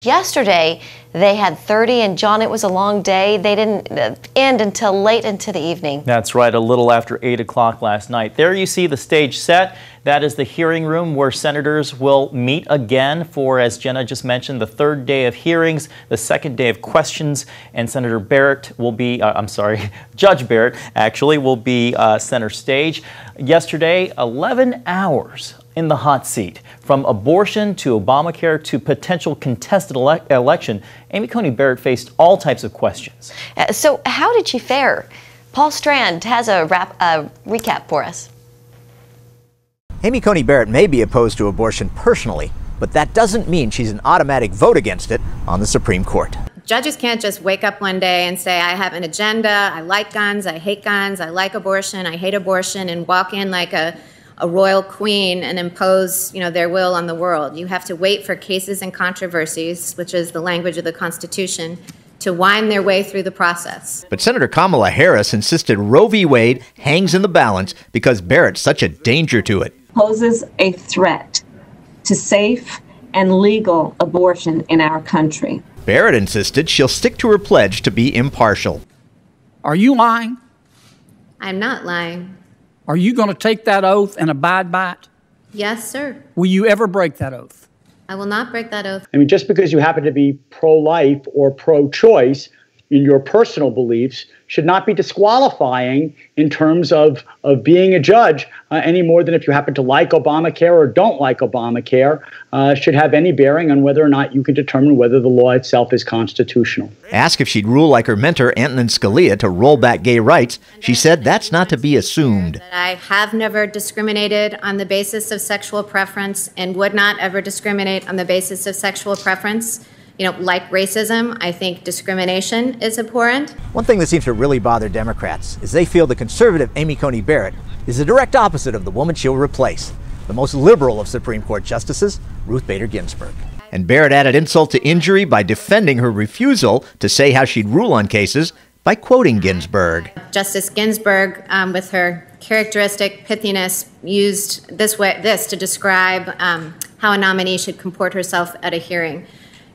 Yesterday, they had 30, and John, it was a long day. They didn't end until late into the evening. That's right, a little after 8 o'clock last night. There you see the stage set. That is the hearing room where senators will meet again for, as Jenna just mentioned, the third day of hearings, the second day of questions, and Senator Barrett will be, Judge Barrett actually will be center stage. Yesterday, 11 hours in the hot seat. From abortion to Obamacare to potential contested election, Amy Coney Barrett faced all types of questions. So how did she fare? Paul Strand has a recap for us. Amy Coney Barrett may be opposed to abortion personally, but that doesn't mean she's an automatic vote against it on the Supreme Court. Judges can't just wake up one day and say, I have an agenda, I like guns, I hate guns, I like abortion, I hate abortion, and walk in like a royal queen and impose, their will on the world. You have to wait for cases and controversies, which is the language of the Constitution, to wind their way through the process. But Senator Kamala Harris insisted Roe v. Wade hangs in the balance because Barrett's such a danger to it. Poses a threat to safe and legal abortion in our country. Barrett insisted she'll stick to her pledge to be impartial. Are you lying? I'm not lying. Are you going to take that oath and abide by it? Yes, sir. Will you ever break that oath? I will not break that oath. I mean, just because you happen to be pro-life or pro-choice in your personal beliefs should not be disqualifying in terms of being a judge any more than if you happen to like Obamacare or don't like Obamacare should have any bearing on whether or not you can determine whether the law itself is constitutional. Asked if she'd rule like her mentor, Antonin Scalia, to roll back gay rights, she said that's not to be assumed. I have never discriminated on the basis of sexual preference and would not ever discriminate on the basis of sexual preference. Like racism, I think discrimination is abhorrent. One thing that seems to really bother Democrats is they feel the conservative Amy Coney Barrett is the direct opposite of the woman she'll replace, the most liberal of Supreme Court justices, Ruth Bader Ginsburg. And Barrett added insult to injury by defending her refusal to say how she'd rule on cases by quoting Ginsburg. Justice Ginsburg, with her characteristic pithiness, used this to describe how a nominee should comport herself at a hearing.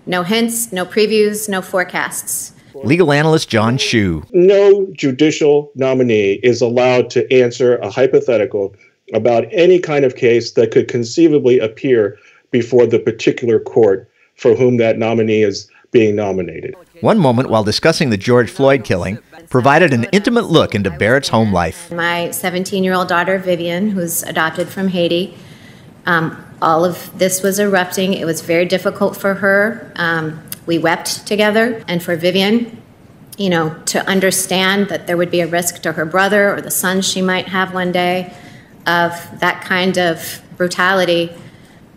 No hints, no previews, no forecasts. Legal analyst John Hsu. No judicial nominee is allowed to answer a hypothetical about any kind of case that could conceivably appear before the particular court for whom that nominee is being nominated. One moment while discussing the George Floyd killing provided an intimate look into Barrett's home life. My 17-year-old daughter, Vivian, who's adopted from Haiti, all of this was erupting. It was very difficult for her. We wept together. And for Vivian, to understand that there would be a risk to her brother or the son she might have one day of that kind of brutality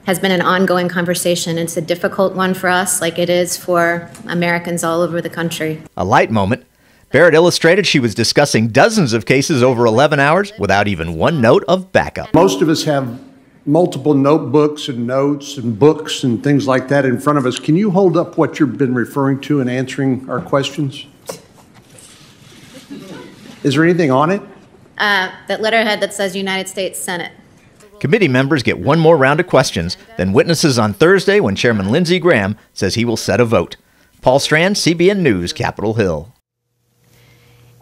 has been an ongoing conversation. It's a difficult one for us, like it is for Americans all over the country. A light moment. Barrett illustrated she was discussing dozens of cases over 11 hours without even one note of backup. Most of us have multiple notebooks and notes and books and things like that in front of us. Can you hold up what you've been referring to in answering our questions? Is there anything on it? That letterhead that says United States Senate. Committee members get one more round of questions, then witnesses on Thursday when Chairman Lindsey Graham says he will set a vote. Paul Strand, CBN News, Capitol Hill.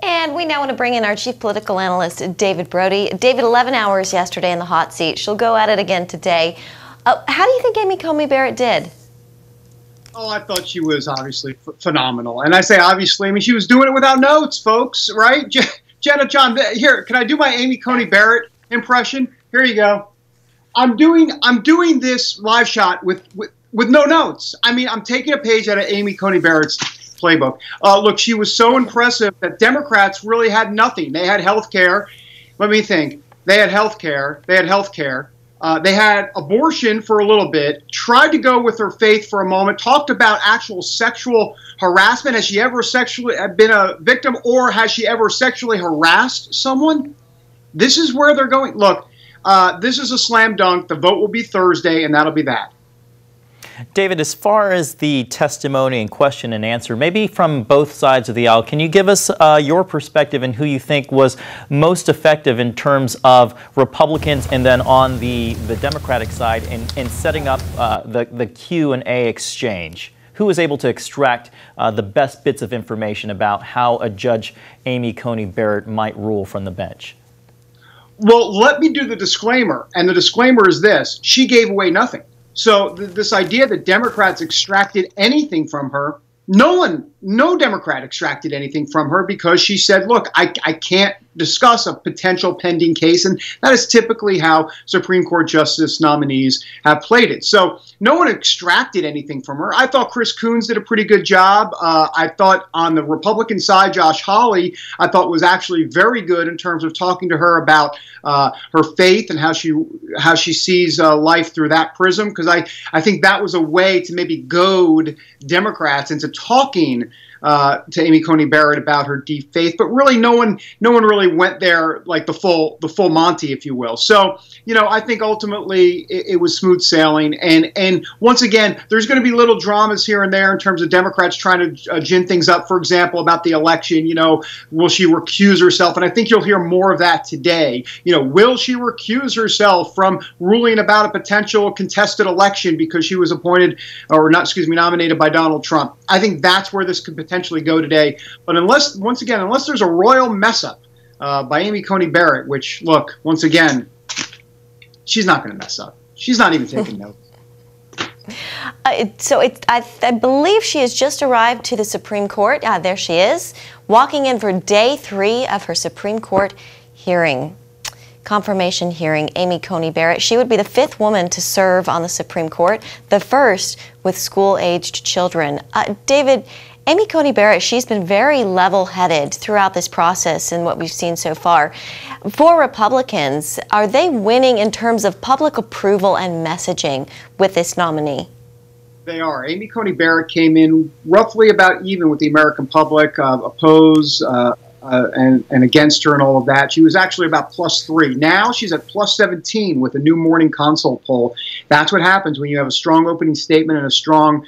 And we now want to bring in our chief political analyst, David Brody. David, 11 hours yesterday in the hot seat. She'll go at it again today. How do you think Amy Coney Barrett did? Oh, I thought she was obviously phenomenal. And I say obviously, I mean, she was doing it without notes, folks, right? Jenna, John, here, can I do my Amy Coney Barrett impression? Here you go. I'm doing this live shot with no notes. I mean, I'm taking a page out of Amy Coney Barrett's playbook. Look, she was so impressive that Democrats really had nothing. They had health care. Let me think. They had health care. They had abortion for a little bit, tried to go with her faith for a moment, talked about actual sexual harassment. Has she ever sexually been a victim, or has she ever sexually harassed someone? This is where they're going. Look, this is a slam dunk. The vote will be Thursday, and that'll be that. David, as far as the testimony and question and answer, maybe from both sides of the aisle, can you give us your perspective and who you think was most effective in terms of Republicans and then on the Democratic side in setting up the Q&A exchange? who was able to extract the best bits of information about how a Judge Amy Coney Barrett might rule from the bench? Well, let me do the disclaimer, and the disclaimer is this: she gave away nothing. So this idea that Democrats extracted anything from her, no Democrat extracted anything from her, because she said, look, I can't discuss a potential pending case, and that is typically how Supreme Court justice nominees have played it. So no one extracted anything from her. I thought Chris Coons did a pretty good job. I thought on the Republican side, Josh Hawley, I thought was actually very good in terms of talking to her about her faith and how she sees life through that prism, because I think that was a way to maybe goad Democrats into talking to Amy Coney Barrett about her deep faith, but really no one really went there like the full Monty, if you will. So, I think ultimately it was smooth sailing. And once again, there's going to be little dramas here and there in terms of Democrats trying to gin things up. For example, about the election, will she recuse herself? And I think you'll hear more of that today. Will she recuse herself from ruling about a potential contested election because she was nominated by Donald Trump? I think that's where this could potentially go today. But unless there's a royal mess up by Amy Coney Barrett, which, look, once again, she's not going to mess up. She's not even taking notes. I believe she has just arrived to the Supreme Court. There she is, walking in for day 3 of her Supreme Court hearing. Confirmation hearing, Amy Coney Barrett. She would be the 5th woman to serve on the Supreme Court, the first with school-aged children. David, Amy Coney Barrett, she's been very level-headed throughout this process and what we've seen so far. For Republicans, are they winning in terms of public approval and messaging with this nominee? They are. Amy Coney Barrett came in roughly about even with the American public, opposed and against her and all of that. She was actually about +3. Now she's at +17 with a new Morning Consult poll. That's what happens when you have a strong opening statement and a strong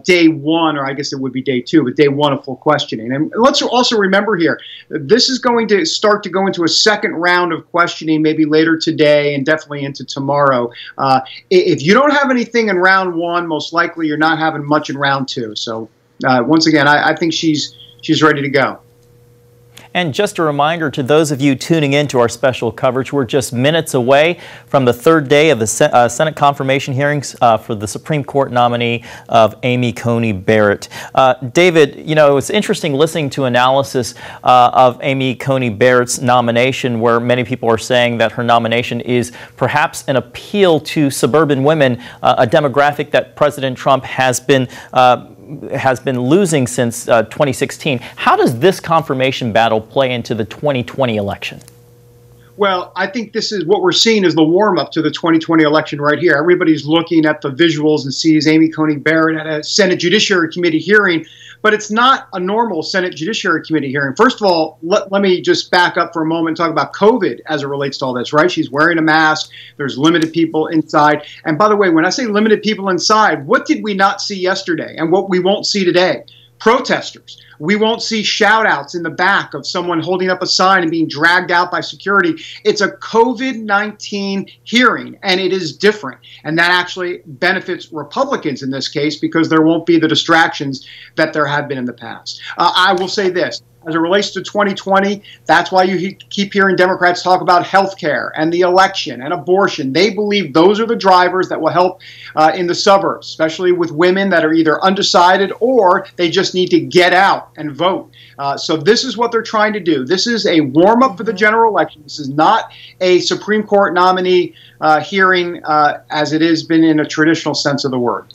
day 1, or I guess it would be day 2, but day 1 of full questioning. And let's also remember here, this is going to start to go into a second round of questioning maybe later today and definitely into tomorrow. If you don't have anything in round 1, most likely you're not having much in round 2. So once again, I think she's ready to go. And just a reminder to those of you tuning in to our special coverage, we're just minutes away from the 3rd day of the Senate confirmation hearings for the Supreme Court nominee of Amy Coney Barrett. David, it was interesting listening to analysis of Amy Coney Barrett's nomination, where many people are saying that her nomination is perhaps an appeal to suburban women, a demographic that President Trump has been losing since 2016. How does this confirmation battle play into the 2020 election? Well, I think this is what we're seeing is the warm-up to the 2020 election right here. Everybody's looking at the visuals and sees Amy Coney Barrett at a Senate Judiciary Committee hearing, but it's not a normal Senate Judiciary Committee hearing. First of all, let me just back up for a moment and talk about COVID as it relates to all this, right? She's wearing a mask. There's limited people inside. And by the way, when I say limited people inside, what did we not see yesterday and what we won't see today? Protesters. We won't see shout-outs in the back of someone holding up a sign and being dragged out by security. It's a COVID-19 hearing, and it is different. And that actually benefits Republicans in this case because there won't be the distractions that there have been in the past. I will say this. As it relates to 2020, that's why you keep hearing Democrats talk about health care and the election and abortion. They believe those are the drivers that will help in the suburbs, especially with women that are either undecided or they just need to get out and vote. So this is what they're trying to do. This is a warm-up for the general election. This is not a Supreme Court nominee hearing as it has been in a traditional sense of the word.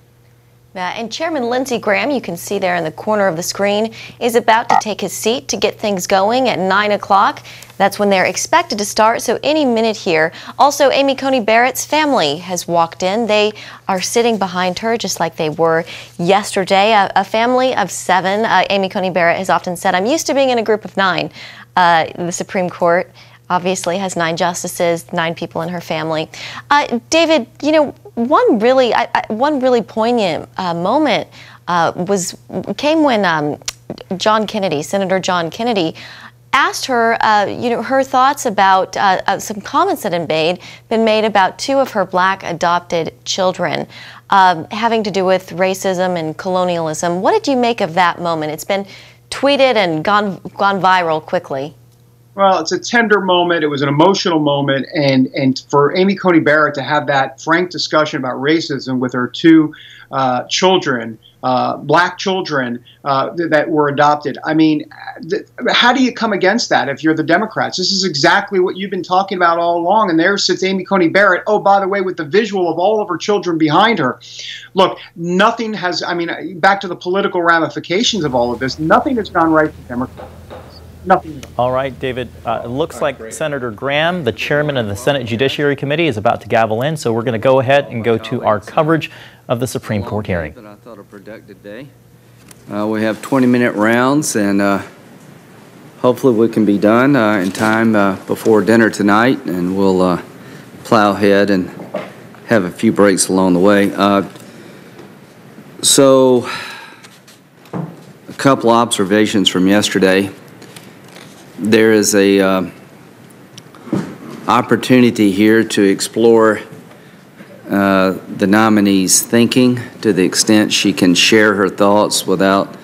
And Chairman Lindsey Graham, you can see there in the corner of the screen, is about to take his seat to get things going at 9 o'clock. That's when they're expected to start, so any minute here. Also, Amy Coney Barrett's family has walked in. They are sitting behind her just like they were yesterday. A family of 7. Amy Coney Barrett has often said, I'm used to being in a group of 9. The Supreme Court obviously has 9 justices, 9 people in her family. David, one really poignant moment came when John Kennedy, Senator John Kennedy, asked her, her thoughts about some comments that had been made about 2 of her black adopted children, having to do with racism and colonialism. What did you make of that moment? It's been tweeted and gone viral quickly. Well, it's a tender moment. It was an emotional moment, and for Amy Coney Barrett to have that frank discussion about racism with her 2 children, black children that were adopted. I mean, how do you come against that if you're the Democrats? This is exactly what you've been talking about all along, and there sits Amy Coney Barrett, oh, by the way, with the visual of all of her children behind her. Look, nothing has, I mean, back to the political ramifications of all of this, nothing has gone right for Democrats. Nothing. All right, David, it looks like Senator Graham, the chairman of the Senate Judiciary Committee, is about to gavel in, so we're going to go ahead and go to our coverage of the Supreme Court hearing. I thought a productive day. We have 20-minute rounds, and hopefully we can be done in time before dinner tonight, and we'll plow ahead and have a few breaks along the way. So, a couple observations from yesterday. There is a opportunity here to explore the nominee's thinking to the extent she can share her thoughts without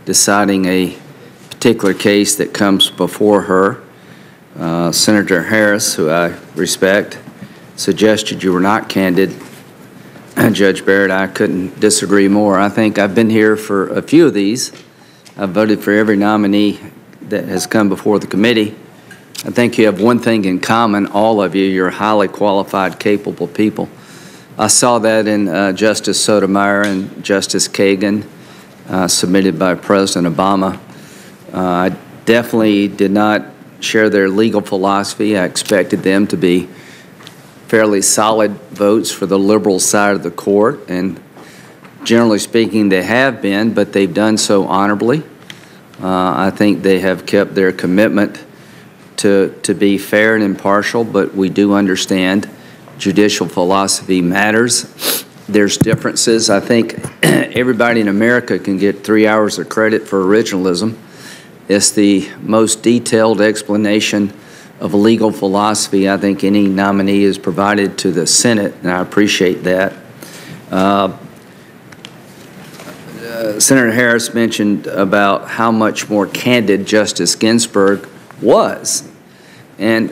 deciding a particular case that comes before her. Senator Harris, who I respect, suggested you were not candid. Judge Barrett, I couldn't disagree more. I think I've been here for a few of these. I've voted for every nominee that has come before the committee. I think you have one thing in common, all of you. You're highly qualified, capable people. I saw that in Justice Sotomayor and Justice Kagan, submitted by President Obama. I definitely did not share their legal philosophy. I expected them to be fairly solid votes for the liberal side of the court, and generally speaking, they have been, but they've done so honorably. I think they have kept their commitment to be fair and impartial, but we do understand judicial philosophy matters. There's differences. I think everybody in America can get 3 hours of credit for originalism. It's the most detailed explanation of legal philosophy I think any nominee has provided to the Senate, and I appreciate that. Senator Harris mentioned about how much more candid Justice Ginsburg was. And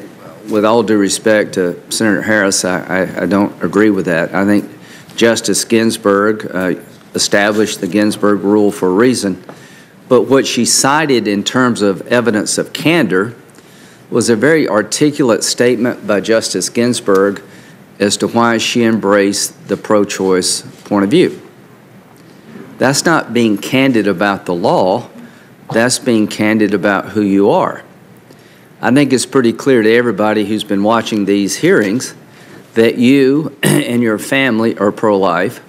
with all due respect to Senator Harris, I don't agree with that. I think Justice Ginsburg established the Ginsburg rule for a reason. But what she cited in terms of evidence of candor was a very articulate statement by Justice Ginsburg as to why she embraced the pro-choice point of view. That's not being candid about the law. That's being candid about who you are. I think it's pretty clear to everybody who's been watching these hearings that you and your family are pro-life,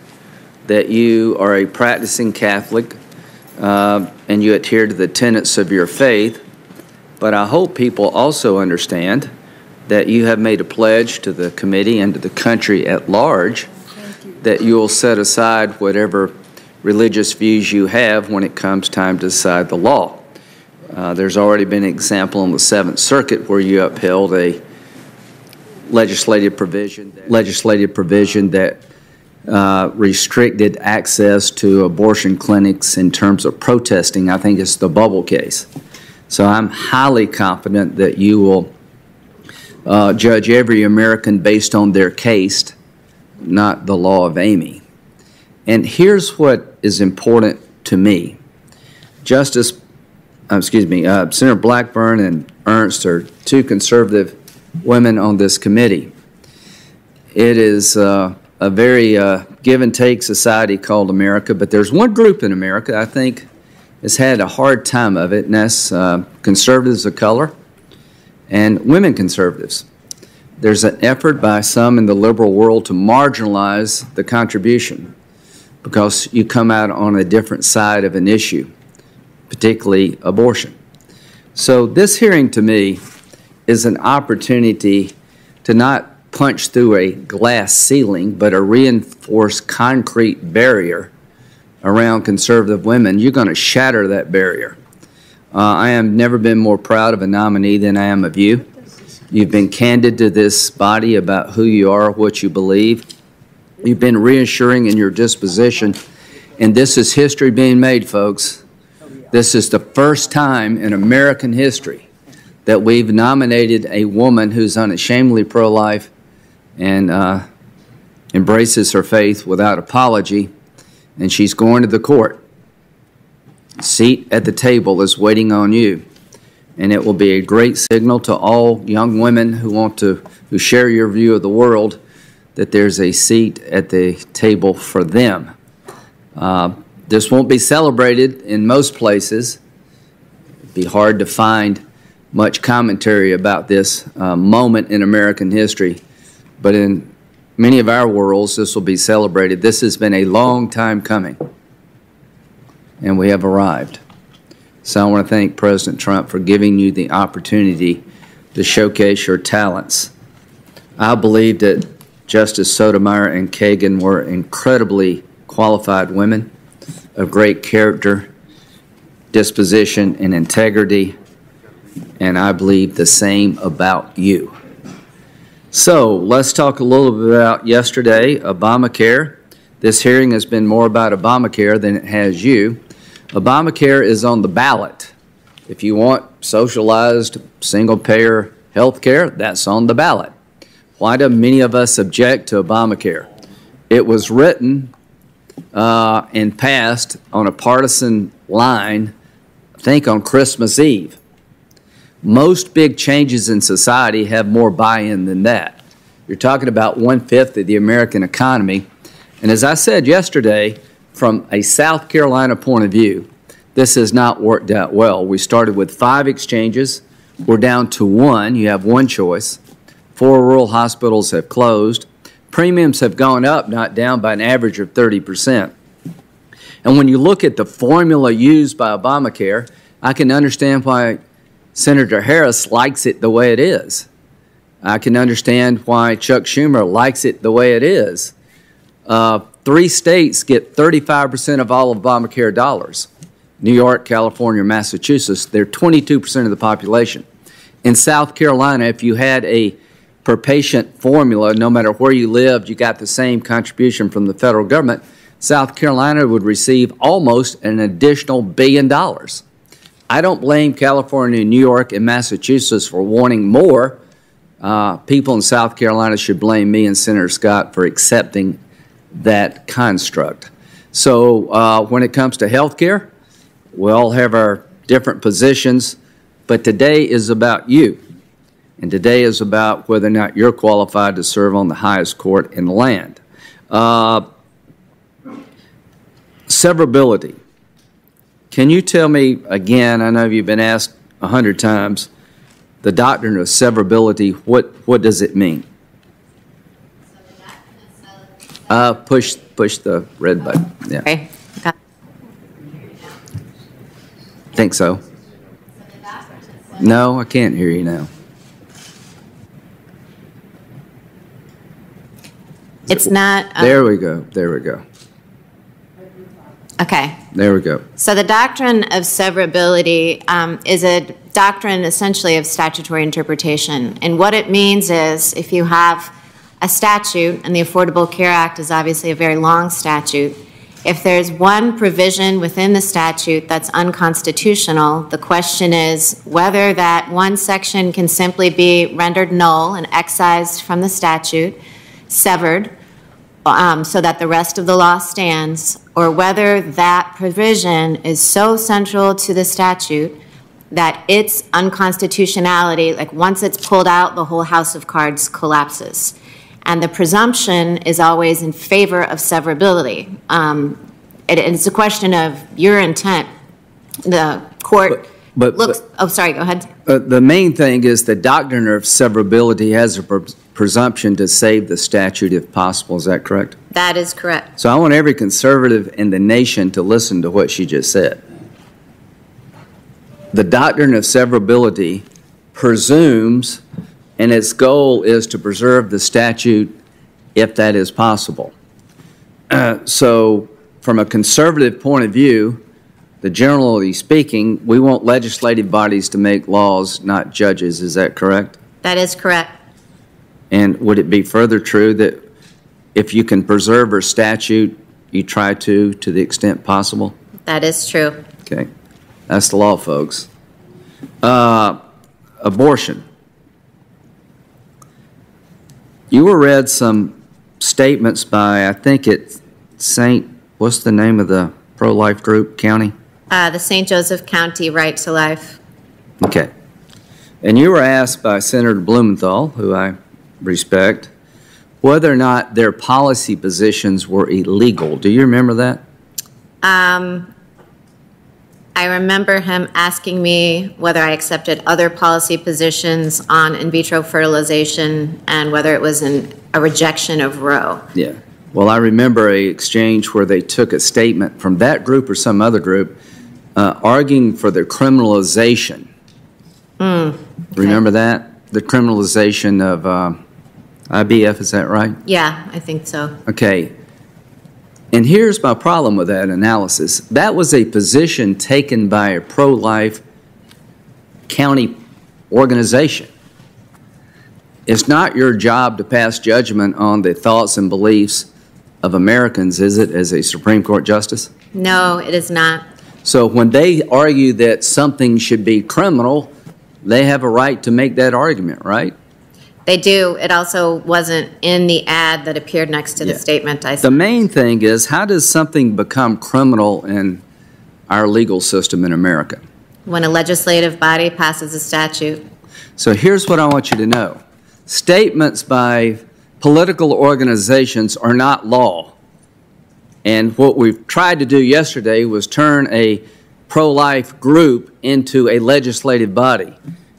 that you are a practicing Catholic, and you adhere to the tenets of your faith. But I hope people also understand that you have made a pledge to the committee and to the country at large that you will set aside whatever religious views you have when it comes time to decide the law. There's already been an example in the Seventh Circuit where you upheld a legislative provision that restricted access to abortion clinics in terms of protesting. I think it's the Bubble case. So I'm highly confident that you will judge every American based on their case, not the law of Amy. And here's what is important to me. Senator Blackburn and Ernst are 2 conservative women on this committee. It is a very give and take society called America, but there's one group in America I think has had a hard time of it, and that's conservatives of color and women conservatives. There's an effort by some in the liberal world to marginalize the contribution because you come out on a different side of an issue, particularly abortion. So this hearing to me is an opportunity to not punch through a glass ceiling, but a reinforced concrete barrier around conservative women. You're going to shatter that barrier. I have never been more proud of a nominee than I am of you. You've been candid to this body about who you are, what you believe. You've been reassuring in your disposition, and this is history being made, folks. This is the first time in American history that we've nominated a woman who's unashamedly pro-life and embraces her faith without apology, and she's going to the court. Seat at the table is waiting on you, and it will be a great signal to all young women who share your view of the world that there's a seat at the table for them. This won't be celebrated in most places. It'd be hard to find much commentary about this moment in American history, but in many of our worlds, this will be celebrated. This has been a long time coming, and we have arrived. So I want to thank President Trump for giving you the opportunity to showcase your talents. I believe that Justice Sotomayor and Kagan were incredibly qualified women of great character, disposition, and integrity, and I believe the same about you. So let's talk a little bit about yesterday, Obamacare. This hearing has been more about Obamacare than it has you. Obamacare is on the ballot. If you want socialized single-payer health care, that's on the ballot. Why do many of us object to Obamacare? It was written and passed on a partisan line, I think on Christmas Eve. Most big changes in society have more buy-in than that. You're talking about 1/5 of the American economy. And as I said yesterday, from a South Carolina point of view, this has not worked out well. We started with 5 exchanges. We're down to 1. You have one choice. 4 rural hospitals have closed. Premiums have gone up, not down, by an average of 30%. And when you look at the formula used by Obamacare, I can understand why Senator Harris likes it the way it is. I can understand why Chuck Schumer likes it the way it is. 3 states get 35% of all of Obamacare dollars. New York, California, Massachusetts, they're 22% of the population. In South Carolina, if you had a per patient formula, no matter where you lived, you got the same contribution from the federal government, South Carolina would receive almost an additional $1 billion. I don't blame California, New York, and Massachusetts for wanting more. People in South Carolina should blame me and Senator Scott for accepting that construct. So when it comes to health care, we all have our different positions, but today is about you. And today is about whether or not you're qualified to serve on the highest court in the land. Severability. Can you tell me again, I know you've been asked 100 times, the doctrine of severability, what does it mean? Push the red button. Yeah. Okay. Think so. No, I can't hear you now. It's not. There we go. There we go. Okay. There we go. So the doctrine of severability is a doctrine essentially of statutory interpretation. And what it means is if you have a statute, and the Affordable Care Act is obviously a very long statute, if there's one provision within the statute that's unconstitutional, the question is whether that one section can simply be rendered null and excised from the statute, severed, so that the rest of the law stands, or whether that provision is so central to the statute that its unconstitutionality, like once it's pulled out, the whole house of cards collapses. And the presumption is always in favor of severability. It's a question of your intent. The court looks, oh, sorry, go ahead. The main thing is the doctrine of severability has a presumption to save the statute if possible. Is that correct? That is correct. So I want every conservative in the nation to listen to what she just said. The doctrine of severability presumes, and its goal is to preserve the statute if that is possible. So from a conservative point of view, generally speaking, we want legislative bodies to make laws, not judges. Is that correct? That is correct. And would it be further true that if you can preserve a statute, you try to the extent possible? That is true. Okay. That's the law, folks. Abortion. You were read some statements by, I think it's what's the name of the pro-life group, county? The St. Joseph County Right to Life. Okay. And you were asked by Senator Blumenthal, who I respect, whether or not their policy positions were illegal. Do you remember that? I remember him asking me whether I accepted other policy positions on in vitro fertilization and whether it was a rejection of Roe. Yeah. Well, I remember a exchange where they took a statement from that group or some other group arguing for the criminalization. Okay. Remember that? The criminalization of IVF, is that right? Yeah, I think so. Okay. And here's my problem with that analysis. That was a position taken by a pro-life county organization. It's not your job to pass judgment on the thoughts and beliefs of Americans, is it, as a Supreme Court justice? No, it is not. So when they argue that something should be criminal, they have a right to make that argument, right? They do. It also wasn't in the ad that appeared next to the statement I said. The main thing is, how does something become criminal in our legal system in America? When a legislative body passes a statute. So here's what I want you to know. Statements by political organizations are not law. And what we've tried to do yesterday was turn a pro-life group into a legislative body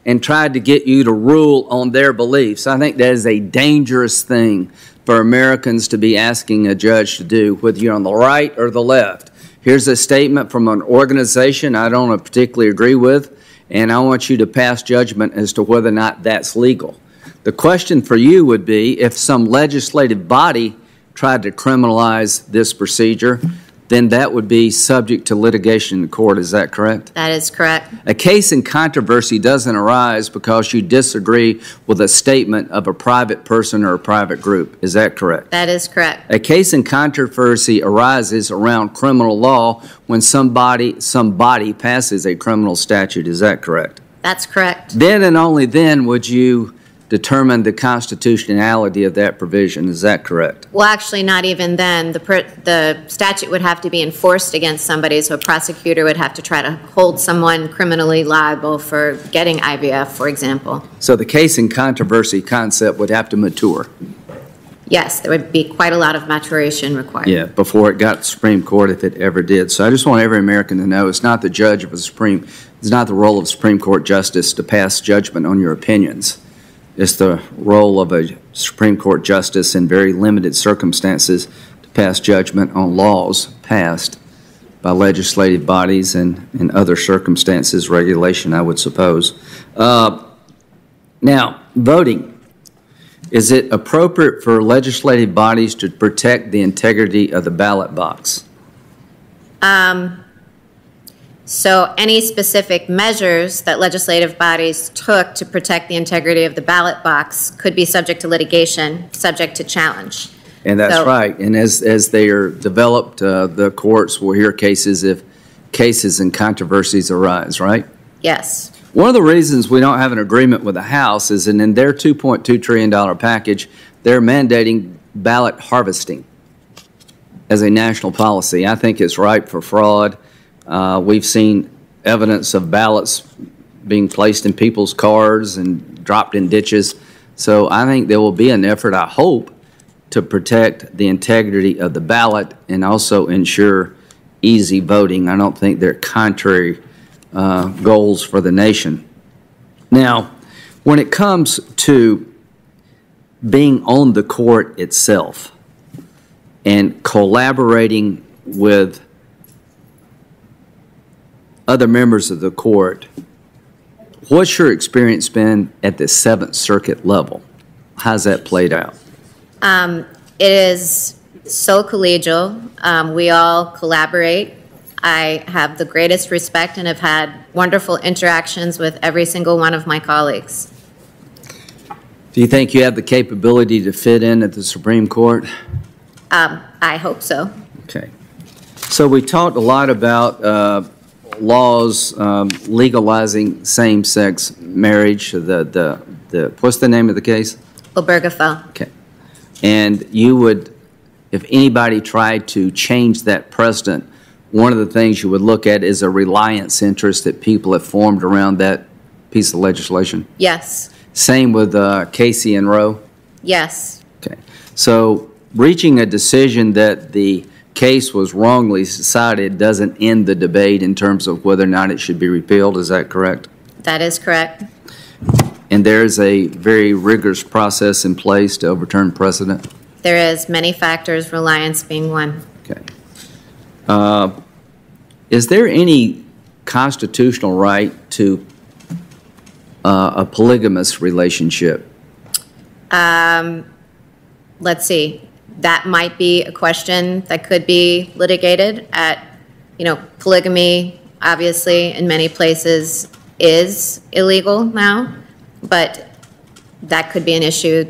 and tried to get you to rule on their beliefs. I think that is a dangerous thing for Americans to be asking a judge to do, whether you're on the right or the left. Here's a statement from an organization I don't particularly agree with, and I want you to pass judgment as to whether or not that's legal. The question for you would be, if some legislative body tried to criminalize this procedure, then that would be subject to litigation in court. Is that correct? That is correct. A case in controversy doesn't arise because you disagree with a statement of a private person or a private group. Is that correct? That is correct. A case in controversy arises around criminal law when somebody passes a criminal statute. Is that correct? That's correct. Then and only then would you determine the constitutionality of that provision. Is that correct? Well, actually, not even then. The statute would have to be enforced against somebody, so a prosecutor would have to try to hold someone criminally liable for getting IVF, for example. So the case in controversy concept would have to mature. Yes, there would be quite a lot of maturation required. Yeah, before it got to the Supreme Court, if it ever did. So I just want every American to know it's not the judge of the it's not the role of a Supreme Court justice to pass judgment on your opinions. It's the role of a Supreme Court justice in very limited circumstances to pass judgment on laws passed by legislative bodies and in other circumstances, regulation, I would suppose. Now, voting. Is it appropriate for legislative bodies to protect the integrity of the ballot box? So any specific measures that legislative bodies took to protect the integrity of the ballot box could be subject to litigation, subject to challenge. And that's right. And as they are developed, the courts will hear cases if cases and controversies arise, right? Yes. One of the reasons we don't have an agreement with the House is that in their $2.2 trillion package, they're mandating ballot harvesting as a national policy. I think it's ripe for fraud. We've seen evidence of ballots being placed in people's cars and dropped in ditches. So I think there will be an effort, I hope, to protect the integrity of the ballot and also ensure easy voting. I don't think they're contrary goals for the nation. Now, when it comes to being on the court itself and collaborating with other members of the court, what's your experience been at the Seventh Circuit level? How's that played out? It is so collegial. We all collaborate. I have the greatest respect and have had wonderful interactions with every single one of my colleagues. Do you think you have the capability to fit in at the Supreme Court? I hope so. Okay. So we talked a lot about laws legalizing same-sex marriage. What's the name of the case? Obergefell. Okay. And you would, if anybody tried to change that precedent, one of the things you would look at is a reliance interest that people have formed around that piece of legislation? Yes. Same with Casey and Roe? Yes. Okay. So reaching a decision that the case was wrongly decided doesn't end the debate in terms of whether or not it should be repealed. Is that correct? That is correct. And there's a very rigorous process in place to overturn precedent? There is many factors, reliance being one. Okay. Is there any constitutional right to a polygamous relationship? Let's see. That might be a question that could be litigated at, polygamy, obviously, in many places is illegal now, but that could be an issue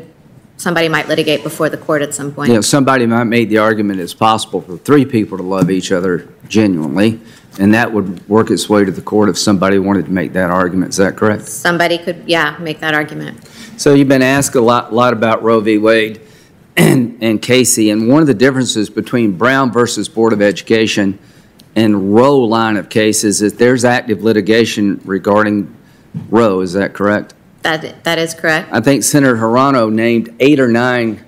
somebody might litigate before the court at some point. Somebody might make the argument it's possible for three people to love each other genuinely, and that would work its way to the court if somebody wanted to make that argument. Is that correct? Somebody could, make that argument. So you've been asked a lot about Roe v. Wade and Casey, and one of the differences between Brown versus Board of Education and Roe line of cases is there's active litigation regarding Roe. Is that correct? That is correct. I think Senator Hirano named 8 or 9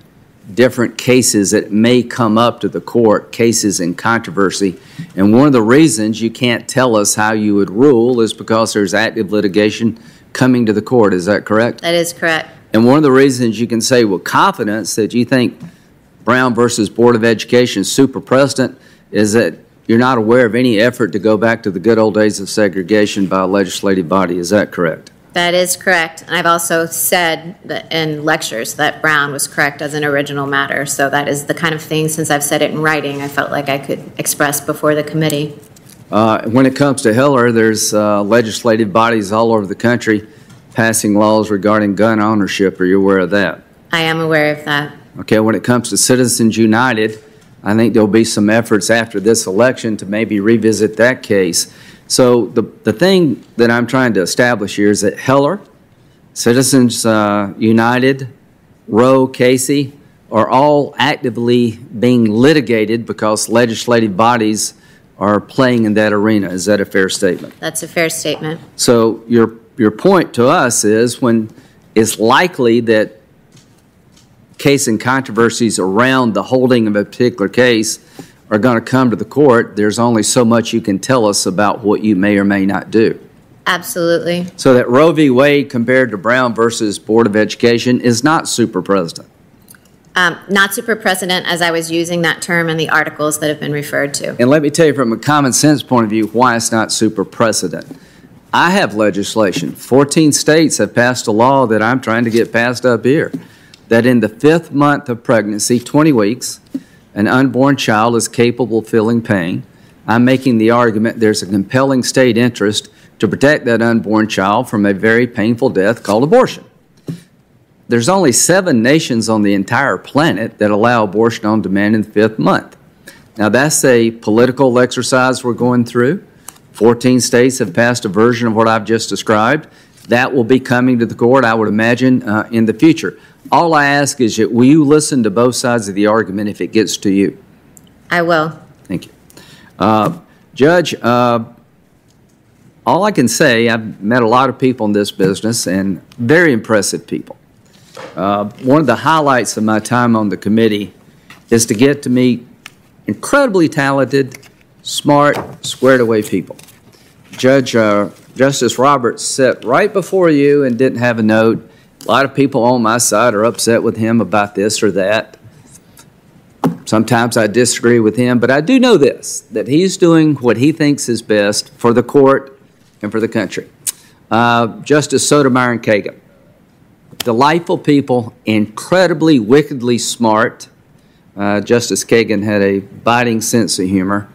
different cases that may come up to the court, cases in controversy. And one of the reasons you can't tell us how you would rule is because there's active litigation coming to the court. Is that correct? That is correct. And one of the reasons you can say with confidence that you think Brown versus Board of Education is super precedent is that you're not aware of any effort to go back to the good old days of segregation by a legislative body. Is that correct? That is correct. And I've also said that in lectures that Brown was correct as an original matter. So that is the kind of thing, since I've said it in writing, I felt like I could express before the committee. When it comes to Heller, there's legislative bodies all over the country passing laws regarding gun ownership. Are you aware of that? I am aware of that. Okay, when it comes to Citizens United, I think there'll be some efforts after this election to maybe revisit that case. So the thing that I'm trying to establish here is that Heller, Citizens United, Roe, Casey are all actively being litigated because legislative bodies are playing in that arena. Is that a fair statement? That's a fair statement. So your point to us is when it's likely that case and controversies around the holding of a particular case are going to come to the court, there's only so much you can tell us about what you may or may not do. Absolutely. So that Roe v. Wade compared to Brown versus Board of Education is not super precedent. Not super precedent, as I was using that term in the articles that have been referred to. And let me tell you from a common sense point of view why it's not super precedent. I have legislation. 14 states have passed a law that I'm trying to get passed up here, that in the 5th month of pregnancy, 20 weeks, an unborn child is capable of feeling pain. I'm making the argument there's a compelling state interest to protect that unborn child from a very painful death called abortion. There's only 7 nations on the entire planet that allow abortion on demand in the 5th month. Now that's a political exercise we're going through. 14 states have passed a version of what I've just described. That will be coming to the court, I would imagine, in the future. All I ask is that will you listen to both sides of the argument if it gets to you? I will. Thank you. Judge, all I can say, I've met a lot of people in this business and very impressive people. One of the highlights of my time on the committee is to get to meet incredibly talented, smart, squared-away people. Justice Roberts sat right before you and didn't have a note. A lot of people on my side are upset with him about this or that. Sometimes I disagree with him, but I do know this, that he's doing what he thinks is best for the court and for the country. Justice Sotomayor and Kagan, delightful people, incredibly wickedly smart. Justice Kagan had a biting sense of humor.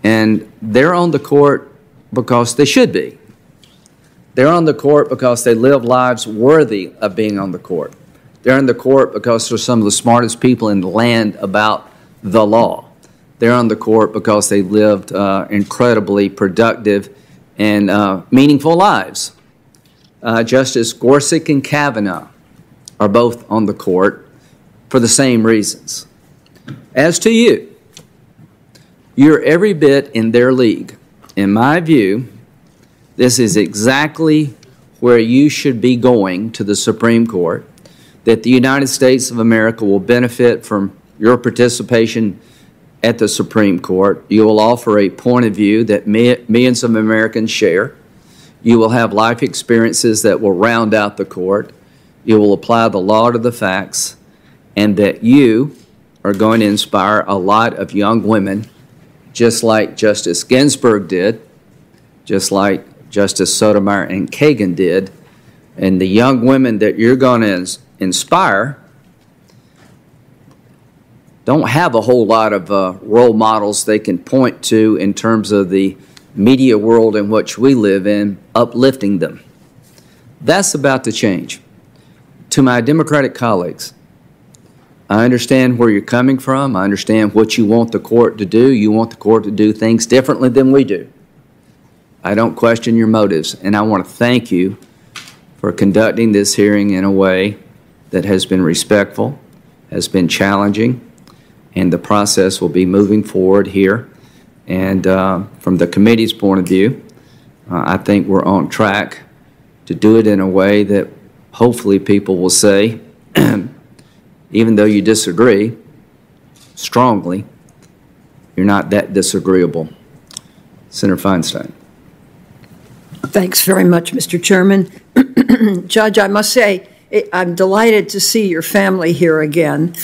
And they're on the court because they should be. They're on the court because they live lives worthy of being on the court. They're on the court because they're some of the smartest people in the land about the law. They're on the court because they lived incredibly productive and meaningful lives. Justice Gorsuch and Kavanaugh are both on the court for the same reasons. As to you, you're every bit in their league. In my view, this is exactly where you should be going to the Supreme Court, that the United States of America will benefit from your participation at the Supreme Court. You will offer a point of view that millions of Americans share. You will have life experiences that will round out the court. You will apply the law to the facts, and that you are going to inspire a lot of young women, just like Justice Ginsburg did, just like Justice Sotomayor and Kagan did. And the young women that you're going to inspire don't have a whole lot of role models they can point to in terms of the media world in which we live in, uplifting them. That's about to change. To my Democratic colleagues, I understand where you're coming from. I understand what you want the court to do. You want the court to do things differently than we do. I don't question your motives, and I want to thank you for conducting this hearing in a way that has been respectful, has been challenging, and the process will be moving forward here. And from the committee's point of view, I think we're on track to do it in a way that hopefully people will say, even though you disagree strongly, you're not that disagreeable. Senator Feinstein. Thanks very much, Mr. Chairman. Judge, I must say, I'm delighted to see your family here again,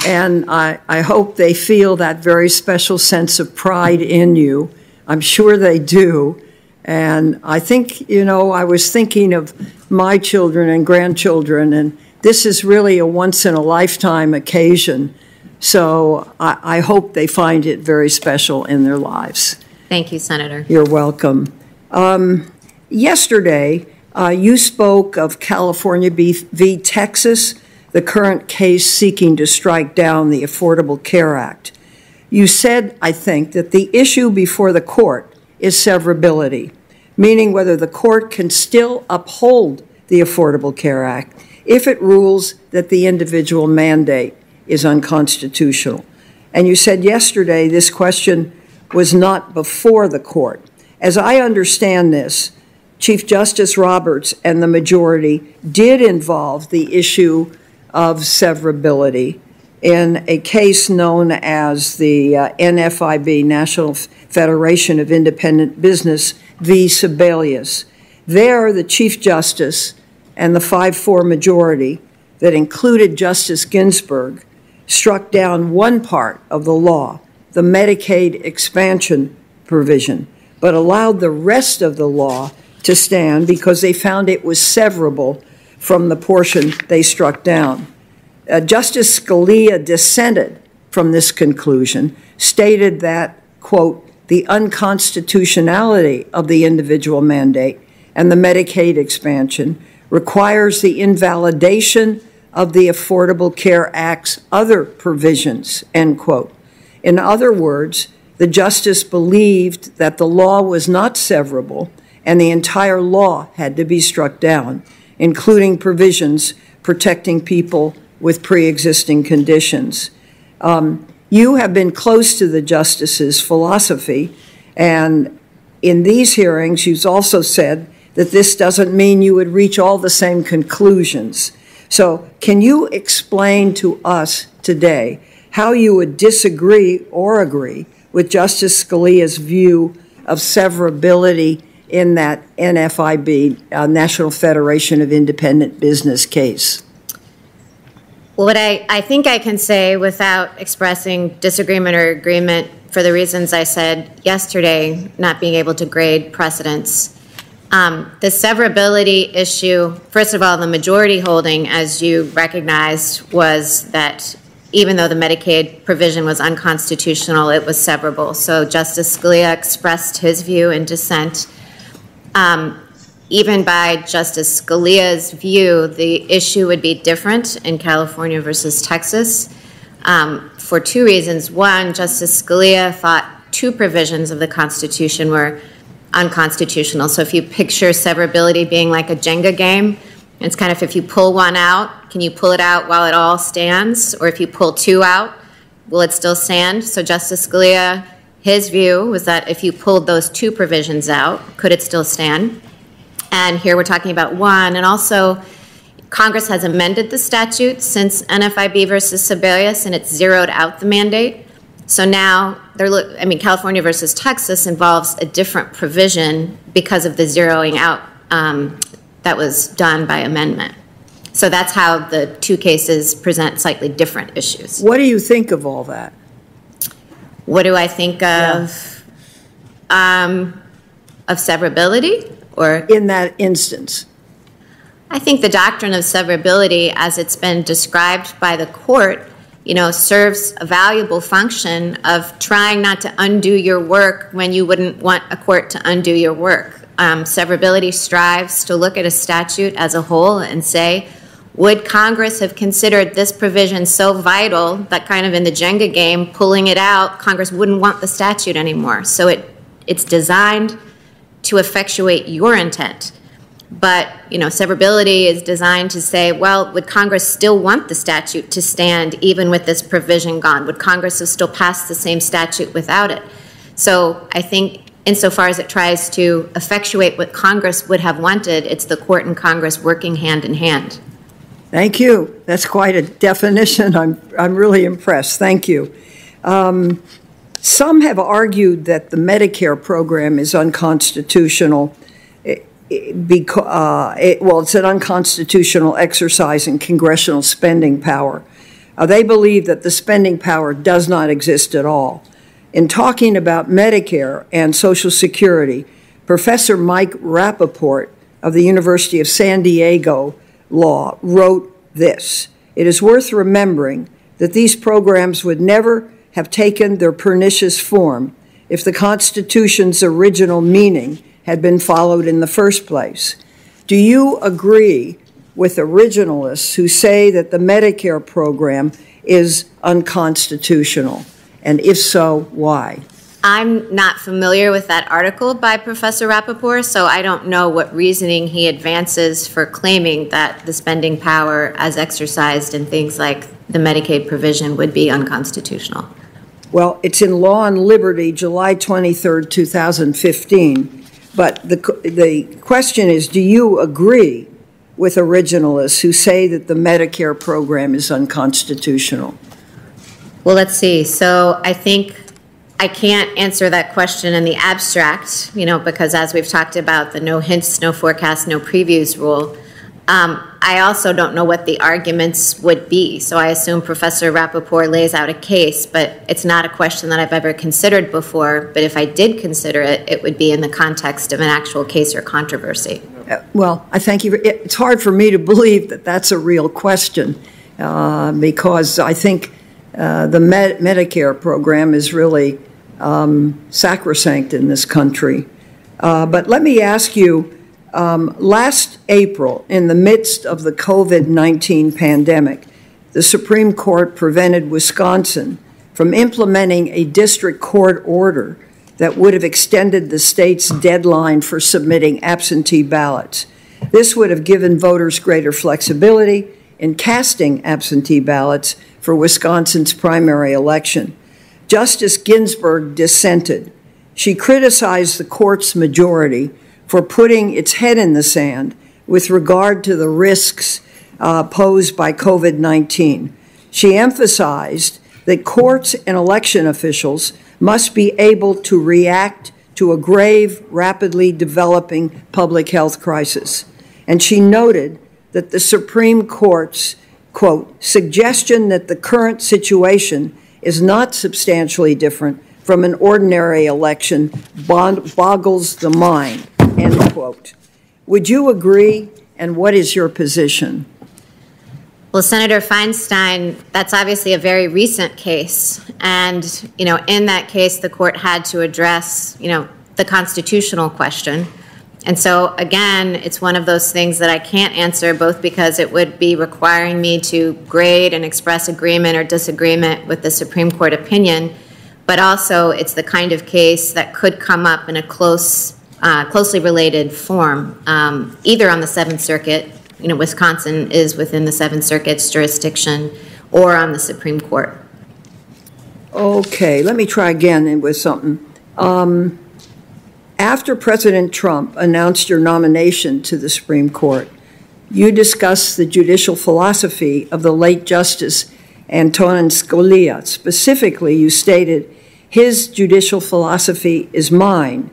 and I hope they feel that very special sense of pride in you. I'm sure they do. And I think, you know, I was thinking of my children and grandchildren, and this is really a once-in-a-lifetime occasion. So I hope they find it very special in their lives. Thank you, Senator. You're welcome. Yesterday, you spoke of California v. Texas, the current case seeking to strike down the Affordable Care Act. You said, I think, that the issue before the court is severability, meaning whether the court can still uphold the Affordable Care Act if it rules that the individual mandate is unconstitutional. And you said yesterday this question was not before the court. As I understand this, Chief Justice Roberts and the majority did involve the issue of severability in a case known as the NFIB, National Federation of Independent Business v. Sebelius. There, the Chief Justice and the 5-4 majority that included Justice Ginsburg struck down one part of the law, the Medicaid expansion provision, but allowed the rest of the law to stand because they found it was severable from the portion they struck down. Justice Scalia dissented from this conclusion, stated that, quote, the unconstitutionality of the individual mandate and the Medicaid expansion requires the invalidation of the Affordable Care Act's other provisions, end quote. In other words, the justice believed that the law was not severable and the entire law had to be struck down, including provisions protecting people with pre-existing conditions. You have been close to the justice's philosophy, and in these hearings, you've also said that this doesn't mean you would reach all the same conclusions. So can you explain to us today how you would disagree or agree with Justice Scalia's view of severability in that NFIB, National Federation of Independent Business case? Well, what I think I can say without expressing disagreement or agreement for the reasons I said yesterday, not being able to grade precedents, the severability issue, first of all, the majority holding, as you recognized, was that even though the Medicaid provision was unconstitutional, it was severable. So Justice Scalia expressed his view in dissent. Even by Justice Scalia's view, the issue would be different in California versus Texas for two reasons. One, Justice Scalia thought two provisions of the Constitution were unconstitutional. So if you picture severability being like a Jenga game, it's kind of if you pull one out, can you pull it out while it all stands? Or if you pull two out, will it still stand? So Justice Scalia, his view was that if you pulled those two provisions out, could it still stand? And here we're talking about one. And also, Congress has amended the statute since NFIB versus Sebelius, and it's zeroed out the mandate. So now, California versus Texas involves a different provision because of the zeroing out that was done by amendment. So that's how the two cases present slightly different issues. What do you think of all that? What do I think of? Of severability? Or in that instance? I think the doctrine of severability, as it's been described by the court, serves a valuable function of trying not to undo your work when you wouldn't want a court to undo your work. Severability strives to look at a statute as a whole and say, would Congress have considered this provision so vital that kind of in the Jenga game, pulling it out, Congress wouldn't want the statute anymore. So it's designed to effectuate your intent. But, severability is designed to say, well, would Congress still want the statute to stand even with this provision gone? Would Congress have still passed the same statute without it? So I think insofar as it tries to effectuate what Congress would have wanted, it's the court and Congress working hand in hand. Thank you. That's quite a definition. I'm really impressed. Thank you. Some have argued that the Medicare program is unconstitutional because, it's an unconstitutional exercise in congressional spending power. They believe that the spending power does not exist at all. In talking about Medicare and Social Security, Professor Mike Rappaport of the University of San Diego Law wrote this: "It is worth remembering that these programs would never have taken their pernicious form if the Constitution's original meaning had been followed in the first place." Do you agree with originalists who say that the Medicare program is unconstitutional? And if so, why? I'm not familiar with that article by Professor Rappaport, so I don't know what reasoning he advances for claiming that the spending power as exercised in things like the Medicaid provision would be unconstitutional. Well, it's in Law and Liberty, July 23rd, 2015. But the question is, do you agree with originalists who say that the Medicare program is unconstitutional? Well, let's see. So I think I can't answer that question in the abstract, because as we've talked about, the no hints, no forecasts, no previews rule. I also don't know what the arguments would be. So I assume Professor Rappaport lays out a case, but it's not a question that I've ever considered before. But if I did consider it, it would be in the context of an actual case or controversy. Well, I thank you. It's hard for me to believe that that's a real question because I think the Medicare program is really sacrosanct in this country. But let me ask you, last April, in the midst of the COVID-19 pandemic, the Supreme Court prevented Wisconsin from implementing a district court order that would have extended the state's deadline for submitting absentee ballots. This would have given voters greater flexibility in casting absentee ballots for Wisconsin's primary election. Justice Ginsburg dissented. She criticized the court's majority for putting its head in the sand with regard to the risks posed by COVID-19. She emphasized that courts and election officials must be able to react to a grave, rapidly developing public health crisis. And she noted that the Supreme Court's, quote, suggestion that the current situation is not substantially different from an ordinary election boggles the mind, end quote. Would you agree, and what is your position? Well, Senator Feinstein, that's obviously a very recent case. And, in that case, the court had to address, the constitutional question. And so, again, it's one of those things that I can't answer, both because it would be requiring me to grade and express agreement or disagreement with the Supreme Court opinion, but also it's the kind of case that could come up in a closely related form, either on the Seventh Circuit, Wisconsin is within the Seventh Circuit's jurisdiction, or on the Supreme Court. Okay, let me try again with something. After President Trump announced your nomination to the Supreme Court, you discussed the judicial philosophy of the late Justice Antonin Scalia. Specifically, you stated, his judicial philosophy is mine.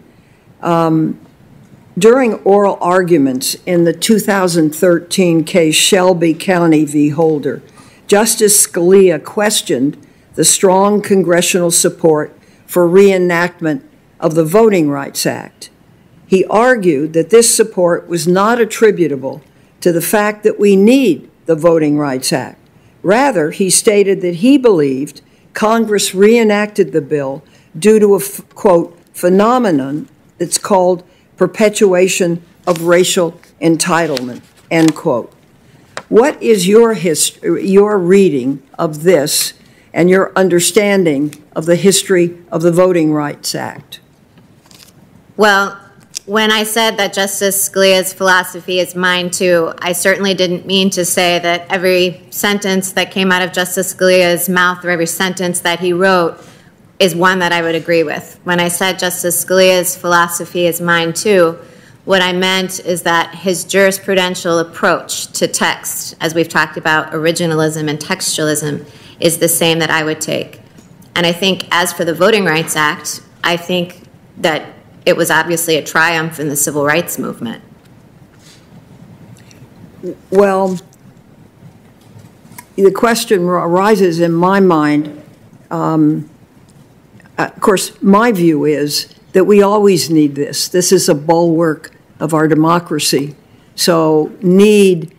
During oral arguments in the 2013 case Shelby County v. Holder, Justice Scalia questioned the strong congressional support for reenactment of the Voting Rights Act. He argued that this support was not attributable to the fact that we need the Voting Rights Act. Rather, he stated that he believed Congress reenacted the bill due to a, quote, phenomenon that's called perpetuation of racial entitlement, end quote. What is your reading of this and your understanding of the history of the Voting Rights Act? Well, when I said that Justice Scalia's philosophy is mine too, I certainly didn't mean to say that every sentence that came out of Justice Scalia's mouth or every sentence that he wrote is one that I would agree with. When I said Justice Scalia's philosophy is mine too, what I meant is that his jurisprudential approach to text, as we've talked about originalism and textualism, is the same that I would take. And I think as for the Voting Rights Act, I think that it was obviously a triumph in the civil rights movement. Well, the question arises in my mind. Of course, my view is that we always need this. This is a bulwark of our democracy. So need,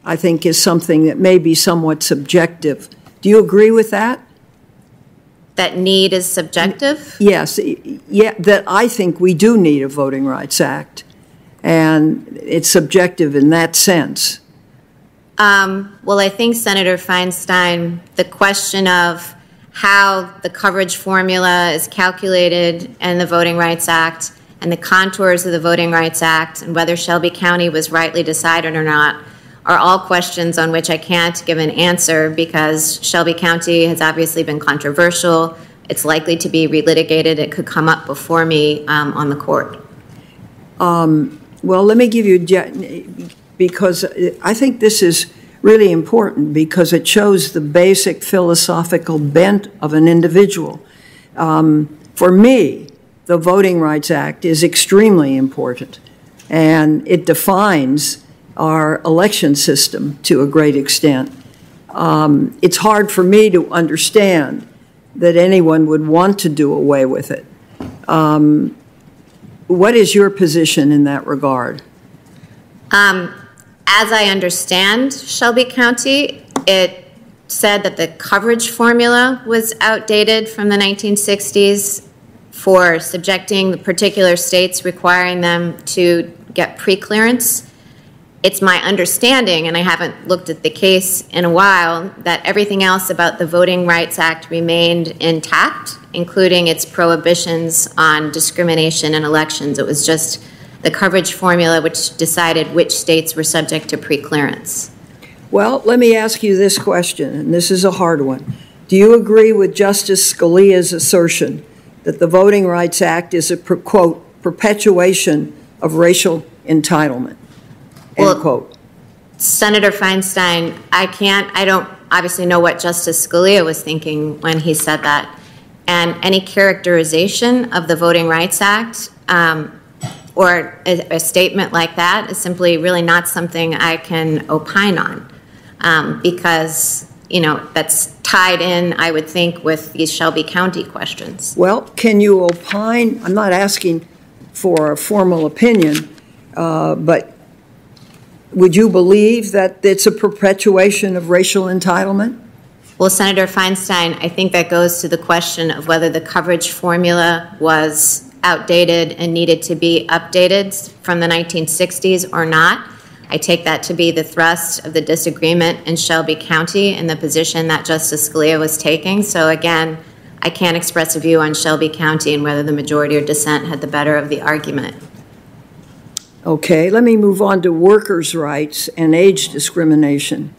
I think, is something that may be somewhat subjective. Do you agree with that? That need is subjective? Yes, yeah, that I think we do need a Voting Rights Act, and it's subjective in that sense. Well, I think, Senator Feinstein, the question of how the coverage formula is calculated in the Voting Rights Act and the contours of the Voting Rights Act and whether Shelby County was rightly decided or not are all questions on which I can't give an answer because Shelby County has obviously been controversial. It's likely to be relitigated. It could come up before me on the court. Well, let me give you, because I think this is really important because it shows the basic philosophical bent of an individual. For me, the Voting Rights Act is extremely important, and it defines our election system to a great extent. It's hard for me to understand that anyone would want to do away with it. What is your position in that regard? As I understand Shelby County, it said that the coverage formula was outdated from the 1960s for subjecting the particular states, requiring them to get pre-clearance. It's my understanding, and I haven't looked at the case in a while, that everything else about the Voting Rights Act remained intact, including its prohibitions on discrimination in elections. It was just the coverage formula which decided which states were subject to pre-clearance. Well, let me ask you this question, and this is a hard one. Do you agree with Justice Scalia's assertion that the Voting Rights Act is a, quote, perpetuation of racial entitlement, end quote? Senator Feinstein, I don't obviously know what Justice Scalia was thinking when he said that. And any characterization of the Voting Rights Act or a statement like that is simply really not something I can opine on because, you know, that's tied in, I would think, with these Shelby County questions. Well, can you opine? I'm not asking for a formal opinion, but Would you believe that it's a perpetuation of racial entitlement? Well, Senator Feinstein, I think that goes to the question of whether the coverage formula was outdated and needed to be updated from the 1960s or not. I take that to be the thrust of the disagreement in Shelby County and the position that Justice Scalia was taking. So again, I can't express a view on Shelby County and whether the majority or dissent had the better of the argument. Okay, let me move on to workers' rights and age discrimination.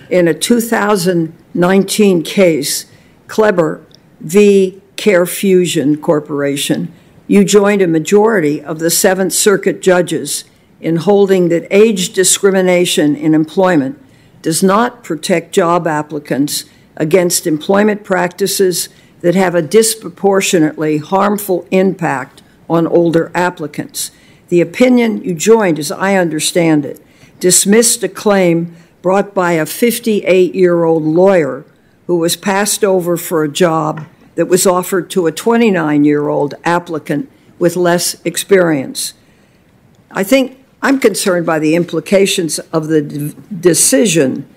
In a 2019 case, Kleber v. CareFusion Corporation, you joined a majority of the Seventh Circuit judges in holding that age discrimination in employment does not protect job applicants against employment practices that have a disproportionately harmful impact on older applicants. The opinion you joined, as I understand it, dismissed a claim brought by a 58-year-old lawyer who was passed over for a job that was offered to a 29-year-old applicant with less experience. I think I'm concerned by the implications of the decision.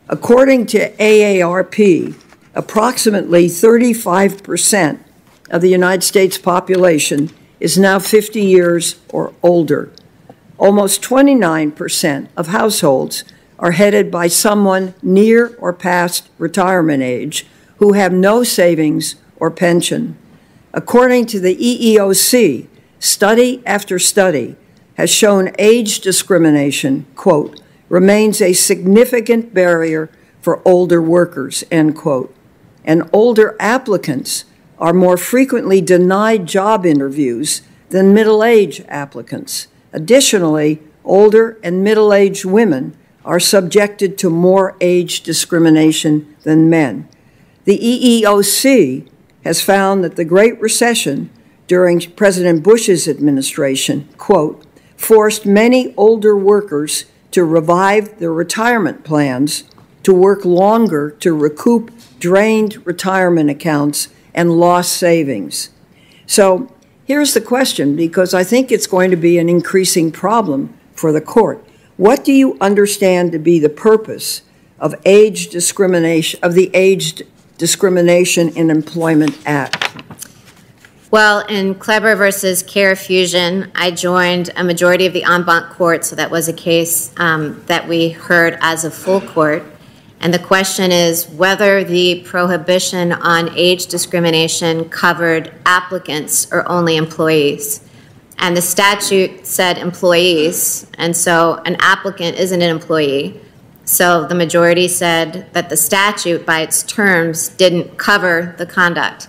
According to AARP, approximately 35% of the United States population is now 50 years or older. Almost 29% of households are headed by someone near or past retirement age who have no savings or pension. According to the EEOC, study after study has shown age discrimination, quote, remains a significant barrier for older workers, end quote. And older applicants are more frequently denied job interviews than middle-aged applicants. Additionally, older and middle-aged women are subjected to more age discrimination than men. The EEOC has found that the Great Recession during President Bush's administration, quote, forced many older workers to revive their retirement plans, to work longer to recoup drained retirement accounts and lost savings. So here's the question, because I think it's going to be an increasing problem for the court. What do you understand to be the purpose of age discrimination, of the Age Discrimination in Employment Act? Well, in Kleber versus CareFusion, I joined a majority of the en banc court, so that was a case that we heard as a full court. And the question is whether the prohibition on age discrimination covered applicants or only employees. And the statute said employees, and so an applicant isn't an employee. So the majority said that the statute, by its terms, didn't cover the conduct.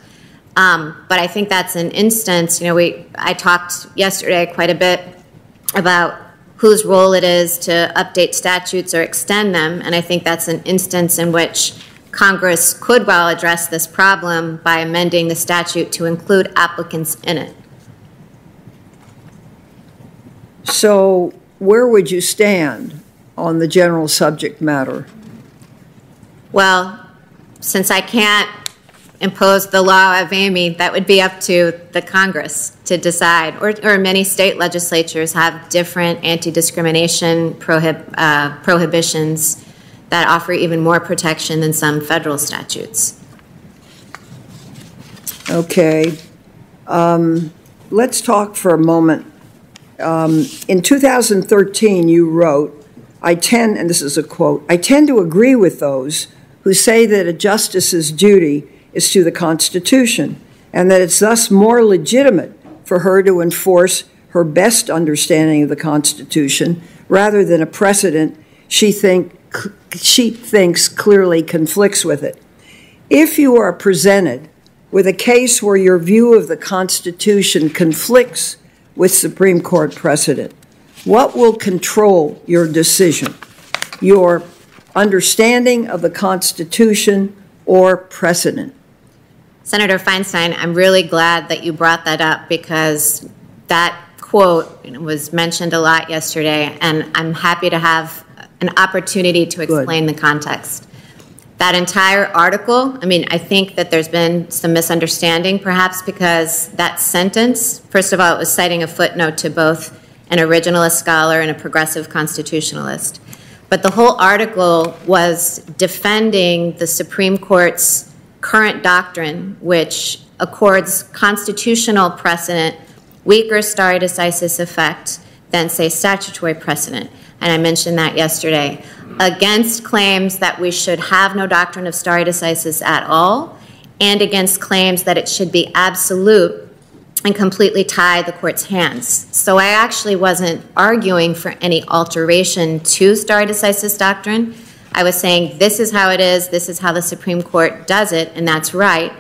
But I think that's an instance, I talked yesterday quite a bit about whose role it is to update statutes or extend them, and I think that's an instance in which Congress could well address this problem by amending the statute to include applicants in it. So where would you stand on the general subject matter? Well, since I can't impose the law of Amy, that would be up to the Congress to decide, or many state legislatures have different anti-discrimination prohibitions that offer even more protection than some federal statutes. Okay. Let's talk for a moment. In 2013, you wrote, and this is a quote, I tend to agree with those who say that a justice's duty is to the Constitution, and that it's thus more legitimate for her to enforce her best understanding of the Constitution rather than a precedent she thinks clearly conflicts with it. If you are presented with a case where your view of the Constitution conflicts with Supreme Court precedent, what will control your decision? Your understanding of the Constitution or precedent? Senator Feinstein, I'm really glad that you brought that up, because that quote was mentioned a lot yesterday, and I'm happy to have an opportunity to explain the context. That entire article, I think that there's been some misunderstanding, perhaps because that sentence, first of all, it was citing a footnote to both an originalist scholar, and a progressive constitutionalist. But the whole article was defending the Supreme Court's current doctrine, which accords constitutional precedent weaker stare decisis effect than, say, statutory precedent. And I mentioned that yesterday, against claims that we should have no doctrine of stare decisis at all, and against claims that it should be absolute and completely tie the court's hands. So I actually wasn't arguing for any alteration to stare decisis doctrine. I was saying this is how it is, this is how the Supreme Court does it, and that's right.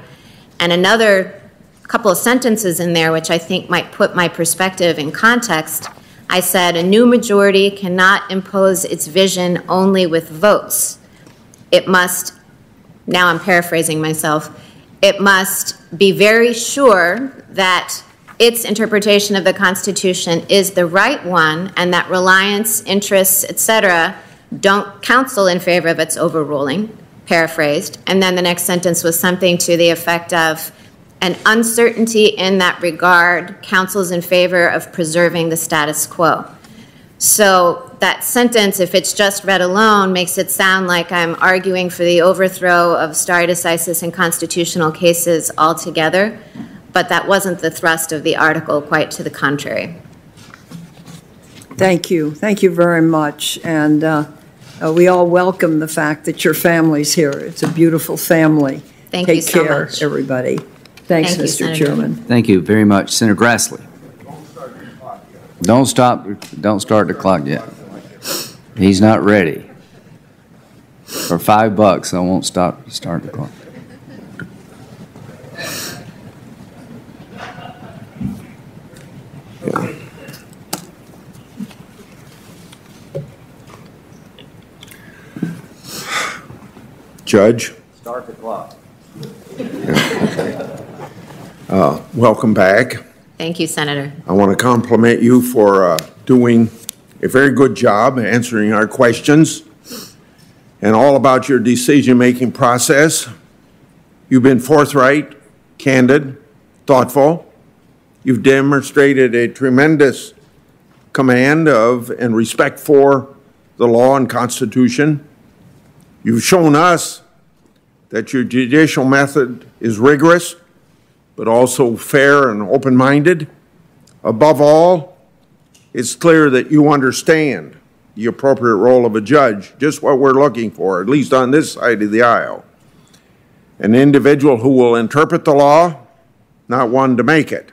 And another couple of sentences in there which I think might put my perspective in context. I said, a new majority cannot impose its vision only with votes. It must, now I'm paraphrasing myself, it must be very sure that its interpretation of the Constitution is the right one and that reliance, interests, etc., don't counsel in favor of its overruling, paraphrased. And then the next sentence was something to the effect of, an uncertainty in that regard counsels in favor of preserving the status quo. So that sentence, if it's just read alone, makes it sound like I'm arguing for the overthrow of stare decisis in constitutional cases altogether, but that wasn't the thrust of the article, quite to the contrary. Thank you. Thank you very much. And we all welcome the fact that your family's here. It's a beautiful family. Thank you so much. Take care, everybody. Thanks, Mr. Chairman. Thank you very much. Senator Grassley. Don't start the clock yet. He's not ready. For $5, I won't start the clock. Judge. Start the clock. Welcome back. Thank you, Senator. I want to compliment you for doing a very good job answering our questions and all about your decision-making process. You've been forthright, candid, thoughtful. You've demonstrated a tremendous command of and respect for the law and Constitution. You've shown us that your judicial method is rigorous, but also fair and open-minded. Above all, it's clear that you understand the appropriate role of a judge, just what we're looking for, at least on this side of the aisle. An individual who will interpret the law, not one to make it.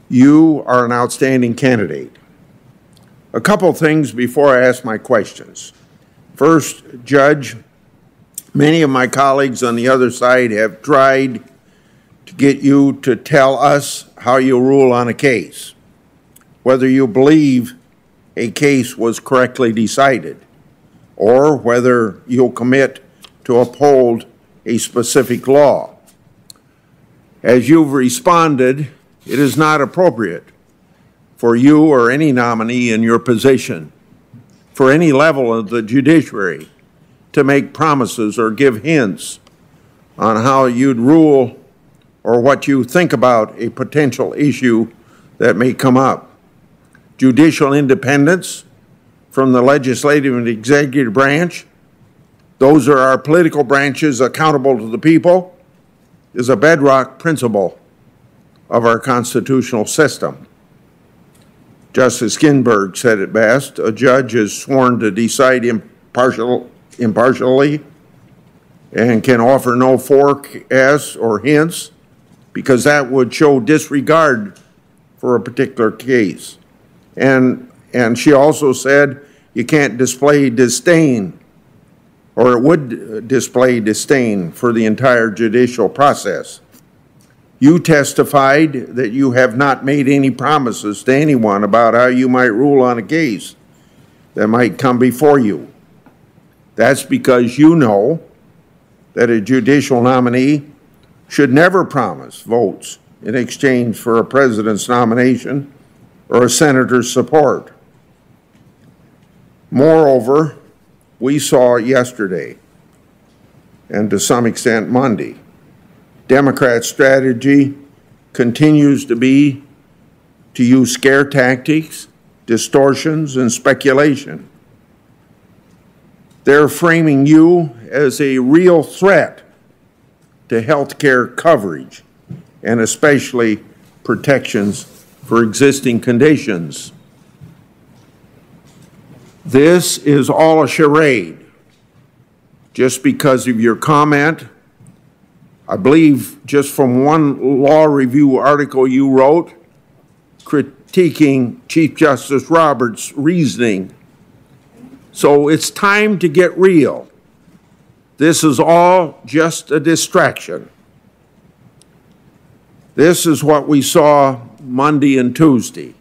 You are an outstanding candidate. A couple things before I ask my questions. First, Judge, many of my colleagues on the other side have tried to get you to tell us how you rule on a case, whether you believe a case was correctly decided, or whether you'll commit to uphold a specific law. As you've responded, it is not appropriate for you or any nominee in your position, for any level of the judiciary, to make promises or give hints on how you'd rule or what you think about a potential issue that may come up. Judicial independence from the legislative and executive branch, those are our political branches accountable to the people, is a bedrock principle of our constitutional system. Justice Ginsburg said it best, a judge is sworn to decide impartially and can offer no forecasts or hints, because that would show disregard for a particular case. And she also said you can't display disdain, or it would display disdain for the entire judicial process. You testified that you have not made any promises to anyone about how you might rule on a case that might come before you. That's because you know that a judicial nominee should never promise votes in exchange for a president's nomination or a senator's support. Moreover, we saw yesterday, and to some extent Monday, Democrats' strategy continues to be to use scare tactics, distortions, and speculation. They're framing you as a real threat to health care coverage, and especially protections for existing conditions. This is all a charade. Just because of your comment, I believe just from one law review article you wrote, critiquing Chief Justice Roberts' reasoning. So it's time to get real. This is all just a distraction. This is what we saw Monday and Tuesday.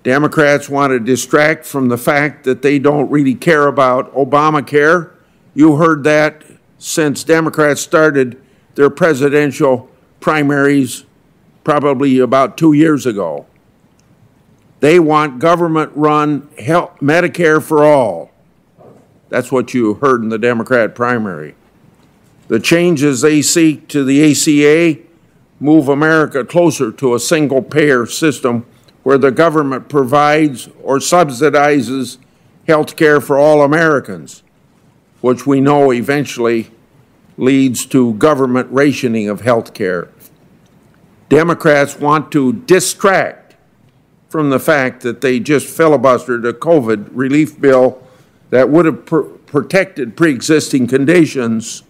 Democrats want to distract from the fact that they don't really care about Obamacare. You heard that since Democrats started their presidential primaries probably about 2 years ago. They want government-run health Medicare for all. That's what you heard in the Democrat primary. The changes they seek to the ACA move America closer to a single-payer system where the government provides or subsidizes health care for all Americans, which we know eventually leads to government rationing of health care. Democrats want to distract from the fact that they just filibustered a COVID relief bill that would have protected pre-existing conditions.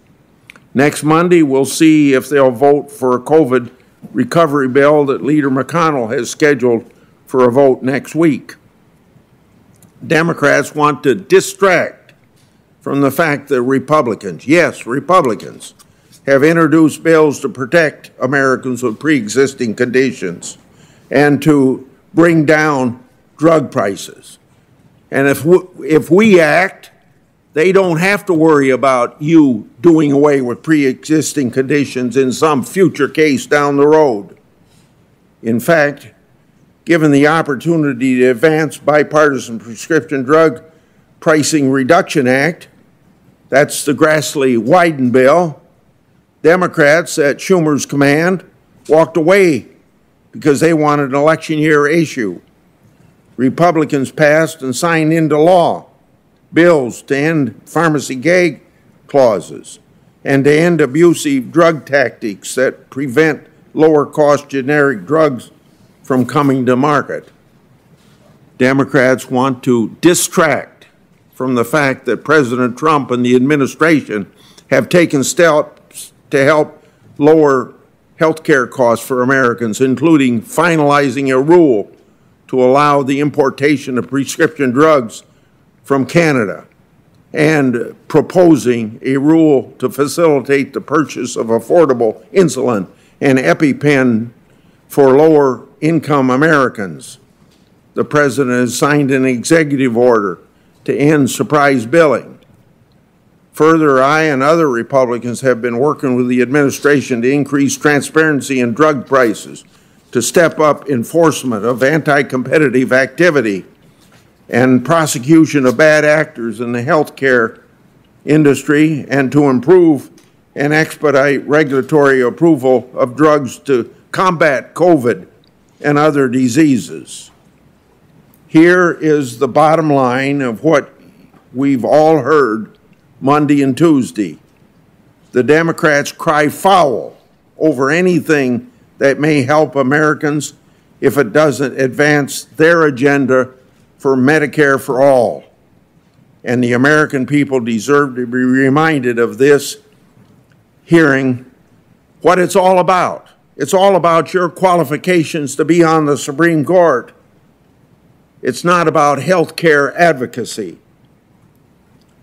Next Monday, we'll see if they'll vote for a COVID recovery bill that Leader McConnell has scheduled for a vote next week. Democrats want to distract from the fact that Republicans, yes, Republicans, have introduced bills to protect Americans with pre-existing conditions and to bring down drug prices. And if we act, they don't have to worry about you doing away with pre-existing conditions in some future case down the road. In fact, given the opportunity to advance bipartisan Prescription Drug Pricing Reduction Act, that's the Grassley-Wyden bill, Democrats at Schumer's command walked away because they wanted an election year issue. Republicans passed and signed into law bills to end pharmacy gag clauses and to end abusive drug tactics that prevent lower-cost generic drugs from coming to market. Democrats want to distract from the fact that President Trump and the administration have taken steps to help lower health care costs for Americans, including finalizing a rule to allow the importation of prescription drugs from Canada and proposing a rule to facilitate the purchase of affordable insulin and EpiPen for lower-income Americans. The President has signed an executive order to end surprise billing. Further, I and other Republicans have been working with the administration to increase transparency in drug prices, to step up enforcement of anti-competitive activity and prosecution of bad actors in the healthcare industry, and to improve and expedite regulatory approval of drugs to combat COVID and other diseases. Here is the bottom line of what we've all heard Monday and Tuesday. The Democrats cry foul over anything that may help Americans if it doesn't advance their agenda for Medicare for all. And the American people deserve to be reminded of this hearing what it's all about. It's all about your qualifications to be on the Supreme Court. It's not about health care advocacy.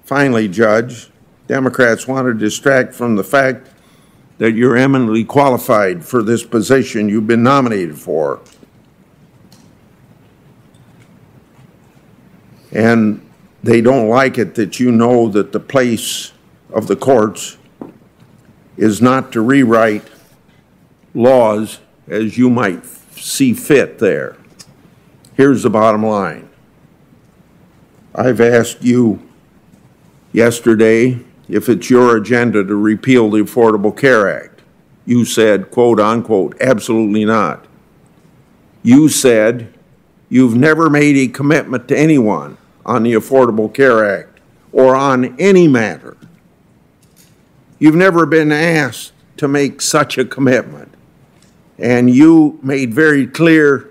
Finally, Judge, Democrats want to distract from the fact that you're eminently qualified for this position you've been nominated for. And they don't like it that you know that the place of the courts is not to rewrite laws as you might see fit there. Here's the bottom line. I've asked you yesterday if it's your agenda to repeal the Affordable Care Act. You said, quote unquote, absolutely not. you said you've never made a commitment to anyone on the Affordable Care Act or on any matter. You've never been asked to make such a commitment. And you made very clear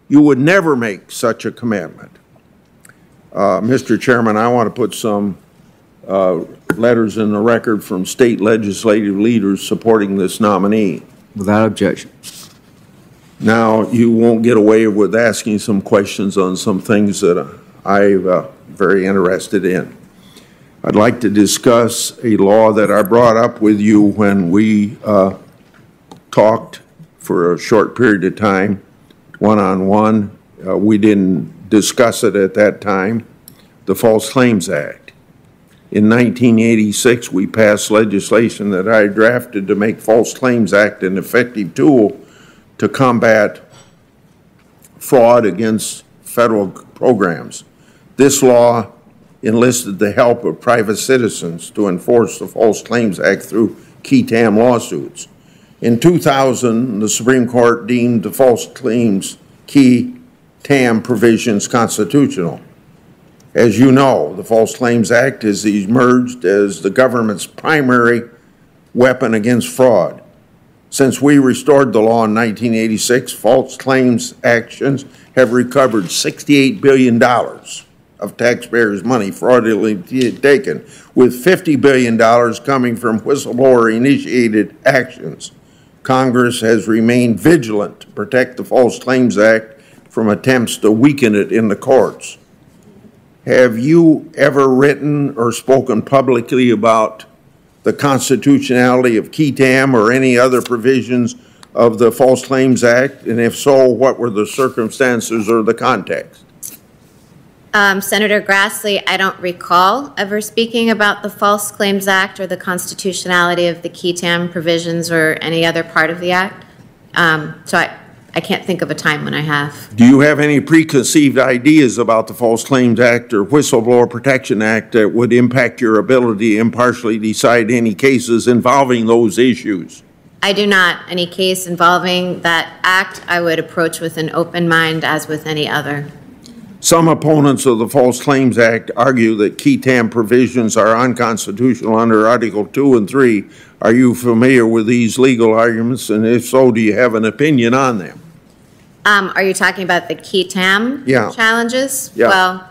you would never make such a commitment. Mr. Chairman, I want to put some letters in the record from state legislative leaders supporting this nominee. Without objection. Now, you won't get away with asking some questions on some things that I'm very interested in. I'd like to discuss a law that I brought up with you when we talked for a short period of time, one-on-one. We didn't discuss it at that time, the False Claims Act. In 1986, we passed legislation that I drafted to make False Claims Act an effective tool to combat fraud against federal programs. This law enlisted the help of private citizens to enforce the False Claims Act through qui tam lawsuits. In 2000, the Supreme Court deemed the false claims qui tam provisions constitutional. As you know, the False Claims Act has emerged as the government's primary weapon against fraud. Since we restored the law in 1986, false claims actions have recovered $68 billion of taxpayers' money fraudulently taken, with $50 billion coming from whistleblower-initiated actions. Congress has remained vigilant to protect the False Claims Act from attempts to weaken it in the courts. Have you ever written or spoken publicly about the constitutionality of qui tam or any other provisions of the False Claims Act? And if so, what were the circumstances or the context? Senator Grassley, I don't recall ever speaking about the False Claims Act or the constitutionality of the qui tam provisions or any other part of the act. So I can't think of a time when I have. Do you have any preconceived ideas about the False Claims Act or Whistleblower Protection Act that would impact your ability to impartially decide any cases involving those issues? I do not. Any case involving that act, I would approach with an open mind as with any other. Some opponents of the False Claims Act argue that qui tam provisions are unconstitutional under Article 2 and 3. Are you familiar with these legal arguments? And if so, do you have an opinion on them? Are you talking about the qui tam challenges? Yeah. Well,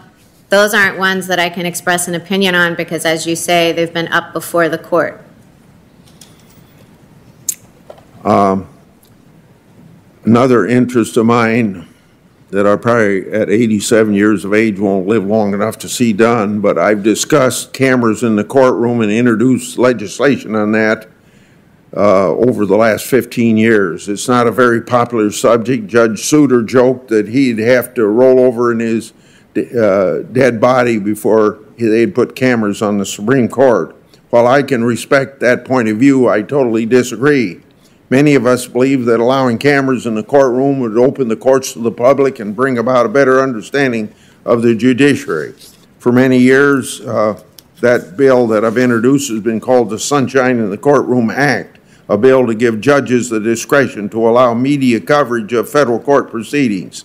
those aren't ones that I can express an opinion on because, as you say, they've been up before the court. Another interest of mine that I probably at 87 years of age won't live long enough to see done, but I've discussed cameras in the courtroom and introduced legislation on that over the last 15 years. It's not a very popular subject. Judge Souter joked that he'd have to roll over in his dead body before they'd put cameras on the Supreme Court. While I can respect that point of view, I totally disagree. Many of us believe that allowing cameras in the courtroom would open the courts to the public and bring about a better understanding of the judiciary. For many years, that bill that I've introduced has been called the Sunshine in the Courtroom Act, a bill to give judges the discretion to allow media coverage of federal court proceedings.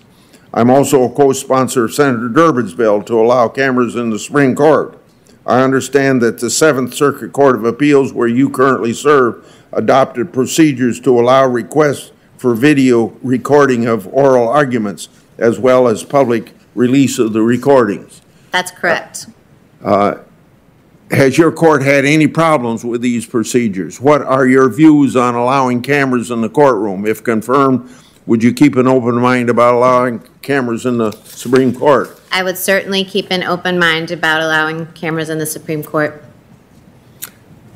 I'm also a co-sponsor of Senator Durbin's bill to allow cameras in the Supreme Court. I understand that the 7th Circuit Court of Appeals, where you currently serve, adopted procedures to allow requests for video recording of oral arguments as well as public release of the recordings. That's correct. Has your court had any problems with these procedures? What are your views on allowing cameras in the courtroom? If confirmed, would you keep an open mind about allowing cameras in the Supreme Court? I would certainly keep an open mind about allowing cameras in the Supreme Court.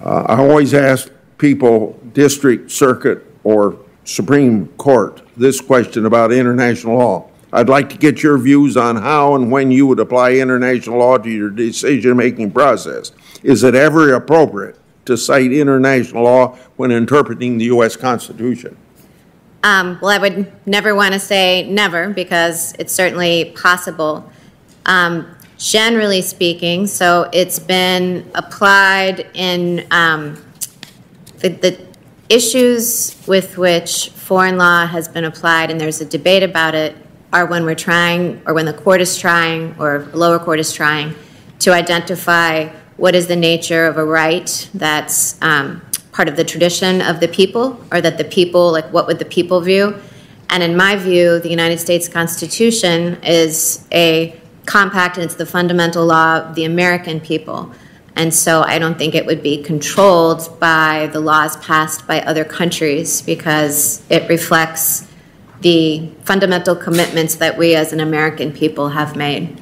I always ask people, district, circuit, or Supreme Court, this question about international law. I'd like to get your views on how and when you would apply international law to your decision-making process. Is it ever appropriate to cite international law when interpreting the U.S. Constitution? Well, I would never want to say never because it's certainly possible. Generally speaking, so it's been applied in the issues with which foreign law has been applied, and there's a debate about it, are when we're trying, or when the court is trying, or lower court is trying, to identify what is the nature of a right that's part of the tradition of the people, or that the people, like what would the people view? And in my view, the United States Constitution is a compact, and it's the fundamental law of the American people. And so I don't think it would be controlled by the laws passed by other countries, because it reflects the fundamental commitments that we as an American people have made.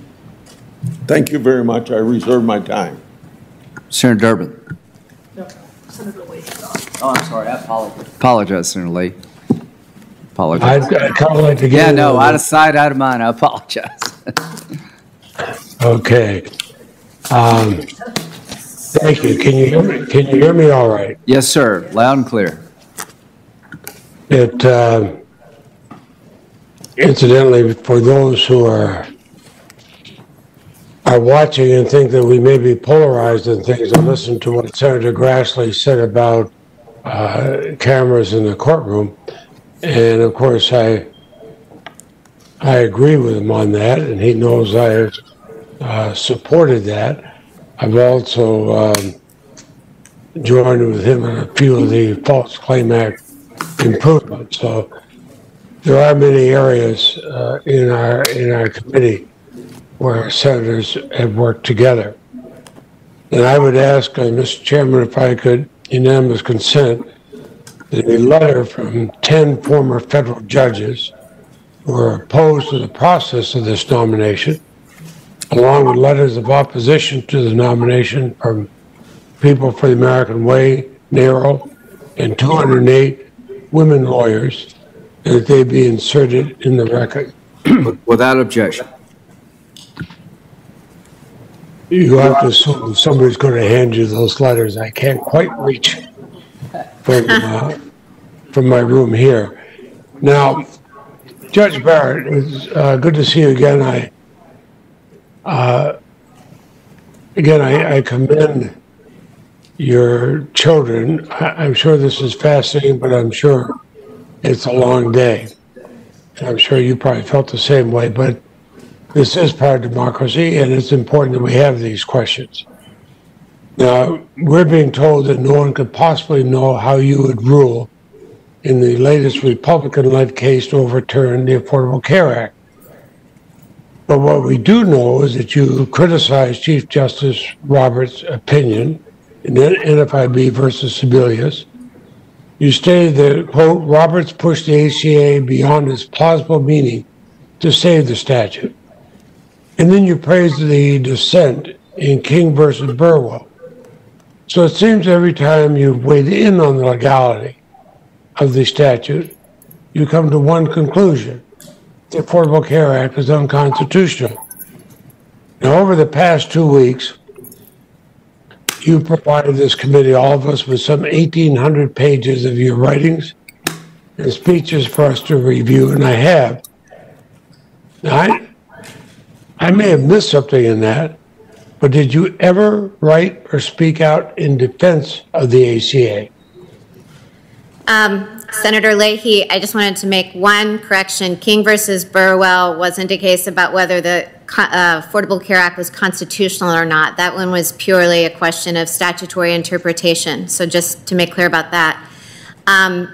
Thank you very much. I reserve my time. Senator Durbin. No, Senator Lee. Oh, I'm sorry. I apologize, Senator Lee. Apologize. I'd kind of like to get Yeah, no, out of sight, out of mind. I apologize. Okay. Thank you. Can you hear me? Can you hear me all right? Yes, sir. Loud and clear. Incidentally, for those who are watching and think that we may be polarized in things, I listened to what Senator Grassley said about cameras in the courtroom, and of course I agree with him on that, and he knows I have supported that. I've also joined with him on a few of the False Claim Act improvements. So there are many areas in our committee where senators have worked together. And I would ask, Mr. Chairman, if I could, unanimous consent, that a letter from 10 former federal judges who are opposed to the process of this nomination, along with letters of opposition to the nomination from People for the American Way, NARAL, and 208 women lawyers, that they be inserted in the record. Without objection. You have to assume that somebody's going to hand you those letters. I can't quite reach from my room here. Now, Judge Barrett, it's good to see you again. I commend your children. I'm sure this is fascinating, but I'm sure it's a long day. And I'm sure you probably felt the same way, but this is part of democracy, and it's important that we have these questions. Now, we're being told that no one could possibly know how you would rule in the latest Republican-led case to overturn the Affordable Care Act. But what we do know is that you criticized Chief Justice Roberts' opinion in NFIB versus Sebelius. You stated that, quote, Roberts pushed the ACA beyond its plausible meaning to save the statute. And then you praised the dissent in King versus Burwell. So it seems every time you've weighed in on the legality of the statute, you come to one conclusion: the Affordable Care Act is unconstitutional. Now, over the past 2 weeks, you provided this committee, all of us, with some 1,800 pages of your writings and speeches for us to review, and I have. Now, I may have missed something in that, but did you ever write or speak out in defense of the ACA? Senator Leahy, I just wanted to make one correction. King versus Burwell wasn't a case about whether the Affordable Care Act was constitutional or not. That one was purely a question of statutory interpretation. So just to make clear about that. But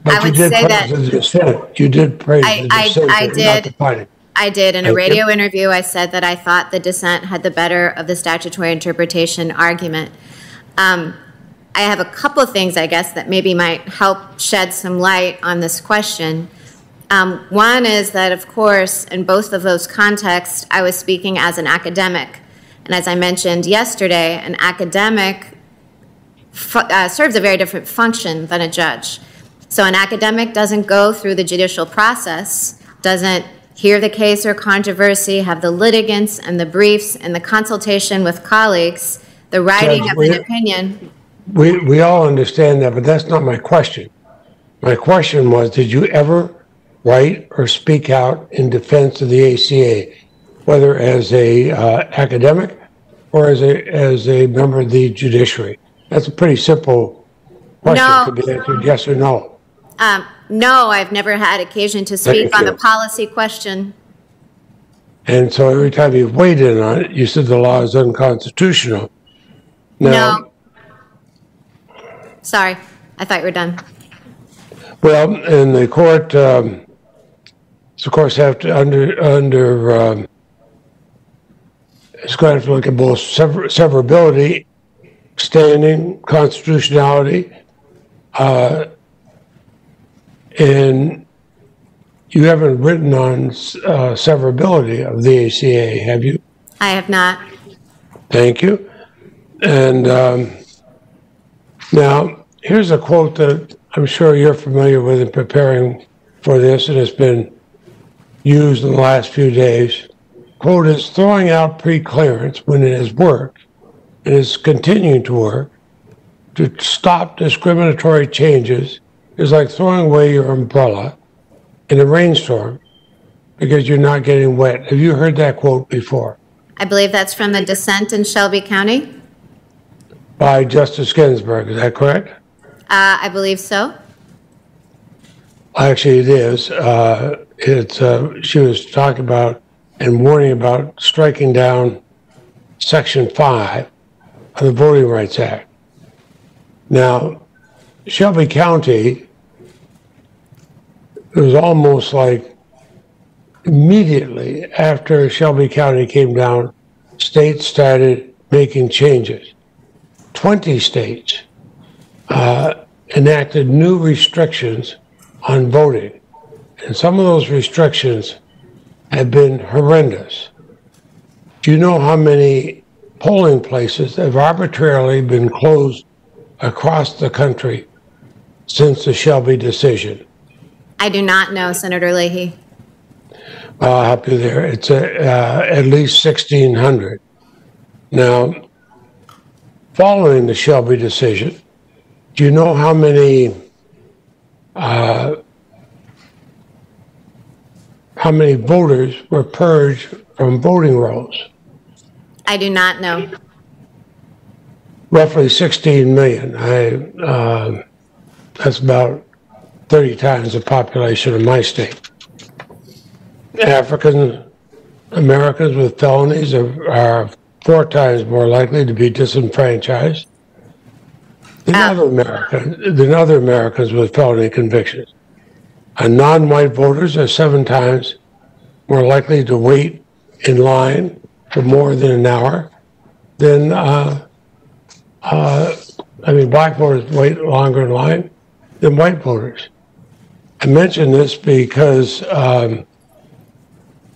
I would say that you did praise the dissent. I did. In a radio interview, I said that I thought the dissent had the better of the statutory interpretation argument. I have a couple of things, I guess, that maybe might help shed some light on this question. One is that, of course, in both of those contexts, I was speaking as an academic. And as I mentioned yesterday, an academic serves a very different function than a judge. So an academic doesn't go through the judicial process, doesn't hear the case or controversy, have the litigants and the briefs and the consultation with colleagues, the writing of an opinion. We all understand that, but that's not my question. My question was, did you ever write or speak out in defense of the ACA, whether as a academic or as a member of the judiciary? That's a pretty simple question No. could be answered yes or no. No, I've never had occasion to speak on the policy question. And so every time you've weighed in on it, you said the law is unconstitutional. Now, No. Sorry, I thought you were done. well, in the court, of course, have to it's going to have to look at both severability, standing, constitutionality, and you haven't written on severability of the ACA, have you? I have not. Thank you. And now, here's a quote that I'm sure you're familiar with in preparing for this, and it's been used in the last few days. Quote is, throwing out pre-clearance when it has worked and is continuing to work to stop discriminatory changes is like throwing away your umbrella in a rainstorm because you're not getting wet. Have you heard that quote before? I believe that's from the dissent in Shelby County. By Justice Ginsburg, is that correct? I believe so. Actually, it is. She was talking about and warning about striking down Section 5 of the Voting Rights Act. Now, Shelby County, it was almost like immediately after Shelby County came down, states started making changes. 20 states enacted new restrictions on voting. And some of those restrictions have been horrendous. Do you know how many polling places have arbitrarily been closed across the country since the Shelby decision? I do not know, Senator Leahy. I'll help you there. It's at least 1,600. Now, following the Shelby decision, do you know how many voters were purged from voting rolls? I do not know. Roughly 16 million. That's about 30 times the population of my state. African Americans with felonies are 4 times more likely to be disenfranchised than other Americans with felony convictions. And non-white voters are 7 times more likely to wait in line for more than an hour than, black voters wait longer in line than white voters. I mention this because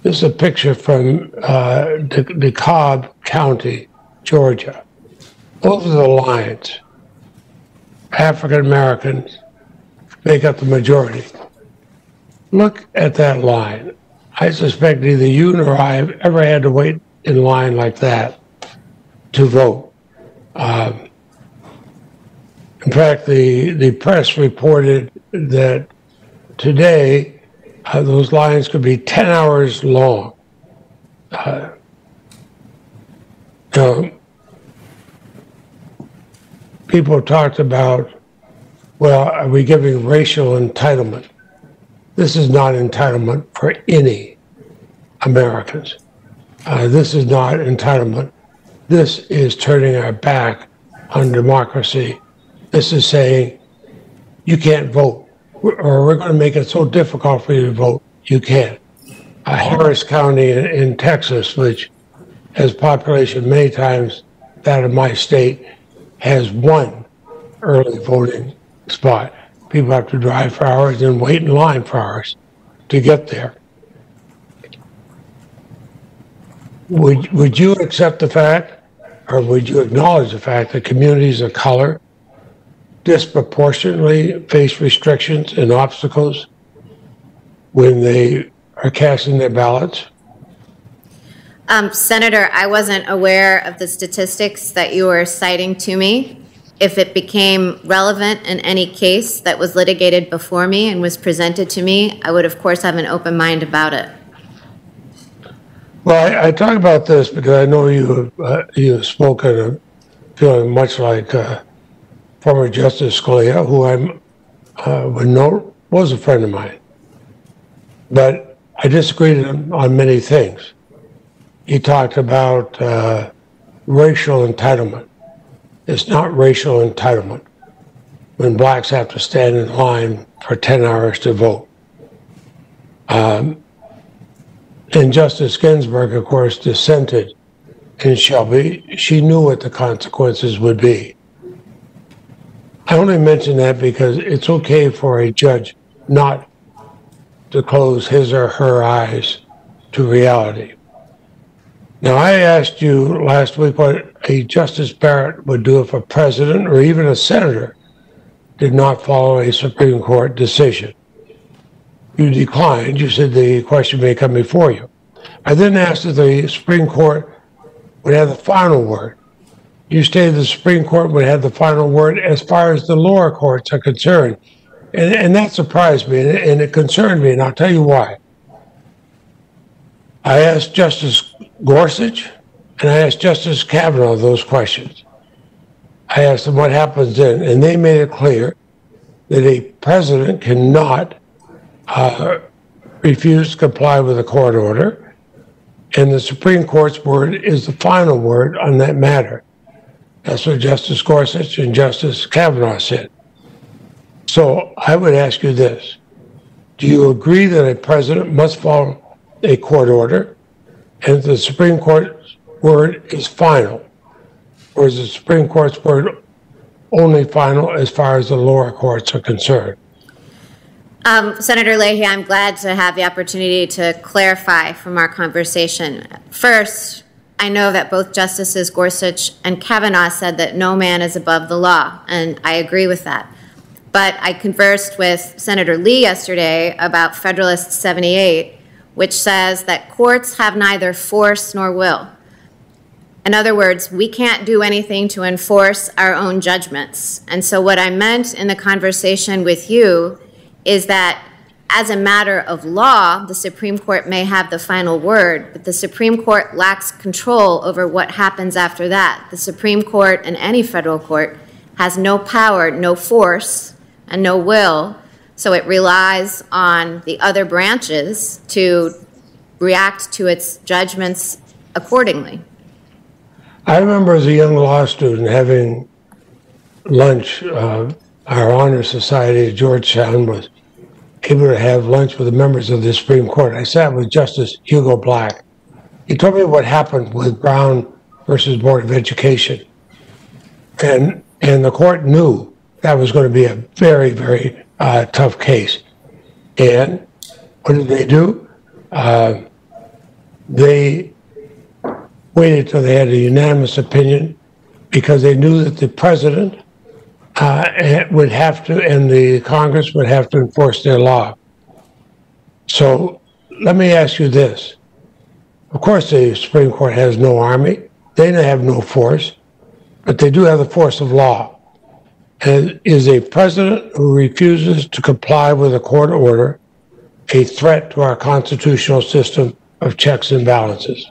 this is a picture from DeKalb County, Georgia. Those are the lines. African Americans make up the majority. Look at that line. I suspect neither you nor I have ever had to wait in line like that to vote. In fact, the press reported that today those lines could be 10 hours long. People talked about, well, are we giving racial entitlement? This is not entitlement for any Americans. This is not entitlement. This is turning our back on democracy. This is saying you can't vote, or we're going to make it so difficult for you to vote, you can't. Harris County in Texas, which has population many times that of my state, has 1 early voting spot. People have to drive for hours and wait in line for hours to get there. Would you accept the fact, or would you acknowledge the fact that communities of color disproportionately face restrictions and obstacles when they are casting their ballots? Senator, I wasn't aware of the statistics that you were citing to me. If it became relevant in any case that was litigated before me and was presented to me, I would, of course, have an open mind about it. Well, I talk about this because I know you have spoken feeling much like the former Justice Scalia, who I would note was a friend of mine. But I disagreed with him on many things. He talked about racial entitlement. It's not racial entitlement when blacks have to stand in line for 10 hours to vote. And Justice Ginsburg, of course, dissented in Shelby. She knew what the consequences would be. I only mention that because it's okay for a judge not to close his or her eyes to reality. Now, I asked you last week what a Justice Barrett would do if a president or even a senator did not follow a Supreme Court decision. You declined. You said the question may come before you. I then asked if the Supreme Court would have the final word. You stated the Supreme Court would have the final word as far as the lower courts are concerned. And that surprised me, and it concerned me, and I'll tell you why. I asked Justice Gorsuch, and I asked Justice Kavanaugh those questions. I asked them what happens then, and they made it clear that a president cannot refuse to comply with a court order, and the Supreme Court's word is the final word on that matter. That's what Justice Gorsuch and Justice Kavanaugh said. So I would ask you this. Do you agree that a president must follow a court order and the Supreme Court's word is final? Or is the Supreme Court's word only final as far as the lower courts are concerned? Senator Leahy, I'm glad to have the opportunity to clarify from our conversation. First, I know that both Justices Gorsuch and Kavanaugh said that no man is above the law, and I agree with that. But I conversed with Senator Lee yesterday about Federalist 78, which says that courts have neither force nor will. In other words, we can't do anything to enforce our own judgments. And so what I meant in the conversation with you is that as a matter of law, the Supreme Court may have the final word, but the Supreme Court lacks control over what happens after that. The Supreme Court and any federal court has no power, no force, and no will, so it relies on the other branches to react to its judgments accordingly. I remember as a young law student having lunch. Our honor society at Georgetown was able to have lunch with the members of the Supreme Court. I sat with Justice Hugo Black. He told me what happened with Brown versus Board of Education. And the court knew that was going to be a very, very tough case. And what did they do? They waited till they had a unanimous opinion because they knew that the president would have to, and the Congress would have to enforce their law. So let me ask you this. Of course, the Supreme Court has no army. They have no force, but they do have the force of law. And is a president who refuses to comply with a court order a threat to our constitutional system of checks and balances?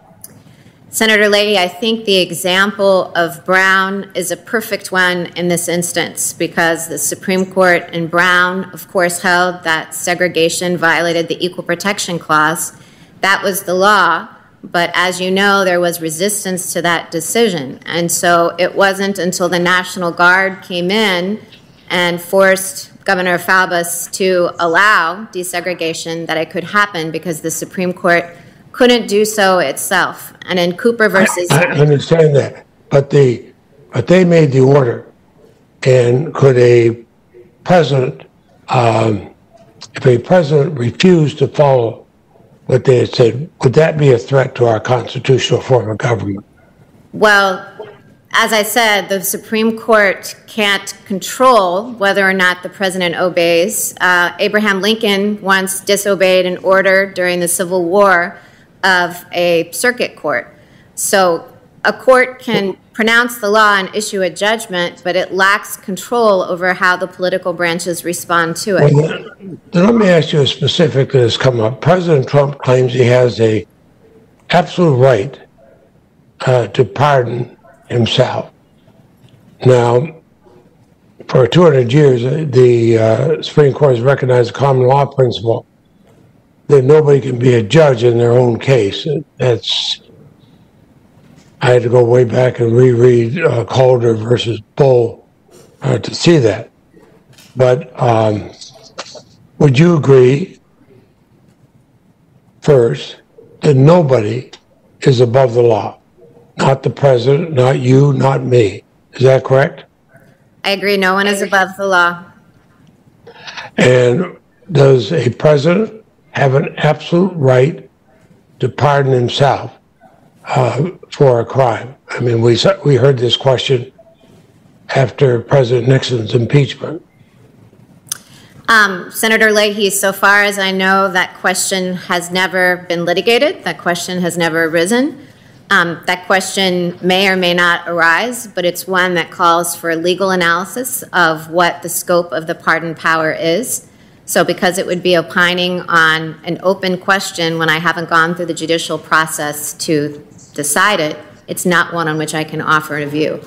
Senator Leahy, I think the example of Brown is a perfect one in this instance because the Supreme Court in Brown, of course, held that segregation violated the Equal Protection Clause. That was the law, but as you know, there was resistance to that decision. And so it wasn't until the National Guard came in and forced Governor Faubus to allow desegregation that it could happen because the Supreme Court couldn't do so itself. And in Cooper versus... I understand that, but they made the order. And could a president, if a president refused to follow what they had said, would that be a threat to our constitutional form of government? Well, as I said, the Supreme Court can't control whether or not the president obeys. Abraham Lincoln once disobeyed an order during the Civil War of a circuit court. So a court can pronounce the law and issue a judgment, but it lacks control over how the political branches respond to it. Well, then let me ask you a specific that has come up. President Trump claims he has an absolute right to pardon himself. Now, for 200 years, the Supreme Court has recognized the common law principle that nobody can be a judge in their own case. I had to go way back and reread Calder versus Bull to see that. But would you agree, first, that nobody is above the law? Not the president, not you, not me. Is that correct? I agree. No one is above the law. And does a president have an absolute right to pardon himself for a crime? I mean, we heard this question after President Nixon's impeachment. Senator Leahy, so far as I know, that question has never been litigated. That question has never arisen. That question may or may not arise, but it's one that calls for a legal analysis of what the scope of the pardon power is. So because it would be opining on an open question when I haven't gone through the judicial process to decide it, it's not one on which I can offer a view.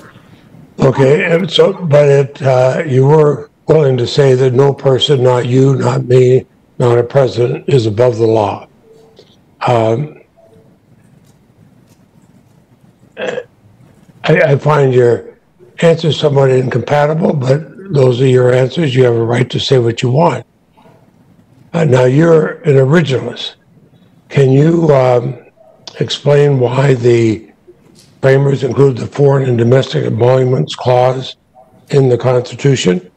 Okay, so but you were willing to say that no person, not you, not me, not a president, is above the law. I find your answers somewhat incompatible, but those are your answers. You have a right to say what you want. Now, you're an originalist. Can you explain why the framers include the Foreign and Domestic Emoluments Clause in the Constitution?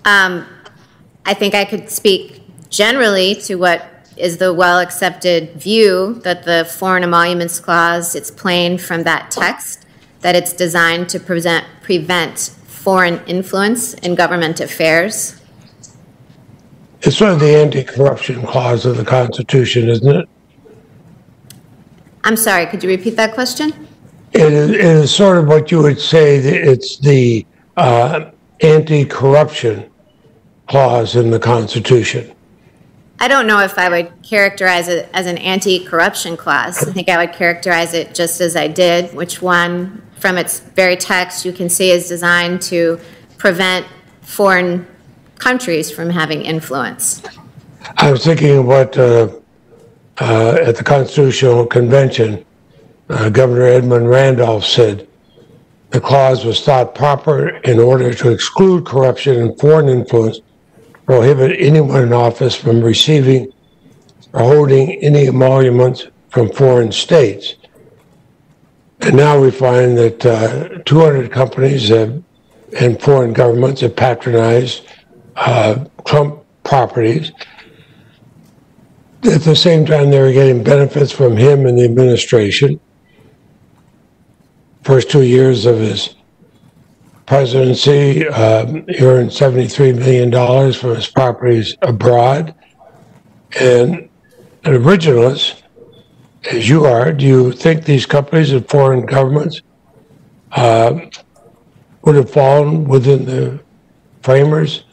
I think I could speak generally to what is the well-accepted view that the Foreign Emoluments Clause, it's plain from that text, that it's designed to prevent foreign influence in government affairs. It's sort of the anti-corruption clause of the Constitution, isn't it? I'm sorry, could you repeat that question? It is sort of what you would say, it's the anti-corruption clause in the Constitution. I don't know if I would characterize it as an anti-corruption clause. I think I would characterize it just as I did, which one, from its very text, you can see is designed to prevent foreign countries from having influence. I was thinking of what at the Constitutional Convention, Governor Edmund Randolph said the clause was thought proper in order to exclude corruption and foreign influence, prohibit anyone in office from receiving or holding any emoluments from foreign states. And now we find that 200 companies and foreign governments have patronized Trump properties. At the same time, they were getting benefits from him and the administration. First 2 years of his presidency, he earned $73 million from his properties abroad. And an originalist, as you are, do you think these companies and foreign governments would have fallen within the framers'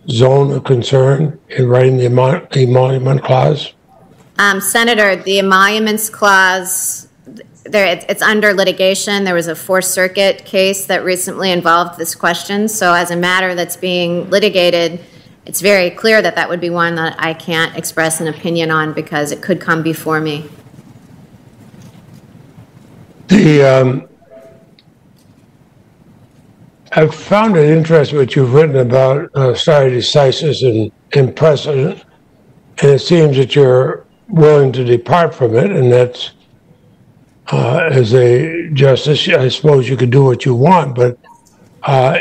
zone of concern in writing the emolument clause? Senator, the emoluments clause, it's under litigation. There was a Fourth Circuit case that recently involved this question. So as a matter that's being litigated, it's very clear that that would be one that I can't express an opinion on because it could come before me. I've found it interesting what you've written about stare decisis and precedent, and it seems that you're willing to depart from it, and that's as a justice, I suppose you could do what you want, but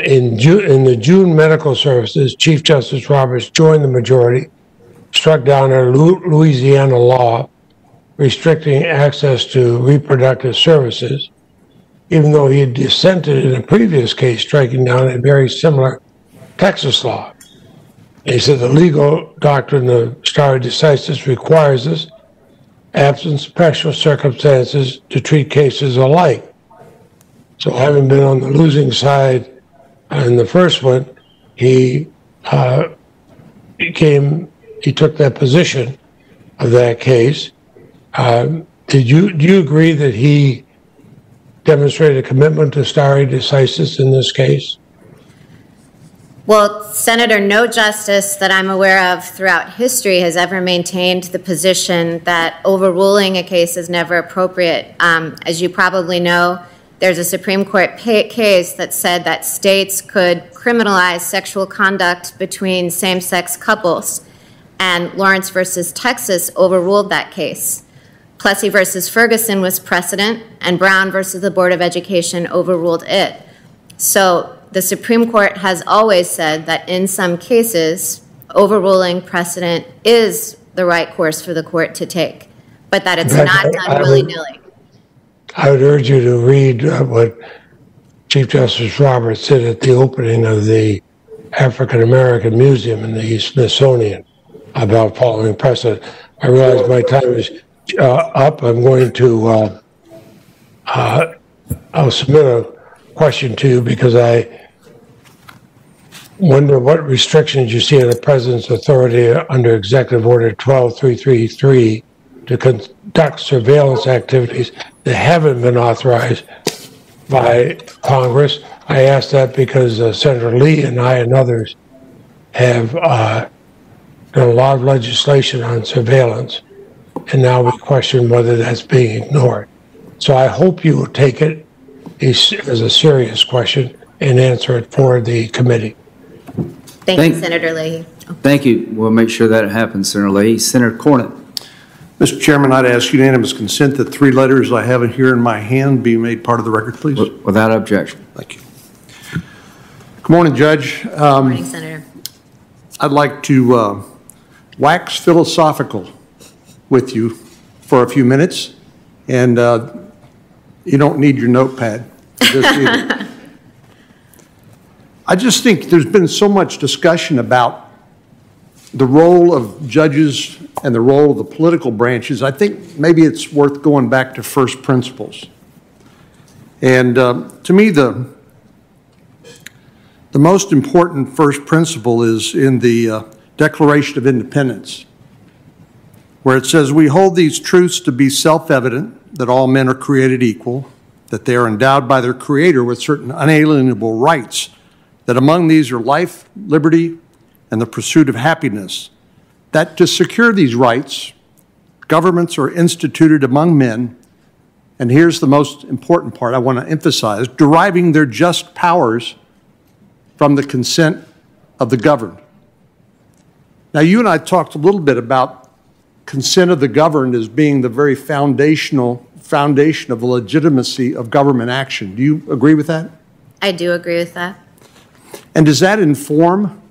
in the June Medical Services, Chief Justice Roberts joined the majority, struck down a Louisiana law restricting access to reproductive services, even though he had dissented in a previous case, striking down a very similar Texas law. He said the legal doctrine of stare decisis requires us, absent special circumstances, to treat cases alike. So having been on the losing side in the first one, he took that position of that case. Do you agree that he demonstrated a commitment to stare decisis in this case? Well, Senator, no justice that I'm aware of throughout history has ever maintained the position that overruling a case is never appropriate. As you probably know, there's a Supreme Court case that said that states could criminalize sexual conduct between same-sex couples, and Lawrence versus Texas overruled that case. Plessy versus Ferguson was precedent, and Brown versus the Board of Education overruled it. So the Supreme Court has always said that in some cases, overruling precedent is the right course for the court to take, but that it's not done willy-nilly. I would urge you to read what Chief Justice Roberts said at the opening of the African American Museum in the Smithsonian about following precedent. I realize my time is up. I'm going to, I'll submit a question to you because I wonder what restrictions you see on the President's authority under Executive Order 12333 to conduct surveillance activities that haven't been authorized by Congress. I ask that because Senator Lee and I and others have done a lot of legislation on surveillance, and now we question whether that's being ignored. So I hope you will take it as a serious question and answer it for the committee. Thank you, Senator Leahy. Thank you. We'll make sure that happens, Senator Leahy. Senator Cornyn. Mr. Chairman, I'd ask unanimous consent that 3 letters I have here in my hand be made part of the record, please. Without objection. Thank you. Good morning, Judge. Good morning, Senator. I'd like to wax philosophical with you for a few minutes, and you don't need your notepad for this either. I just think there's been so much discussion about the role of judges and the role of the political branches. I think maybe it's worth going back to first principles. And to me, the most important first principle is in the Declaration of Independence, where it says, "We hold these truths to be self-evident, that all men are created equal, that they are endowed by their Creator with certain unalienable rights, that among these are life, liberty, and the pursuit of happiness, that to secure these rights, governments are instituted among men," and here's the most important part I want to emphasize, "deriving their just powers from the consent of the governed." Now, you and I talked a little bit about consent of the governed as being the very foundation of the legitimacy of government action. Do you agree with that? I do agree with that. And does that inform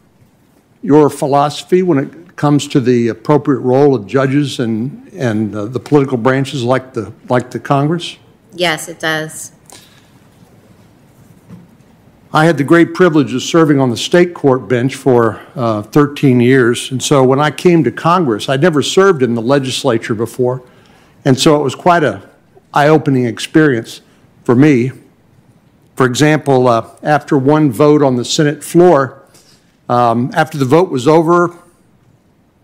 your philosophy when it comes to the appropriate role of judges and the political branches like the Congress? Yes, it does. I had the great privilege of serving on the state court bench for 13 years. And so when I came to Congress, I'd never served in the legislature before. And so it was quite an eye-opening experience for me. For example, after one vote on the Senate floor, after the vote was over,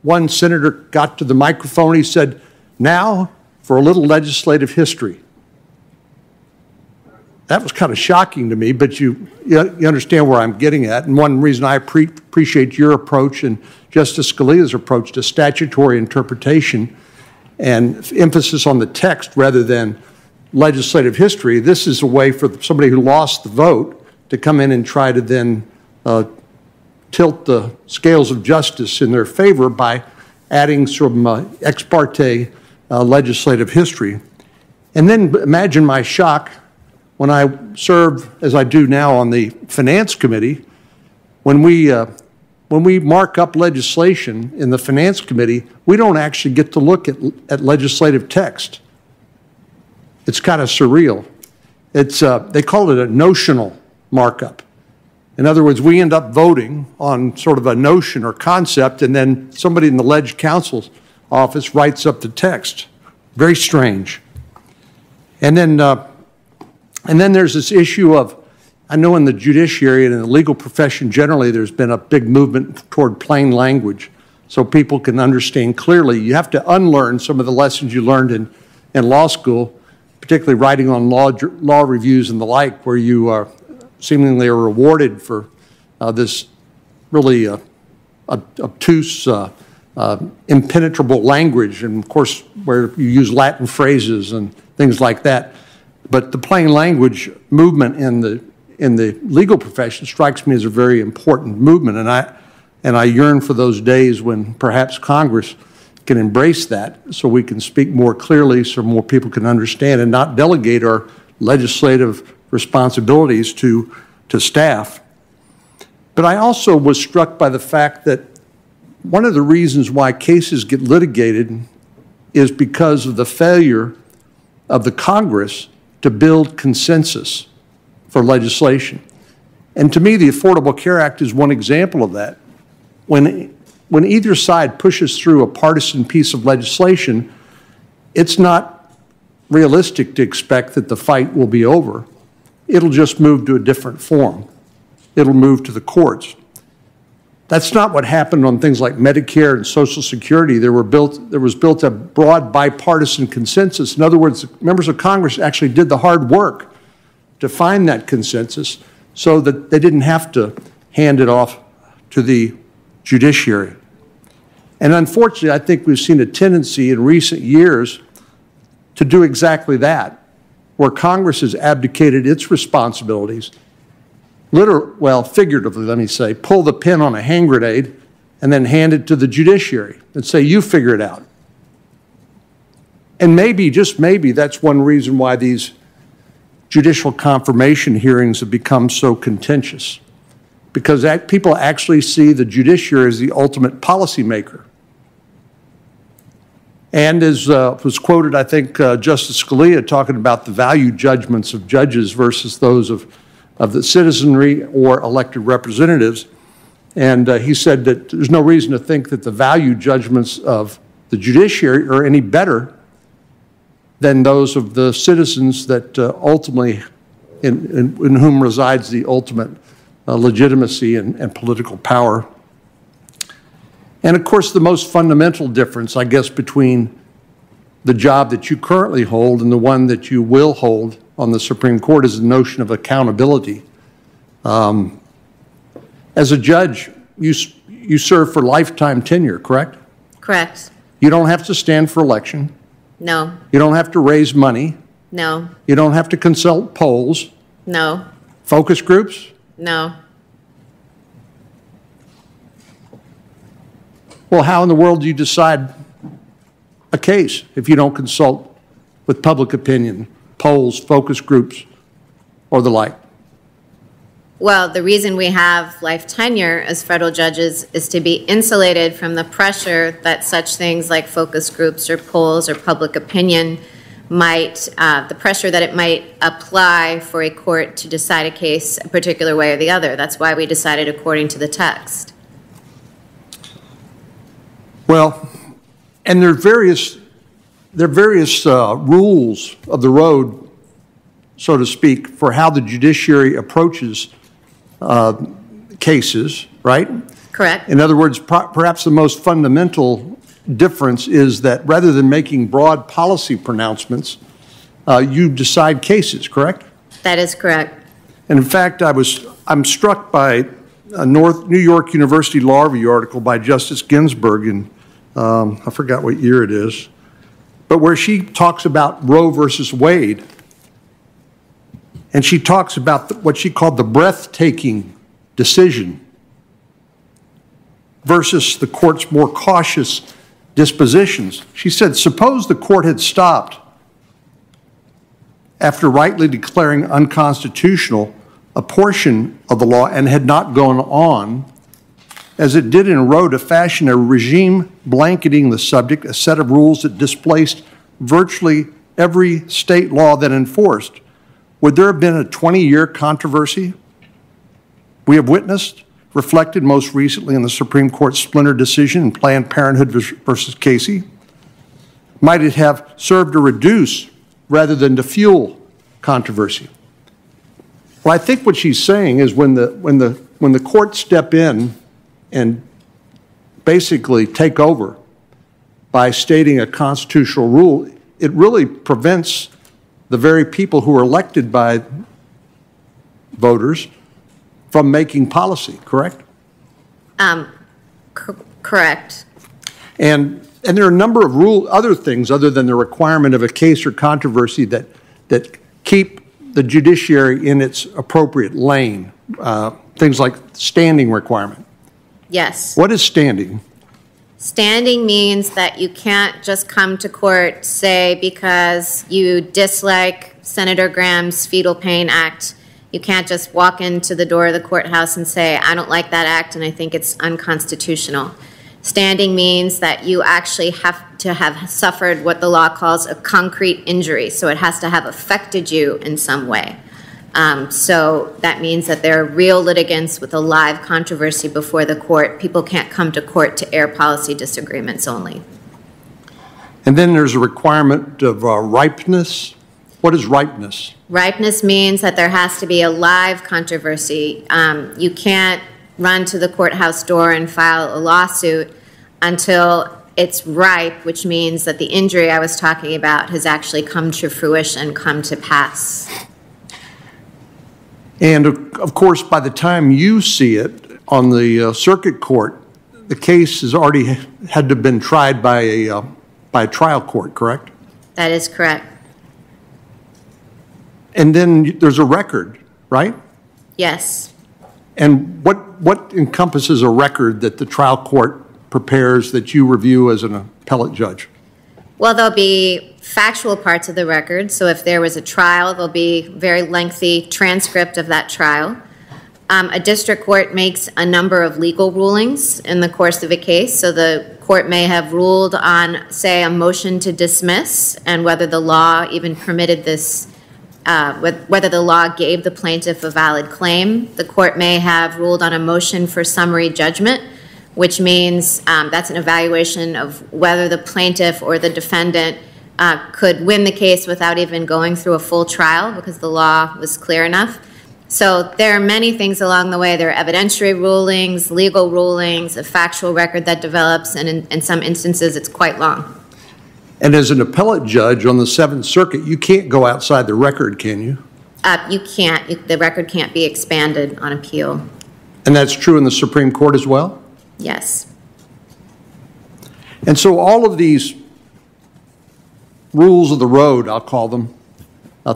one senator got to the microphone. He said, "Now for a little legislative history." That was kind of shocking to me, but you understand where I'm getting at. And one reason I appreciate your approach and Justice Scalia's approach to statutory interpretation and emphasis on the text rather than legislative history, this is a way for somebody who lost the vote to come in and try to then tilt the scales of justice in their favor by adding some ex parte legislative history. And then imagine my shock when I serve, as I do now, on the Finance Committee. When we mark up legislation in the Finance Committee, we don't actually get to look at legislative text. It's kind of surreal. They call it a notional markup. In other words, we end up voting on sort of a notion or concept, and then somebody in the Leg Counsel's office writes up the text. Very strange. And then there's this issue of, I know in the judiciary and in the legal profession generally, there's been a big movement toward plain language so people can understand clearly. You have to unlearn some of the lessons you learned in law school, particularly writing on law reviews and the like, where you are seemingly rewarded for this really obtuse, impenetrable language, and of course where you use Latin phrases and things like that. But the plain language movement in the legal profession strikes me as a very important movement, and I yearn for those days when perhaps Congress can embrace that so we can speak more clearly, so more people can understand, and not delegate our legislative responsibilities to staff. But I also was struck by the fact that one of the reasons why cases get litigated is because of the failure of the Congress to build consensus for legislation. And to me, the Affordable Care Act is one example of that. When either side pushes through a partisan piece of legislation, it's not realistic to expect that the fight will be over. It'll just move to a different form. It'll move to the courts. That's not what happened on things like Medicare and Social Security. There was built a broad bipartisan consensus. In other words, members of Congress actually did the hard work to find that consensus so that they didn't have to hand it off to the judiciary. And unfortunately, I think we've seen a tendency in recent years to do exactly that, where Congress has abdicated its responsibilities, figuratively, let me say, pull the pin on a hand grenade and then hand it to the judiciary and say, you figure it out. And maybe, just maybe, that's one reason why these judicial confirmation hearings have become so contentious, because people actually see the judiciary as the ultimate policymaker. And as was quoted, I think, Justice Scalia talking about the value judgments of judges versus those of the citizenry or elected representatives. And he said that there's no reason to think that the value judgments of the judiciary are any better than those of the citizens that ultimately, in whom resides the ultimate legitimacy and political power. And of course, the most fundamental difference, I guess, between the job that you currently hold and the one that you will hold on the Supreme Court is the notion of accountability. As a judge, you serve for lifetime tenure, correct? Correct. You don't have to stand for election. No. You don't have to raise money. No. You don't have to consult polls. No. Focus groups? No. Well, how in the world do you decide a case if you don't consult with public opinion, polls, focus groups, or the like? Well, the reason we have life tenure as federal judges is to be insulated from the pressure that such things like focus groups or polls or public opinion might, the pressure that it might apply for a court to decide a case a particular way or the other. That's why we decided according to the text. Well, and there are various rules of the road, so to speak, for how the judiciary approaches cases, right? Correct. In other words, perhaps the most fundamental difference is that rather than making broad policy pronouncements, you decide cases, correct? That is correct. And in fact, I'm struck by a New York University Law Review article by Justice Ginsburg in, I forgot what year it is, but where she talks about Roe versus Wade. And she talks about what she called the breathtaking decision versus the court's more cautious dispositions. She said, suppose the court had stopped after rightly declaring unconstitutional a portion of the law and had not gone on, as it did in Roe, to fashion a regime blanketing the subject, a set of rules that displaced virtually every state law that enforced. Would there have been a 20-year controversy we have witnessed, reflected most recently in the Supreme Court's splinter decision in Planned Parenthood versus Casey? Might it have served to reduce rather than to fuel controversy? Well, I think what she's saying is when the courts step in and basically take over by stating a constitutional rule, it really prevents the very people who are elected by voters from making policy, correct? Correct. And there are a number of other things other than the requirement of a case or controversy that keep the judiciary in its appropriate lane. Things like standing requirement. Yes. What is standing? Standing means that you can't just come to court, say, because you dislike Senator Graham's Fetal Pain Act. You can't just walk into the door of the courthouse and say, I don't like that act and I think it's unconstitutional. Standing means that you actually have to have suffered what the law calls a concrete injury, so it has to have affected you in some way. So that means that there are real litigants with a live controversy before the court. People can't come to court to air policy disagreements only. And then there's a requirement of ripeness. What is ripeness? Ripeness means that there has to be a live controversy. You can't run to the courthouse door and file a lawsuit until it's ripe, which means that the injury I was talking about has actually come to fruition, come to pass. And of course, by the time you see it on the circuit court, the case has already had to have been tried by a trial court, correct? That is correct. And then there's a record, right? Yes. And what encompasses a record that the trial court prepares that you review as an appellate judge? Well, there'll be factual parts of the record. So if there was a trial, there'll be very lengthy transcript of that trial. A district court makes a number of legal rulings in the course of a case. So the court may have ruled on, say, a motion to dismiss and whether the law even permitted this, whether the law gave the plaintiff a valid claim. The court may have ruled on a motion for summary judgment, which means that's an evaluation of whether the plaintiff or the defendant could win the case without even going through a full trial because the law was clear enough. So there are many things along the way. There are evidentiary rulings, legal rulings, a factual record that develops, and in some instances it's quite long. And as an appellate judge on the Seventh Circuit, you can't go outside the record, can you? You can't. The record can't be expanded on appeal. And that's true in the Supreme Court as well? Yes. And so all of these rules of the road, I'll call them,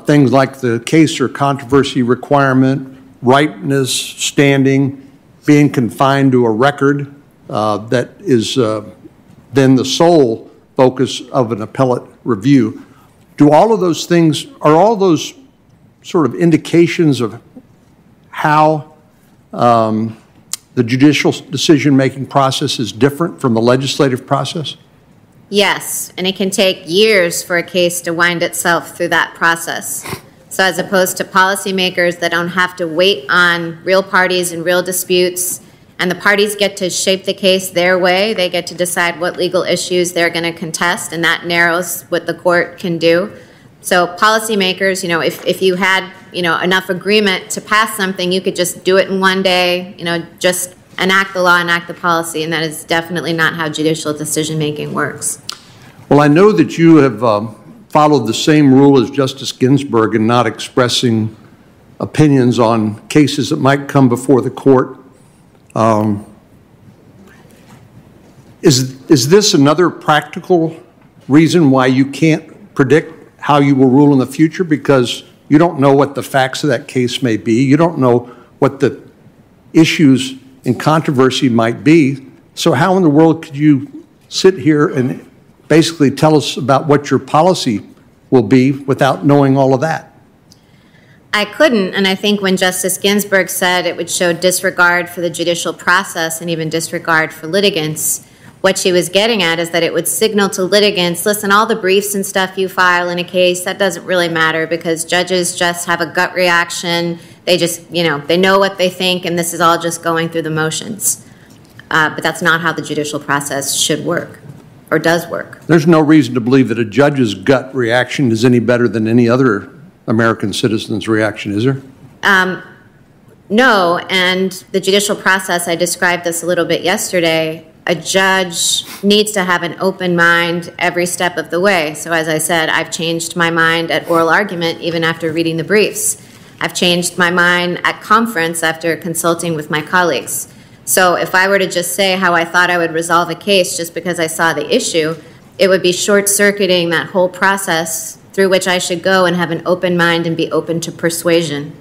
things like the case or controversy requirement, ripeness, standing, being confined to a record that is then the sole focus of an appellate review. Do all of those things, are all those sort of indications of how the judicial decision-making process is different from the legislative process? Yes, and it can take years for a case to wind itself through that process. So as opposed to policymakers that don't have to wait on real parties and real disputes, and the parties get to shape the case their way, they get to decide what legal issues they're going to contest, and that narrows what the court can do. So policymakers, if you had, enough agreement to pass something, you could just do it in one day, just enact the law, enact the policy, and that is definitely not how judicial decision-making works. Well, I know that you have followed the same rule as Justice Ginsburg in not expressing opinions on cases that might come before the court. Is this another practical reason why you can't predict how you will rule in the future? Because you don't know what the facts of that case may be. You don't know what the issues in controversy might be. So how in the world could you sit here and basically tell us about what your policy will be without knowing all of that? I couldn't, and I think when Justice Ginsburg said it would show disregard for the judicial process and even disregard for litigants, what she was getting at is that it would signal to litigants, listen, all the briefs and stuff you file in a case, that doesn't really matter because judges just have a gut reaction. They just, they know what they think, and this is all just going through the motions. But that's not how the judicial process should work or does work. There's no reason to believe that a judge's gut reaction is any better than any other American citizen's reaction, is there? No, and the judicial process, I described this a little bit yesterday, a judge needs to have an open mind every step of the way. So as I said, I've changed my mind at oral argument even after reading the briefs. I've changed my mind at conference after consulting with my colleagues. So if I were to just say how I thought I would resolve a case just because I saw the issue, it would be short-circuiting that whole process through which I should go and have an open mind and be open to persuasion.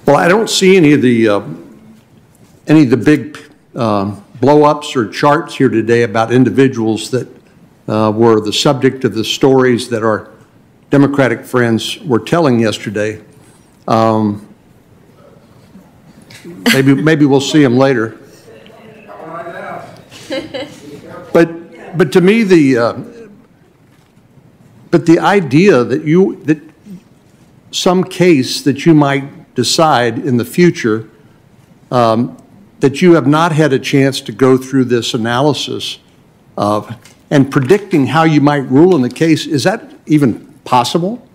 Well, I don't see any of the big blow-ups or charts here today about individuals that were the subject of the stories that our Democratic friends were telling yesterday. Maybe we'll see them later. But to me, the idea that some case that you might decide in the future that you have not had a chance to go through this analysis of and predicting how you might rule in the case, is that even possible?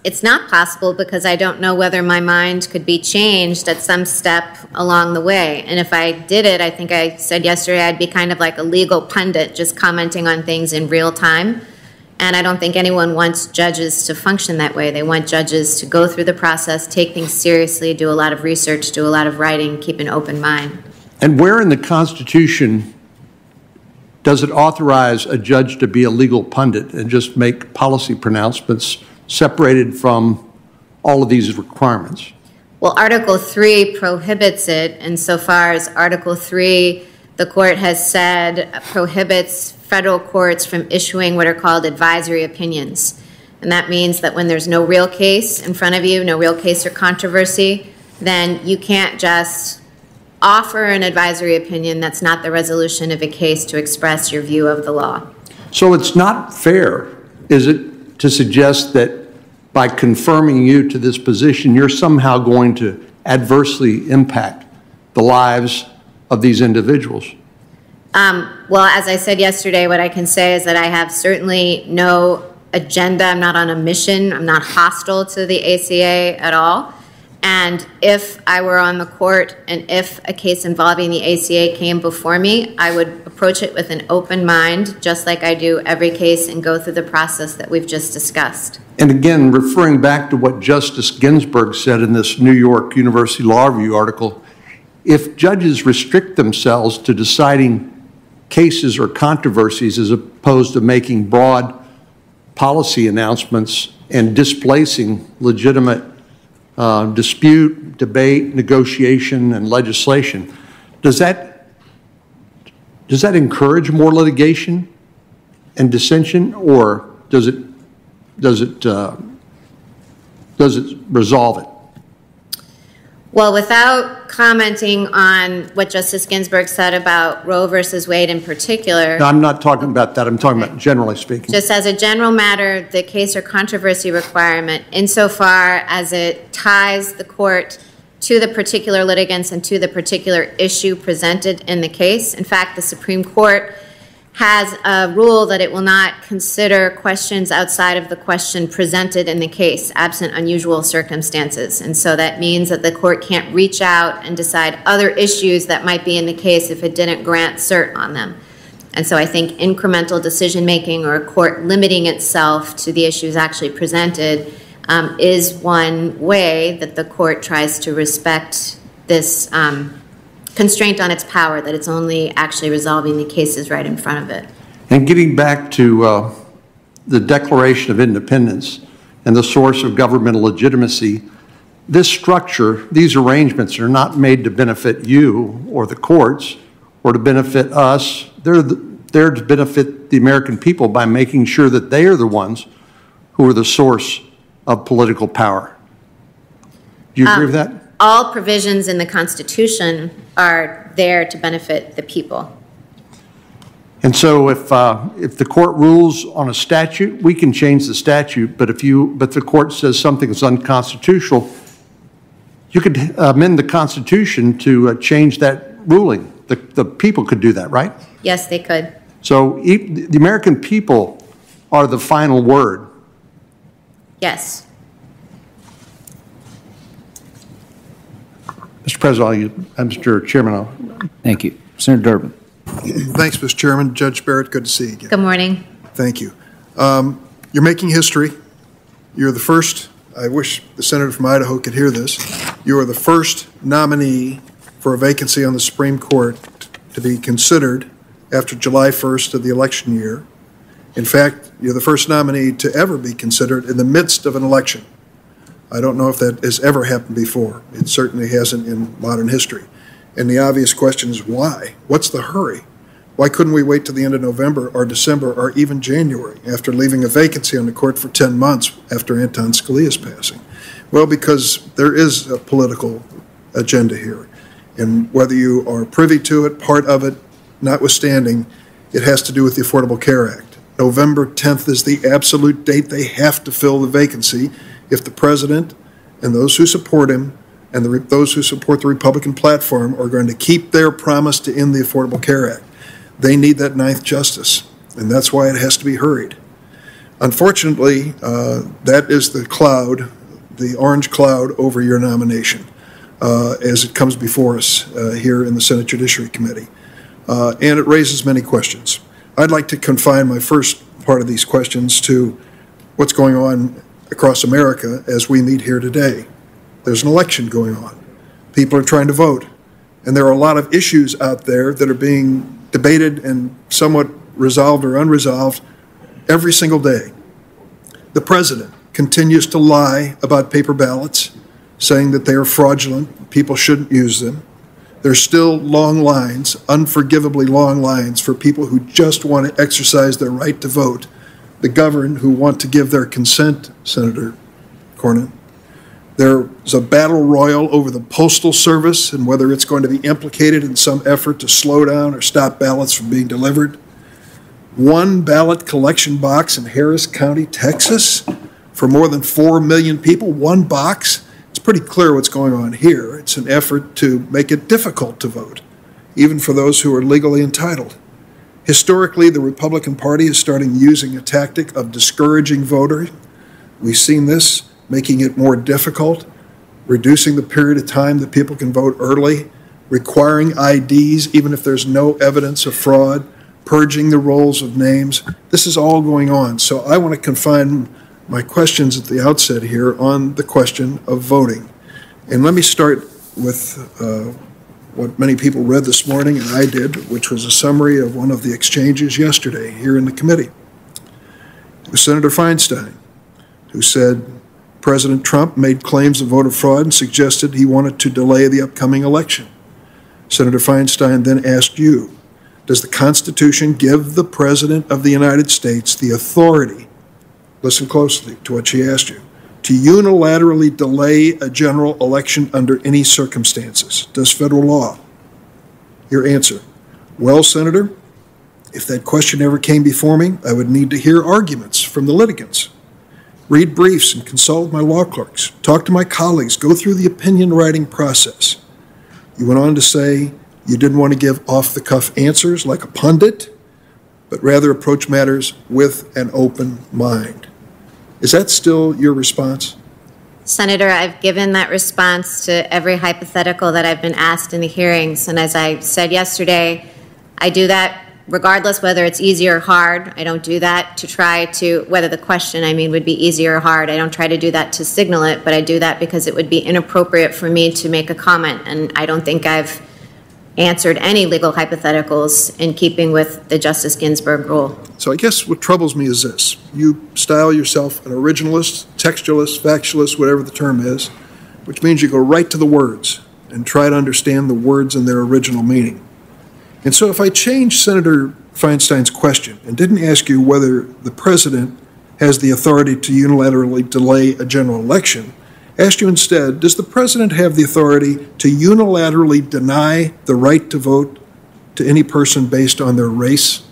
It's not possible because I don't know whether my mind could be changed at some step along the way. And if I did it, I think I said yesterday, I'd be kind of like a legal pundit, just commenting on things in real time. And I don't think anyone wants judges to function that way. They want judges to go through the process, take things seriously, do a lot of research, do a lot of writing, keep an open mind. And where in the Constitution does it authorize a judge to be a legal pundit and just make policy pronouncements separated from all of these requirements? Well, Article 3 prohibits it, and so far as Article 3, the court has said prohibits federal courts from issuing what are called advisory opinions. And that means that when there's no real case in front of you, no real case or controversy, then you can't just offer an advisory opinion that's not the resolution of a case to express your view of the law. So it's not fair, is it, to suggest that by confirming you to this position, you're somehow going to adversely impact the lives of these individuals? Well, as I said yesterday, what I can say is that I have certainly no agenda. I'm not on a mission. I'm not hostile to the ACA at all. And if I were on the court and if a case involving the ACA came before me, I would approach it with an open mind, just like I do every case, and go through the process that we've just discussed. And again, referring back to what Justice Ginsburg said in this New York University Law Review article, if judges restrict themselves to deciding cases or controversies as opposed to making broad policy announcements and displacing legitimate dispute, debate, negotiation, and legislation, does that encourage more litigation and dissension, or does it resolve it? Well, without commenting on what Justice Ginsburg said about Roe versus Wade in particular. No, I'm not talking about that. I'm talking about generally speaking. Just as a general matter, the case or controversy requirement, insofar as it ties the court to the particular litigants and to the particular issue presented in the case. In fact, the Supreme Court has a rule that it will not consider questions outside of the question presented in the case, absent unusual circumstances. And so that means that the court can't reach out and decide other issues that might be in the case if it didn't grant cert on them. And so I think incremental decision-making or a court limiting itself to the issues actually presented is one way that the court tries to respect this constraint on its power, that it's only actually resolving the cases right in front of it. And getting back to the Declaration of Independence and the source of governmental legitimacy, this structure, these arrangements are not made to benefit you or the courts or to benefit us. They're there to benefit the American people by making sure that they are the ones who are the source of political power. Do you agree with that? All provisions in the Constitution are there to benefit the people. And so if the court rules on a statute, we can change the statute, but if the court says something is unconstitutional, you could amend the Constitution to change that ruling. The people could do that, right? Yes, they could. So the American people are the final word. Yes. Mr. President, Mr. Chairman. Thank you. Senator Durbin. Thanks, Mr. Chairman. Judge Barrett, good to see you again. Good morning. Thank you. You're making history. You're the first, I wish the senator from Idaho could hear this, you are the first nominee for a vacancy on the Supreme Court to be considered after July 1st of the election year. In fact, you're the first nominee to ever be considered in the midst of an election. I don't know if that has ever happened before. It certainly hasn't in modern history. And the obvious question is why? What's the hurry? Why couldn't we wait till the end of November or December or even January after leaving a vacancy on the court for 10 months after Anton Scalia's passing? Well, because there is a political agenda here. And whether you are privy to it, part of it, notwithstanding, it has to do with the Affordable Care Act. November 10th is the absolute date they have to fill the vacancy if the president and those who support him and those who support the Republican platform are going to keep their promise to end the Affordable Care Act. They need that ninth justice, and that's why it has to be hurried. Unfortunately, that is the cloud, the orange cloud over your nomination as it comes before us here in the Senate Judiciary Committee. And it raises many questions. I'd like to confine my first part of these questions to what's going on across America as we meet here today. There's an election going on. People are trying to vote. And there are a lot of issues out there that are being debated and somewhat resolved or unresolved every single day. The president continues to lie about paper ballots, saying that they are fraudulent, people shouldn't use them. There's still long lines, unforgivably long lines, for people who just want to exercise their right to vote, the governed who want to give their consent, Senator Cornyn. There's a battle royal over the Postal Service and whether it's going to be implicated in some effort to slow down or stop ballots from being delivered. One ballot collection box in Harris County, Texas, for more than 4 million people, one box. It's pretty clear what's going on here. It's an effort to make it difficult to vote, even for those who are legally entitled. Historically, the Republican Party is starting using a tactic of discouraging voters. We've seen this, making it more difficult, reducing the period of time that people can vote early, requiring IDs even if there's no evidence of fraud, purging the rolls of names. This is all going on. So I want to confine my questions at the outset here on the question of voting. And let me start with what many people read this morning, and I did, which was a summary of one of the exchanges yesterday here in the committee. It was Senator Feinstein, who said President Trump made claims of voter fraud and suggested he wanted to delay the upcoming election. Senator Feinstein then asked you, does the Constitution give the President of the United States the authority, listen closely to what she asked you, to unilaterally delay a general election under any circumstances? Does federal law? Your answer, well, Senator, if that question ever came before me, I would need to hear arguments from the litigants, read briefs and consult with my law clerks, talk to my colleagues, go through the opinion writing process. You went on to say you didn't want to give off-the-cuff answers like a pundit, but rather approach matters with an open mind. Is that still your response? Senator, I've given that response to every hypothetical that I've been asked in the hearings. And as I said yesterday, I do that regardless whether it's easy or hard. I don't do that to try to, whether the question, would be easy or hard. I don't try to do that to signal it, but I do that because it would be inappropriate for me to make a comment. And I don't think I've answered any legal hypotheticals in keeping with the Justice Ginsburg rule. So I guess what troubles me is this. You style yourself an originalist, textualist, factualist, whatever the term is, which means you go right to the words and try to understand the words in their original meaning. And so if I change Senator Feinstein's question and didn't ask you whether the president has the authority to unilaterally delay a general election, asked you instead, does the president have the authority to unilaterally deny the right to vote to any person based on their race?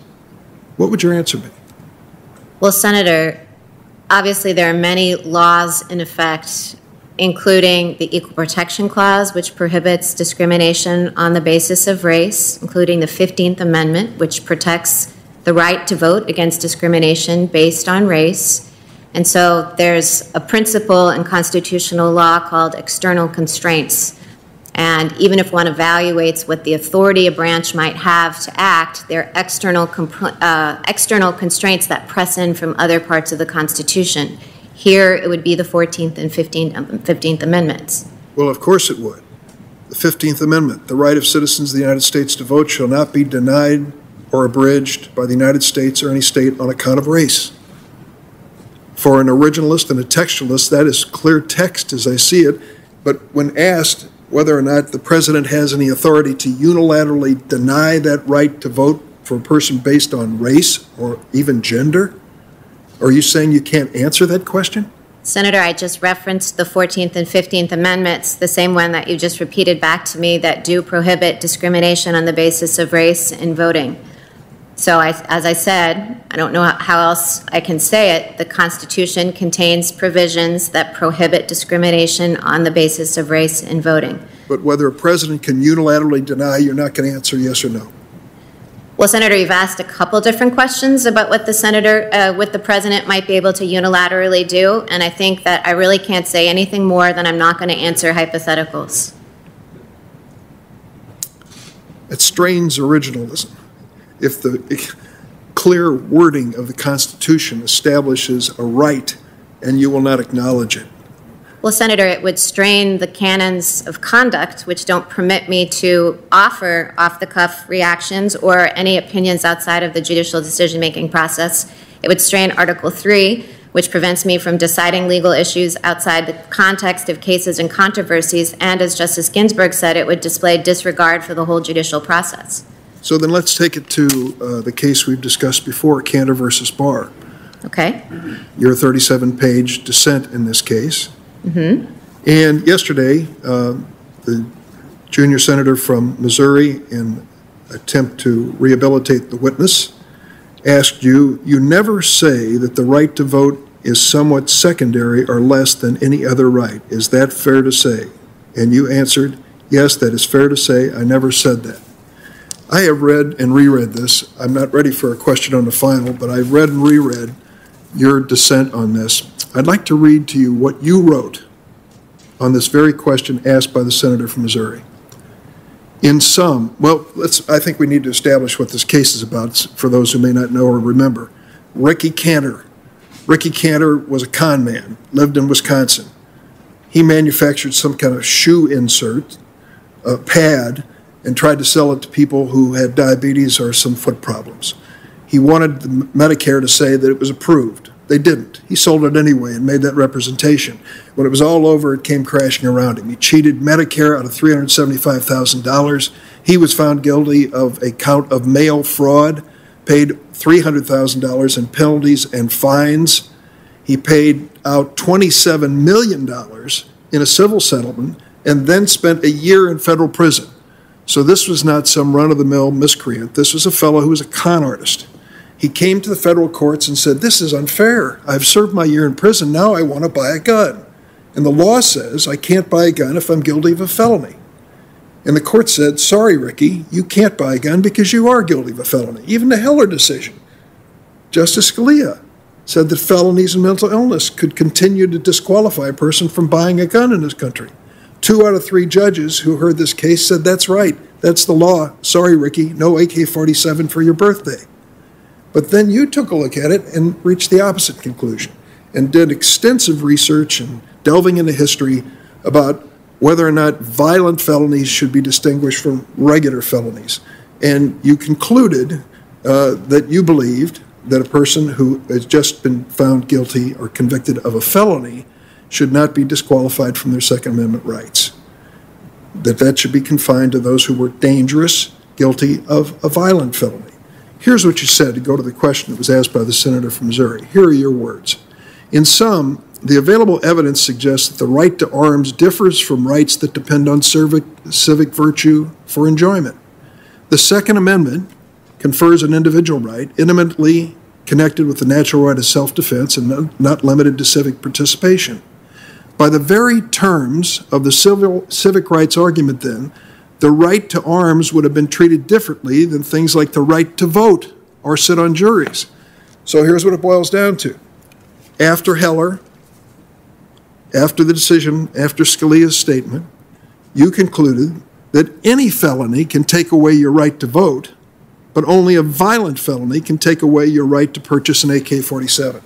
What would your answer be? Well, Senator, obviously there are many laws in effect, including the Equal Protection Clause, which prohibits discrimination on the basis of race, including the 15th Amendment, which protects the right to vote against discrimination based on race. And so there's a principle in constitutional law called external constraints. And even if one evaluates what the authority a branch might have to act, there are external constraints that press in from other parts of the Constitution. Here, it would be the 14th and 15th Amendments. Well, of course it would. The 15th Amendment, the right of citizens of the United States to vote shall not be denied or abridged by the United States or any state on account of race. For an originalist and a textualist, that is clear text as I see it, but when asked whether or not the president has any authority to unilaterally deny that right to vote for a person based on race or even gender, are you saying you can't answer that question? Senator, I just referenced the 14th and 15th Amendments, the same one that you just repeated back to me, that do prohibit discrimination on the basis of race in voting. So as I said, I don't know how else I can say it, the Constitution contains provisions that prohibit discrimination on the basis of race in voting. But whether a president can unilaterally deny, you're not going to answer yes or no. Well, Senator, you've asked a couple different questions about what the president might be able to unilaterally do, and I think that I really can't say anything more than I'm not going to answer hypotheticals. It strains originalism. If the clear wording of the Constitution establishes a right and you will not acknowledge it. Well, Senator, it would strain the canons of conduct, which don't permit me to offer off-the-cuff reactions or any opinions outside of the judicial decision-making process. It would strain Article 3, which prevents me from deciding legal issues outside the context of cases and controversies, and as Justice Ginsburg said, it would display disregard for the whole judicial process. So then let's take it to the case we've discussed before, Cantor versus Barr. Okay. Your 37-page dissent in this case. Mm-hmm. And yesterday, the junior senator from Missouri, in an attempt to rehabilitate the witness, asked you, you never say that the right to vote is somewhat secondary or less than any other right. Is that fair to say? And you answered, yes, that is fair to say. I never said that. I have read and reread this. I'm not ready for a question on the final, but I've read and reread your dissent on this. I'd like to read to you what you wrote on this very question asked by the senator from Missouri. In sum, well, I think we need to establish what this case is about for those who may not know or remember. Ricky Cantor. Ricky Cantor was a con man, lived in Wisconsin. He manufactured some kind of shoe insert, a pad, and tried to sell it to people who had diabetes or some foot problems. He wanted the Medicare to say that it was approved. They didn't. He sold it anyway and made that representation. When it was all over, it came crashing around him. He cheated Medicare out of $375,000. He was found guilty of a count of mail fraud, paid $300,000 in penalties and fines. He paid out $27 million in a civil settlement and then spent a year in federal prison. So this was not some run-of-the-mill miscreant. This was a fellow who was a con artist. He came to the federal courts and said, this is unfair. I've served my year in prison. Now I want to buy a gun. And the law says I can't buy a gun if I'm guilty of a felony. And the court said, sorry, Ricky, you can't buy a gun because you are guilty of a felony. Even the Heller decision. Justice Scalia said that felonies and mental illness could continue to disqualify a person from buying a gun in this country. 2 out of 3 judges who heard this case said, that's right, that's the law. Sorry, Ricky, no AK-47 for your birthday. But then you took a look at it and reached the opposite conclusion and did extensive research and delving into history about whether or not violent felonies should be distinguished from regular felonies. And you concluded that you believed that a person who has just been found guilty or convicted of a felony should not be disqualified from their Second Amendment rights. That should be confined to those who were dangerous, guilty of a violent felony. Here's what you said to go to the question that was asked by the senator from Missouri. Here are your words. In sum, the available evidence suggests that the right to arms differs from rights that depend on civic virtue for enjoyment. The Second Amendment confers an individual right intimately connected with the natural right of self-defense and not limited to civic participation. By the very terms of the civic rights argument, then, the right to arms would have been treated differently than things like the right to vote or sit on juries. So here's what it boils down to. After Heller, after the decision, after Scalia's statement, you concluded that any felony can take away your right to vote, but only a violent felony can take away your right to purchase an AK-47.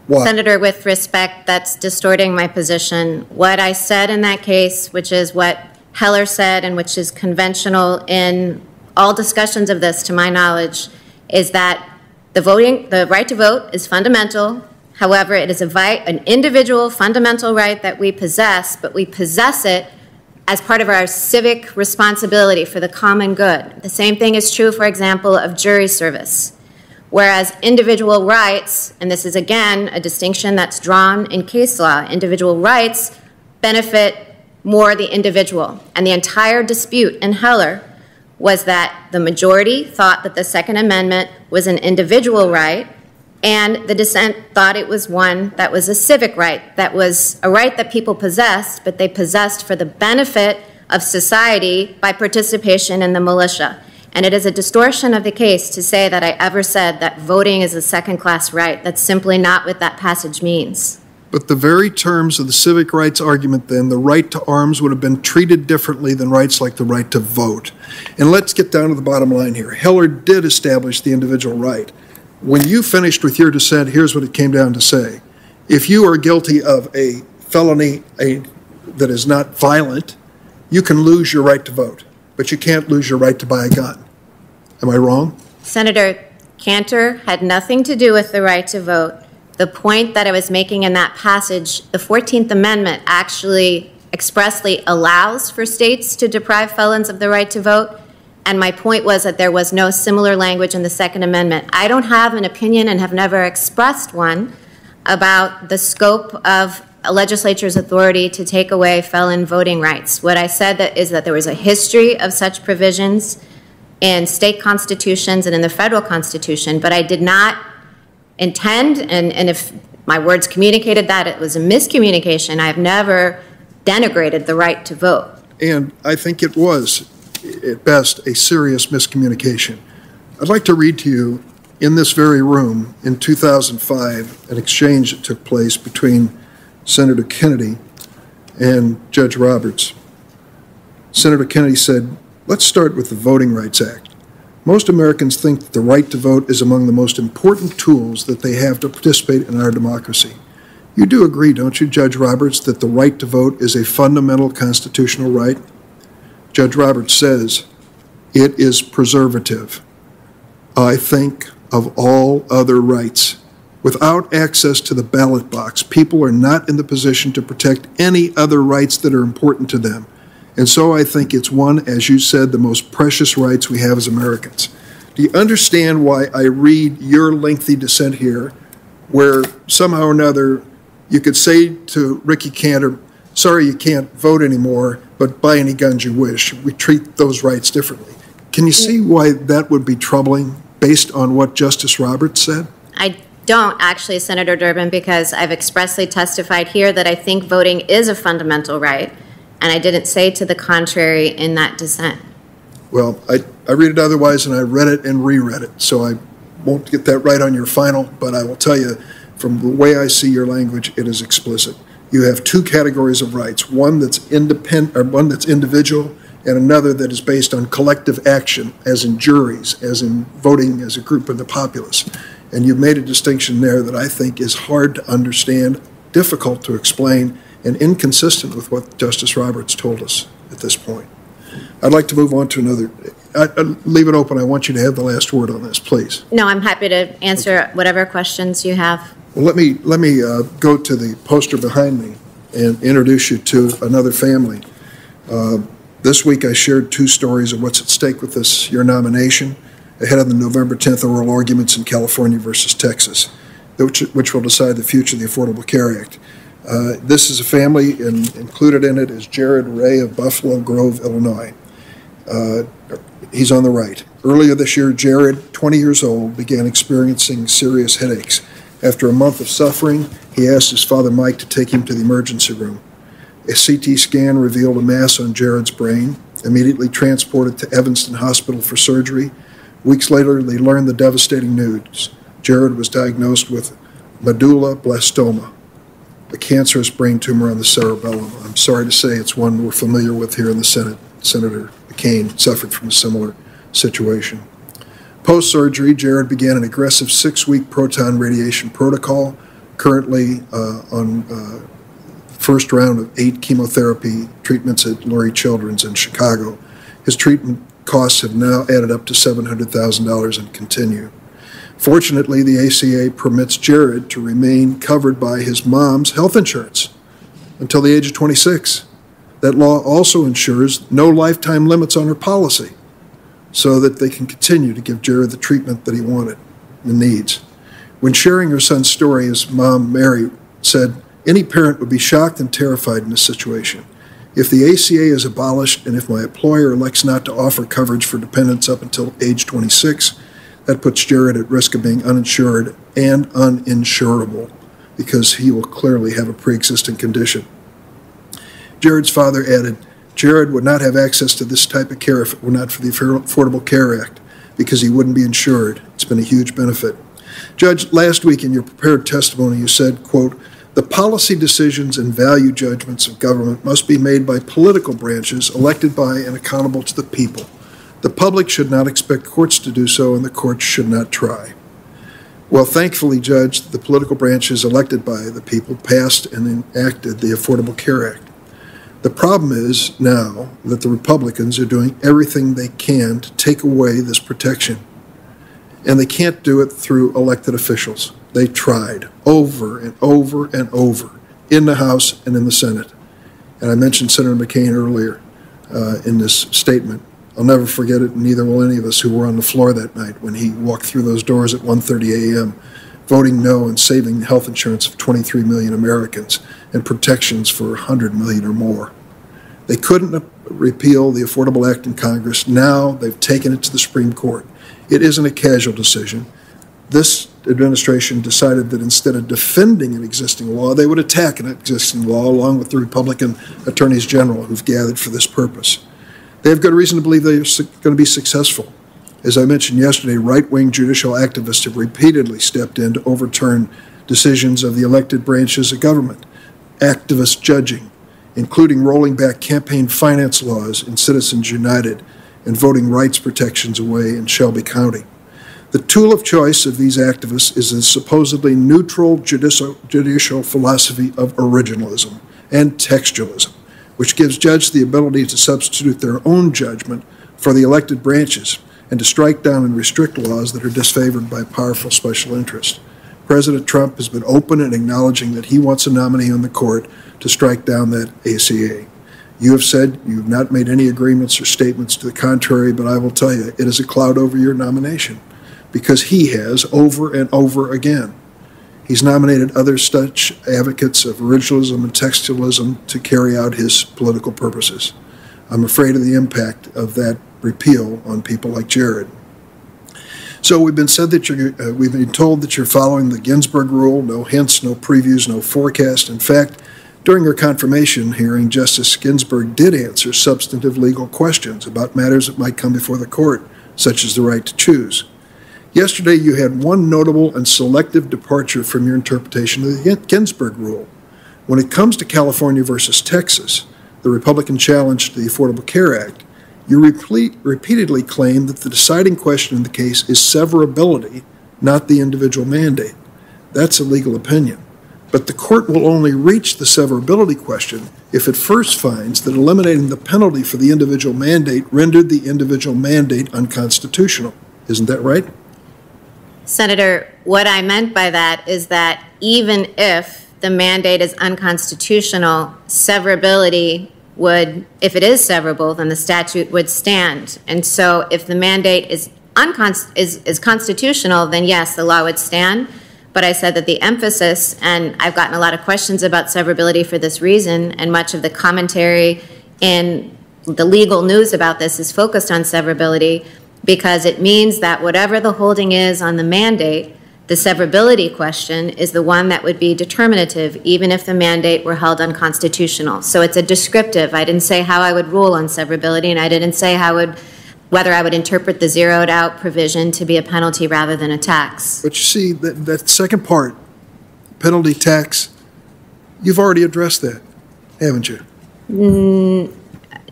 Why? Senator, with respect, that's distorting my position. What I said in that case, which is what Heller said, and which is conventional in all discussions of this, to my knowledge, is that the right to vote is fundamental. However, it is an individual fundamental right that we possess, but we possess it as part of our civic responsibility for the common good. The same thing is true, for example, of jury service. Whereas individual rights, and this is again a distinction that's drawn in case law, individual rights benefit more the individual. And the entire dispute in Heller was that the majority thought that the Second Amendment was an individual right, and the dissent thought it was one that was a civic right, that was a right that people possessed, but they possessed for the benefit of society by participation in the militia. And it is a distortion of the case to say that I ever said that voting is a second-class right. That's simply not what that passage means. But the very terms of the civic rights argument then, the right to arms would have been treated differently than rights like the right to vote. And let's get down to the bottom line here. Heller did establish the individual right. When you finished with your dissent, here's what it came down to say. If you are guilty of a felony that is not violent, you can lose your right to vote, but you can't lose your right to buy a gun. Am I wrong? Senator Cantor had nothing to do with the right to vote. The point that I was making in that passage, the 14th Amendment actually expressly allows for states to deprive felons of the right to vote. And my point was that there was no similar language in the Second Amendment. I don't have an opinion and have never expressed one about the scope of a legislature's authority to take away felon voting rights. What I said is that there was a history of such provisions in state constitutions and in the federal constitution, but I did not intend, and if my words communicated that, it was a miscommunication. I have never denigrated the right to vote. And I think it was, at best, a serious miscommunication. I'd like to read to you, in this very room, in 2005, an exchange that took place between Senator Kennedy and Judge Roberts. Senator Kennedy said, "Let's start with the Voting Rights Act. Most Americans think that the right to vote is among the most important tools that they have to participate in our democracy. You do agree, don't you, Judge Roberts, that the right to vote is a fundamental constitutional right?" Judge Roberts says, "It is preservative. I think of all other rights. Without access to the ballot box, people are not in the position to protect any other rights that are important to them. And so I think it's one, as you said, the most precious rights we have as Americans." Do you understand why I read your lengthy dissent here, where somehow or another you could say to Ricky Cantor, "Sorry you can't vote anymore, but buy any guns you wish. We treat those rights differently." Can you see why that would be troubling based on what Justice Roberts said? I don't actually, Senator Durbin, because I've expressly testified here that I think voting is a fundamental right, and I didn't say to the contrary in that dissent. Well, I read it otherwise, and I read it and reread it, so I won't get that right on your final, but I will tell you, from the way I see your language, it is explicit. You have two categories of rights, one that's independent, or one that's individual, and another that is based on collective action, as in juries, as in voting as a group of the populace. And you've made a distinction there that I think is hard to understand, difficult to explain, and inconsistent with what Justice Roberts told us at this point. I'd like to move on to another. I leave it open. I want you to have the last word on this, please. No, I'm happy to answer whatever questions you have. Well, let me go to the poster behind me and introduce you to another family. This week I shared two stories of what's at stake with your nomination ahead of the November 10th oral arguments in California versus Texas, which will decide the future of the Affordable Care Act. This is a family, and included in it is Jared Ray of Buffalo Grove, Illinois. He's on the right. Earlier this year, Jared, 20 years old, began experiencing serious headaches. After a month of suffering, he asked his father Mike to take him to the emergency room. A CT scan revealed a mass on Jared's brain, immediately transported to Evanston Hospital for surgery. Weeks later, they learned the devastating news. Jared was diagnosed with medulloblastoma, a cancerous brain tumor on the cerebellum. I'm sorry to say it's one we're familiar with here in the Senate. Senator McCain suffered from a similar situation. Post-surgery, Jared began an aggressive 6-week proton radiation protocol, currently on first round of 8 chemotherapy treatments at Lurie Children's in Chicago. His treatment costs have now added up to $700,000 and continue. Fortunately, the ACA permits Jared to remain covered by his mom's health insurance until the age of 26. That law also ensures no lifetime limits on her policy so that they can continue to give Jared the treatment that he wanted and needs. When sharing her son's story, his mom, Mary, said, "Any parent would be shocked and terrified in this situation. If the ACA is abolished and if my employer elects not to offer coverage for dependents up until age 26, that puts Jared at risk of being uninsured and uninsurable because he will clearly have a pre-existing condition." Jared's father added, "Jared would not have access to this type of care if it were not for the Affordable Care Act because he wouldn't be insured. It's been a huge benefit." Judge, last week in your prepared testimony you said, quote, "The policy decisions and value judgments of government must be made by political branches elected by and accountable to the people. The public should not expect courts to do so, and the courts should not try." Well, thankfully, Judge, the political branches elected by the people passed and enacted the Affordable Care Act. The problem is now that the Republicans are doing everything they can to take away this protection. And they can't do it through elected officials. They tried over and over and over in the House and in the Senate. And I mentioned Senator McCain earlier in this statement. I'll never forget it, and neither will any of us who were on the floor that night when he walked through those doors at 1:30 a.m., voting no and saving health insurance of 23 million Americans and protections for 100 million or more. They couldn't repeal the Affordable Act in Congress. Now they've taken it to the Supreme Court. It isn't a casual decision. This administration decided that instead of defending an existing law, they would attack an existing law along with the Republican attorneys general who've gathered for this purpose. They have good reason to believe they're going to be successful. As I mentioned yesterday, right-wing judicial activists have repeatedly stepped in to overturn decisions of the elected branches of government. Activist judging, including rolling back campaign finance laws in Citizens United and voting rights protections away in Shelby County. The tool of choice of these activists is a supposedly neutral judicial philosophy of originalism and textualism, which gives judges the ability to substitute their own judgment for the elected branches and to strike down and restrict laws that are disfavored by powerful special interests. President Trump has been open in acknowledging that he wants a nominee on the court to strike down that ACA. You have said you have not made any agreements or statements to the contrary, but I will tell you, it is a cloud over your nomination because he has over and over again. He's nominated other such advocates of originalism and textualism to carry out his political purposes. I'm afraid of the impact of that repeal on people like Jared. So we've been told that you're following the Ginsburg rule, no hints, no previews, no forecast. In fact, during her confirmation hearing, Justice Ginsburg did answer substantive legal questions about matters that might come before the court, such as the right to choose. Yesterday, you had one notable and selective departure from your interpretation of the Ginsburg rule. When it comes to California versus Texas, the Republican challenge to the Affordable Care Act, you repeatedly claim that the deciding question in the case is severability, not the individual mandate. That's a legal opinion. But the court will only reach the severability question if it first finds that eliminating the penalty for the individual mandate rendered the individual mandate unconstitutional. Isn't that right? Senator, what I meant by that is that even if the mandate is unconstitutional, severability would, if it is severable, then the statute would stand. And so if the mandate is constitutional, then yes, the law would stand. But I said that the emphasis, and I've gotten a lot of questions about severability for this reason, and much of the commentary in the legal news about this is focused on severability because it means that whatever the holding is on the mandate, the severability question is the one that would be determinative even if the mandate were held unconstitutional. So it's a descriptive. I didn't say how I would rule on severability, and I didn't say whether I would interpret the zeroed out provision to be a penalty rather than a tax. But you see, that second part, penalty tax, you've already addressed that, haven't you?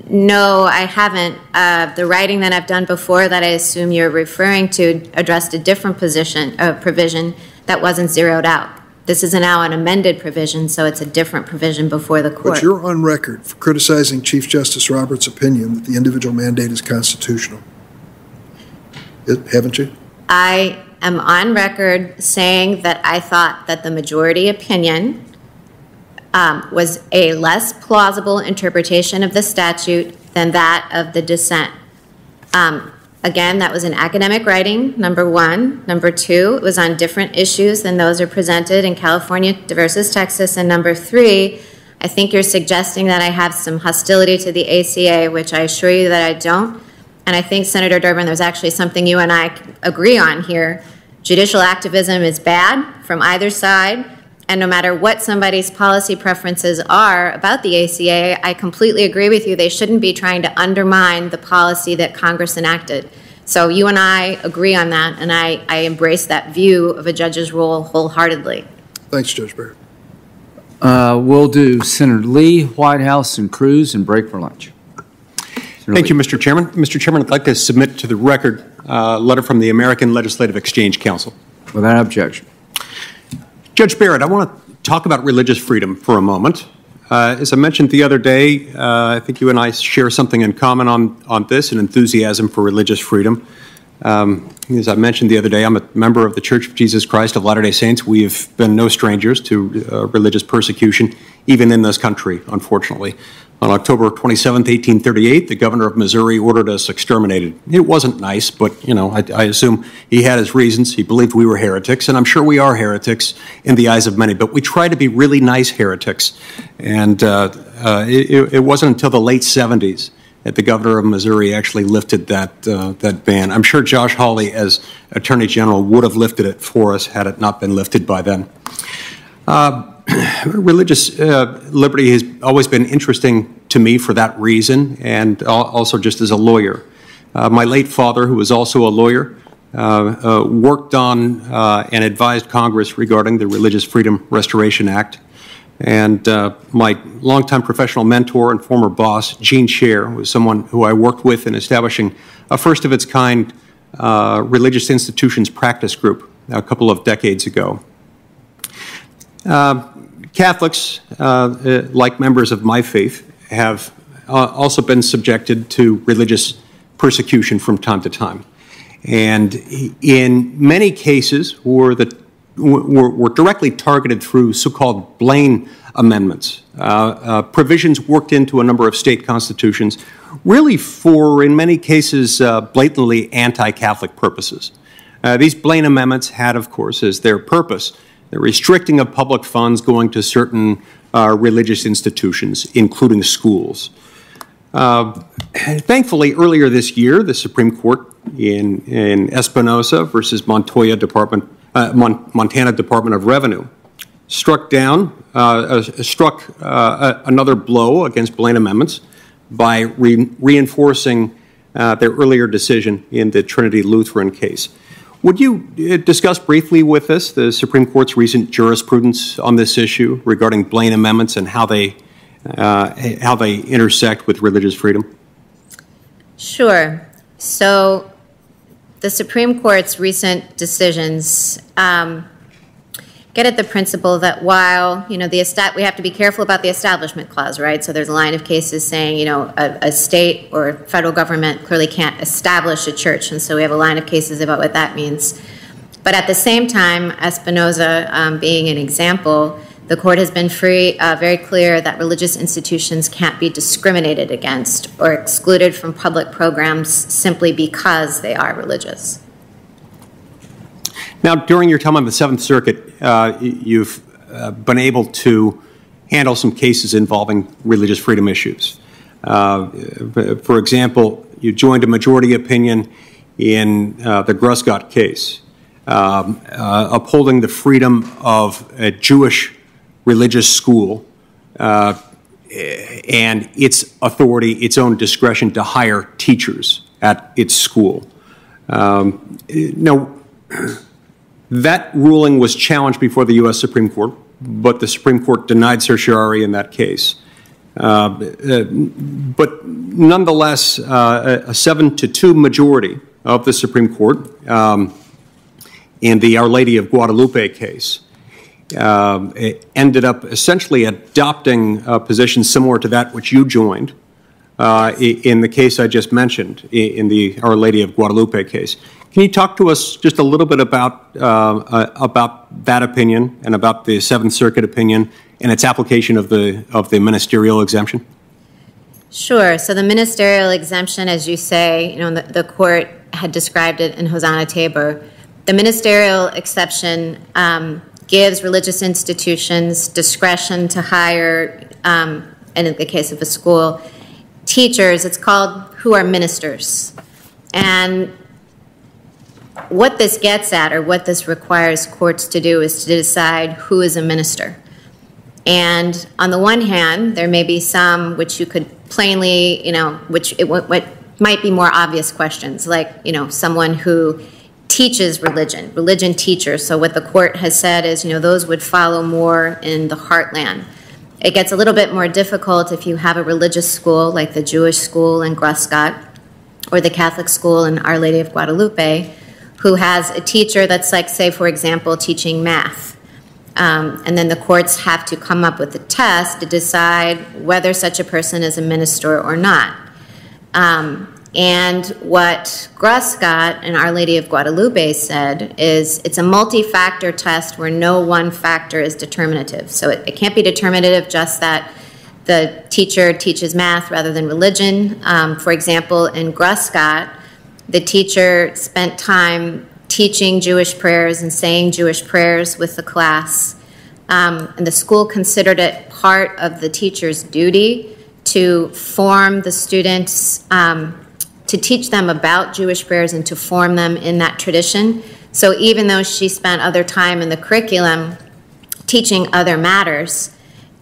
No, I haven't. The writing that I've done before that I assume you're referring to addressed a different provision that wasn't zeroed out. This is now an amended provision, so it's a different provision before the court. But you're on record for criticizing Chief Justice Roberts' opinion that the individual mandate is constitutional. Haven't you? I am on record saying that I thought that the majority opinion was a less plausible interpretation of the statute than that of the dissent. Again, that was an academic writing, number one. Number two, it was on different issues than those are presented in California versus Texas. And number three, I think you're suggesting that I have some hostility to the ACA, which I assure you that I don't. And I think, Senator Durbin, there's actually something you and I agree on here. Judicial activism is bad from either side. And no matter what somebody's policy preferences are about the ACA, I completely agree with you. They shouldn't be trying to undermine the policy that Congress enacted. So you and I agree on that, and I embrace that view of a judge's role wholeheartedly. Thanks, Judge Barrett. We'll do Senator Lee, Whitehouse, and Cruz, and break for lunch. Thank you, Mr. Chairman. Mr. Chairman, I'd like to submit to the record a letter from the American Legislative Exchange Council. Without objection. Judge Barrett, I want to talk about religious freedom for a moment. As I mentioned the other day, I think you and I share something in common on this, an enthusiasm for religious freedom. As I mentioned the other day, I'm a member of the Church of Jesus Christ of Latter-day Saints. We have been no strangers to religious persecution, even in this country, unfortunately. On October 27, 1838, the governor of Missouri ordered us exterminated. It wasn't nice, but, you know, I assume he had his reasons. He believed we were heretics, and I'm sure we are heretics in the eyes of many, but we try to be really nice heretics. And it wasn't until the late 70s that the governor of Missouri actually lifted that ban. I'm sure Josh Hawley, as Attorney General, would have lifted it for us had it not been lifted by then. Religious liberty has always been interesting to me for that reason, and also just as a lawyer. My late father, who was also a lawyer, worked on and advised Congress regarding the Religious Freedom Restoration Act. And my longtime professional mentor and former boss, Gene Scher, was someone who I worked with in establishing a first-of-its-kind religious institutions practice group a couple of decades ago. Catholics, like members of my faith, have also been subjected to religious persecution from time to time. And in many cases were directly targeted through so-called Blaine amendments, provisions worked into a number of state constitutions, really for, in many cases, blatantly anti-Catholic purposes. These Blaine amendments had, of course, as their purpose the restricting of public funds going to certain religious institutions, including schools. Thankfully, earlier this year, the Supreme Court in Espinoza versus Montana Department of Revenue struck another blow against Blaine amendments by reinforcing their earlier decision in the Trinity Lutheran case. Would you discuss briefly with us the Supreme Court's recent jurisprudence on this issue regarding Blaine amendments and how they intersect with religious freedom? Sure. So the Supreme Court's recent decisions get at the principle that while, you know, we have to be careful about the Establishment Clause, right? So there's a line of cases saying, you know, a state or federal government clearly can't establish a church, and so we have a line of cases about what that means. But at the same time, Espinoza being an example, the court has been very clear that religious institutions can't be discriminated against or excluded from public programs simply because they are religious. Now, during your time on the Seventh Circuit, you've been able to handle some cases involving religious freedom issues. For example, you joined a majority opinion in the Gruscott case, upholding the freedom of a Jewish religious school and its authority, its own discretion to hire teachers at its school. Now, that ruling was challenged before the U.S. Supreme Court, but the Supreme Court denied certiorari in that case. But nonetheless, a 7-2 majority of the Supreme Court in the Our Lady of Guadalupe case ended up essentially adopting a position similar to that which you joined in the case I just mentioned, in the Our Lady of Guadalupe case. Can you talk to us just a little bit about that opinion and about the Seventh Circuit opinion and its application of the ministerial exemption? Sure. So the ministerial exemption, as you say, the court had described it in Hosanna Tabor. The ministerial exception gives religious institutions discretion to hire, and in the case of a school, teachers. It's called who are ministers. And what this gets at, or what this requires courts to do, is to decide who is a minister. And on the one hand, there may be some which you could plainly, what might be more obvious questions, like, someone who teaches religion teachers. So what the court has said is, those would follow more in the heartland. It gets a little bit more difficult if you have a religious school, like the Jewish school in Grussgott, or the Catholic school in Our Lady of Guadalupe, who has a teacher that's like, say, for example, teaching math. And then the courts have to come up with a test to decide whether such a person is a minister or not. And what Grussgott and Our Lady of Guadalupe said is it's a multi-factor test where no one factor is determinative. So it can't be determinative just that the teacher teaches math rather than religion. For example, in Grussgott, the teacher spent time teaching Jewish prayers and saying Jewish prayers with the class. And the school considered it part of the teacher's duty to form the students, to teach them about Jewish prayers and to form them in that tradition. So even though she spent other time in the curriculum teaching other matters,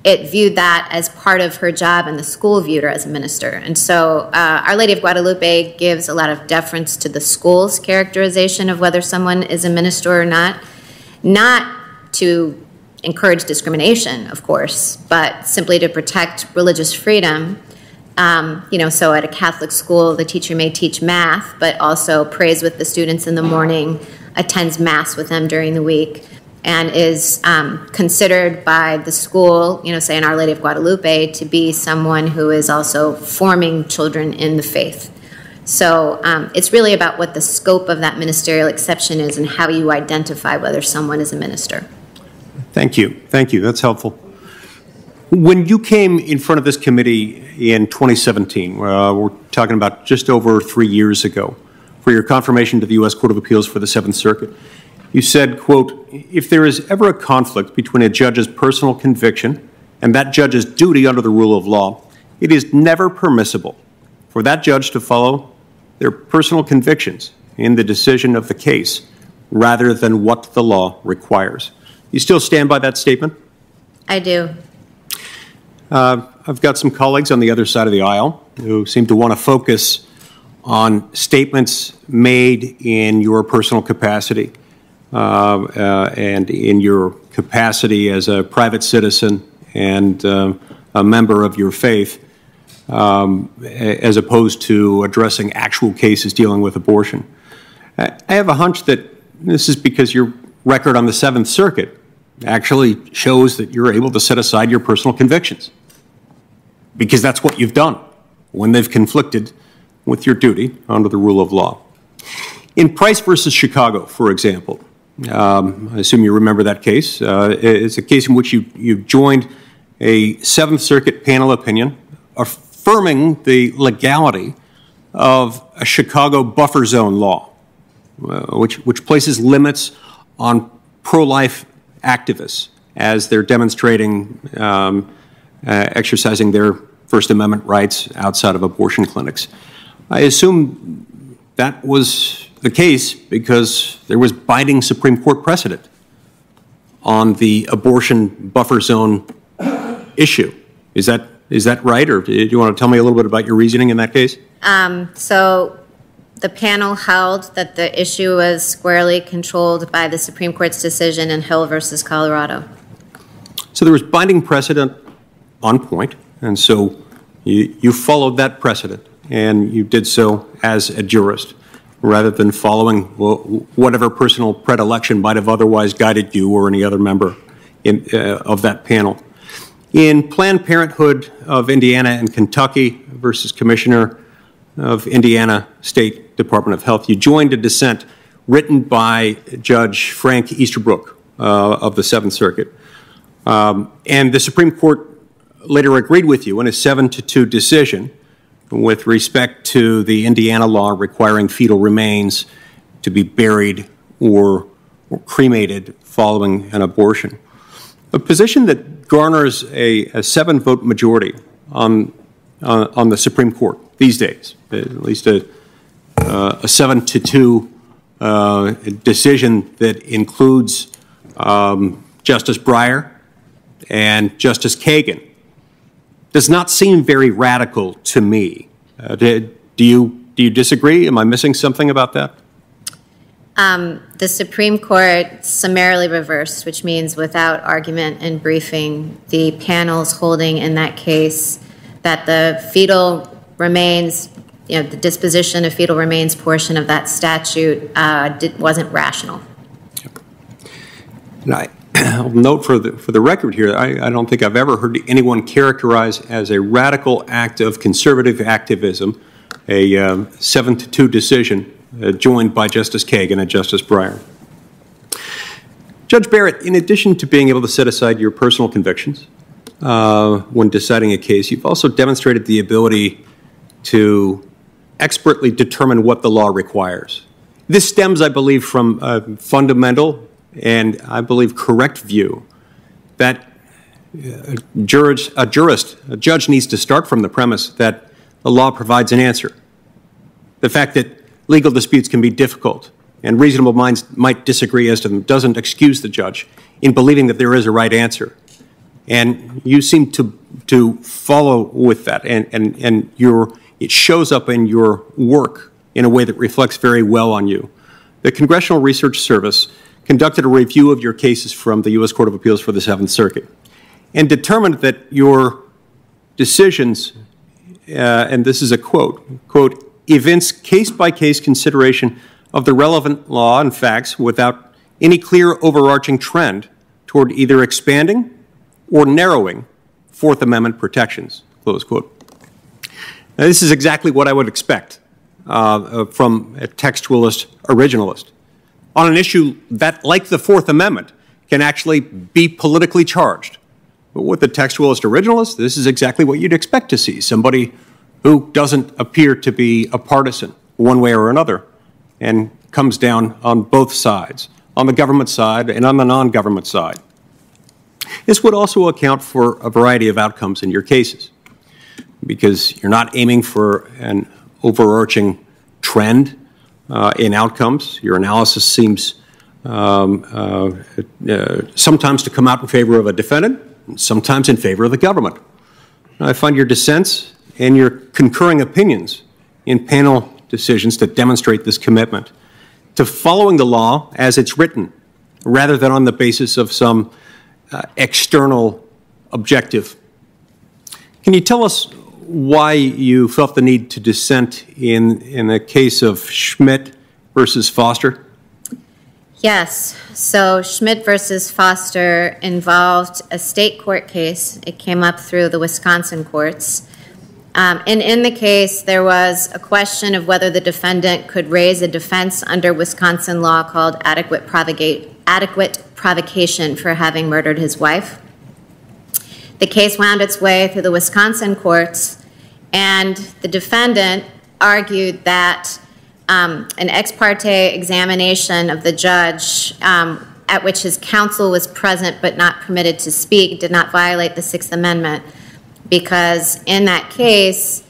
it viewed that as part of her job, and the school viewed her as a minister. And so Our Lady of Guadalupe gives a lot of deference to the school's characterization of whether someone is a minister or not to encourage discrimination, of course, but simply to protect religious freedom. So at a Catholic school, the teacher may teach math, but also prays with the students in the morning, attends Mass with them during the week, and is considered by the school, say in Our Lady of Guadalupe, to be someone who is also forming children in the faith. So it's really about what the scope of that ministerial exception is and how you identify whether someone is a minister. Thank you. Thank you. That's helpful. When you came in front of this committee in 2017, we're talking about just over 3 years ago, for your confirmation to the U.S. Court of Appeals for the Seventh Circuit, you said, quote, if there is ever a conflict between a judge's personal conviction and that judge's duty under the rule of law, it is never permissible for that judge to follow their personal convictions in the decision of the case rather than what the law requires. You still stand by that statement? I do. I've got some colleagues on the other side of the aisle who seem to want to focus on statements made in your personal capacity and in your capacity as a private citizen and a member of your faith, as opposed to addressing actual cases dealing with abortion. I have a hunch that this is because your record on the Seventh Circuit actually shows that you're able to set aside your personal convictions, because that's what you've done when they've conflicted with your duty under the rule of law. In Price versus Chicago, for example, I assume you remember that case. It's a case in which you joined a Seventh Circuit panel opinion affirming the legality of a Chicago buffer zone law, which places limits on pro-life activists as they're demonstrating exercising their First Amendment rights outside of abortion clinics. I assume that was the case because there was binding Supreme Court precedent on the abortion buffer zone issue. Is that right, or do you want to tell me a little bit about your reasoning in that case? So the panel held that the issue was squarely controlled by the Supreme Court's decision in Hill versus Colorado. So there was binding precedent on point, and so you followed that precedent, and you did so as a jurist, rather than following whatever personal predilection might have otherwise guided you or any other member of that panel. In Planned Parenthood of Indiana and Kentucky versus Commissioner of Indiana State Department of Health, you joined a dissent written by Judge Frank Easterbrook of the Seventh Circuit. And the Supreme Court later agreed with you in a 7-2 decision with respect to the Indiana law requiring fetal remains to be buried or cremated following an abortion. A position that garners a 7-vote majority on the Supreme Court these days, at least a 7-2 decision that includes Justice Breyer and Justice Kagan. Does not seem very radical to me. Do you disagree? Am I missing something about that? The Supreme Court summarily reversed, which means without argument and briefing, the panel's holding in that case that the fetal remains, the disposition of fetal remains portion of that statute wasn't rational. I'll note for the record here, I don't think I've ever heard anyone characterize as a radical act of conservative activism a 7-2 decision joined by Justice Kagan and Justice Breyer. Judge Barrett, in addition to being able to set aside your personal convictions when deciding a case, you've also demonstrated the ability to expertly determine what the law requires. This stems, I believe, from a fundamental and I believe correct view that a judge needs to start from the premise that the law provides an answer. The fact that legal disputes can be difficult and reasonable minds might disagree as to them doesn't excuse the judge in believing that there is a right answer. And you seem to follow with that, and it shows up in your work in a way that reflects very well on you. The Congressional Research Service conducted a review of your cases from the U.S. Court of Appeals for the Seventh Circuit and determined that your decisions, and this is a quote, evince case-by-case consideration of the relevant law and facts without any clear overarching trend toward either expanding or narrowing Fourth Amendment protections, close quote. Now, this is exactly what I would expect from a textualist originalist on an issue that, like the Fourth Amendment, can actually be politically charged. But with the textualist originalist, this is exactly what you'd expect to see, somebody who doesn't appear to be a partisan one way or another and comes down on both sides, on the government side and on the non-government side. This would also account for a variety of outcomes in your cases because you're not aiming for an overarching trend in outcomes. Your analysis seems sometimes to come out in favor of a defendant, sometimes in favor of the government. I find your dissents and your concurring opinions in panel decisions to demonstrate this commitment to following the law as it's written, rather than on the basis of some external objective. Can you tell us why you felt the need to dissent in the case of Schmidt versus Foster? Yes. So Schmidt versus Foster involved a state court case. It came up through the Wisconsin courts. And in the case, there was a question of whether the defendant could raise a defense under Wisconsin law called adequate provocation for having murdered his wife. The case wound its way through the Wisconsin courts, and the defendant argued that an ex parte examination of the judge at which his counsel was present but not permitted to speak did not violate the Sixth Amendment, because in that case,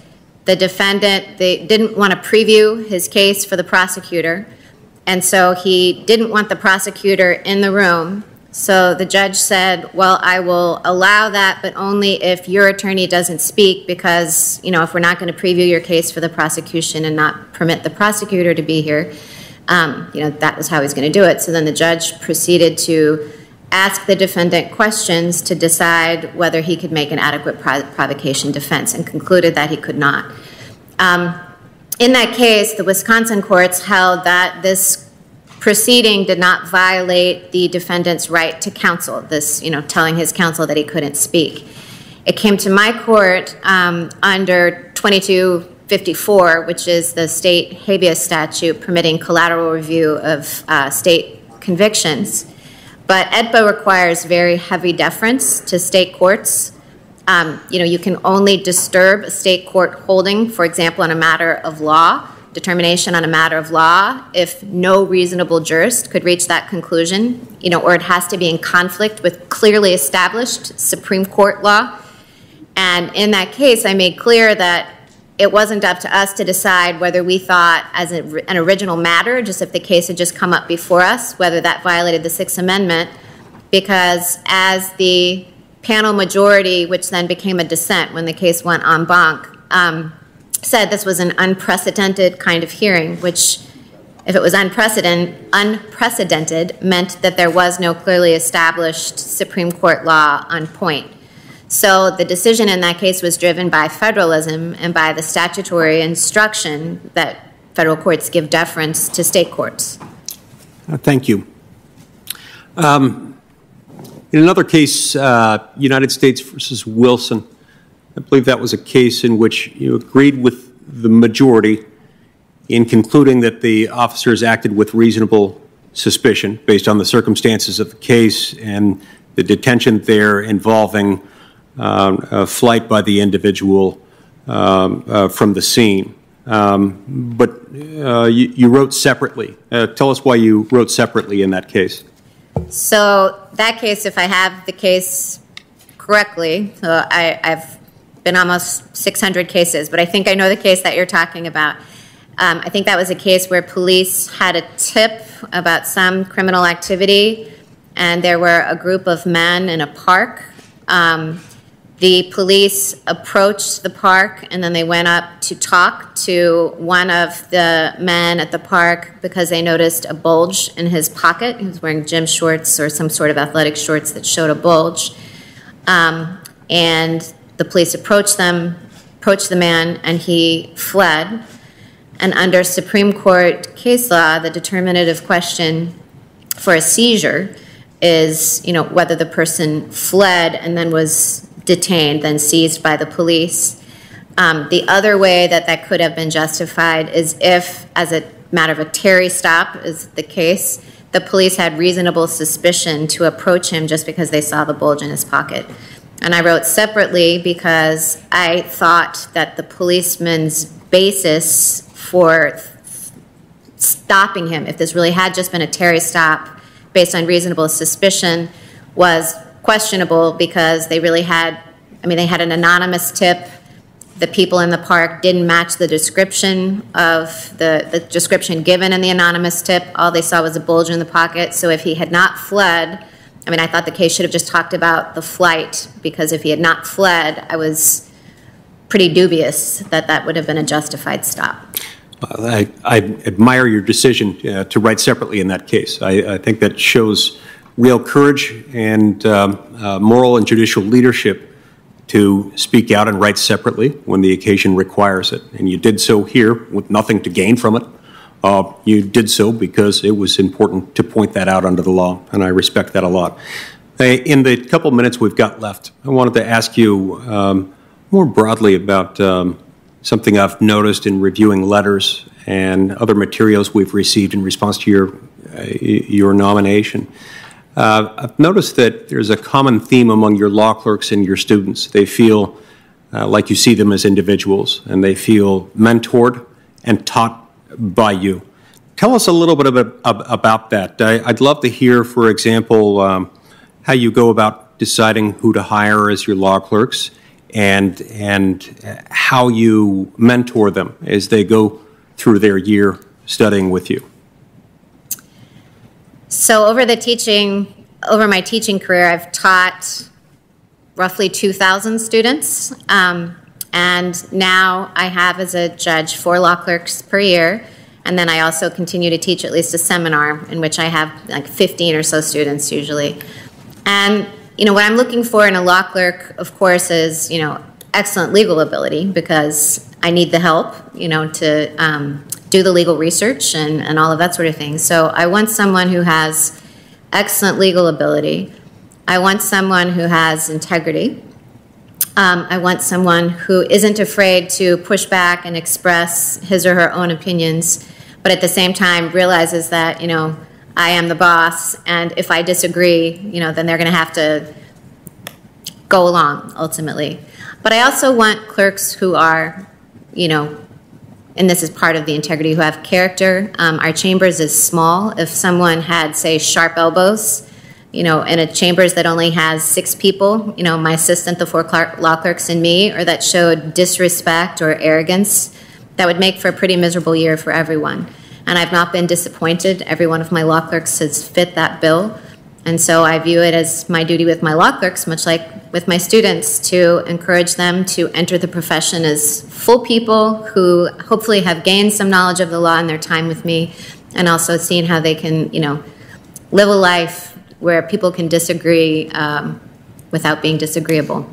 the defendant didn't want to preview his case for the prosecutor, and so he didn't want the prosecutor in the room. So the judge said, well, I will allow that, but only if your attorney doesn't speak, because, if we're not going to preview your case for the prosecution and not permit the prosecutor to be here, that was how he's going to do it. So then the judge proceeded to ask the defendant questions to decide whether he could make an adequate provocation defense, and concluded that he could not. In that case, the Wisconsin courts held that this proceeding did not violate the defendant's right to counsel, this, telling his counsel that he couldn't speak. It came to my court under 2254, which is the state habeas statute permitting collateral review of state convictions. But EDPA requires very heavy deference to state courts. You can only disturb a state court holding, for example, on a matter of law, determination on a matter of law, if no reasonable jurist could reach that conclusion, or it has to be in conflict with clearly established Supreme Court law. And in that case, I made clear that it wasn't up to us to decide whether we thought as an original matter, just if the case had just come up before us, whether that violated the Sixth Amendment, because as the panel majority, which then became a dissent when the case went en banc, said this was an unprecedented kind of hearing, which, if it was unprecedented, meant that there was no clearly established Supreme Court law on point. So the decision in that case was driven by federalism and by the statutory instruction that federal courts give deference to state courts. Thank you. In another case, United States versus Wilson, I believe that was a case in which you agreed with the majority in concluding that the officers acted with reasonable suspicion based on the circumstances of the case and the detention there involving a flight by the individual from the scene. But you wrote separately. Tell us why you wrote separately in that case. So that case, if I have the case correctly, so I've been almost 600 cases, but I think I know the case that you're talking about. I think that was a case where police had a tip about some criminal activity, and there were a group of men in a park. The police approached the park, and then they went up to talk to one of the men at the park because they noticed a bulge in his pocket. He was wearing gym shorts or some sort of athletic shorts that showed a bulge. And the police approached the man, and he fled. And under Supreme Court case law, the determinative question for a seizure is, whether the person fled and then was detained, then seized by the police. The other way that could have been justified is if, as a matter of a Terry stop is the case, the police had reasonable suspicion to approach him just because they saw the bulge in his pocket. And I wrote separately because I thought that the policeman's basis for stopping him, if this really had just been a Terry stop based on reasonable suspicion, was questionable because they really had, they had an anonymous tip. The people in the park didn't match the description of the description given in the anonymous tip. All they saw was a bulge in the pocket. So if he had not fled, I thought the case should have just talked about the flight, because if he had not fled, I was pretty dubious that that would have been a justified stop. I admire your decision to write separately in that case. I think that shows real courage and moral and judicial leadership to speak out and write separately when the occasion requires it. And you did so here with nothing to gain from it. You did so because it was important to point that out under the law, and I respect that a lot. In the couple minutes we've got left, I wanted to ask you more broadly about something I've noticed in reviewing letters and other materials we've received in response to your nomination. I've noticed that there's a common theme among your law clerks and your students. They feel like you see them as individuals, and they feel mentored and taught by you. Tell us a little bit about that. I'd love to hear, for example, how you go about deciding who to hire as your law clerks, and how you mentor them as they go through their year studying with you. So over my teaching career, I've taught roughly 2,000 students. And now I have, as a judge, 4 law clerks per year. And then I also continue to teach at least a seminar in which I have like 15 or so students usually. And, what I'm looking for in a law clerk, of course, is, excellent legal ability, because I need the help, to do the legal research and all of that sort of thing. So I want someone who has excellent legal ability. I want someone who has integrity. I want someone who isn't afraid to push back and express his or her own opinions, but at the same time realizes that, I am the boss, and if I disagree, then they're going to have to go along ultimately. But I also want clerks who are, and this is part of the integrity, who have character. Our chambers is small. If someone had, say, sharp elbows, in a chambers that only has 6 people, my assistant, the 4 law clerks, and me, or that showed disrespect or arrogance, that would make for a pretty miserable year for everyone. And I've not been disappointed. Every one of my law clerks has fit that bill. And so I view it as my duty with my law clerks, much like with my students, to encourage them to enter the profession as full people who hopefully have gained some knowledge of the law in their time with me, and also seeing how they can, live a life where people can disagree without being disagreeable.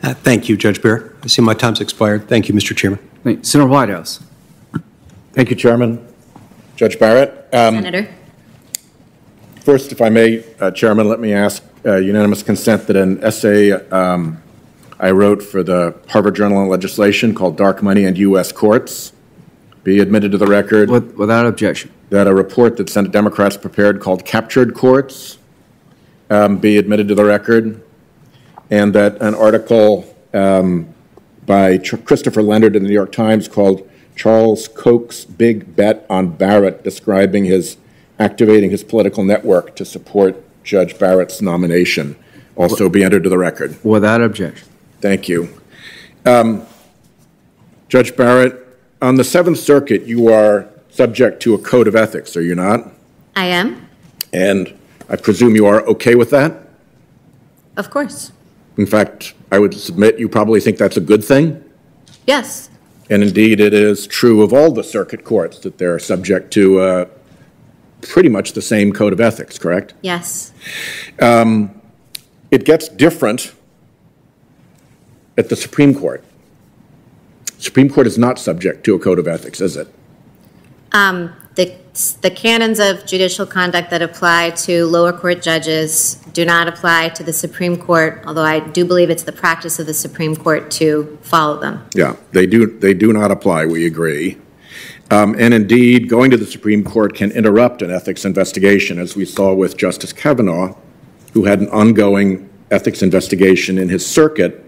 Thank you, Judge Barrett. I see my time's expired. Thank you, Mr. Chairman. Senator Whitehouse. Thank you, Chairman. Judge Barrett. Senator. First, if I may, Chairman, let me ask unanimous consent that an essay I wrote for the Harvard Journal on Legislation called Dark Money and U.S. Courts be admitted to the record. Without objection. That a report that Senate Democrats prepared called Captured Courts be admitted to the record, and that an article by Christopher Leonard in the New York Times called Charles Koch's Big Bet on Barrett, describing his activating his political network to support Judge Barrett's nomination, also be entered to the record. Without objection. Thank you. Judge Barrett, on the Seventh Circuit, you are subject to a code of ethics, are you not? I am. And I presume you are okay with that? Of course. In fact, I would submit you probably think that's a good thing? Yes. And indeed, it is true of all the circuit courts that they're subject to pretty much the same code of ethics, correct? Yes. It gets different at the Supreme Court. Supreme Court is not subject to a code of ethics, is it? The canons of judicial conduct that apply to lower court judges do not apply to the Supreme Court, although I do believe it's the practice of the Supreme Court to follow them. Yeah, they do not apply, we agree. And indeed, going to the Supreme Court can interrupt an ethics investigation, as we saw with Justice Kavanaugh, who had an ongoing ethics investigation in his circuit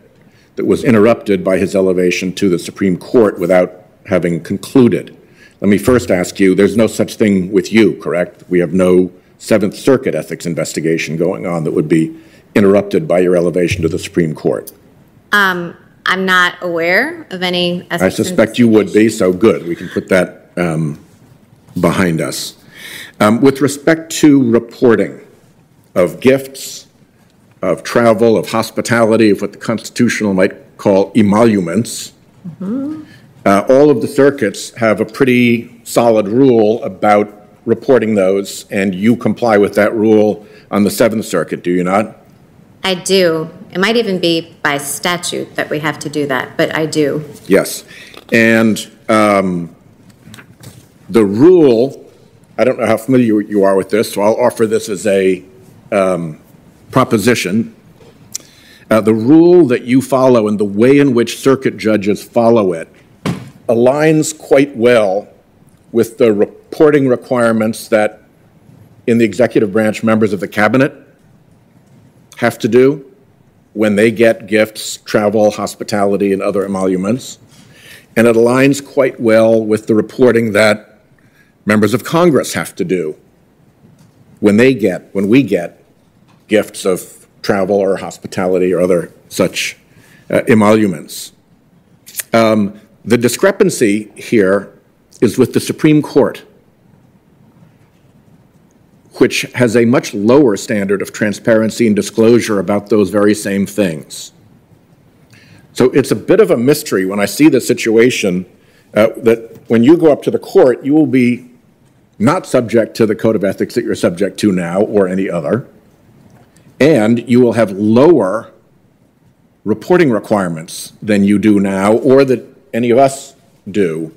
that was interrupted by his elevation to the Supreme Court without having concluded. Let me first ask you, there's no such thing with you, correct? We have no Seventh Circuit ethics investigation going on that would be interrupted by your elevation to the Supreme Court. I'm not aware of any ethics. I suspect you would be, so good. We can put that behind us. With respect to reporting of gifts, of travel, of hospitality, of what the Constitutional might call emoluments, all of the circuits have a pretty solid rule about reporting those, and you comply with that rule on the Seventh Circuit, do you not? I do. It might even be by statute that we have to do that, but I do. Yes. And the rule, I don't know how familiar you are with this, so I'll offer this as a proposition. The rule that you follow and the way in which circuit judges follow it aligns quite well with the reporting requirements that in the executive branch members of the cabinet have to do when they get gifts, travel, hospitality, and other emoluments. And it aligns quite well with the reporting that members of Congress have to do when we get gifts of travel or hospitality or other such emoluments. The discrepancy here is with the Supreme Court, which has a much lower standard of transparency and disclosure about those very same things. So it's a bit of a mystery when I see the situation that when you go up to the court, you will be not subject to the code of ethics that you're subject to now or any other, and you will have lower reporting requirements than you do now or that any of us do.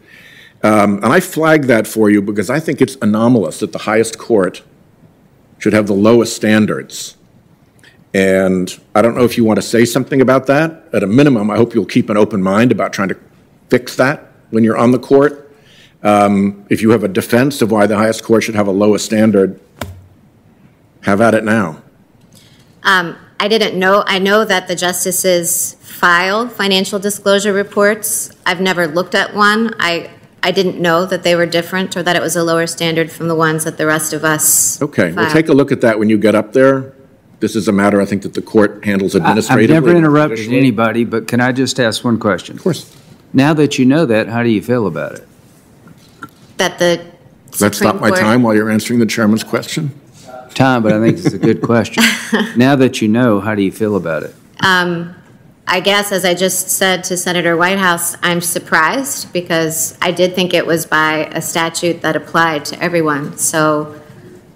And I flag that for you because I think it's anomalous that the highest court should have the lowest standards. And I don't know if you want to say something about that. At a minimum, I hope you'll keep an open mind about trying to fix that when you're on the court. If you have a defense of why the highest court should have a lowest standard, have at it now. I didn't know. I know that the justices file financial disclosure reports. I've never looked at one. I didn't know that they were different or that it was a lower standard from the ones that the rest of us Okay, file. well, take a look at that when you get up there. This is a matter I think that the court handles administratively. I've never interrupted anybody, but can I just ask one question? Of course. Now that you know that, how do you feel about it? That the Let's stop my Court- time while you're answering the chairman's question. Time, but I think it's a good question. Now that you know, how do you feel about it? I guess, as I just said to Senator Whitehouse, I'm surprised because I did think it was by a statute that applied to everyone. So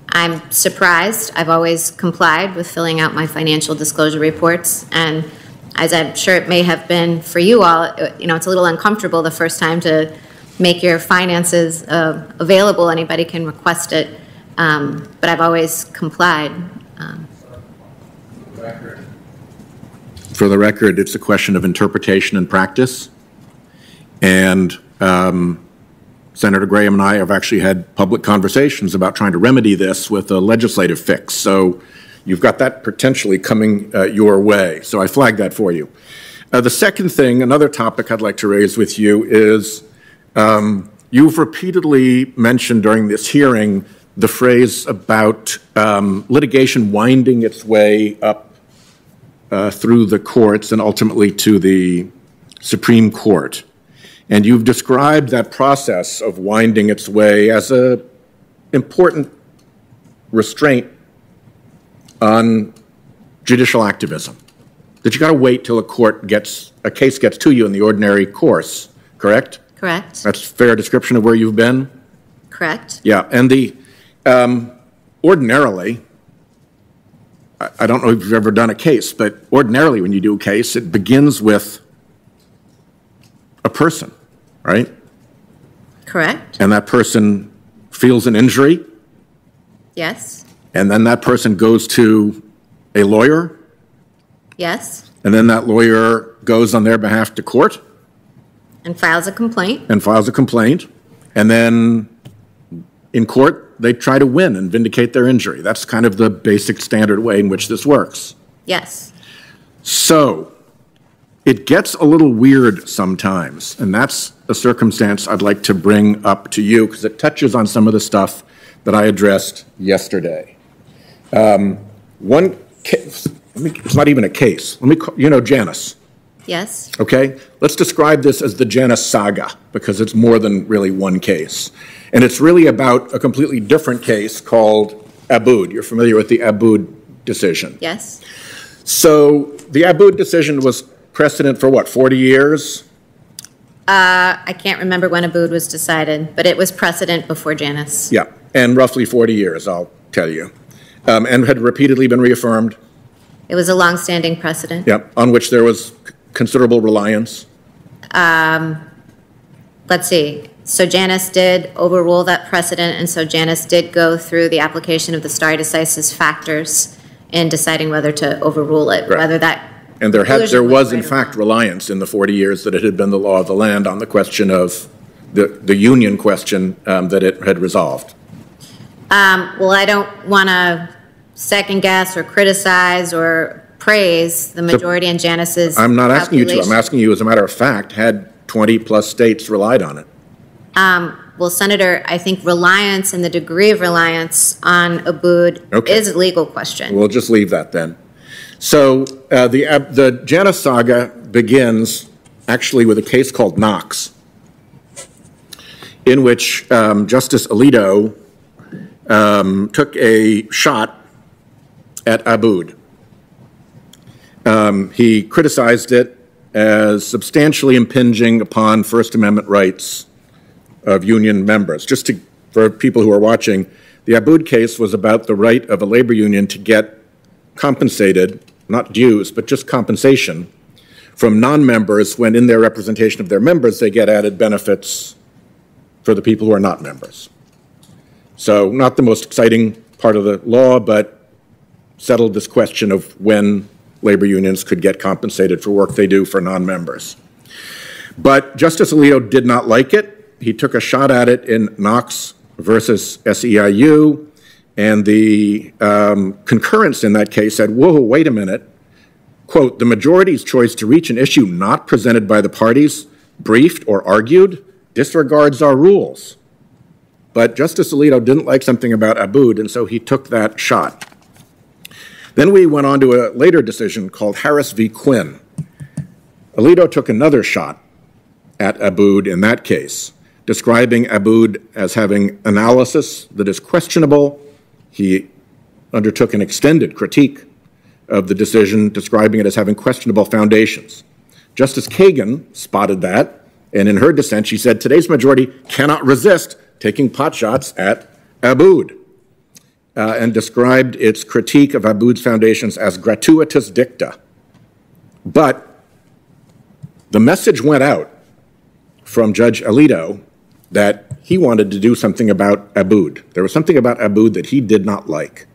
I'm surprised. I've always complied with filling out my financial disclosure reports. And as I'm sure it may have been for you all, you know, it's a little uncomfortable the first time to make your finances available. Anybody can request it. But I've always complied. For the record, it's a question of interpretation and practice. And Senator Graham and I have actually had public conversations about trying to remedy this with a legislative fix. So you've got that potentially coming your way. So I flagged that for you. The second thing, another topic I'd like to raise with you is you've repeatedly mentioned during this hearing the phrase about litigation winding its way up through the courts and ultimately to the Supreme Court. And you've described that process of winding its way as an important restraint on judicial activism. That you got to wait till a case gets to you in the ordinary course, correct? Correct. That's a fair description of where you've been? Correct. Yeah, and ordinarily, I don't know if you've ever done a case, but ordinarily when you do a case, it begins with a person, right? Correct. And that person feels an injury, Yes. and then that person goes to a lawyer, Yes. and then that lawyer goes on their behalf to court And files a complaint. and files a complaint, and then in court, they try to win and vindicate their injury. That's kind of the basic standard way in which this works. Yes. So it gets a little weird sometimes, and that's a circumstance I'd like to bring up to you because it touches on some of the stuff that I addressed yesterday. One case, it's not even a case. You know Janus. Yes. Okay? Let's describe this as the Janus saga because it's more than really one case. And it's really about a completely different case called Abood. You're familiar with the Abood decision. Yes. So the Abood decision was precedent for what, 40 years? I can't remember when Abood was decided, but it was precedent before Janus. Yeah, and roughly 40 years, I'll tell you. And had repeatedly been reaffirmed. It was a longstanding precedent. Yeah, on which there was considerable reliance. Let's see. So Janus did overrule that precedent, and so Janus did go through the application of the stare decisis factors in deciding whether to overrule it, Right. whether that And there conclusion was in right or fact reliance in the 40 years that it had been the law of the land on the question of the union question that it had resolved. Well, I don't want to second guess or criticize or praise the majority in Janus's I'm not asking you to. I'm calculation. asking you, as a matter of fact, had 20 plus states relied on it? Well, Senator, I think reliance and the degree of reliance on Abood is a legal question. We'll just leave that then. So the Janus saga begins actually with a case called Knox, in which Justice Alito took a shot at Abood. He criticized it as substantially impinging upon First Amendment rights of union members. For people who are watching, the Abood case was about the right of a labor union to get compensated, not dues, but just compensation from non-members when in their representation of their members they get added benefits for the people who are not members. So not the most exciting part of the law, but settled this question of when labor unions could get compensated for work they do for non-members. But Justice Alito did not like it. He took a shot at it in Knox versus SEIU, and the concurrence in that case said, whoa, wait a minute. Quote, the majority's choice to reach an issue not presented by the parties, briefed or argued, disregards our rules. But Justice Alito didn't like something about Abood, and so he took that shot. Then we went on to a later decision called Harris v. Quinn. Alito took another shot at Abood in that case, describing Abood as having analysis that is questionable. He undertook an extended critique of the decision, describing it as having questionable foundations. Justice Kagan spotted that, and in her dissent, she said, today's majority cannot resist taking potshots at Abood, and described its critique of Abood's foundations as gratuitous dicta. But the message went out from Judge Alito that he wanted to do something about Abood. There was something about Abood that he did not like.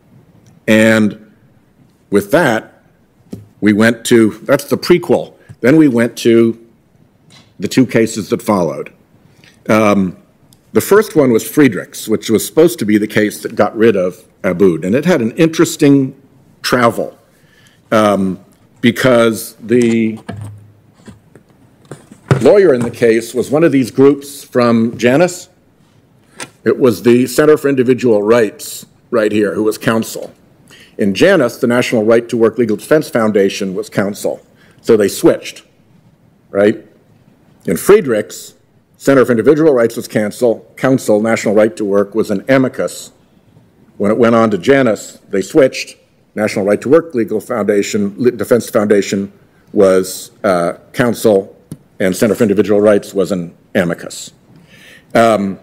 And with that, we went to, that's the prequel. Then we went to the two cases that followed. The first one was Friedrichs, which was supposed to be the case that got rid of Abood. And it had an interesting travel because the lawyer in the case was one of these groups from Janus. It was the Center for Individual Rights right here, who was counsel. In Janus, the National Right to Work Legal Defense Foundation was counsel. So they switched, right? In Friedrichs, Center for Individual Rights was counsel, National Right to Work was an amicus. When it went on to Janus, they switched. National Right to Work Legal Foundation, Defense Foundation was counsel, and Center for Individual Rights was an amicus. And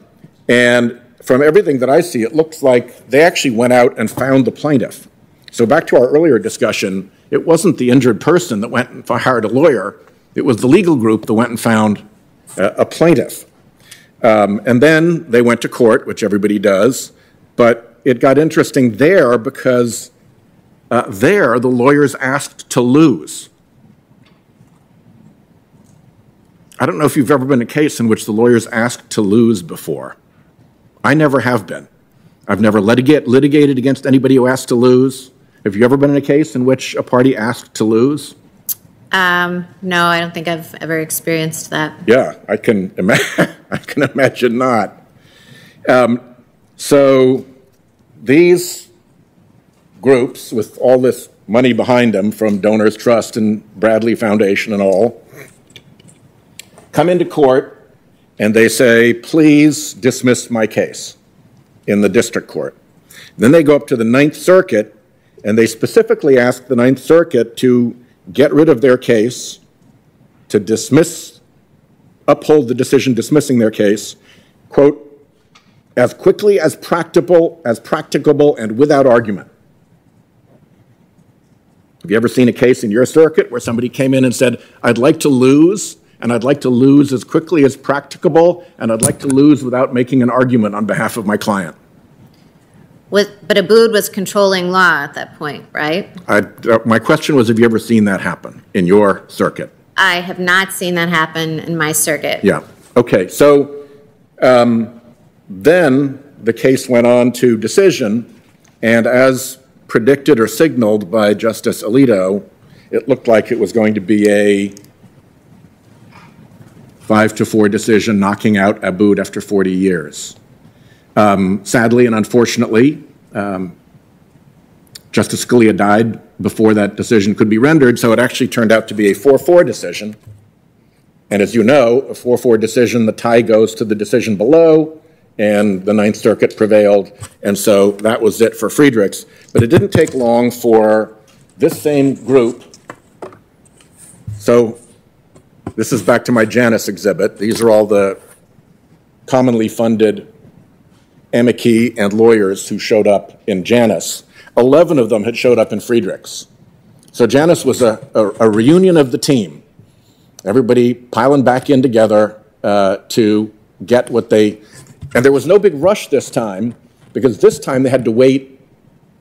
from everything that I see, it looks like they actually went out and found the plaintiff. So back to our earlier discussion, it wasn't the injured person that went and hired a lawyer. It was the legal group that went and found a plaintiff. And then they went to court, which everybody does, but it got interesting there because there the lawyers asked to lose. I don't know if you've ever been in a case in which the lawyers asked to lose before. I never have been. I've never litigated against anybody who asked to lose. Have you ever been in a case in which a party asked to lose? No, I don't think I've ever experienced that. Yeah, I can imagine not. So these groups, with all this money behind them from Donors Trust and Bradley Foundation and all, come into court and they say, please dismiss my case in the district court. Then they go up to the Ninth Circuit and they specifically ask the Ninth Circuit to get rid of their case, to uphold the decision dismissing their case, quote, as quickly as practicable and without argument. Have you ever seen a case in your circuit where somebody came in and said, I'd like to lose, and I'd like to lose as quickly as practicable, and I'd like to lose without making an argument on behalf of my client? But Abood was controlling law at that point, right? My question was, have you ever seen that happen in your circuit? I have not seen that happen in my circuit. Yeah. Okay. So then the case went on to decision, and as predicted or signaled by Justice Alito, it looked like it was going to be a 5-4 decision knocking out Abood after 40 years. Sadly and unfortunately, Justice Scalia died before that decision could be rendered, so it actually turned out to be a 4-4 decision. And as you know, a 4-4 decision, the tie goes to the decision below, and the Ninth Circuit prevailed, and so that was it for Friedrichs. But it didn't take long for this same group. So this is back to my Janus exhibit. These are all the commonly funded amici and lawyers who showed up in Janus. 11 of them had showed up in Friedrichs. So Janus was a reunion of the team, everybody piling back in together to get what they, and there was no big rush this time, because this time they had to wait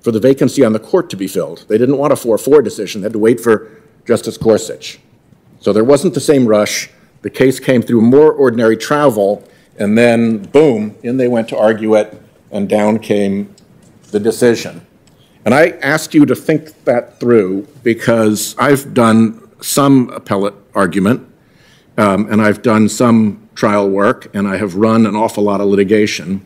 for the vacancy on the court to be filled. They didn't want a 4-4 decision. They had to wait for Justice Gorsuch. So there wasn't the same rush. The case came through more ordinary travel, and then, boom, in they went to argue it, and down came the decision. And I ask you to think that through, because I've done some appellate argument, and I've done some trial work, and I have run an awful lot of litigation.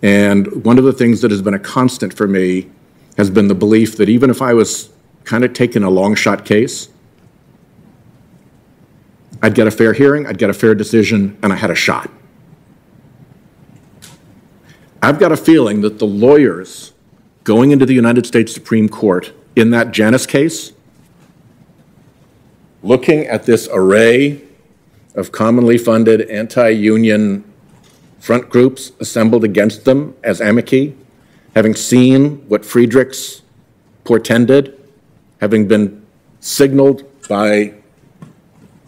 And one of the things that has been a constant for me has been the belief that even if I was kind of taking a long shot case, I'd get a fair hearing, I'd get a fair decision, and I had a shot. I've got a feeling that the lawyers going into the United States Supreme Court in that Janus case, looking at this array of commonly funded anti-union front groups assembled against them as amici, having seen what Friedrichs portended, having been signaled by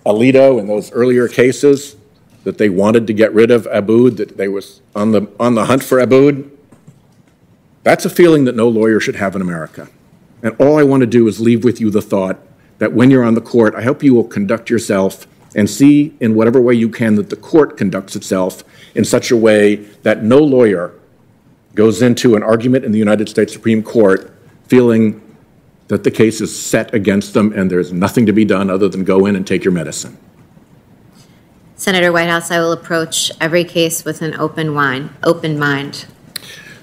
Alito in those earlier cases that they wanted to get rid of Abood, that they was on the hunt for Abood. That's a feeling that no lawyer should have in America. And all I want to do is leave with you the thought that when you're on the court, I hope you will conduct yourself and see in whatever way you can that the court conducts itself in such a way that no lawyer goes into an argument in the United States Supreme Court feeling that the case is set against them and there's nothing to be done other than go in and take your medicine. Senator Whitehouse, I will approach every case with an open mind.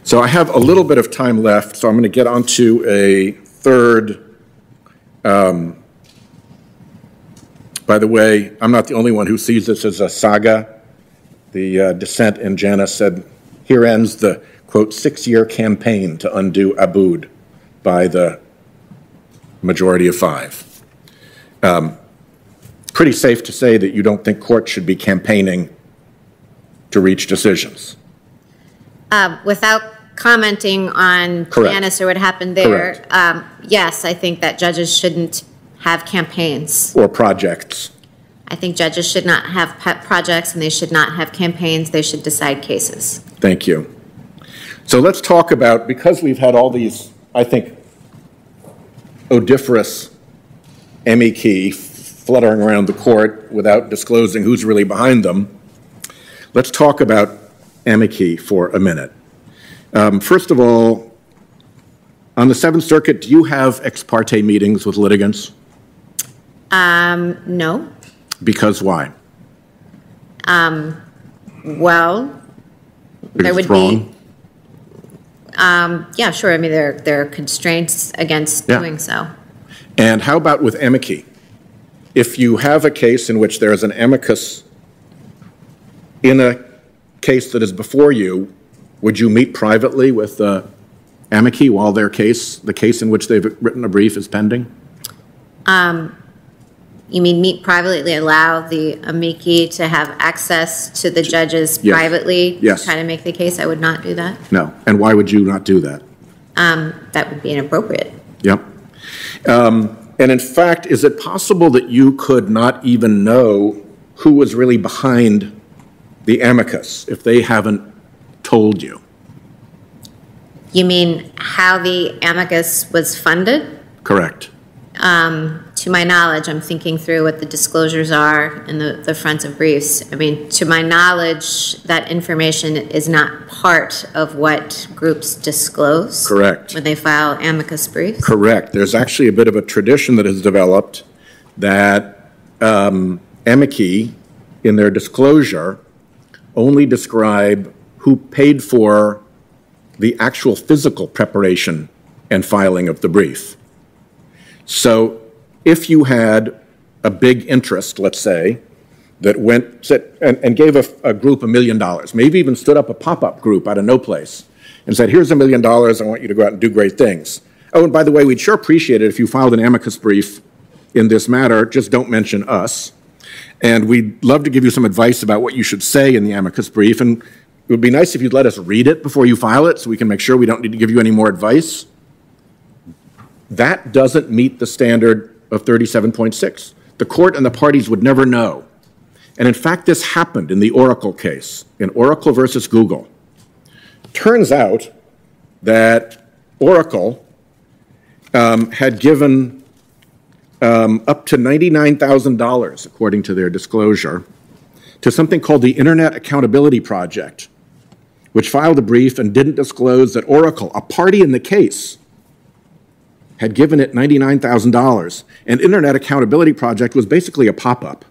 So I have a little bit of time left, so I'm going to get onto a third. By the way, I'm not the only one who sees this as a saga. The dissent in Janus said, here ends the, quote, 6-year campaign to undo Abood by the majority of 5. Pretty safe to say that you don't think courts should be campaigning to reach decisions. Without commenting on Janus or what happened there, yes, I think that judges shouldn't have campaigns. Or projects. I think judges should not have pet projects and they should not have campaigns. They should decide cases. Thank you. So let's talk about, because we've had all these, I think, odiferous amici fluttering around the court without disclosing who's really behind them, let's talk about amici for a minute. First of all, on the Seventh Circuit, do you have ex parte meetings with litigants? No. Because why? Well, there would be. Yeah, sure. I mean, there are constraints against doing so. And how about with amici? If you have a case in which there is an amicus in a case that is before you, would you meet privately with the amici while the case in which they've written a brief is pending? You mean meet privately, allow the amici to have access to the judges privately to try to make the case? I would not do that. No. And why would you not do that? That would be inappropriate. Yep. And in fact, is it possible that you could not even know who was really behind the amicus if they haven't told you? You mean how the amicus was funded? Correct. To my knowledge, I'm thinking through what the disclosures are in the fronts of briefs. I mean, to my knowledge, that information is not part of what groups disclose. Correct. When they file amicus briefs. Correct. There's actually a bit of a tradition that has developed that amici, in their disclosure, only describe who paid for the actual physical preparation and filing of the brief. So if you had a big interest, let's say, that went and gave a group $1 million, maybe even stood up a pop-up group out of no place and said, here's $1 million, I want you to go out and do great things. Oh, and by the way, we'd sure appreciate it if you filed an amicus brief in this matter, just don't mention us. And we'd love to give you some advice about what you should say in the amicus brief, and it would be nice if you'd let us read it before you file it so we can make sure we don't need to give you any more advice. That doesn't meet the standard of 37.6. The court and the parties would never know And in fact, this happened in the Oracle case, in Oracle versus Google. Turns out that Oracle had given up to $99,000, according to their disclosure, to something called the Internet Accountability Project, which filed a brief and didn't disclose that Oracle, a party in the case, had given it $99,000. And Internet Accountability Project was basically a pop-up.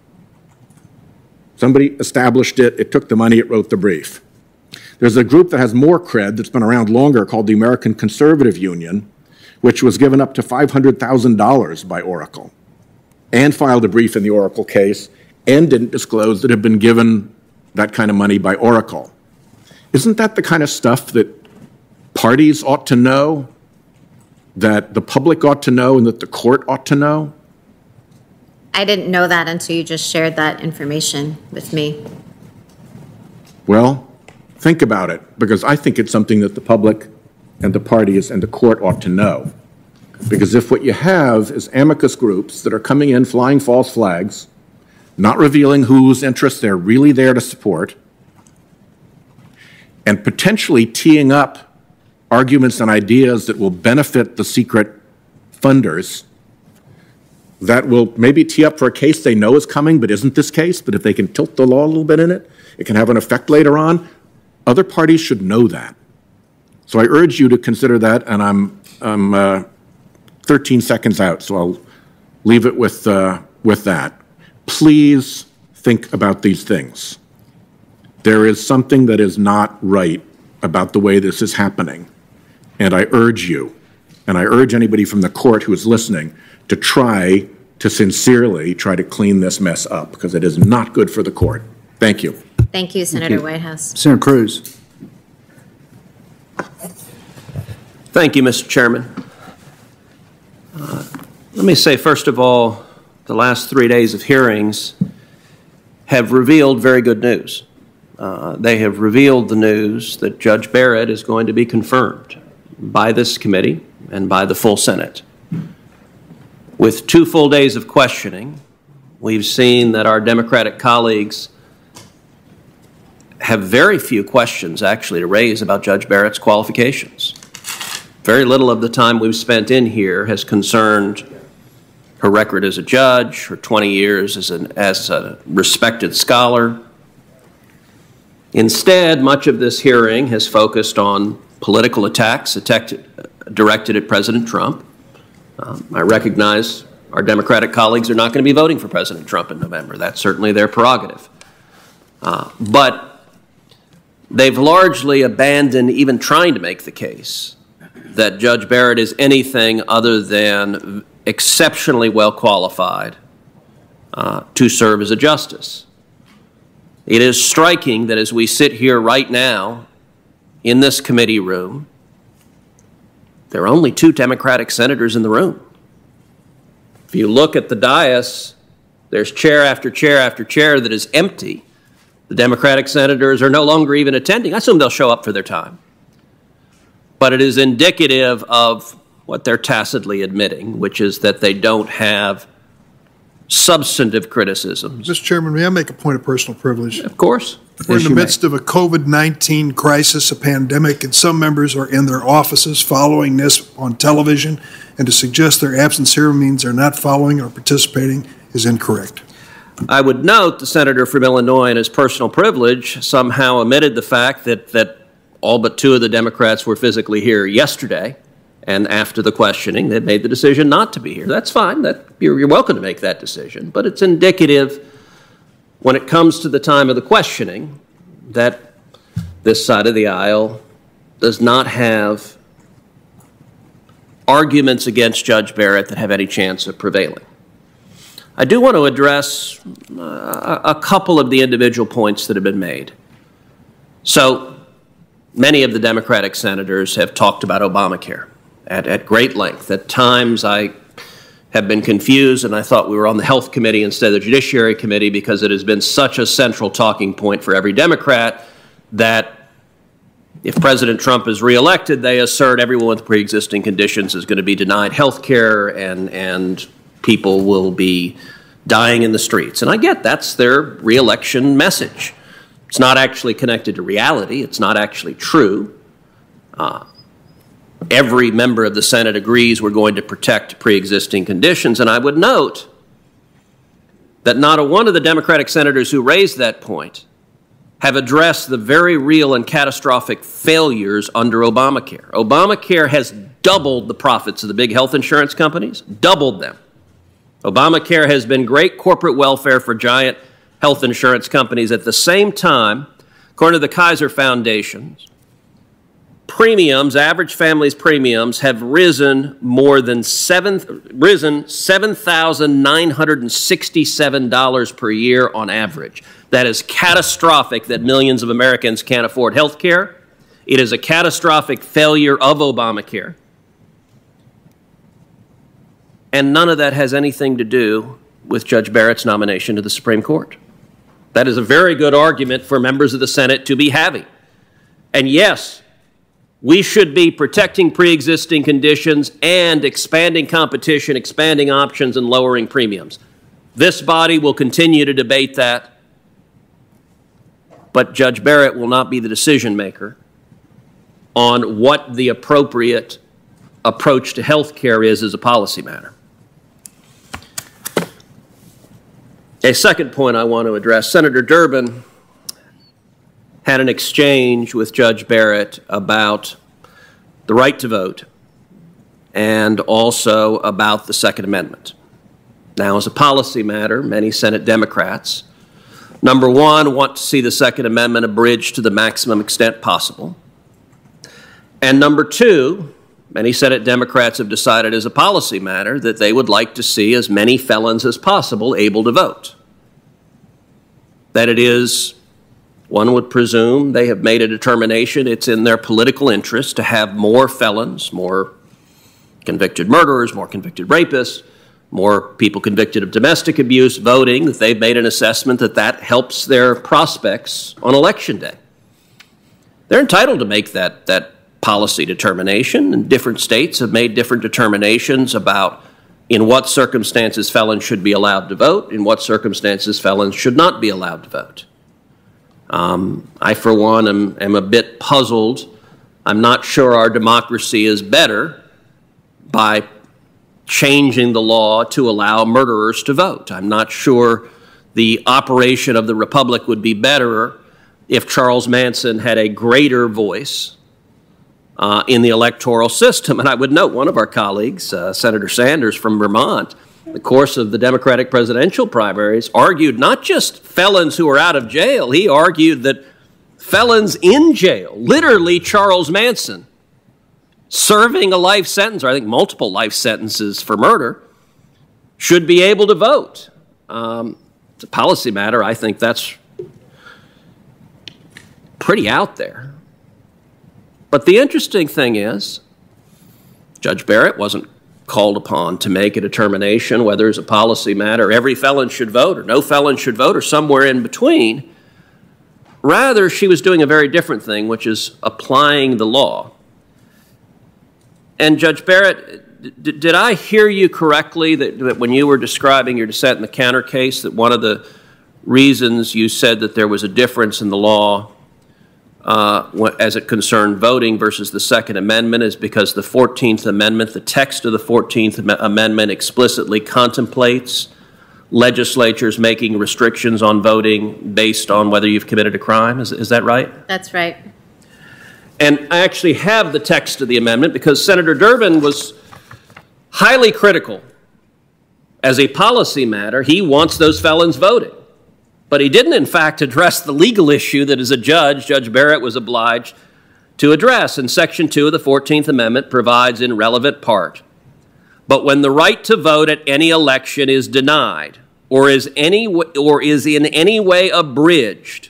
Somebody established it, it took the money, it wrote the brief. There's a group that has more cred that's been around longer called the American Conservative Union, which was given up to $500,000 by Oracle and filed a brief in the Oracle case and didn't disclose that it had been given that kind of money by Oracle. Isn't that the kind of stuff that parties ought to know, that the public ought to know, and that the court ought to know? I didn't know that until you just shared that information with me. Well, think about it, because I think it's something that the public and the parties and the court ought to know. Because if what you have is amicus groups that are coming in flying false flags, not revealing whose interests they're really there to support, and potentially teeing up arguments and ideas that will benefit the secret funders, that will maybe tee up for a case they know is coming but isn't this case, but if they can tilt the law a little bit in it, it can have an effect later on. Other parties should know that. So I urge you to consider that, and I'm 13 seconds out, so I'll leave it with that. Please think about these things. There is something that is not right about the way this is happening, and I urge you, and I urge anybody from the court who is listening to try to sincerely try to clean this mess up, because it is not good for the court. Thank you. Thank you, Senator Whitehouse. Senator Cruz. Thank you, Mr. Chairman. Let me say, first of all, the last 3 days of hearings have revealed very good news. They have revealed the news that Judge Barrett is going to be confirmed by this committee and by the full Senate. With 2 full days of questioning, we've seen that our Democratic colleagues have very few questions actually to raise about Judge Barrett's qualifications. Very little of the time we've spent in here has concerned her record as a judge, her 20 years as a respected scholar. Instead, much of this hearing has focused on political attacks directed at President Trump. I recognize our Democratic colleagues are not going to be voting for President Trump in November. That's certainly their prerogative. But they've largely abandoned even trying to make the case that Judge Barrett is anything other than exceptionally well qualified to serve as a justice. It is striking that as we sit here right now in this committee room, there are only 2 Democratic senators in the room. If you look at the dais, there's chair after chair after chair that is empty. The Democratic senators are no longer even attending. I assume they'll show up for their time. But it is indicative of what they're tacitly admitting, which is that they don't have substantive criticisms. Mr. Chairman, may I make a point of personal privilege? Of course. We're in the midst of a COVID-19 crisis, a pandemic, and some members are in their offices following this on television, and to suggest their absence here means they're not following or participating is incorrect. I would note the senator from Illinois, in his personal privilege, somehow omitted the fact that all but 2 of the Democrats were physically here yesterday, and after the questioning, they made the decision not to be here. That's fine. You're welcome to make that decision, but it's indicative when it comes to the time of the questioning that this side of the aisle does not have arguments against Judge Barrett that have any chance of prevailing. I do want to address a couple of the individual points that have been made. So many of the Democratic senators have talked about Obamacare at great length. At times I have been confused, and I thought we were on the Health Committee instead of the Judiciary Committee, because it has been such a central talking point for every Democrat that if President Trump is reelected, they assert everyone with pre-existing conditions is going to be denied health care, and people will be dying in the streets. And I get that's their reelection message. It's not actually connected to reality. It's not actually true. Every member of the Senate agrees we're going to protect pre-existing conditions. And I would note that not a one of the Democratic senators who raised that point have addressed the very real and catastrophic failures under Obamacare. Obamacare has doubled the profits of the big health insurance companies, doubled them. Obamacare has been great corporate welfare for giant health insurance companies. At the same time, according to the Kaiser Foundation, premiums, average families' premiums, have risen more than $7,967 per year on average. That is catastrophic that millions of Americans can't afford health care. It is a catastrophic failure of Obamacare. And none of that has anything to do with Judge Barrett's nomination to the Supreme Court. That is a very good argument for members of the Senate to be having. And yes, we should be protecting pre-existing conditions and expanding competition, expanding options, and lowering premiums. This body will continue to debate that, but Judge Barrett will not be the decision maker on what the appropriate approach to health care is as a policy matter. A second point I want to address, Senator Durbin had an exchange with Judge Barrett about the right to vote and also about the Second Amendment. Now, as a policy matter, many Senate Democrats, number one, want to see the Second Amendment abridged to the maximum extent possible. And number two, many Senate Democrats have decided as a policy matter that they would like to see as many felons as possible able to vote. That it is, one would presume, they have made a determination it's in their political interest to have more felons, more convicted murderers, more convicted rapists, more people convicted of domestic abuse voting, that they've made an assessment that that helps their prospects on Election Day. They're entitled to make that policy determination, and different states have made different determinations about in what circumstances felons should be allowed to vote, in what circumstances felons should not be allowed to vote. I, for one, am a bit puzzled. I'm not sure our democracy is better by changing the law to allow murderers to vote. I'm not sure the operation of the republic would be better if Charles Manson had a greater voice in the electoral system. And I would note one of our colleagues, Senator Sanders from Vermont, in the course of the Democratic presidential primaries, argued not just felons who are out of jail, he argued that felons in jail, literally Charles Manson, serving a life sentence, or I think multiple life sentences for murder, should be able to vote. It's a policy matter. I think that's pretty out there. But the interesting thing is, Judge Barrett wasn't called upon to make a determination whether as a policy matter every felon should vote or no felon should vote or somewhere in between. Rather, she was doing a very different thing, which is applying the law. And Judge Barrett, did I hear you correctly that when you were describing your dissent in the counter case, that one of the reasons you said that there was a difference in the law as it concerned voting versus the Second Amendment is because the 14th Amendment, the text of the 14th Amendment explicitly contemplates legislatures making restrictions on voting based on whether you've committed a crime? Is that right? That's right. And I actually have the text of the amendment because Senator Durbin was highly critical. As a policy matter, he wants those felons voting. But he didn't, in fact, address the legal issue that as a judge, Judge Barrett was obliged to address. And Section 2 of the 14th Amendment provides in relevant part, but when the right to vote at any election is denied or is in any way abridged,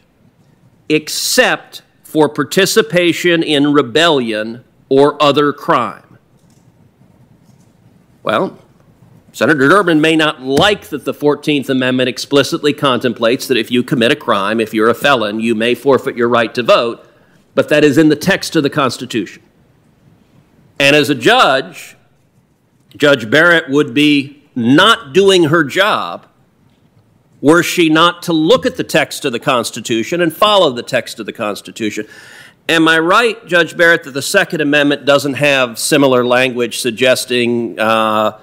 except for participation in rebellion or other crime. Well, Senator Durbin may not like that the 14th Amendment explicitly contemplates that if you commit a crime, if you're a felon, you may forfeit your right to vote, but that is in the text of the Constitution. And as a judge, Judge Barrett would be not doing her job were she not to look at the text of the Constitution and follow the text of the Constitution. Am I right, Judge Barrett, that the Second Amendment doesn't have similar language suggesting or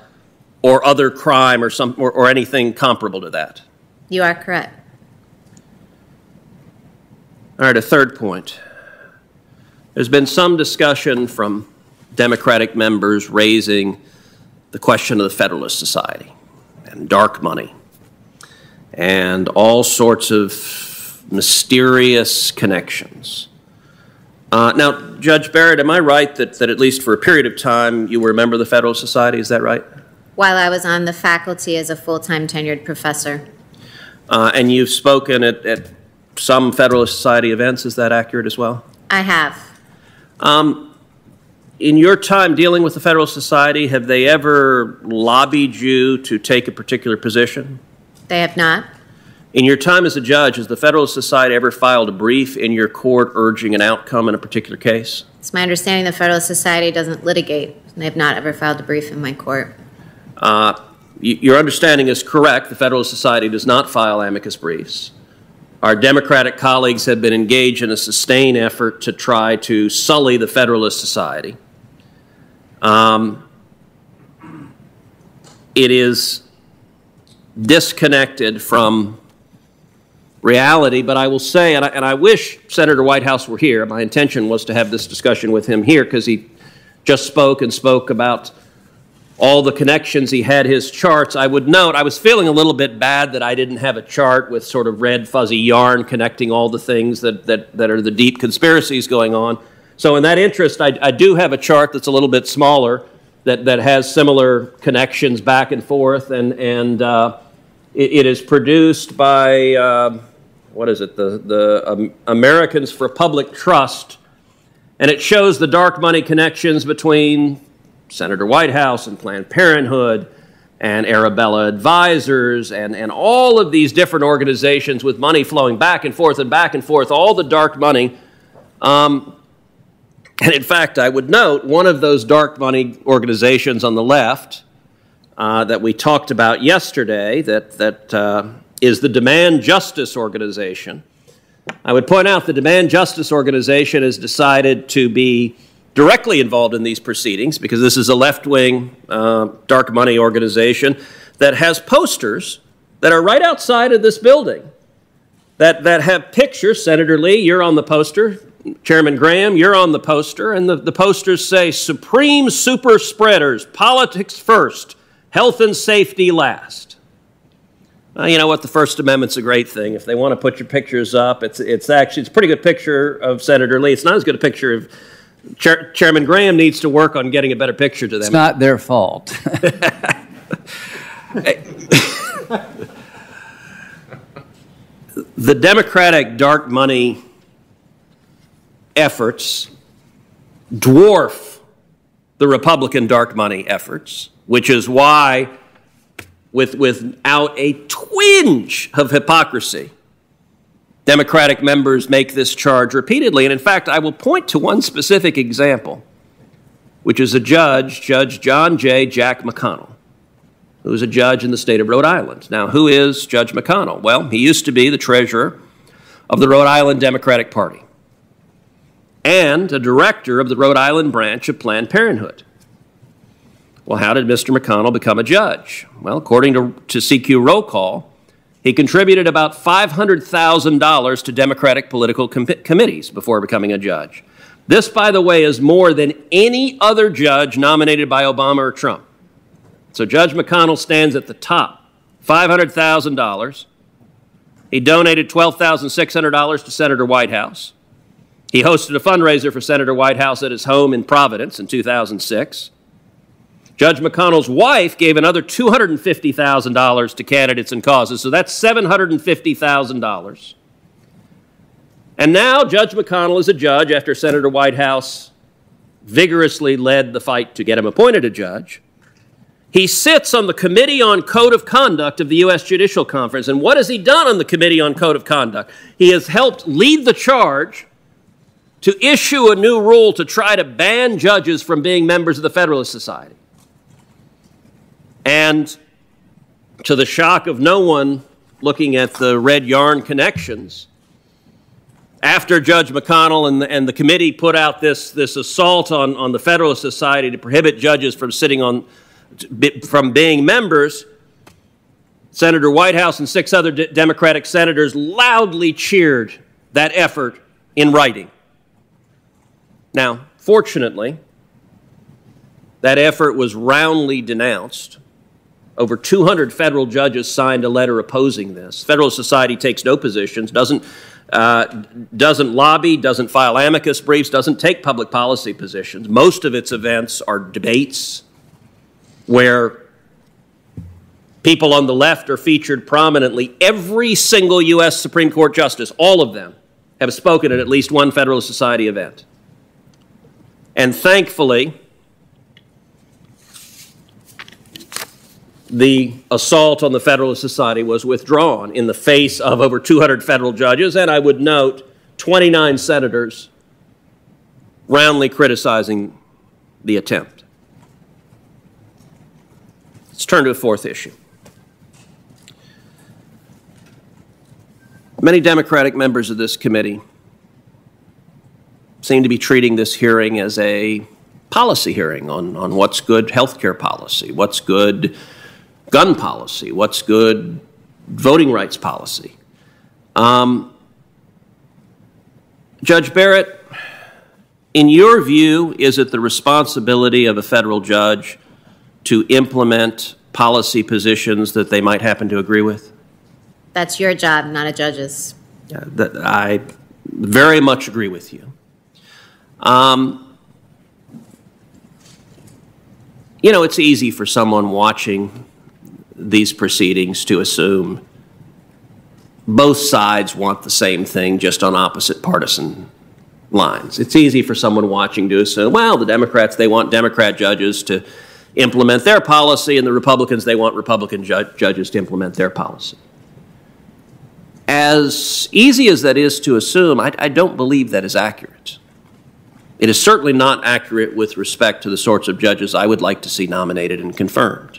other crime or anything comparable to that? You are correct. All right, a third point. There's been some discussion from Democratic members raising the question of the Federalist Society and dark money and all sorts of mysterious connections. Now, Judge Barrett, am I right that at least for a period of time you were a member of the Federalist Society? Is that right? While I was on the faculty as a full-time tenured professor. And you've spoken at some Federalist Society events. Is that accurate as well? I have. In your time dealing with the Federalist Society, have they ever lobbied you to take a particular position? They have not. In your time as a judge, has the Federalist Society ever filed a brief in your court urging an outcome in a particular case? It's my understanding the Federalist Society doesn't litigate. They have not ever filed a brief in my court. Your understanding is correct. The Federalist Society does not file amicus briefs. Our Democratic colleagues have been engaged in a sustained effort to try to sully the Federalist Society. It is disconnected from reality, but I will say, and I wish Senator Whitehouse were here. My intention was to have this discussion with him here because he just spoke about all the connections. He had his charts. I would note, I was feeling a little bit bad that I didn't have a chart with sort of red fuzzy yarn connecting all the things that are the deep conspiracies going on. So in that interest, I do have a chart that's a little bit smaller that has similar connections back and forth, and it is produced by, what is it, the Americans for Public Trust, and it shows the dark money connections between Senator Whitehouse and Planned Parenthood and Arabella Advisors and all of these different organizations with money flowing back and forth, all the dark money. And in fact, I would note one of those dark money organizations on the left that we talked about yesterday that is the Demand Justice Organization. I would point out the Demand Justice Organization has decided to be directly involved in these proceedings because this is a left-wing dark money organization that has posters that are right outside of this building that have pictures. Senator Lee, you're on the poster. Chairman Graham, you're on the poster, and the posters say, Supreme Super Spreaders, Politics First, Health and Safety Last. You know what? The First Amendment's a great thing. If they want to put your pictures up, it's a pretty good picture of Senator Lee. It's not as good a picture of Chairman Graham needs to work on getting a better picture to them. It's not their fault. The Democratic dark money efforts dwarf the Republican dark money efforts, which is why, without a twinge of hypocrisy, Democratic members make this charge repeatedly. And in fact, I will point to one specific example, which is a Judge John J. Jack McConnell, who is a judge in the state of Rhode Island. Now, who is Judge McConnell? Well, he used to be the treasurer of the Rhode Island Democratic Party and a director of the Rhode Island branch of Planned Parenthood. Well, how did Mr. McConnell become a judge? Well, according to CQ roll call, he contributed about $500,000 to Democratic political committees before becoming a judge. This, by the way, is more than any other judge nominated by Obama or Trump. So Judge McConnell stands at the top, $500,000. He donated $12,600 to Senator Whitehouse. He hosted a fundraiser for Senator Whitehouse at his home in Providence in 2006. Judge McConnell's wife gave another $250,000 to candidates and causes, so that's $750,000. And now Judge McConnell is a judge after Senator Whitehouse vigorously led the fight to get him appointed a judge. He sits on the Committee on Code of Conduct of the U.S. Judicial Conference. And what has he done on the Committee on Code of Conduct? He has helped lead the charge to issue a new rule to try to ban judges from being members of the Federalist Society. And to the shock of no one looking at the Red Yarn connections, after Judge McConnell and the committee put out this assault on the Federalist Society to prohibit judges from from being members, Senator Whitehouse and 6 other Democratic senators loudly cheered that effort in writing. Now, fortunately, that effort was roundly denounced. Over 200 federal judges signed a letter opposing this. Federalist Society takes no positions, doesn't lobby, doesn't file amicus briefs, doesn't take public policy positions. Most of its events are debates where people on the left are featured prominently. Every single U.S. Supreme Court justice, all of them, have spoken at least one Federalist Society event. And thankfully, the assault on the Federalist Society was withdrawn in the face of over 200 federal judges, and I would note 29 senators roundly criticizing the attempt. Let's turn to a fourth issue. Many Democratic members of this committee seem to be treating this hearing as a policy hearing on what's good health care policy, what's good gun policy, what's good voting rights policy. Judge Barrett, in your view, is it the responsibility of a federal judge to implement policy positions that they might happen to agree with? That's your job, not a judge's. I very much agree with you. You know, it's easy for someone watching these proceedings to assume both sides want the same thing, just on opposite partisan lines. It's easy for someone watching to assume, well, the Democrats, they want Democrat judges to implement their policy, and the Republicans, they want Republican judges to implement their policy. As easy as that is to assume, I don't believe that is accurate. It is certainly not accurate with respect to the sorts of judges I would like to see nominated and confirmed.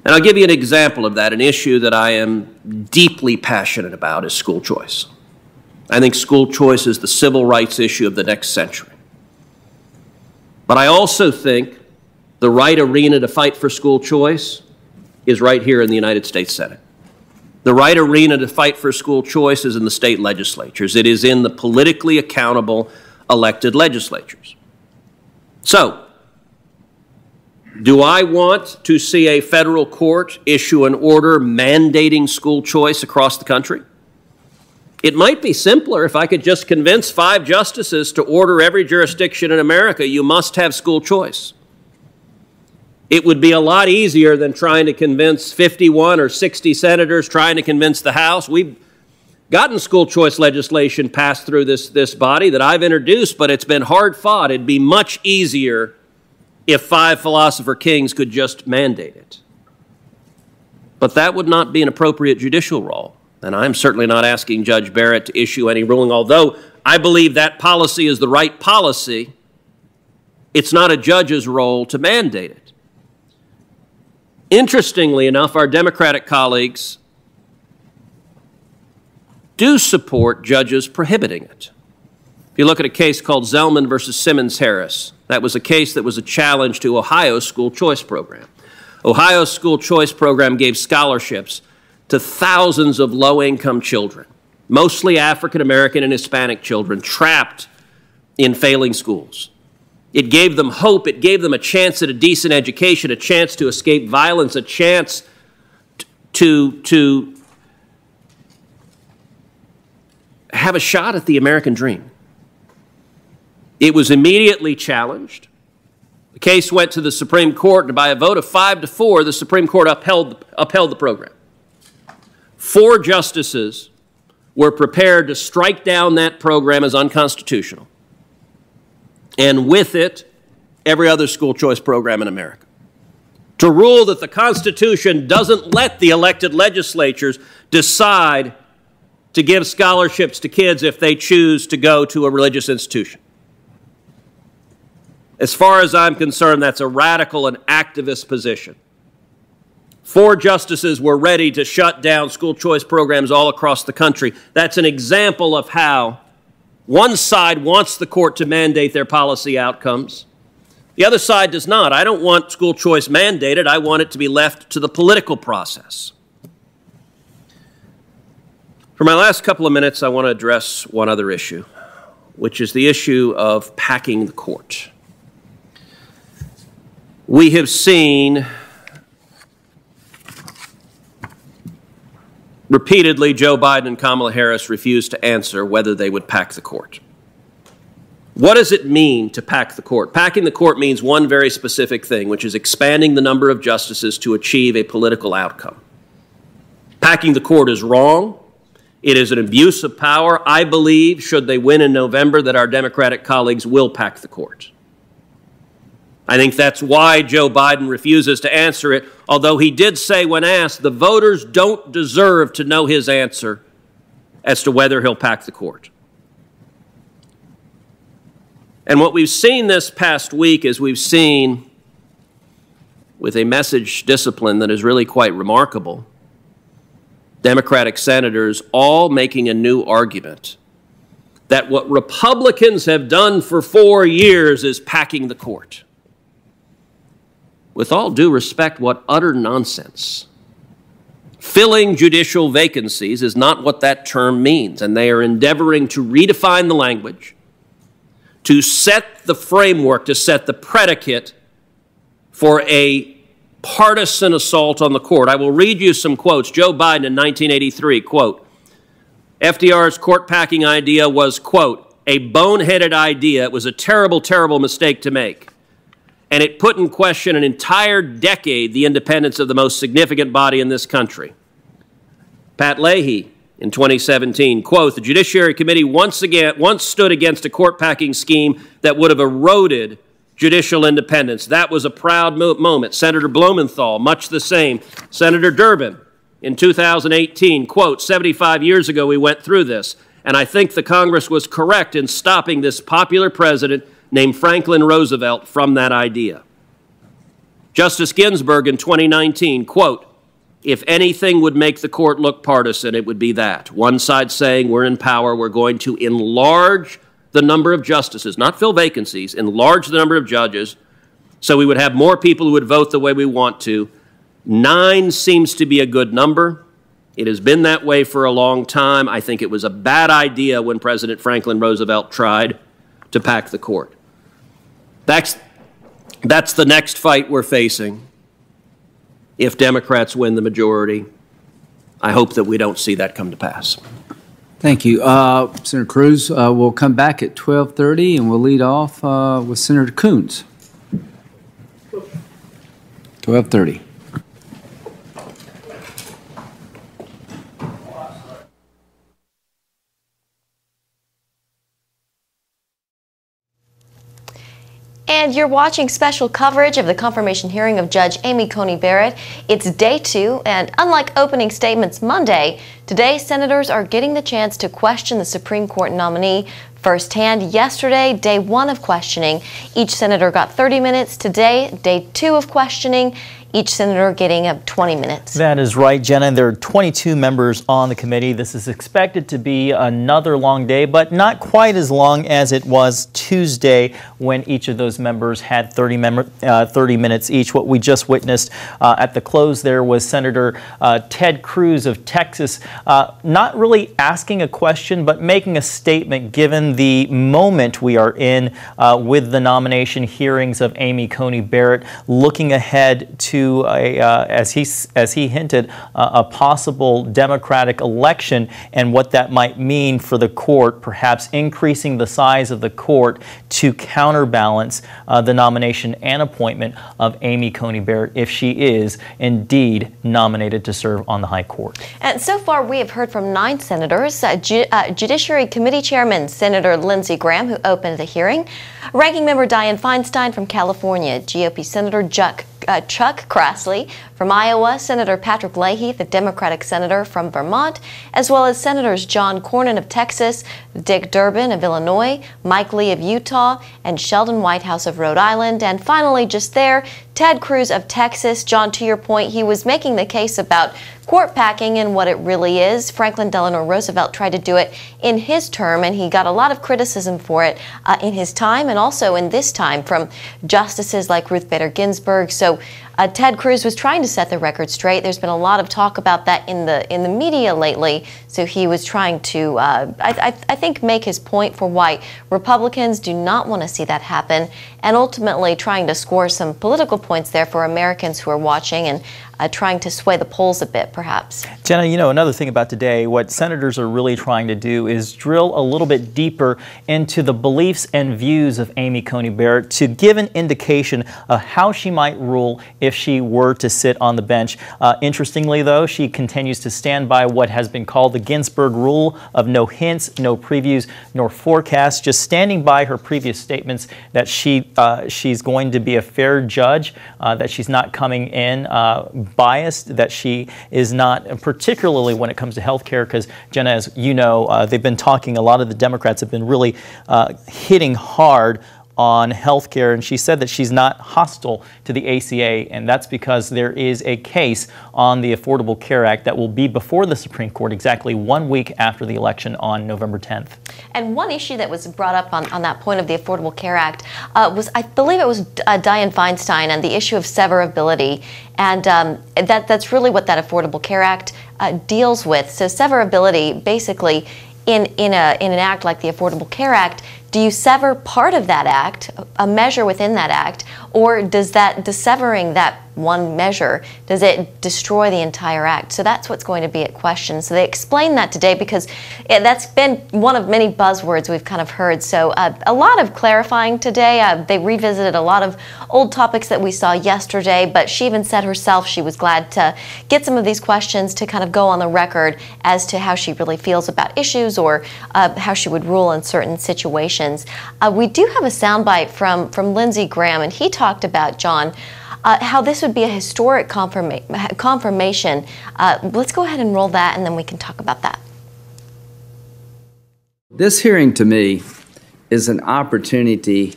And I'll give you an example of that. An issue that I am deeply passionate about is school choice. I think school choice is the civil rights issue of the next century. But I also think the right arena to fight for school choice is right here in the United States Senate. The right arena to fight for school choice is in the state legislatures. It is in the politically accountable elected legislatures. So, do I want to see a federal court issue an order mandating school choice across the country? It might be simpler if I could just convince 5 justices to order every jurisdiction in America, you must have school choice. It would be a lot easier than trying to convince 51 or 60 senators, trying to convince the House. We've gotten school choice legislation passed through this body that I've introduced, but it's been hard fought. It'd be much easier if 5 philosopher kings could just mandate it. But that would not be an appropriate judicial role. And I'm certainly not asking Judge Barrett to issue any ruling, although I believe that policy is the right policy. It's not a judge's role to mandate it. Interestingly enough, our Democratic colleagues do support judges prohibiting it. If you look at a case called Zellman versus Simmons-Harris, that was a case that was a challenge to Ohio's school choice program. Ohio's school choice program gave scholarships to thousands of low-income children, mostly African-American and Hispanic children, trapped in failing schools. It gave them hope. It gave them a chance at a decent education, a chance to escape violence, a chance to have a shot at the American dream. It was immediately challenged. The case went to the Supreme Court, and by a vote of 5-4, the Supreme Court upheld the program. 4 justices were prepared to strike down that program as unconstitutional, and with it, every other school choice program in America. To rule that the Constitution doesn't let the elected legislatures decide to give scholarships to kids if they choose to go to a religious institution. As far as I'm concerned, that's a radical and activist position. 4 justices were ready to shut down school choice programs all across the country. That's an example of how one side wants the court to mandate their policy outcomes. The other side does not. I don't want school choice mandated. I want it to be left to the political process. For my last couple of minutes, I want to address one other issue, which is the issue of packing the court. We have seen repeatedly Joe Biden and Kamala Harris refuse to answer whether they would pack the court. What does it mean to pack the court? Packing the court means one very specific thing, which is expanding the number of justices to achieve a political outcome. Packing the court is wrong. It is an abuse of power. I believe, should they win in November, that our Democratic colleagues will pack the court. I think that's why Joe Biden refuses to answer it, although he did say when asked, the voters don't deserve to know his answer as to whether he'll pack the court. And what we've seen this past week is we've seen, with a message discipline that is really quite remarkable, Democratic senators all making a new argument that what Republicans have done for 4 years is packing the court. With all due respect, what utter nonsense. Filling judicial vacancies is not what that term means, and they are endeavoring to redefine the language, to set the framework, to set the predicate for a partisan assault on the court. I will read you some quotes. Joe Biden in 1983, quote, FDR's court packing idea was, quote, a boneheaded idea. It was a terrible, terrible mistake to make. And it put in question an entire decade, the independence of the most significant body in this country. Pat Leahy in 2017, quote, the Judiciary Committee once stood against a court-packing scheme that would have eroded judicial independence. That was a proud moment. Senator Blumenthal, much the same. Senator Durbin in 2018, quote, 75 years ago we went through this, and I think the Congress was correct in stopping this popular president named Franklin Roosevelt from that idea. Justice Ginsburg in 2019, quote, if anything would make the court look partisan, it would be that. One side saying we're in power, we're going to enlarge the number of justices, not fill vacancies, enlarge the number of judges so we would have more people who would vote the way we want to. 9 seems to be a good number. It has been that way for a long time. I think it was a bad idea when President Franklin Roosevelt tried to pack the court. That's the next fight we're facing. If Democrats win the majority, I hope that we don't see that come to pass. Thank you. Senator Cruz, we'll come back at 12:30 and we'll lead off with Senator Coons. 12:30. And you're watching special coverage of the confirmation hearing of Judge Amy Coney Barrett. It's day 2, and unlike opening statements Monday, today senators are getting the chance to question the Supreme Court nominee firsthand. Yesterday, day 1 of questioning, each senator got 30 minutes. Today, day 2 of questioning, each senator getting 20 minutes. That is right, Jenna. There are 22 members on the committee. This is expected to be another long day, but not quite as long as it was Tuesday when each of those members had 30 minutes each. What we just witnessed at the close there was Senator Ted Cruz of Texas not really asking a question, but making a statement given the moment we are in with the nomination hearings of Amy Coney Barrett, looking ahead to as he hinted, a possible Democratic election and what that might mean for the court, perhaps increasing the size of the court to counterbalance the nomination and appointment of Amy Coney Barrett if she is indeed nominated to serve on the High Court. And so far we have heard from 9 senators. Judiciary Committee Chairman Senator Lindsey Graham, who opened the hearing, Ranking Member Dianne Feinstein from California, GOP Senator Chuck Grassley from Iowa, Senator Patrick Leahy, the Democratic senator from Vermont, as well as Senators John Cornyn of Texas, Dick Durbin of Illinois, Mike Lee of Utah, and Sheldon Whitehouse of Rhode Island. And finally, just there, Ted Cruz of Texas, John, to your point, he was making the case about court packing and what it really is. Franklin Delano Roosevelt tried to do it in his term, and he got a lot of criticism for it in his time and also in this time from justices like Ruth Bader Ginsburg. So Ted Cruz was trying to set the record straight. There's been a lot of talk about that in the media lately. So he was trying to, I think, make his point for why Republicans do not want to see that happen, and ultimately trying to score some political points there for Americans who are watching and trying to sway the polls a bit, perhaps. Jenna, you know, another thing about today, what senators are really trying to do is drill a little bit deeper into the beliefs and views of Amy Coney Barrett to give an indication of how she might rule if she were to sit on the bench. Interestingly, though, she continues to stand by what has been called the Ginsburg rule of no hints, no previews, nor forecasts, just standing by her previous statements that she's going to be a fair judge, that she's not coming in biased, that she is not, particularly when it comes to health care, because Jenna, as you know, they've been talking, a lot of the Democrats have been really hitting hard on health care, and she said that she's not hostile to the ACA, and that's because there is a case on the Affordable Care Act that will be before the Supreme Court exactly 1 week after the election on November 10th. And one issue that was brought up on that point of the Affordable Care Act was, I believe it was Dianne Feinstein, and the issue of severability, and that's really what that Affordable Care Act deals with. So severability, basically, in an act like the Affordable Care Act, do you sever part of that act, a measure within that act, or does severing that one measure, does it destroy the entire act? So that's what's going to be at question. So they explained that today because that's been one of many buzzwords we've kind of heard. So a lot of clarifying today. They revisited a lot of old topics that we saw yesterday, but she even said herself she was glad to get some of these questions to kind of go on the record as to how she really feels about issues or how she would rule in certain situations. We do have a soundbite from Lindsey Graham, and he talked about, John, how this would be a historic confirmation. Let's go ahead and roll that, and then we can talk about that. This hearing, to me, is an opportunity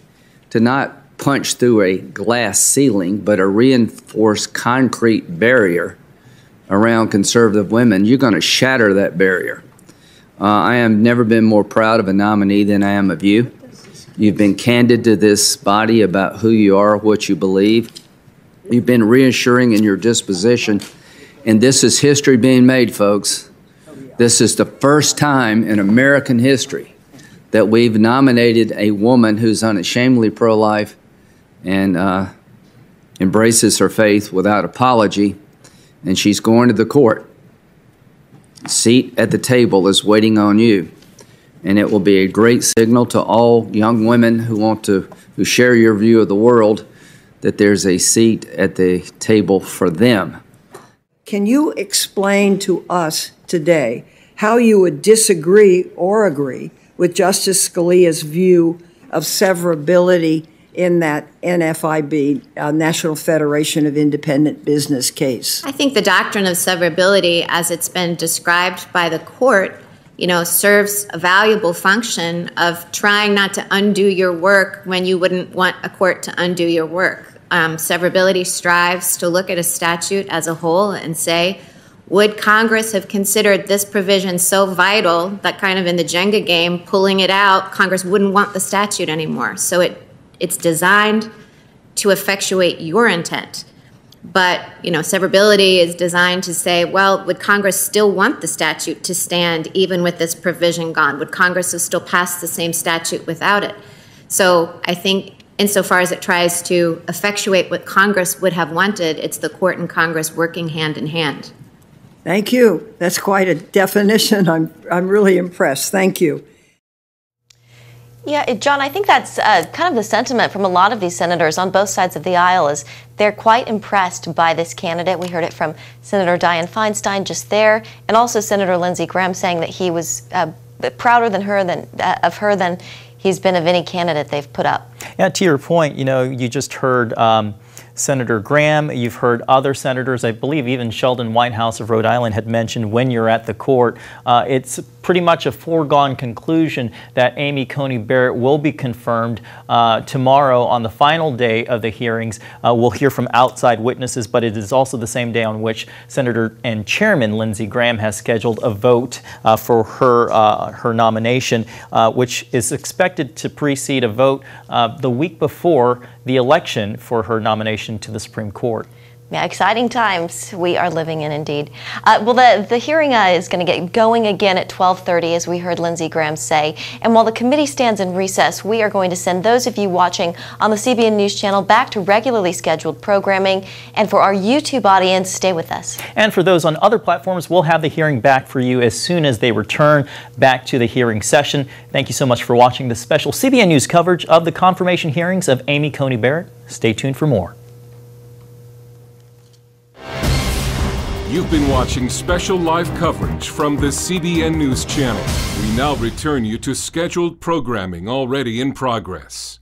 to not punch through a glass ceiling, but a reinforced concrete barrier around conservative women. You're going to shatter that barrier. I have never been more proud of a nominee than I am of you. You've been candid to this body about who you are, what you believe. You've been reassuring in your disposition, and this is history being made, folks. This is the first time in American history that we've nominated a woman who's unashamedly pro-life and embraces her faith without apology, and she's going to the court. Seat at the table is waiting on you, and it will be a great signal to all young women who share your view of the world that there's a seat at the table for them. Can you explain to us today how you would disagree or agree with Justice Scalia's view of severability in that NFIB, National Federation of Independent Business case? I think the doctrine of severability, as it's been described by the court, serves a valuable function of trying not to undo your work when you wouldn't want a court to undo your work. Severability strives to look at a statute as a whole and say, would Congress have considered this provision so vital that kind of in the Jenga game, pulling it out, Congress wouldn't want the statute anymore. So it's designed to effectuate your intent. But, severability is designed to say, well, would Congress still want the statute to stand even with this provision gone? Would Congress have still passed the same statute without it? So I think insofar as it tries to effectuate what Congress would have wanted, it's the court and Congress working hand in hand. Thank you. That's quite a definition. I'm really impressed. Thank you. Yeah, John, I think that's kind of the sentiment from a lot of these senators on both sides of the aisle is they're quite impressed by this candidate. We heard it from Senator Dianne Feinstein just there, and also Senator Lindsey Graham saying that he was prouder of her than he's been of any candidate they've put up. Yeah, to your point, you just heard Senator Graham. You've heard other senators, I believe even Sheldon Whitehouse of Rhode Island had mentioned when you're at the court. It's pretty much a foregone conclusion that Amy Coney Barrett will be confirmed tomorrow on the final day of the hearings. We'll hear from outside witnesses, but it is also the same day on which Senator and Chairman Lindsey Graham has scheduled a vote for her nomination, which is expected to precede a vote the week before the election for her nomination to the Supreme Court. Yeah, exciting times we are living in, indeed. Well, the hearing is going to get going again at 12:30, as we heard Lindsey Graham say. And while the committee stands in recess, we are going to send those of you watching on the CBN News Channel back to regularly scheduled programming. And for our YouTube audience, stay with us. And for those on other platforms, we'll have the hearing back for you as soon as they return back to the hearing session. Thank you so much for watching this special CBN News coverage of the confirmation hearings of Amy Coney Barrett. Stay tuned for more. You've been watching special live coverage from the CBN News Channel. We now return you to scheduled programming already in progress.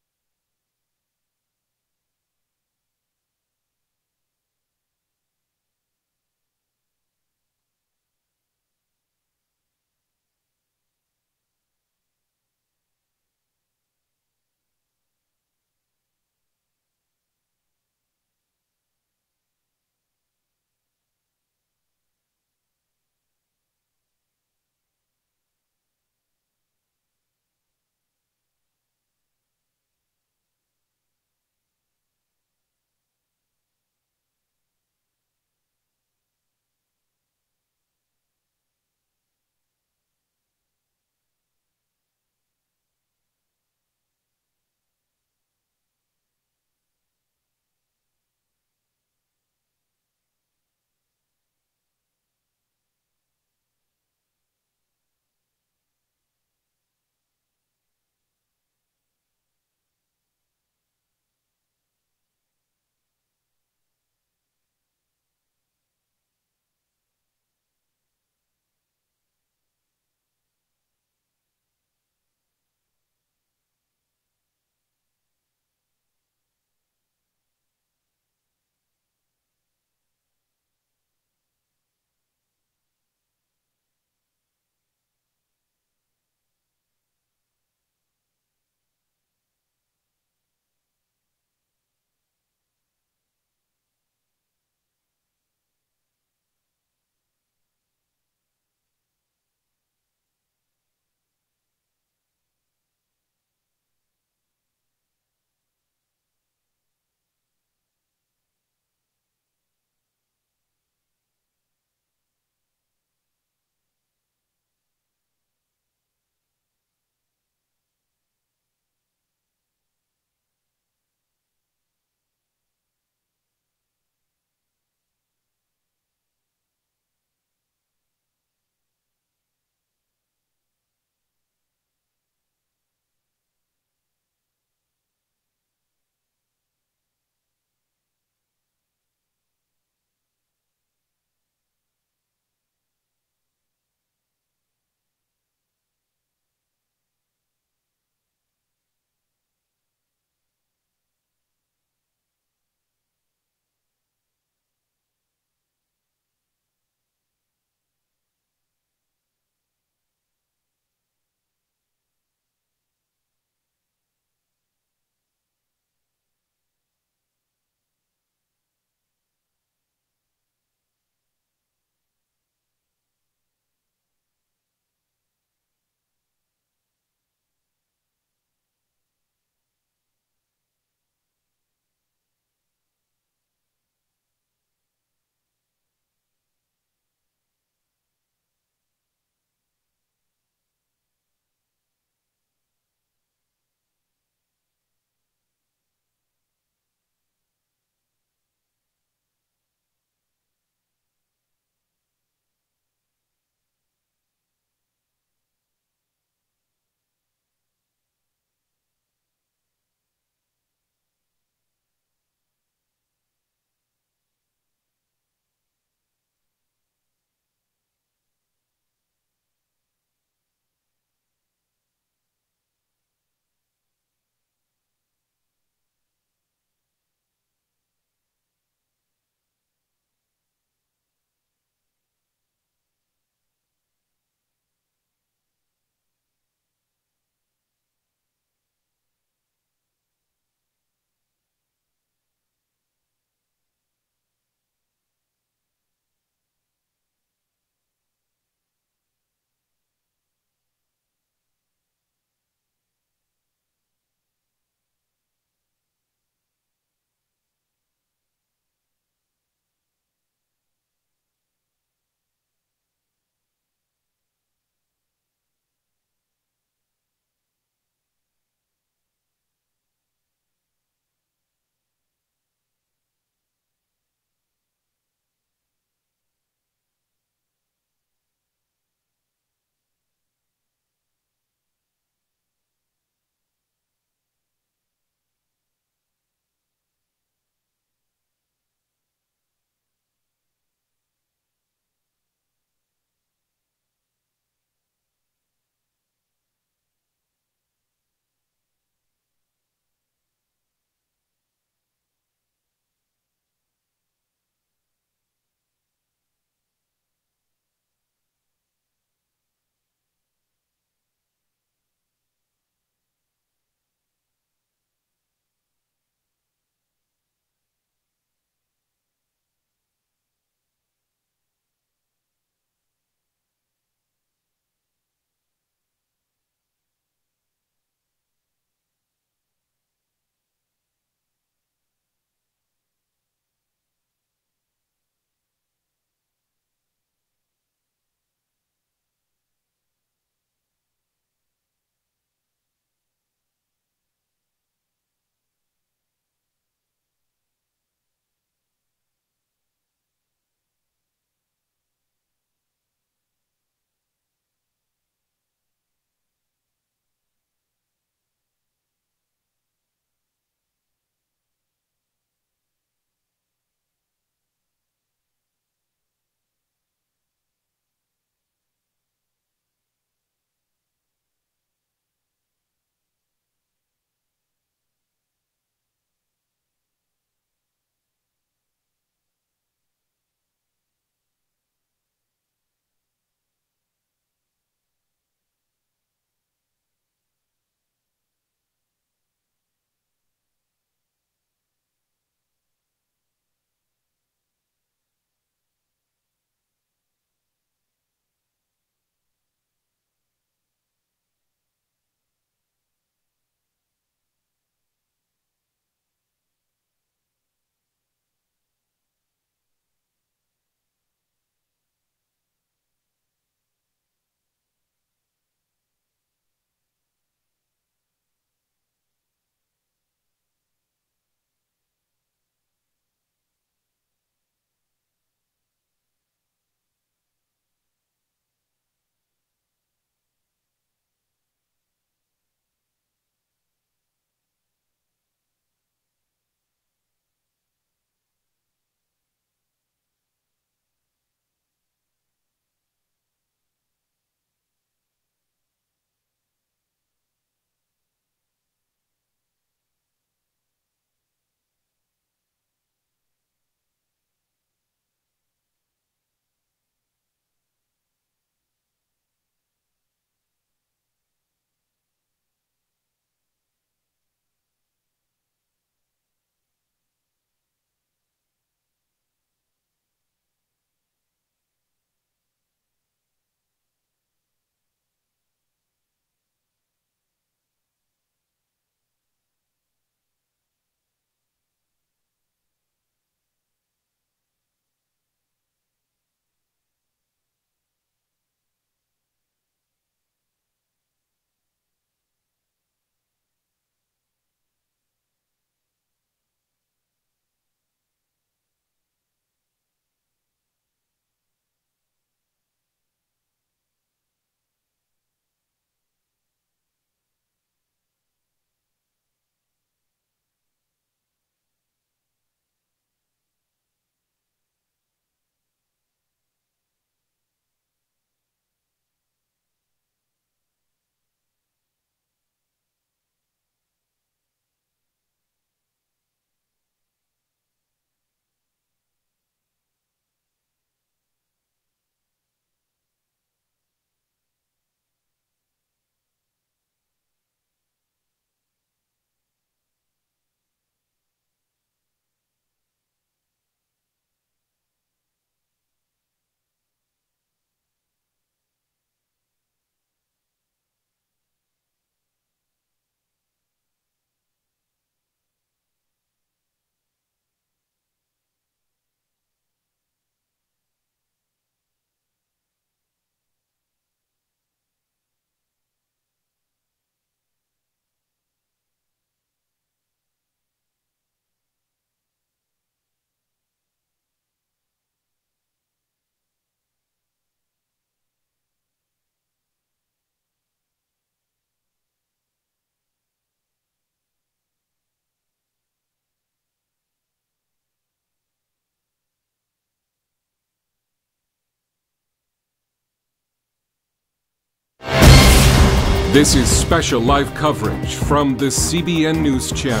This is special live coverage from the CBN News Channel.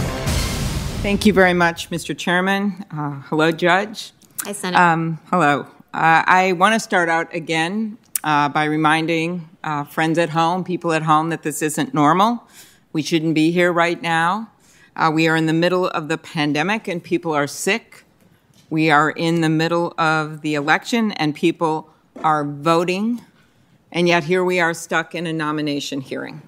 Thank you very much, Mr. Chairman. Hello, Judge. Hi, Senator. Hello. I want to start out again by reminding friends at home, people at home, that this isn't normal. We shouldn't be here right now. We are in the middle of the pandemic and people are sick. We are in the middle of the election and people are voting. And yet here we are stuck in a nomination hearing.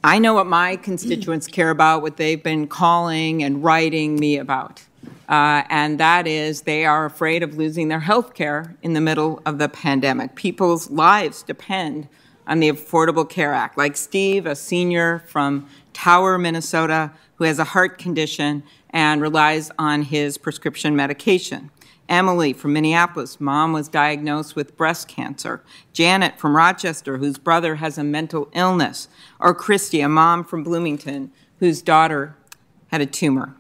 I know what my constituents care about, what they've been calling and writing me about. And that is they are afraid of losing their health care in the middle of the pandemic. People's lives depend on the Affordable Care Act, like Steve, a senior from Tower, Minnesota, who has a heart condition and relies on his prescription medication. Emily from Minneapolis, mom was diagnosed with breast cancer. Janet from Rochester, whose brother has a mental illness. Or Christy, a mom from Bloomington, whose daughter had a tumor.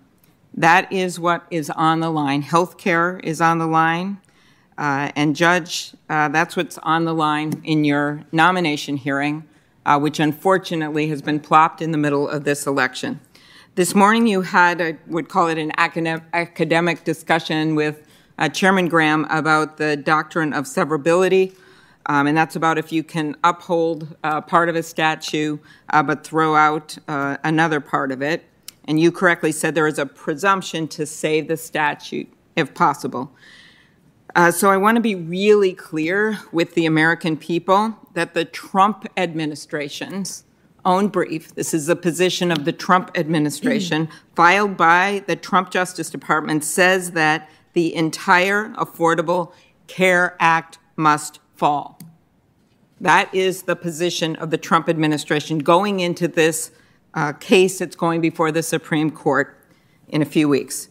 That is what is on the line. Health care is on the line. And Judge, that's what's on the line in your nomination hearing, which unfortunately has been plopped in the middle of this election. This morning you had, I would call it an academic discussion with Chairman Graham about the doctrine of severability, and that's about if you can uphold part of a statute but throw out another part of it. And you correctly said there is a presumption to save the statute if possible. So I want to be really clear with the American people that the Trump administration's own brief, this is the position of the Trump administration, filed by the Trump Justice Department, says that the entire Affordable Care Act must fall. That is the position of the Trump administration going into this case that's going before the Supreme Court in a few weeks.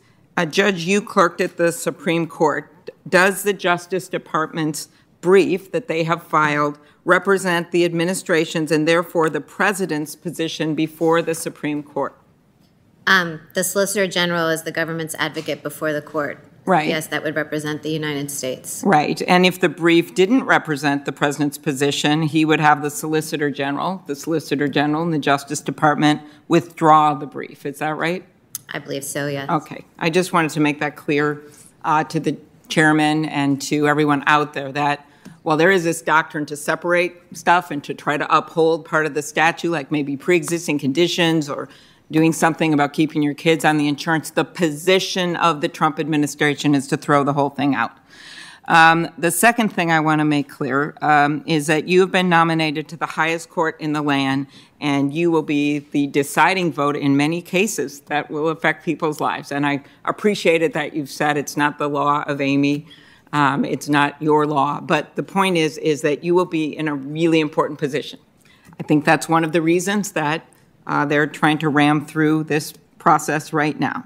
Judge, you clerked at the Supreme Court. Does the Justice Department's brief that they have filed represent the administration's and therefore the president's position before the Supreme Court? The Solicitor General is the government's advocate before the court. Right. Yes, that would represent the United States. Right. And if the brief didn't represent the president's position, he would have the Solicitor General and the Justice Department withdraw the brief. Is that right? I believe so, yes. Okay. I just wanted to make that clear to the chairman and to everyone out there that while there is this doctrine to separate stuff and to try to uphold part of the statute, like maybe pre-existing conditions or doing something about keeping your kids on the insurance, the position of the Trump administration is to throw the whole thing out. The second thing I want to make clear is that you have been nominated to the highest court in the land, and you will be the deciding vote in many cases that will affect people's lives. And I appreciated that you've said it's not the law of Amy. It's not your law. But the point is that you will be in a really important position. I think that's one of the reasons that they're trying to ram through this process right now.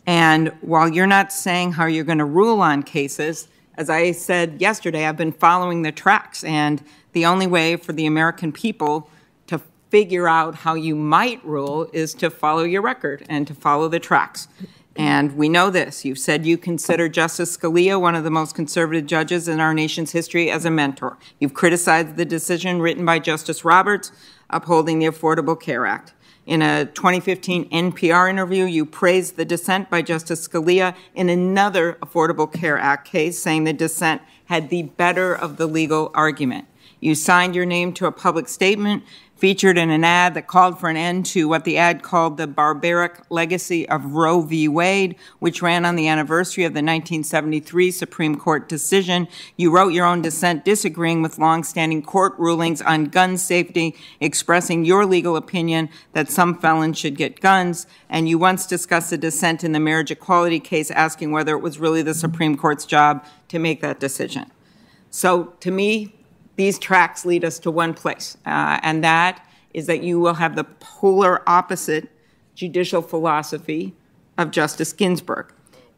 And while you're not saying how you're going to rule on cases, as I said yesterday, I've been following the tracks. And the only way for the American people to figure out how you might rule is to follow your record and to follow the tracks. And we know this. You've said you consider Justice Scalia one of the most conservative judges in our nation's history as a mentor. You've criticized the decision written by Justice Roberts upholding the Affordable Care Act. In a 2015 NPR interview, you praised the dissent by Justice Scalia in another Affordable Care Act case, saying the dissent had the better of the legal argument. You signed your name to a public statement featured in an ad that called for an end to what the ad called the barbaric legacy of Roe v. Wade, which ran on the anniversary of the 1973 Supreme Court decision. You wrote your own dissent disagreeing with longstanding court rulings on gun safety, expressing your legal opinion that some felons should get guns. And you once discussed a dissent in the marriage equality case, asking whether it was really the Supreme Court's job to make that decision. So to me, these tracks lead us to one place, and that is that you will have the polar opposite judicial philosophy of Justice Ginsburg.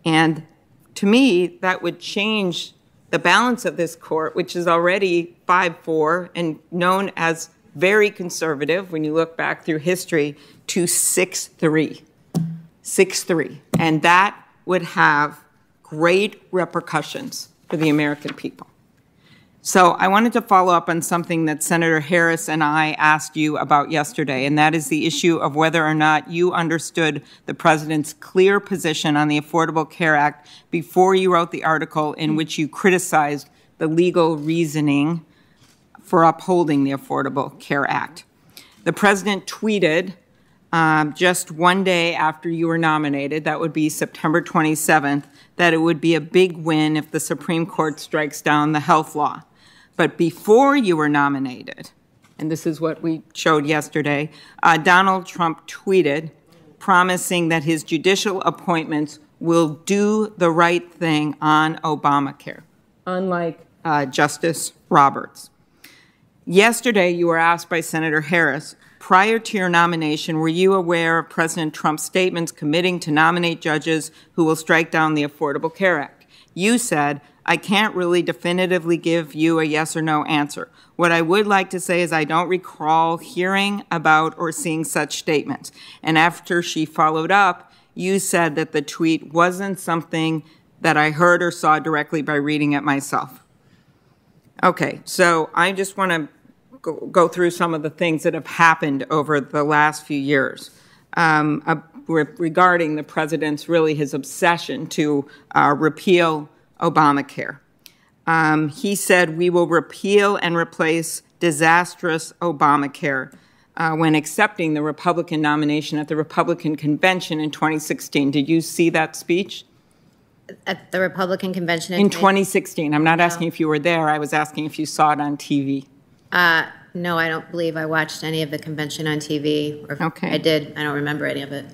And to me, that would change the balance of this court, which is already 5-4 and known as very conservative when you look back through history, to 6-3. 6-3. And that would have great repercussions for the American people. So I wanted to follow up on something that Senator Harris and I asked you about yesterday, and that is the issue of whether or not you understood the president's clear position on the Affordable Care Act before you wrote the article in which you criticized the legal reasoning for upholding the Affordable Care Act. The president tweeted just one day after you were nominated, that would be September 27th, that it would be a big win if the Supreme Court strikes down the health law. But before you were nominated, and this is what we showed yesterday, Donald Trump tweeted promising that his judicial appointments will do the right thing on Obamacare, unlike Justice Roberts. Yesterday, you were asked by Senator Harris, prior to your nomination, were you aware of President Trump's statements committing to nominate judges who will strike down the Affordable Care Act? You said, I can't really definitively give you a yes or no answer. What I would like to say is I don't recall hearing about or seeing such statements. And after she followed up, you said that the tweet wasn't something that I heard or saw directly by reading it myself. Okay, so I just want to go through some of the things that have happened over the last few years regarding the president's, his obsession to repeal Obamacare. He said, we will repeal and replace disastrous Obamacare when accepting the Republican nomination at the Republican convention in 2016. Did you see that speech? At the Republican convention in 2016. I'm not asking if you were there. I was asking if you saw it on TV. No, I don't believe I watched any of the convention on TV. Or if I did, I don't remember any of it.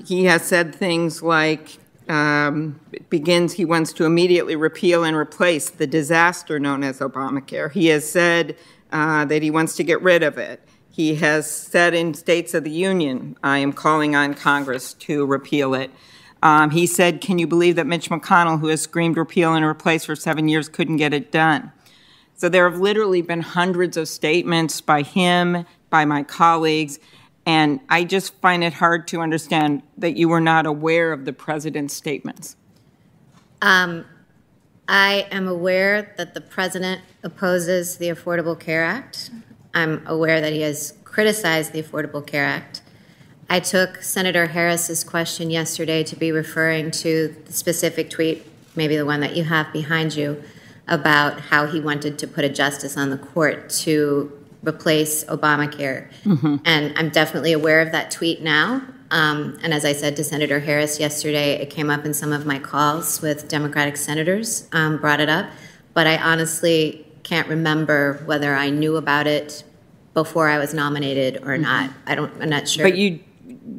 He has said things like, he wants to immediately repeal and replace the disaster known as Obamacare. He has said that he wants to get rid of it. He has said in States of the Union, I am calling on Congress to repeal it. He said, can you believe that Mitch McConnell, who has screamed repeal and replace for 7 years, couldn't get it done? So there have literally been hundreds of statements by him, by my colleagues, and I just find it hard to understand that you were not aware of the president's statements. I am aware that the president opposes the Affordable Care Act. I'm aware that he has criticized the Affordable Care Act. I took Senator Harris's question yesterday to be referring to the specific tweet, maybe the one that you have behind you, about how he wanted to put a justice on the court to replace Obamacare. Mm-hmm. And I'm definitely aware of that tweet now. And as I said to Senator Harris yesterday, it came up in some of my calls with Democratic senators, brought it up. But I honestly can't remember whether I knew about it before I was nominated or not. I'm not sure. But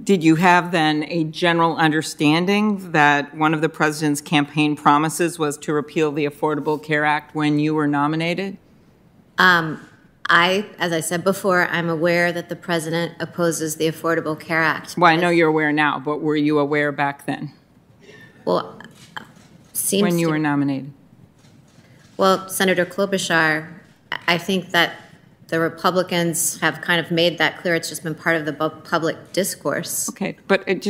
did you have then a general understanding that one of the president's campaign promises was to repeal the Affordable Care Act when you were nominated? As I said before, I'm aware that the president opposes the Affordable Care Act. Well, I know you're aware now, but were you aware back then? Well, when you were nominated? Well, Senator Klobuchar, I think that the Republicans have kind of made that clear. It's just been part of the public discourse. Okay, but then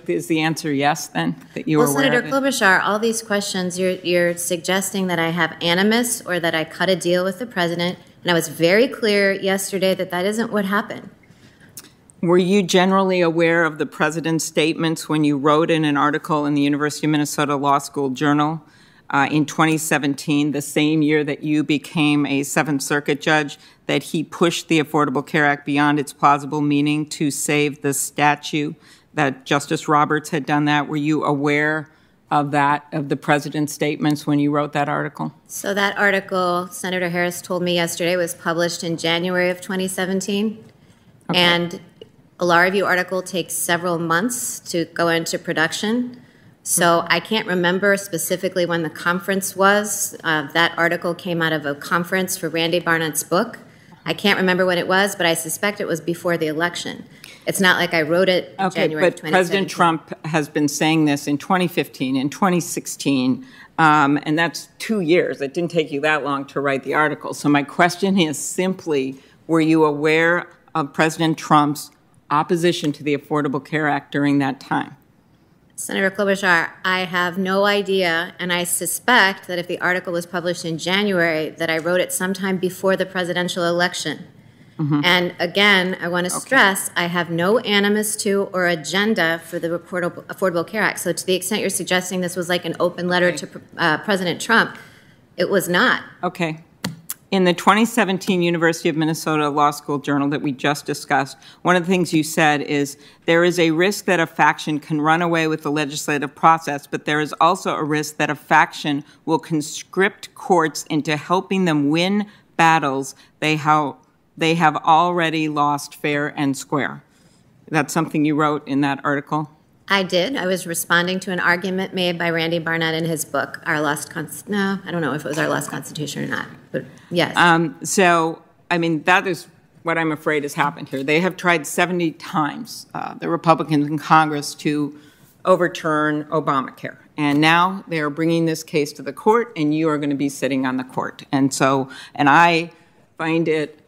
is the answer yes, then, that you were aware Senator of it? Klobuchar, all these questions, you're suggesting that I have animus or that I cut a deal with the president, and I was very clear yesterday that that isn't what happened. Were you generally aware of the president's statements when you wrote in an article in the University of Minnesota Law School Journal in 2017, the same year that you became a Seventh Circuit judge, that he pushed the Affordable Care Act beyond its plausible meaning to save the statue, that Justice Roberts had done that? Were you aware of that, of the president's statements when you wrote that article? So that article, Senator Harris told me yesterday, was published in January of 2017. Okay. And a law review article takes several months to go into production. So I can't remember specifically when the conference was. That article came out of a conference for Randy Barnett's book. I can't remember when it was, but I suspect it was before the election. It's not like I wrote it in January of 2017. But President Trump has been saying this in 2015, in 2016, and that's 2 years. It didn't take you that long to write the article. So my question is simply, were you aware of President Trump's opposition to the Affordable Care Act during that time? Senator Klobuchar, I have no idea, and I suspect that if the article was published in January, that I wrote it sometime before the presidential election. And again, I want to stress, I have no animus to or agenda for the Affordable Care Act. So to the extent you're suggesting this was like an open letter to President Trump, it was not. Okay. In the 2017 University of Minnesota Law School Journal that we just discussed, one of the things you said is there is a risk that a faction can run away with the legislative process, but there is also a risk that a faction will conscript courts into helping them win battles they have already lost fair and square. That's something you wrote in that article? I did. I was responding to an argument made by Randy Barnett in his book, Our Lost Constitution. No, I don't know if it was Our Lost Constitution or not, but yes. So, I mean, that is what I'm afraid has happened here. They have tried 70 times, the Republicans in Congress, to overturn Obamacare. And now they are bringing this case to the court, and you are going to be sitting on the court. And so, and I find it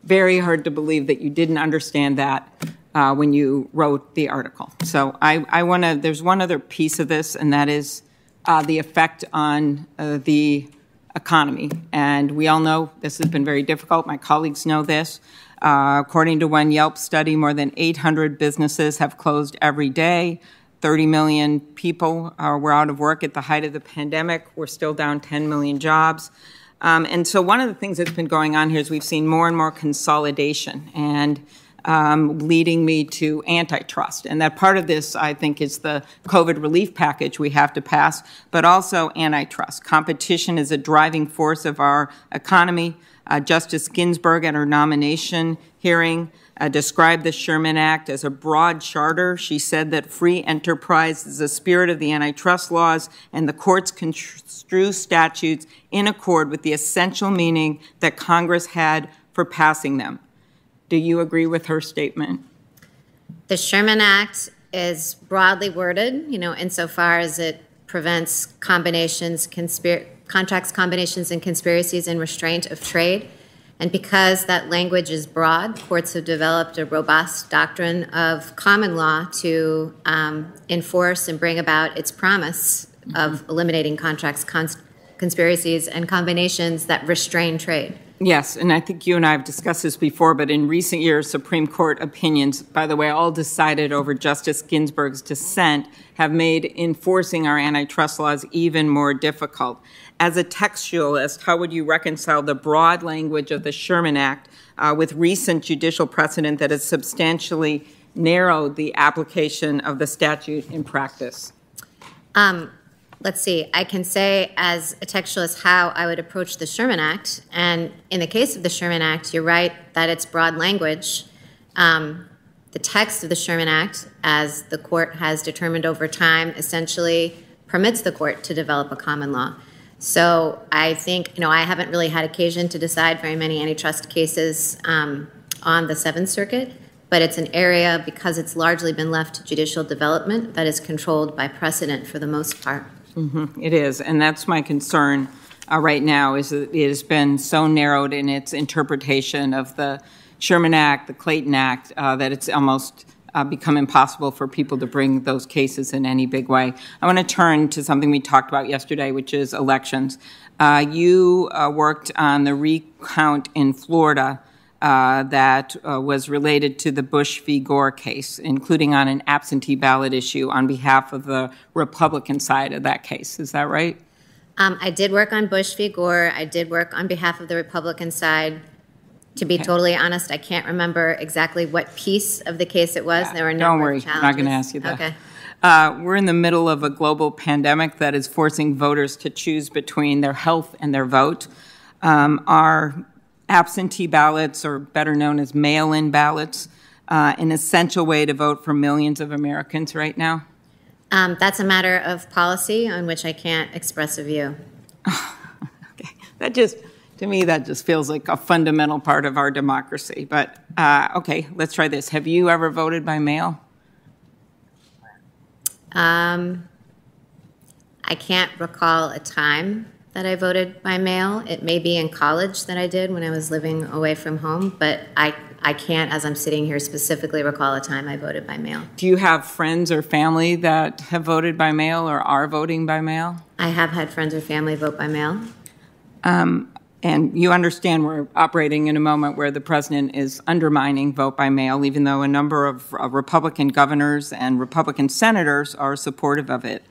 very hard to believe that you didn't understand that when you wrote the article. So I want to, there's one other piece of this, and that is the effect on the economy. And we all know this has been very difficult. My colleagues know this. According to one Yelp study, more than 800 businesses have closed every day. 30 million people were out of work at the height of the pandemic. We're still down 10 million jobs. And so one of the things that's been going on here is we've seen more and more consolidation and leading me to antitrust. And that part of this, I think, is the COVID relief package we have to pass, but also antitrust. Competition is a driving force of our economy. Justice Ginsburg, at her nomination hearing, described the Sherman Act as a broad charter. She said that free enterprise is the spirit of the antitrust laws, and the courts construe statutes in accord with the essential meaning that Congress had for passing them. Do you agree with her statement? The Sherman Act is broadly worded, insofar as it prevents combinations, contracts, combinations, and conspiracies in restraint of trade. And because that language is broad, courts have developed a robust doctrine of common law to enforce and bring about its promise of eliminating contracts, conspiracies, and combinations that restrain trade. Yes, and I think you and I have discussed this before, but in recent years, Supreme Court opinions, by the way, all decided over Justice Ginsburg's dissent, have made enforcing our antitrust laws even more difficult. As a textualist, how would you reconcile the broad language of the Sherman Act with recent judicial precedent that has substantially narrowed the application of the statute in practice? Let's see, I can say as a textualist how I would approach the Sherman Act. And in the case of the Sherman Act, you're right that it's broad language. The text of the Sherman Act, as the court has determined over time, essentially permits the court to develop a common law. So I think, I haven't really had occasion to decide very many antitrust cases on the Seventh Circuit, but it's an area, because it's largely been left to judicial development, that is controlled by precedent for the most part. It is, and that's my concern right now, is that it has been so narrowed in its interpretation of the Sherman Act, the Clayton Act, that it's almost become impossible for people to bring those cases in any big way. I want to turn to something we talked about yesterday, which is elections. You worked on the recount in Florida that was related to the Bush v. Gore case, including on an absentee ballot issue on behalf of the Republican side of that case. Is that right? I did work on Bush v. Gore. I did work on behalf of the Republican side. To be totally honest, I can't remember exactly what piece of the case it was. There were no Don't worry, challenges. I'm not going to ask you that. Okay. We're in the middle of a global pandemic that is forcing voters to choose between their health and their vote. Are absentee ballots, or better known as mail-in ballots, an essential way to vote for millions of Americans right now? That's a matter of policy on which I can't express a view. Okay, to me, that just feels like a fundamental part of our democracy. But okay, let's try this. Have you ever voted by mail? I can't recall a time that I voted by mail. It may be in college that I did when I was living away from home, but I can't, as I'm sitting here, specifically recall a time I voted by mail. Do you have friends or family that have voted by mail or are voting by mail? I have had friends or family vote by mail. And you understand we're operating in a moment where the president is undermining vote by mail, even though a number of Republican governors and Republican senators are supportive of it.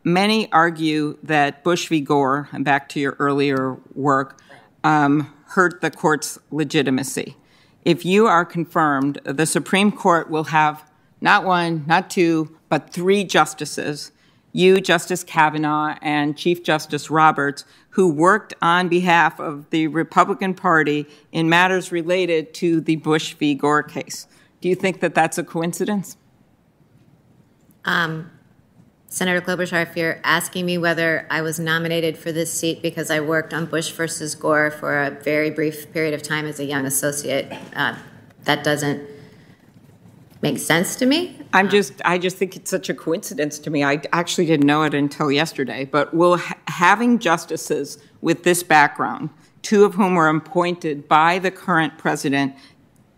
Many argue that Bush v. Gore, and back to your earlier work, hurt the court's legitimacy. If you are confirmed, the Supreme Court will have not one, not two, but 3 justices, you, Justice Kavanaugh, and Chief Justice Roberts, who worked on behalf of the Republican Party in matters related to the Bush v. Gore case. Do you think that that's a coincidence? Senator Klobuchar, if you're asking me whether I was nominated for this seat because I worked on Bush versus Gore for a very brief period of time as a young associate, that doesn't make sense to me. I just think it's such a coincidence to me. I Actually didn't know it until yesterday, but will having justices with this background, 2 of whom were appointed by the current president,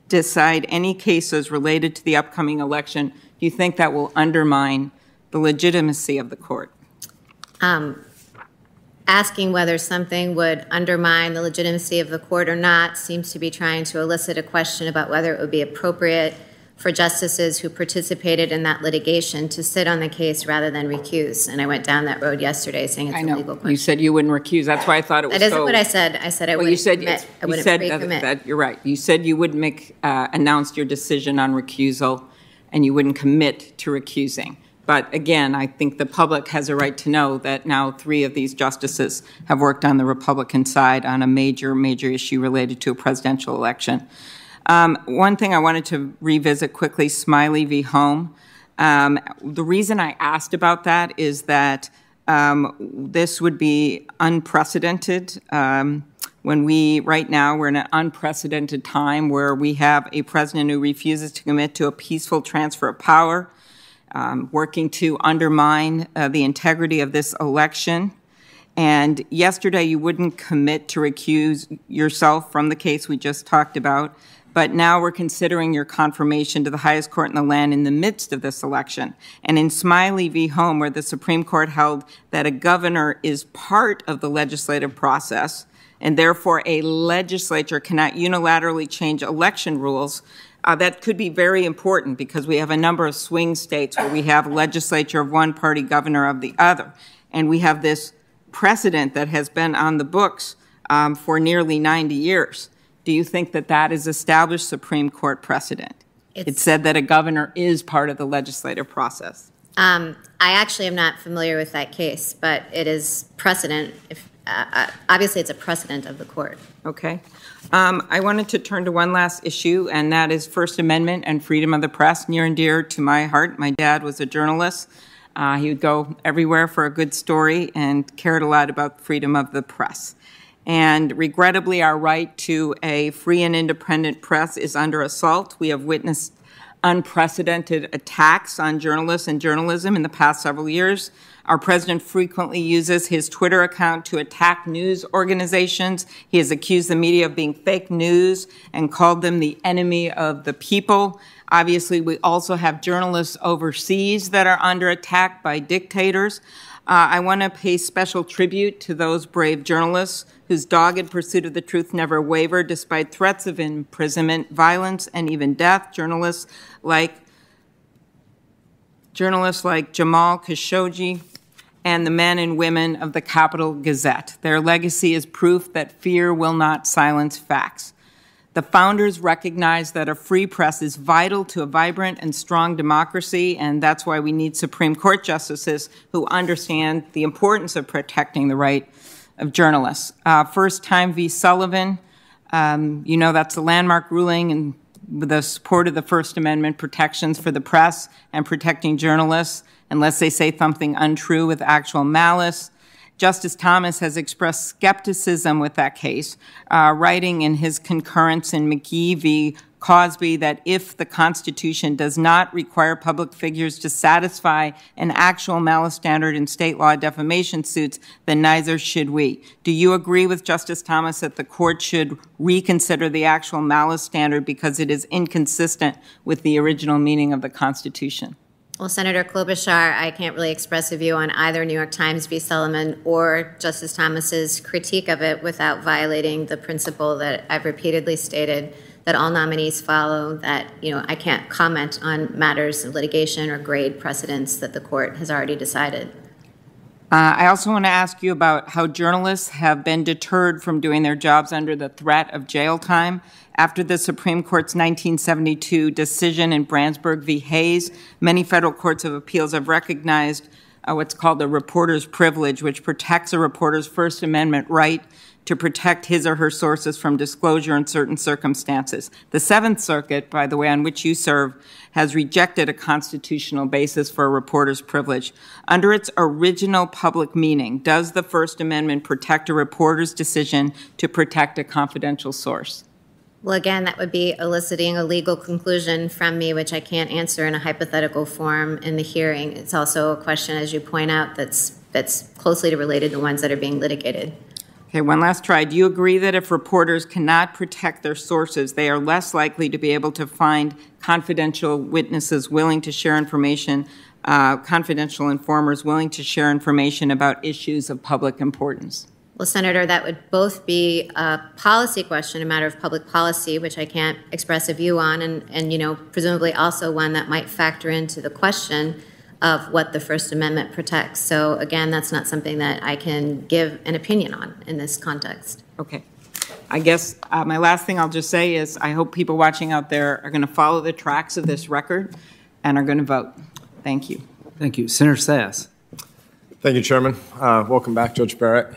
decide any cases related to the upcoming election, do you think that will undermine the legitimacy of the court? Asking whether something would undermine the legitimacy of the court or not seems to be trying to elicit a question about whether it would be appropriate for justices who participated in that litigation to sit on the case rather than recuse. And I went down that road yesterday saying it's a legal question. You said you wouldn't recuse. That's why I thought it was That isn't what I said. I said I wouldn't commit. I wouldn't pre-commit. That you're right. You said you wouldn't announce your decision on recusal, and you wouldn't commit to recusing. But again, I think the public has a right to know that now 3 of these justices have worked on the Republican side on a major, major issue related to a presidential election. One thing I wanted to revisit quickly, Smiley v. Home. The reason I asked about that is that this would be unprecedented right now we're in an unprecedented time where we have a president who refuses to commit to a peaceful transfer of power, working to undermine the integrity of this election. And yesterday you wouldn't commit to recuse yourself from the case we just talked about. But now we're considering your confirmation to the highest court in the land in the midst of this election. And in Smiley v. Home, where the Supreme Court held that a governor is part of the legislative process, and therefore a legislature cannot unilaterally change election rules, that could be very important because we have a number of swing states where we have legislature of one party, governor of the other. And we have this precedent that has been on the books for nearly 90 years. Do you think that that is established Supreme Court precedent? It said that a governor is part of the legislative process. I actually am not familiar with that case, but it is precedent. Obviously, it's a precedent of the court. Okay. I wanted to turn to one last issue, and that is First Amendment and freedom of the press, near and dear to my heart. My dad was a journalist. He would go everywhere for a good story and cared a lot about freedom of the press. And regrettably, our right to a free and independent press is under assault. We have witnessed unprecedented attacks on journalists and journalism in the past several years. Our president frequently uses his Twitter account to attack news organizations. He has accused the media of being fake news and called them the enemy of the people. Obviously, we also have journalists overseas that are under attack by dictators. I want to pay special tribute to those brave journalists whose dogged pursuit of the truth never wavered despite threats of imprisonment, violence, and even death. Journalists like Jamal Khashoggi and the men and women of the Capitol Gazette. Their legacy is proof that fear will not silence facts. The founders recognized that a free press is vital to a vibrant and strong democracy, and that's why we need Supreme Court justices who understand the importance of protecting the right of journalists. First Time v. Sullivan, that's a landmark ruling and with the support of the First Amendment protections for the press and protecting journalists unless they say something untrue with actual malice. Justice Thomas has expressed skepticism with that case, writing in his concurrence in McGee v. Cosby that if the Constitution does not require public figures to satisfy an actual malice standard in state law defamation suits, then neither should we. Do you agree with Justice Thomas that the court should reconsider the actual malice standard because it is inconsistent with the original meaning of the Constitution? Well, Senator Klobuchar, I can't really express a view on either New York Times v. Sullivan or Justice Thomas's critique of it without violating the principle that I've repeatedly stated, that all nominees follow, that, I can't comment on matters of litigation or grade precedents that the court has already decided. I also want to ask you about how journalists have been deterred from doing their jobs under the threat of jail time. After the Supreme Court's 1972 decision in Brandsburg v. Hayes, many federal courts of appeals have recognized what's called the reporter's privilege, which protects a reporter's First Amendment right to protect his or her sources from disclosure in certain circumstances. The Seventh Circuit, by the way, on which you serve, has rejected a constitutional basis for a reporter's privilege. Under its original public meaning, does the First Amendment protect a reporter's decision to protect a confidential source? Well, again, that would be eliciting a legal conclusion from me, which I can't answer in a hypothetical form in the hearing. It's also a question, as you point out, that's closely related to ones that are being litigated. Okay, one last try. Do you agree that if reporters cannot protect their sources, they are less likely to be able to find confidential witnesses willing to share information, confidential informers willing to share information about issues of public importance? Well, Senator, that would both be a policy question, a matter of public policy, which I can't express a view on, and presumably also one that might factor into the question of what the First Amendment protects. So again, that's not something that I can give an opinion on in this context. Okay. I guess my last thing I'll just say is I hope people watching out there are going to follow the tracks of this record and are going to vote. Thank you. Thank you. Senator Sass. Thank you, Chairman. Welcome back, Judge Barrett.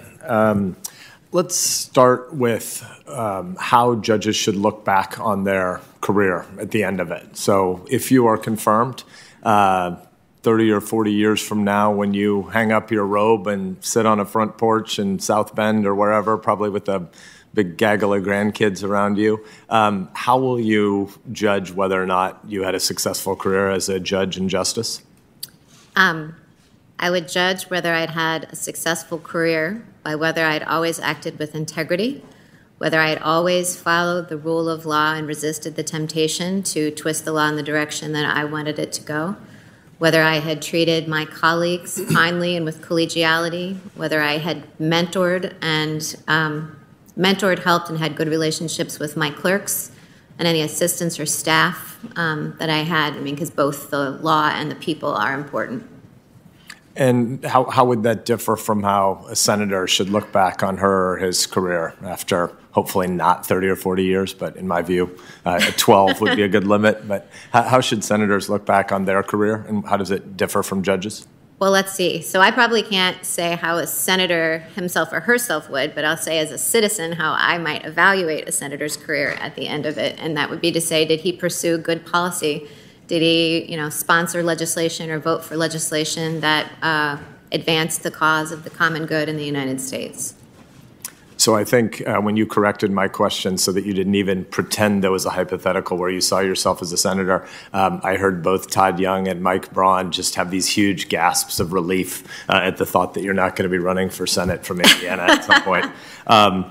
Let's start with how judges should look back on their career at the end of it. So if you are confirmed, 30 or 40 years from now, when you hang up your robe and sit on a front porch in South Bend or wherever, probably with a big gaggle of grandkids around you, how will you judge whether or not you had a successful career as a judge and justice? I would judge whether I'd had a successful career by whether I'd always acted with integrity, whether I'd always followed the rule of law and resisted the temptation to twist the law in the direction that I wanted it to go, whether I had treated my colleagues kindly and with collegiality, whether I had mentored, helped, and had good relationships with my clerks and any assistants or staff that I had, because both the law and the people are important. And how would that differ from how a senator should look back on her or his career after hopefully not 30 or 40 years, but in my view, 12 would be a good limit. But how should senators look back on their career, and how does it differ from judges? Well, let's see. So I probably can't say how a senator himself or herself would, but I'll say as a citizen how I might evaluate a senator's career at the end of it. And that would be to say, did he pursue good policy? Did he, sponsor legislation or vote for legislation that advanced the cause of the common good in the United States? So I think when you corrected my question so that you didn't even pretend there was a hypothetical where you saw yourself as a senator, I heard both Todd Young and Mike Braun just have these huge gasps of relief at the thought that you're not going to be running for Senate from Indiana at some point. I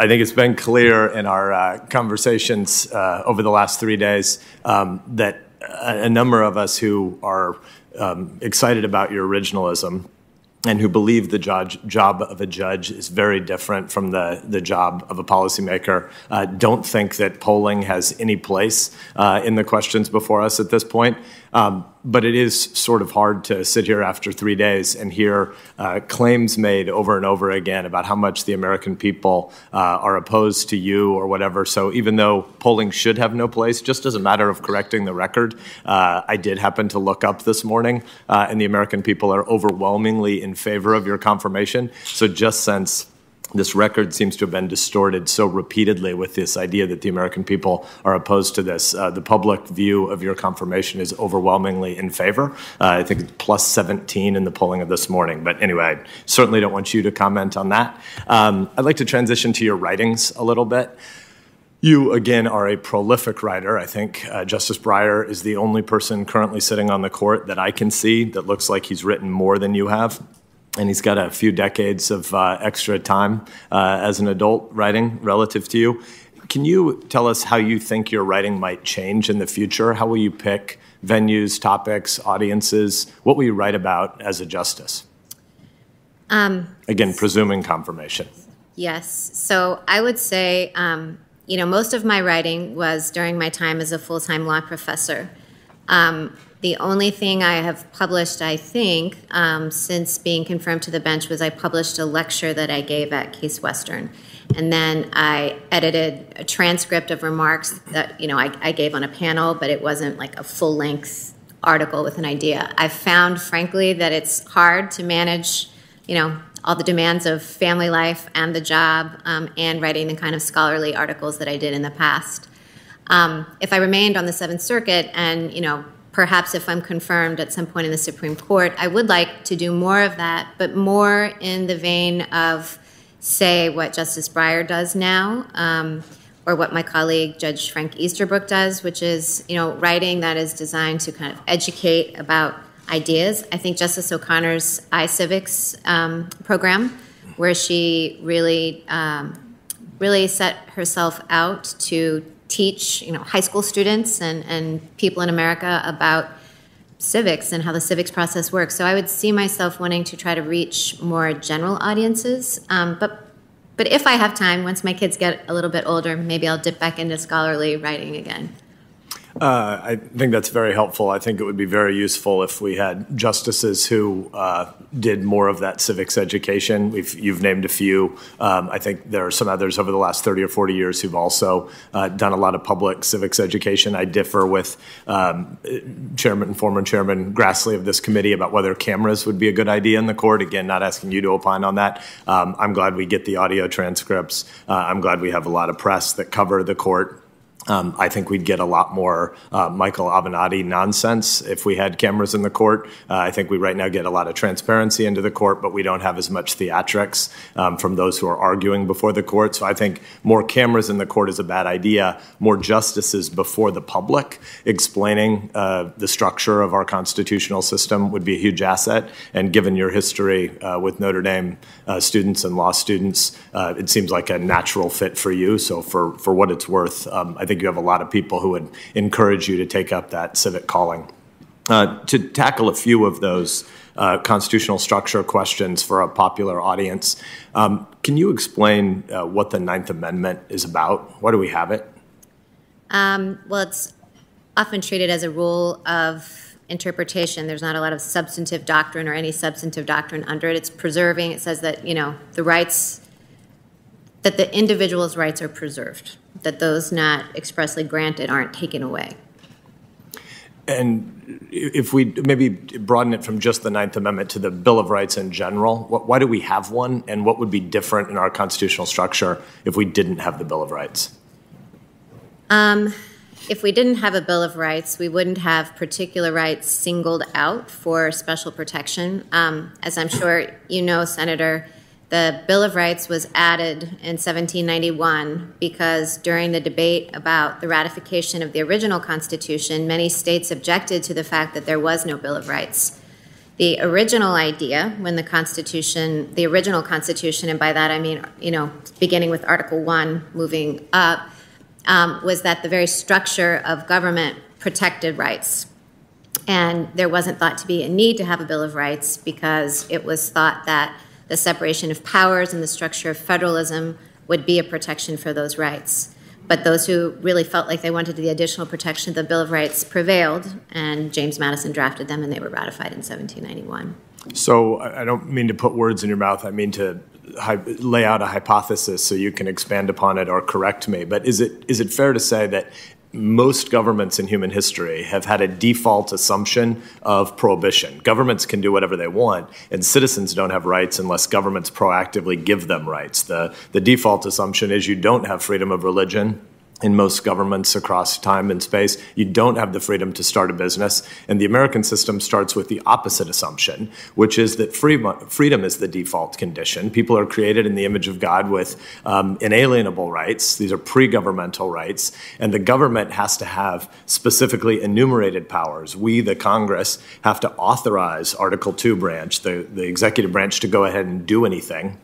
think it's been clear in our conversations over the last 3 days that a number of us who are excited about your originalism and who believe the job of a judge is very different from the job of a policymaker, don't think that polling has any place in the questions before us at this point. But it is sort of hard to sit here after 3 days and hear claims made over and over again about how much the American people are opposed to you or whatever. So even though polling should have no place, just as a matter of correcting the record, I did happen to look up this morning, and the American people are overwhelmingly in favor of your confirmation. So just since This record seems to have been distorted so repeatedly with this idea that the American people are opposed to this. The public view of your confirmation is overwhelmingly in favor. I think it's plus 17 in the polling of this morning. But anyway, I certainly don't want you to comment on that. I'd like to transition to your writings a little bit. You, again, are a prolific writer. I think Justice Breyer is the only person currently sitting on the court that I can see that looks like he's written more than you have. And he's got a few decades of extra time as an adult writing relative to you. Can you tell us how you think your writing might change in the future? How will you pick venues, topics, audiences? What will you write about as a justice? Again, presuming confirmation. Yes. So I would say, most of my writing was during my time as a full-time law professor. The only thing I have published, I think, since being confirmed to the bench was I published a lecture that I gave at Case Western. And then I edited a transcript of remarks that, I gave on a panel, but it wasn't like a full-length article with an idea. I've found, frankly, that it's hard to manage, all the demands of family life and the job and writing the kind of scholarly articles that I did in the past. If I remained on the Seventh Circuit and, perhaps if I'm confirmed at some point in the Supreme Court, I would like to do more of that, but more in the vein of, say, what Justice Breyer does now, or what my colleague Judge Frank Easterbrook does, which is, writing that is designed to kind of educate about ideas. I think Justice O'Connor's iCivics program, where she really set herself out to teach, high school students and people in America about civics and how the civics process works. So I would see myself wanting to try to reach more general audiences. But if I have time, once my kids get a little bit older, maybe I'll dip back into scholarly writing again. I think that's very helpful. I think it would be very useful if we had justices who did more of that civics education. You've named a few. I think there are some others over the last 30 or 40 years who've also done a lot of public civics education. I differ with Chairman and former Chairman Grassley of this committee about whether cameras would be a good idea in the court. Again, not asking you to opine on that. I'm glad we get the audio transcripts. I'm glad we have a lot of press that cover the court. I think we'd get a lot more Michael Avenatti nonsense if we had cameras in the court. I think we right now get a lot of transparency into the court, but we don't have as much theatrics from those who are arguing before the court. So I think more cameras in the court is a bad idea. More justices before the public explaining the structure of our constitutional system would be a huge asset. And given your history with Notre Dame students and law students, it seems like a natural fit for you. So for what it's worth, I think you have a lot of people who would encourage you to take up that civic calling. To tackle a few of those constitutional structure questions for a popular audience, can you explain what the Ninth Amendment is about? Why do we have it? Well, it's often treated as a rule of interpretation. There's not a lot of substantive doctrine or any substantive doctrine under it. It's preserving. It says that, the rights, that the individual's rights are preserved, that those not expressly granted aren't taken away. And if we maybe broaden it from just the Ninth Amendment to the Bill of Rights in general, why do we have one, and what would be different in our constitutional structure if we didn't have the Bill of Rights? If we didn't have a Bill of Rights, we wouldn't have particular rights singled out for special protection. As I'm sure you know, Senator, the Bill of Rights was added in 1791 because during the debate about the ratification of the original Constitution, many states objected to the fact that there was no Bill of Rights. The original idea when the original Constitution, and by that I mean, beginning with Article 1, moving up, was that the very structure of government protected rights. And there wasn't thought to be a need to have a Bill of Rights because it was thought that the separation of powers and the structure of federalism would be a protection for those rights. But those who really felt like they wanted the additional protection of the Bill of Rights prevailed, and James Madison drafted them, and they were ratified in 1791. So I don't mean to put words in your mouth. I mean to lay out a hypothesis so you can expand upon it or correct me. But is it fair to say that most governments in human history have had a default assumption of prohibition. Governments can do whatever they want, and citizens don't have rights unless governments proactively give them rights. The default assumption is you don't have freedom of religion in most governments across time and space. You don't have the freedom to start a business. And the American system starts with the opposite assumption, which is that freedom is the default condition. People are created in the image of God with inalienable rights. These are pre-governmental rights. And the government has to have specifically enumerated powers. We, the Congress, have to authorize Article 2 branch, the executive branch, to go ahead and do anything.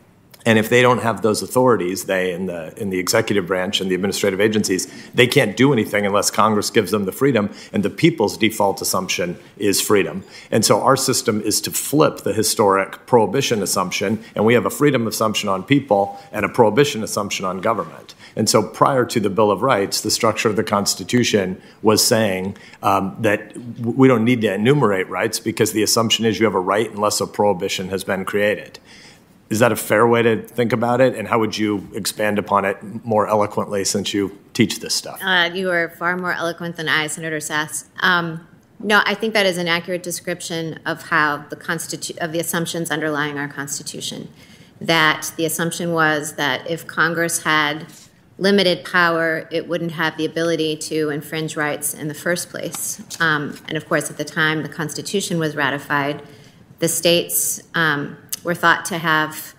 And if they don't have those authorities, they in the executive branch and the administrative agencies, they can't do anything unless Congress gives them the freedom, and the people's default assumption is freedom. And so our system is to flip the historic prohibition assumption, and we have a freedom assumption on people and a prohibition assumption on government. And so prior to the Bill of Rights, the structure of the Constitution was saying that we don't need to enumerate rights because the assumption is you have a right unless a prohibition has been created. Is that a fair way to think about it? And how would you expand upon it more eloquently since you teach this stuff? You are far more eloquent than I, Senator Sass. No, I think that is an accurate description of how the assumptions underlying our Constitution. That the assumption was that if Congress had limited power, it wouldn't have the ability to infringe rights in the first place. And of course, at the time the Constitution was ratified, the states were thought to have,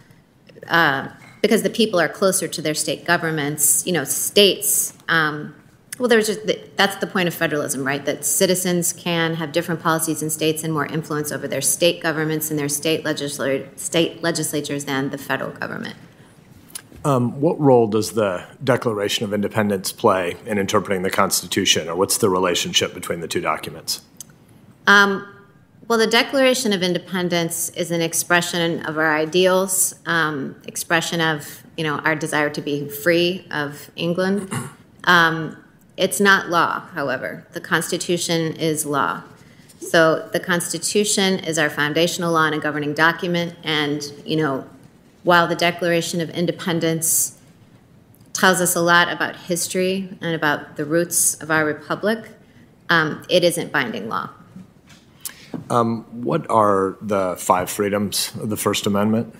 because the people are closer to their state governments, states, well, that's the point of federalism, right? That citizens can have different policies in states and more influence over their state governments and their state legislatures than the federal government. What role does the Declaration of Independence play in interpreting the Constitution, or what's the relationship between the two documents? Well, the Declaration of Independence is an expression of our ideals, expression of our desire to be free of England. It's not law, however. The Constitution is law. So the Constitution is our foundational law and a governing document. And while the Declaration of Independence tells us a lot about history and about the roots of our republic, it isn't binding law. What are the 5 freedoms of the First Amendment?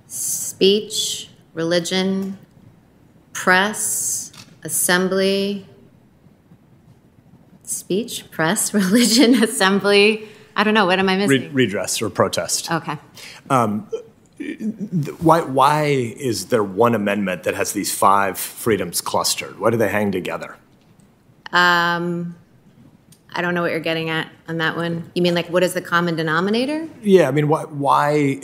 Speech, religion, press, assembly. Speech, press, religion, assembly. I don't know. What am I missing? Redress or protest. Okay. Why is there one amendment that has these 5 freedoms clustered? Why do they hang together? I don't know what you're getting at on that one. You mean what is the common denominator? Yeah, I mean, why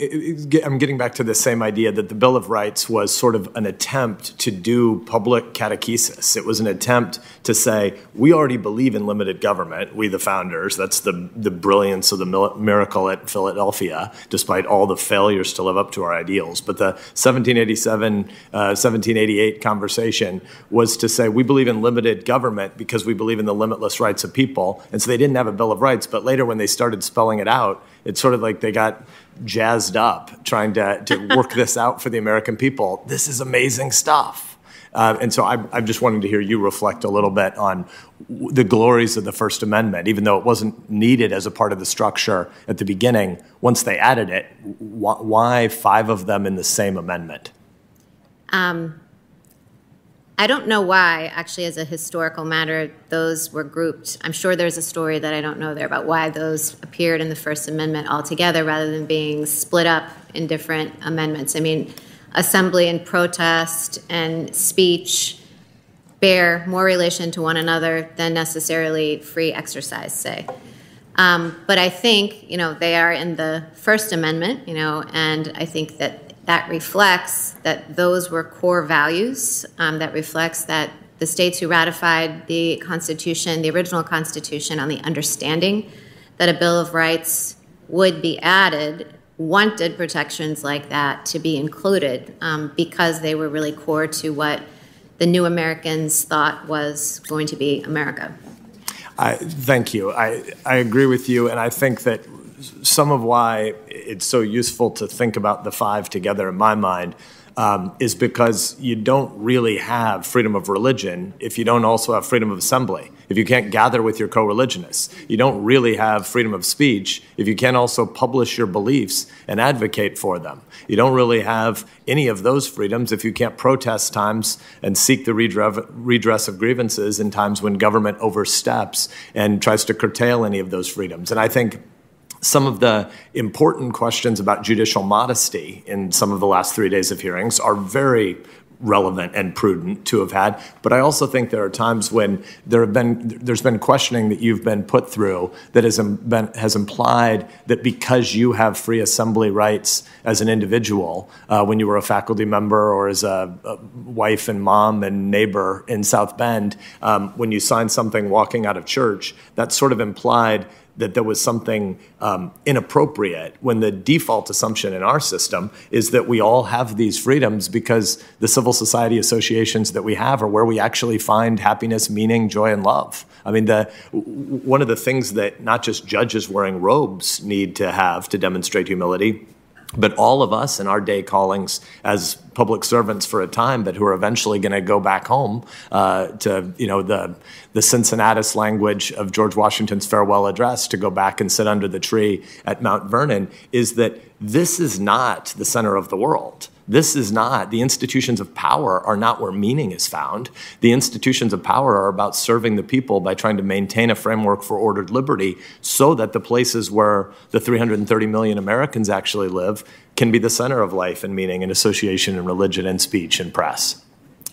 I'm getting back to the same idea that the Bill of Rights was sort of an attempt to do public catechesis. It was an attempt to say, we already believe in limited government, we the founders. That's the brilliance of the miracle at Philadelphia, despite all the failures to live up to our ideals. But the 1787, 1788 conversation was to say, we believe in limited government because we believe in the limitless rights of people. And so they didn't have a Bill of Rights, but later when they started spelling it out, it's sort of like they got jazzed up trying to work this out for the American people. This is amazing stuff. And so I'm just wanting to hear you reflect a little bit on the glories of the First Amendment, even though it wasn't needed as a part of the structure at the beginning. Once they added it, why 5 of them in the same amendment? I don't know why, actually, as a historical matter, those were grouped. I'm sure there's a story that I don't know there about why those appeared in the First Amendment altogether rather than being split up in different amendments. I mean, assembly and protest and speech bear more relation to one another than necessarily free exercise, say. But I think, they are in the First Amendment, and I think that reflects that those were core values, that reflects that the states who ratified the Constitution, the original Constitution, on the understanding that a Bill of Rights would be added, wanted protections like that to be included because they were really core to what the new Americans thought was going to be America. Thank you. I agree with you, and I think that some of why it's so useful to think about the 5 together in my mind is because you don't really have freedom of religion if you don't also have freedom of assembly. If you can't gather with your co-religionists, you don't really have freedom of speech if you can't also publish your beliefs and advocate for them. You don't really have any of those freedoms if you can't protest times and seek the redress of grievances in times when government oversteps and tries to curtail any of those freedoms. And I think some of the important questions about judicial modesty in some of the last 3 days of hearings are very relevant and prudent to have had. But I also think there are times when there's been questioning that you've been put through that has implied that because you have free assembly rights as an individual, when you were a faculty member or as a wife and mom and neighbor in South Bend, when you signed something walking out of church, that sort of implied that there was something inappropriate, when the default assumption in our system is that we all have these freedoms because the civil society associations that we have are where we actually find happiness, meaning, joy, and love. I mean, one of the things that not just judges wearing robes need to have to demonstrate humility, but all of us in our day callings as public servants for a time, but who are eventually going to go back home to, the Cincinnatus language of George Washington's farewell address, to go back and sit under the tree at Mount Vernon, is that this is not the center of the world. This is not, the institutions of power are not where meaning is found. The institutions of power are about serving the people by trying to maintain a framework for ordered liberty so that the places where the 330 million Americans actually live can be the center of life and meaning and association and religion and speech and press.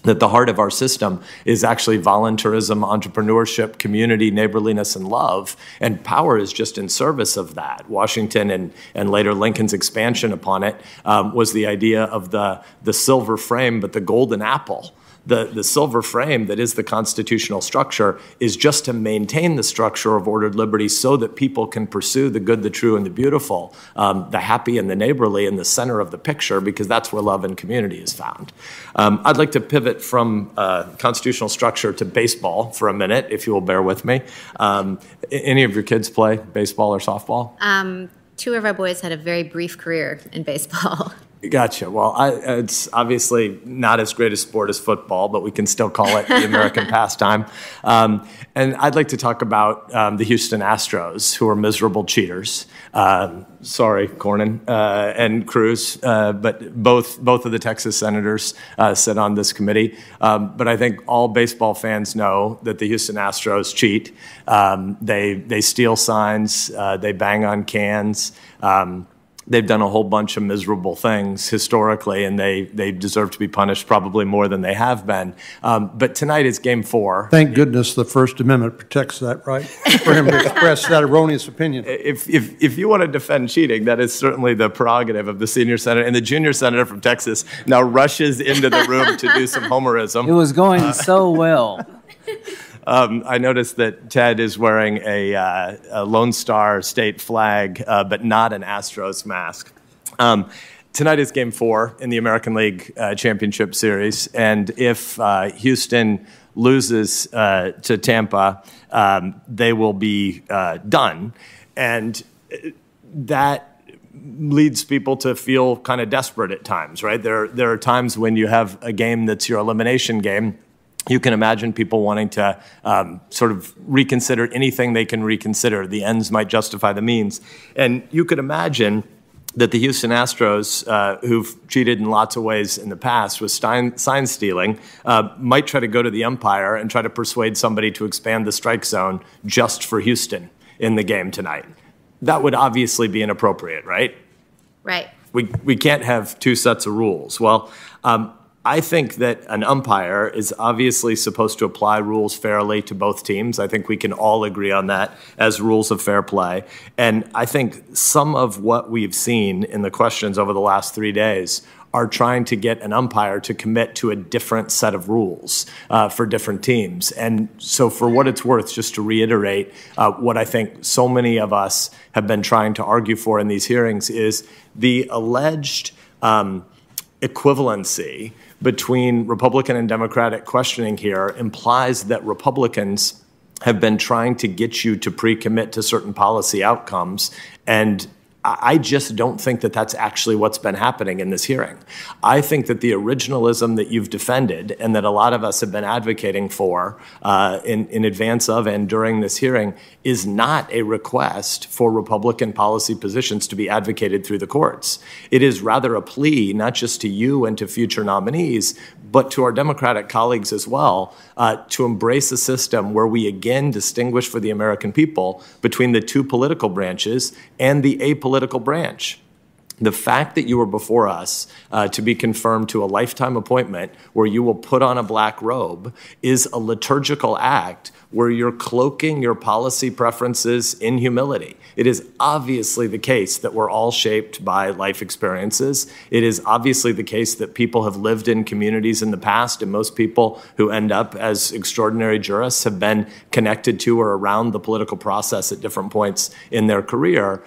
That the heart of our system is actually voluntarism, entrepreneurship, community, neighborliness, and love, and power is just in service of that. Washington and later Lincoln's expansion upon it was the idea of the silver frame, but the golden apple. The silver frame that is the constitutional structure is just to maintain the structure of ordered liberty so that people can pursue the good, the true, and the beautiful, the happy and the neighborly in the center of the picture, because that's where love and community is found. I'd like to pivot from constitutional structure to baseball for a minute, if you will bear with me. Any of your kids play baseball or softball? 2 of our boys had a very brief career in baseball. Gotcha. Well, it's obviously not as great a sport as football, but we can still call it the American pastime. And I'd like to talk about the Houston Astros, who are miserable cheaters. Sorry, Cornyn and Cruz, but both of the Texas senators sit on this committee. But I think all baseball fans know that the Houston Astros cheat. They steal signs. They bang on cans. They've done a whole bunch of miserable things historically, and they deserve to be punished probably more than they have been. But tonight is Game 4. Thank goodness the First Amendment protects that right for him to express that erroneous opinion. If you want to defend cheating, that is certainly the prerogative of the senior senator. And the junior senator from Texas now rushes into the room to do some homerism. It was going so well. I noticed that Ted is wearing a Lone Star State flag, but not an Astros mask. Tonight is Game 4 in the American League Championship Series, and if Houston loses to Tampa, they will be done. And that leads people to feel kind of desperate at times, right? There are times when you have a game that's your elimination game. You can imagine people wanting to sort of reconsider anything they can reconsider. The ends might justify the means. And you could imagine that the Houston Astros, who've cheated in lots of ways in the past with sign stealing, might try to go to the umpire and try to persuade somebody to expand the strike zone just for Houston in the game tonight. That would obviously be inappropriate, right? Right. We can't have 2 sets of rules. Well, I think that an umpire is obviously supposed to apply rules fairly to both teams. I think we can all agree on that as rules of fair play. And I think some of what we've seen in the questions over the last 3 days are trying to get an umpire to commit to a different set of rules for different teams. And so for what it's worth, just to reiterate what I think so many of us have been trying to argue for in these hearings is the alleged equivalency between Republican and Democratic questioning here implies that Republicans have been trying to get you to pre-commit to certain policy outcomes, and I just don't think that that's actually what's been happening in this hearing. I think that the originalism that you've defended and that a lot of us have been advocating for in advance of and during this hearing is not a request for Republican policy positions to be advocated through the courts. It is rather a plea, not just to you and to future nominees, but to our Democratic colleagues as well, to embrace a system where we again distinguish for the American people between the two political branches and the apolitical branch. The fact that you are before us to be confirmed to a lifetime appointment where you will put on a black robe is a liturgical act where you're cloaking your policy preferences in humility. It is obviously the case that we're all shaped by life experiences. It is obviously the case that people have lived in communities in the past, and most people who end up as extraordinary jurists have been connected to or around the political process at different points in their career.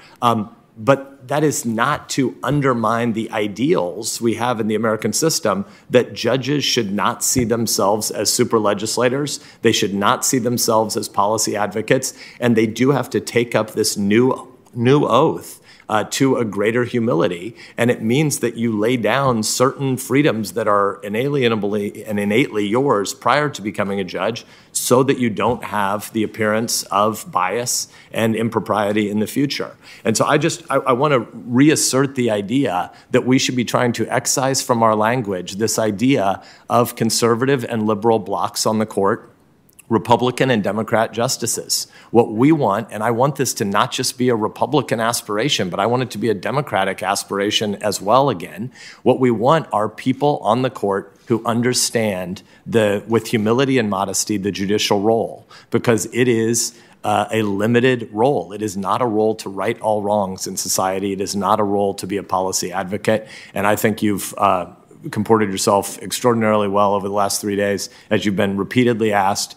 But that is not to undermine the ideals we have in the American system that judges should not see themselves as super legislators. They should not see themselves as policy advocates. And they do have to take up this new oath to a greater humility. And it means that you lay down certain freedoms that are inalienably and innately yours prior to becoming a judge so that you don't have the appearance of bias and impropriety in the future. And so I want to reassert the idea that we should be trying to excise from our language this idea of conservative and liberal blocs on the court, Republican and Democrat justices. What we want, and I want this to not just be a Republican aspiration, but I want it to be a Democratic aspiration as well again. What we want are people on the court who understand with humility and modesty, the judicial role, because it is a limited role. It is not a role to right all wrongs in society. It is not a role to be a policy advocate. And I think you've comported yourself extraordinarily well over the last 3 days, as you've been repeatedly asked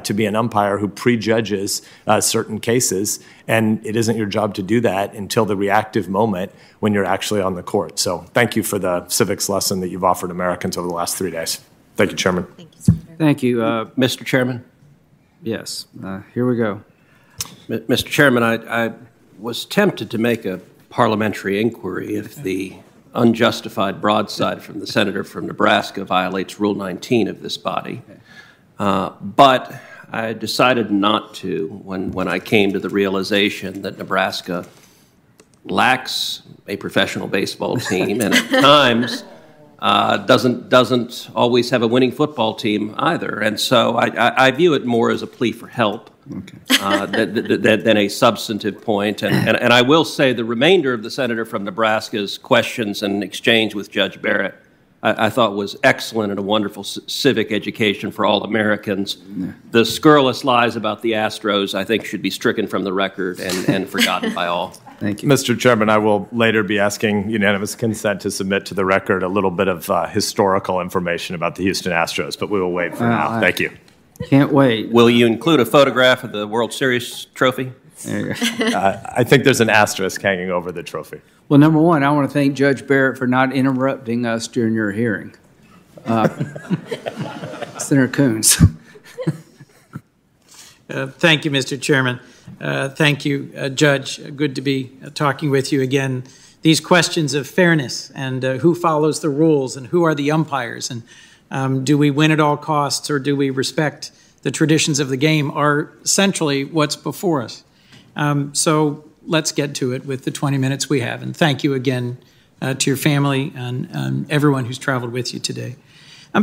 to be an umpire who prejudges certain cases, and it isn't your job to do that until the reactive moment when you're actually on the court. So thank you for the civics lesson that you've offered Americans over the last 3 days. Thank you, Chairman. Thank you. Mr. Chairman? Yes, here we go. Mr. Chairman, I was tempted to make a parliamentary inquiry if the unjustified broadside from the senator from Nebraska violates Rule 19 of this body. But I decided not to when I came to the realization that Nebraska lacks a professional baseball team and at times doesn't always have a winning football team either. And so I view it more as a plea for help than a substantive point. And I will say the remainder of the senator from Nebraska's questions and exchange with Judge Barrett I thought was excellent and a wonderful civic education for all Americans. Yeah. The scurrilous lies about the Astros, I think, should be stricken from the record and forgotten by all. Thank you. Mr. Chairman, I will later be asking unanimous consent to submit to the record a little bit of historical information about the Houston Astros, but we will wait for now. Thank you. Can't wait. Will you include a photograph of the World Series trophy? I think there's an asterisk hanging over the trophy. Well, number one, I want to thank Judge Barrett for not interrupting us during your hearing. Senator Coons. Thank you, Mr. Chairman. Thank you, Judge. Good to be talking with you again. These questions of fairness and who follows the rules and who are the umpires and do we win at all costs or do we respect the traditions of the game are centrally what's before us. So let's get to it with the 20 minutes we have. And thank you again to your family and everyone who's traveled with you today.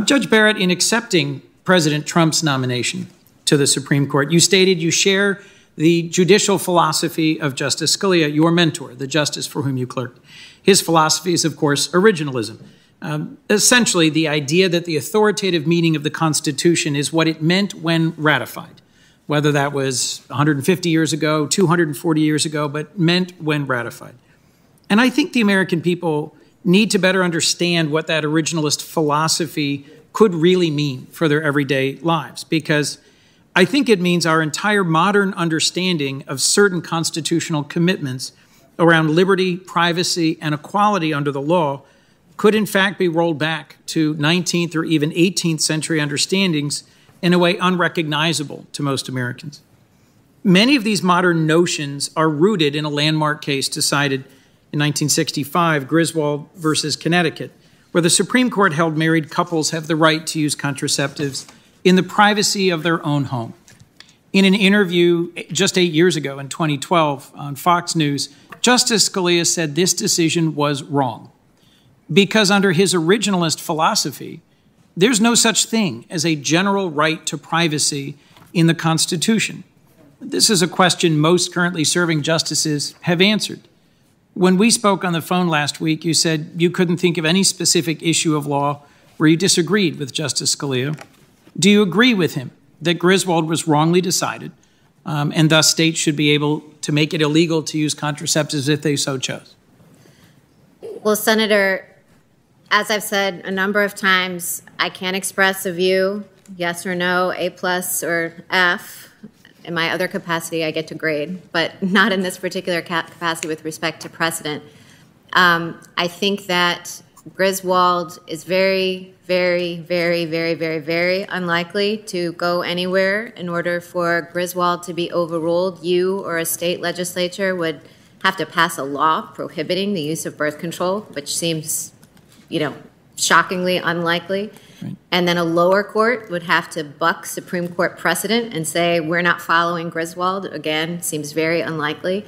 Judge Barrett, in accepting President Trump's nomination to the Supreme Court, you stated you share the judicial philosophy of Justice Scalia, your mentor, the justice for whom you clerked. His philosophy is, of course, originalism. Essentially, the idea that the authoritative meaning of the Constitution is what it meant when ratified, whether that was 150 years ago, 240 years ago, but meant when ratified. And I think the American people need to better understand what that originalist philosophy could really mean for their everyday lives, because I think it means our entire modern understanding of certain constitutional commitments around liberty, privacy, and equality under the law could in fact be rolled back to 19th or even 18th century understandings in a way unrecognizable to most Americans. Many of these modern notions are rooted in a landmark case decided in 1965, Griswold versus Connecticut, where the Supreme Court held married couples have the right to use contraceptives in the privacy of their own home. In an interview just 8 years ago in 2012 on Fox News, Justice Scalia said this decision was wrong because under his originalist philosophy, there's no such thing as a general right to privacy in the Constitution. This is a question most currently serving justices have answered. When we spoke on the phone last week, you said you couldn't think of any specific issue of law where you disagreed with Justice Scalia. Do you agree with him that Griswold was wrongly decided, and thus states should be able to make it illegal to use contraceptives if they so chose? Well, Senator, as I've said a number of times, I can't express a view, yes or no, A+ or F. In my other capacity, I get to grade, but not in this particular capacity with respect to precedent. I think that Griswold is very, very, very, very, very, very unlikely to go anywhere. In order for Griswold to be overruled, you or a state legislature would have to pass a law prohibiting the use of birth control, which seems, shockingly unlikely. Right. And then a lower court would have to buck Supreme Court precedent and say, we're not following Griswold. Again, seems very unlikely.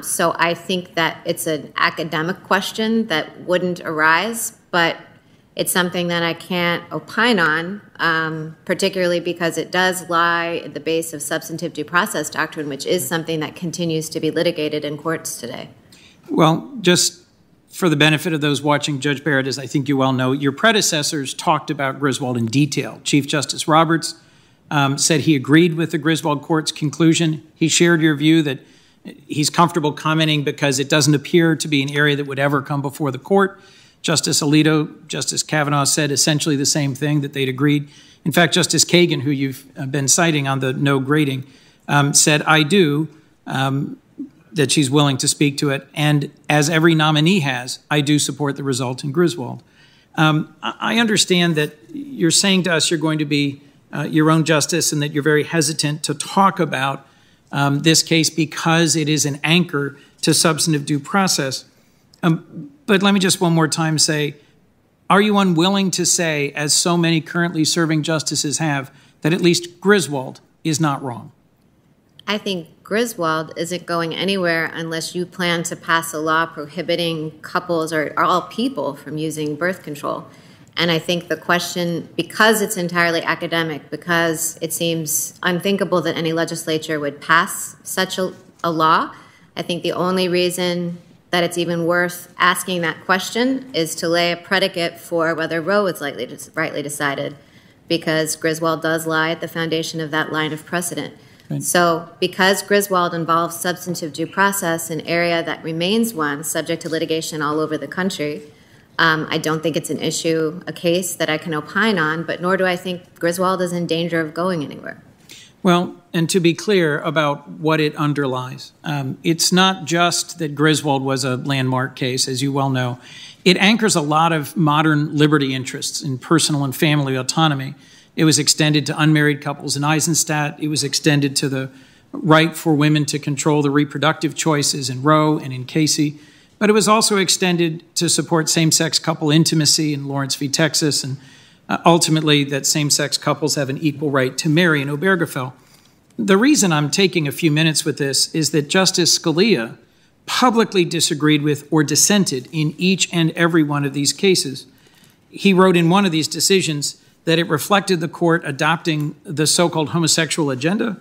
So I think that it's an academic question that wouldn't arise, but it's something that I can't opine on, particularly because it does lie at the base of substantive due process doctrine, which is something that continues to be litigated in courts today. Well, just for the benefit of those watching, Judge Barrett, as I think you well know, your predecessors talked about Griswold in detail. Chief Justice Roberts said he agreed with the Griswold court's conclusion. He shared your view that he's comfortable commenting because it doesn't appear to be an area that would ever come before the court. Justice Alito, Justice Kavanaugh said essentially the same thing, that they'd agreed. In fact, Justice Kagan, who you've been citing on the no grading, said, I do, that she's willing to speak to it. And as every nominee has, I do support the result in Griswold. I understand that you're saying to us you're going to be your own justice and that you're very hesitant to talk about this case because it is an anchor to substantive due process. But let me just one more time say, are you unwilling to say, as so many currently serving justices have, that at least Griswold is not wrong? I think Griswold isn't going anywhere unless you plan to pass a law prohibiting couples or all people from using birth control. And I think the question, because it's entirely academic, because it seems unthinkable that any legislature would pass such a law, I think the only reason that it's even worth asking that question is to lay a predicate for whether Roe was rightly decided, because Griswold does lie at the foundation of that line of precedent. Right. So because Griswold involves substantive due process, an area that remains one subject to litigation all over the country, I don't think it's an issue, a case that I can opine on, but nor do I think Griswold is in danger of going anywhere. Well, and to be clear about what it underlies, it's not just that Griswold was a landmark case, as you well know. It anchors a lot of modern liberty interests in personal and family autonomy. It was extended to unmarried couples in Eisenstadt. It was extended to the right for women to control the reproductive choices in Roe and in Casey. But it was also extended to support same-sex couple intimacy in Lawrence v. Texas, and ultimately that same-sex couples have an equal right to marry in Obergefell. The reason I'm taking a few minutes with this is that Justice Scalia publicly disagreed with or dissented in each and every one of these cases. He wrote in one of these decisions that it reflected the court adopting the so-called homosexual agenda.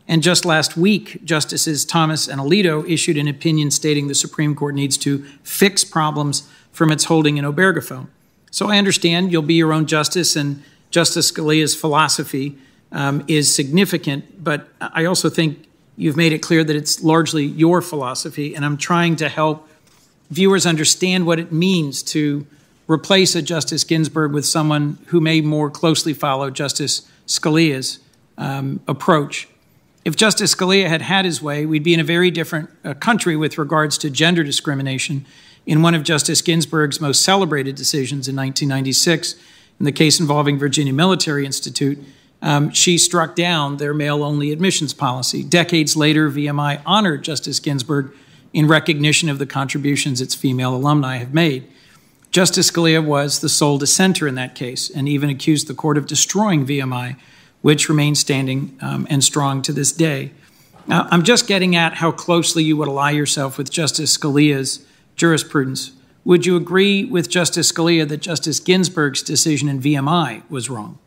And just last week, Justices Thomas and Alito issued an opinion stating the Supreme Court needs to fix problems from its holding in Obergefell. So I understand you'll be your own justice, and Justice Scalia's philosophy is significant, but I also think you've made it clear that it's largely your philosophy, and I'm trying to help viewers understand what it means to replace a Justice Ginsburg with someone who may more closely follow Justice Scalia's approach. If Justice Scalia had had his way, we'd be in a very different country with regards to gender discrimination. In one of Justice Ginsburg's most celebrated decisions in 1996, in the case involving Virginia Military Institute, she struck down their male-only admissions policy. Decades later, VMI honored Justice Ginsburg in recognition of the contributions its female alumni have made. Justice Scalia was the sole dissenter in that case and even accused the court of destroying VMI, which remains standing and strong to this day. Now, I'm just getting at how closely you would ally yourself with Justice Scalia's jurisprudence. Would you agree with Justice Scalia that Justice Ginsburg's decision in VMI was wrong?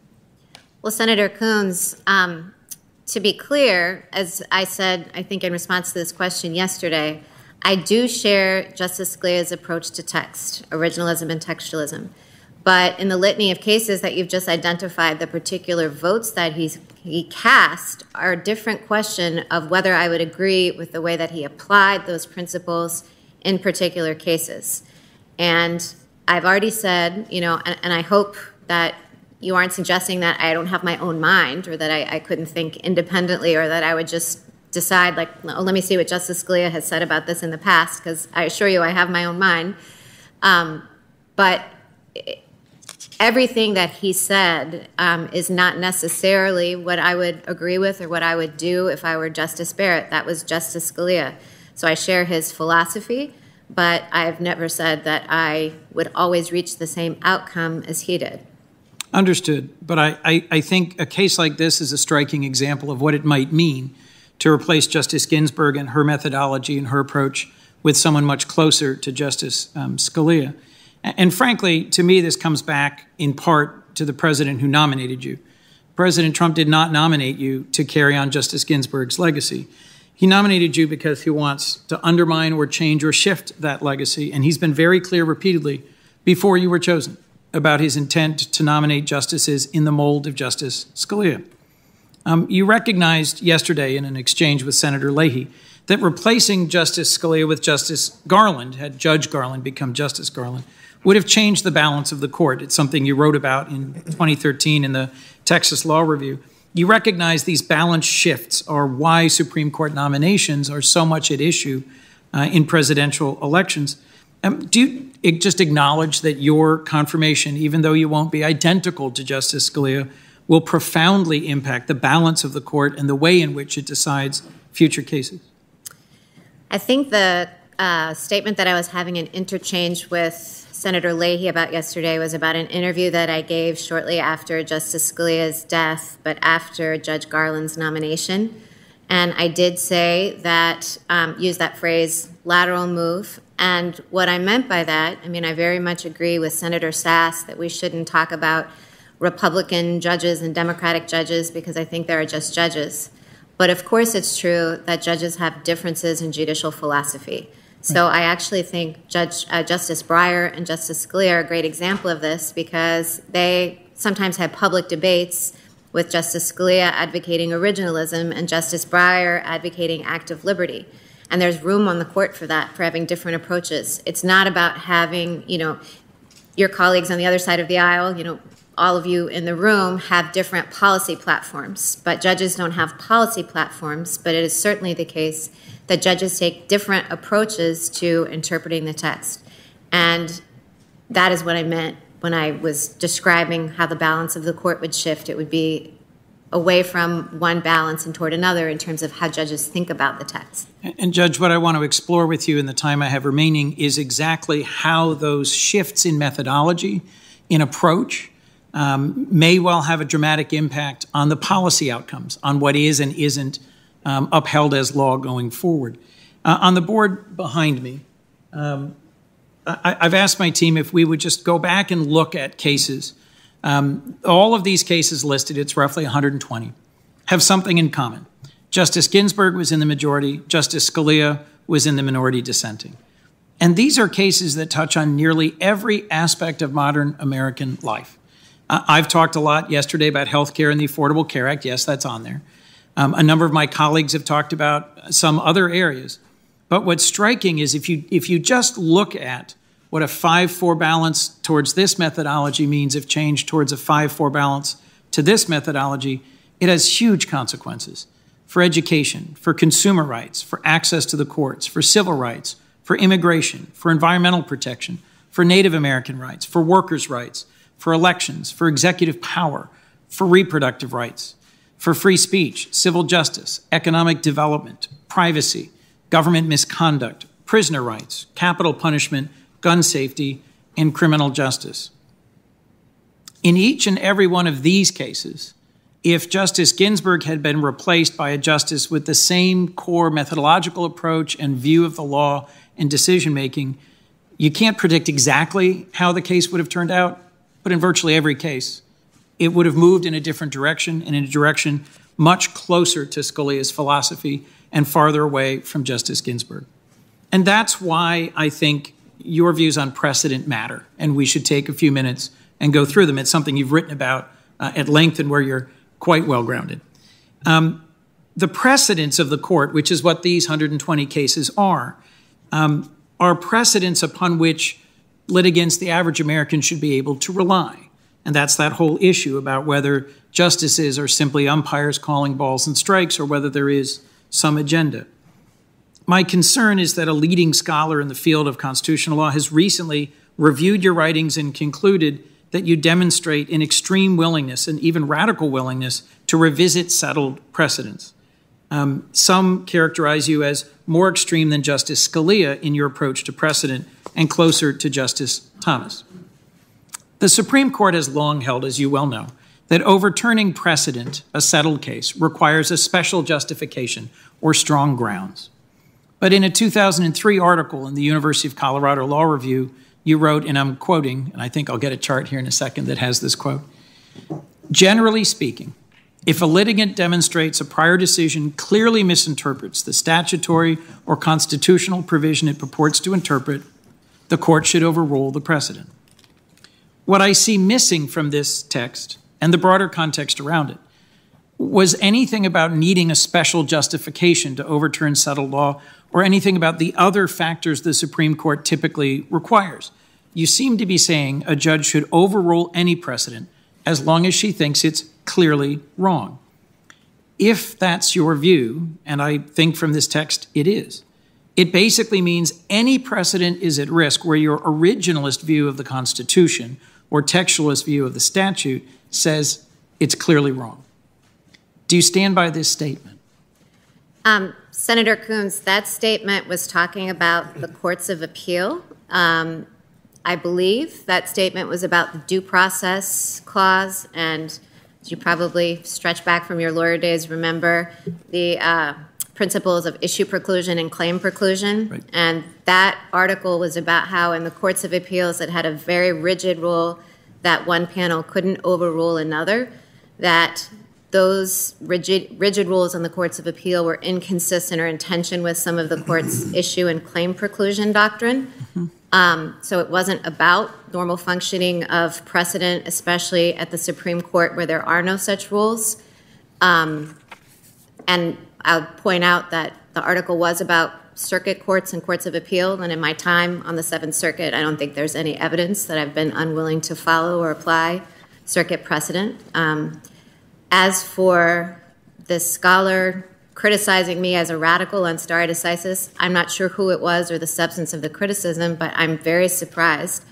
Well, Senator Coons, to be clear, as I said, I think in response to this question yesterday, I do share Justice Scalia's approach to text, originalism and textualism. But in the litany of cases that you've just identified, the particular votes that he cast are a different question of whether I would agree with the way that he applied those principles in particular cases. And I've already said, you know, and I hope that you aren't suggesting that I don't have my own mind or that I couldn't think independently or that I would just decide, like, oh, let me see what Justice Scalia has said about this in the past, because I assure you I have my own mind. But everything that he said is not necessarily what I would agree with or what I would do if I were Justice Barrett. That was Justice Scalia. So I share his philosophy, but I've never said that I would always reach the same outcome as he did. Understood. But I think a case like this is a striking example of what it might mean to replace Justice Ginsburg and her methodology and her approach with someone much closer to Justice Scalia. And frankly, to me, this comes back in part to the president who nominated you. President Trump did not nominate you to carry on Justice Ginsburg's legacy. He nominated you because he wants to undermine or change or shift that legacy. And he's been very clear repeatedly before you were chosen about his intent to nominate justices in the mold of Justice Scalia. You recognized yesterday in an exchange with Senator Leahy that replacing Justice Scalia with Justice Garland, had Judge Garland become Justice Garland, would have changed the balance of the court. It's something you wrote about in 2013 in the Texas Law Review. You recognize these balance shifts are why Supreme Court nominations are so much at issue in presidential elections. Do you just acknowledge that your confirmation, even though you won't be identical to Justice Scalia, will profoundly impact the balance of the court and the way in which it decides future cases? I think the statement that I was having an interchange with Senator Leahy about yesterday was about an interview that I gave shortly after Justice Scalia's death, but after Judge Garland's nomination. And I did say that, use that phrase, lateral move. And what I meant by that, I mean, I very much agree with Senator Sass that we shouldn't talk about Republican judges and Democratic judges because I think there are just judges. But of course it's true that judges have differences in judicial philosophy. So I actually think Justice Breyer and Justice Scalia are a great example of this because they sometimes had public debates with Justice Scalia advocating originalism and Justice Breyer advocating active liberty. And there's room on the court for that, for having different approaches. It's not about having, you know, your colleagues on the other side of the aisle, you know, all of you in the room have different policy platforms, but judges don't have policy platforms, but it is certainly the case that judges take different approaches to interpreting the text. And that is what I meant when I was describing how the balance of the court would shift. It would be away from one balance and toward another in terms of how judges think about the text. And Judge, what I want to explore with you in the time I have remaining is exactly how those shifts in methodology, in approach, may well have a dramatic impact on the policy outcomes, on what is and isn't upheld as law going forward. On the board behind me, I've asked my team if we would just go back and look at cases. All of these cases listed, it's roughly 120, have something in common. Justice Ginsburg was in the majority. Justice Scalia was in the minority dissenting. And these are cases that touch on nearly every aspect of modern American life. I've talked a lot yesterday about health care and the Affordable Care Act. Yes, that's on there. A number of my colleagues have talked about some other areas. But what's striking is if you just look at what a 5-4 balance towards this methodology means if changed towards a 5-4 balance to this methodology, it has huge consequences for education, for consumer rights, for access to the courts, for civil rights, for immigration, for environmental protection, for Native American rights, for workers' rights, for elections, for executive power, for reproductive rights, for free speech, civil justice, economic development, privacy, government misconduct, prisoner rights, capital punishment, gun safety, and criminal justice. In each and every one of these cases, if Justice Ginsburg had been replaced by a justice with the same core methodological approach and view of the law and decision-making, you can't predict exactly how the case would have turned out, but in virtually every case, it would have moved in a different direction, and in a direction much closer to Scalia's philosophy and farther away from Justice Ginsburg. And that's why I think your views on precedent matter, and we should take a few minutes and go through them. It's something you've written about at length and where you're quite well grounded. The precedents of the court, which is what these 120 cases are precedents upon which litigants, the average American, should be able to rely. And that's that whole issue about whether justices are simply umpires calling balls and strikes or whether there is some agenda. My concern is that a leading scholar in the field of constitutional law has recently reviewed your writings and concluded that you demonstrate an extreme willingness and even radical willingness to revisit settled precedents. Some characterize you as more extreme than Justice Scalia in your approach to precedent and closer to Justice Thomas. The Supreme Court has long held, as you well know, that overturning precedent, a settled case, requires a special justification or strong grounds. But in a 2003 article in the University of Colorado Law Review, you wrote, and I'm quoting, and I think I'll get a chart here in a second that has this quote, "Generally speaking, if a litigant demonstrates a prior decision clearly misinterprets the statutory or constitutional provision it purports to interpret, the court should overrule the precedent." What I see missing from this text and the broader context around it was anything about needing a special justification to overturn settled law or anything about the other factors the Supreme Court typically requires. You seem to be saying a judge should overrule any precedent as long as she thinks it's clearly wrong. If that's your view, and I think from this text it is, it basically means any precedent is at risk where your originalist view of the Constitution or textualist view of the statute says it's clearly wrong. Do you stand by this statement? Senator Coons, that statement was talking about the courts of appeal. I believe that statement was about the due process clause, and as you probably stretch back from your lawyer days, remember the principles of issue preclusion and claim preclusion. Right. And that article was about how in the courts of appeals it had a very rigid rule that one panel couldn't overrule another, that those rigid rules on the courts of appeal were inconsistent or in tension with some of the court's issue and claim preclusion doctrine. So it wasn't about normal functioning of precedent, especially at the Supreme Court where there are no such rules. And I'll point out that the article was about circuit courts and courts of appeal, and in my time on the Seventh Circuit, I don't think there's any evidence that I've been unwilling to follow or apply circuit precedent. As for the scholar criticizing me as a radical on stare decisis, I'm not sure who it was or the substance of the criticism, but I'm very surprised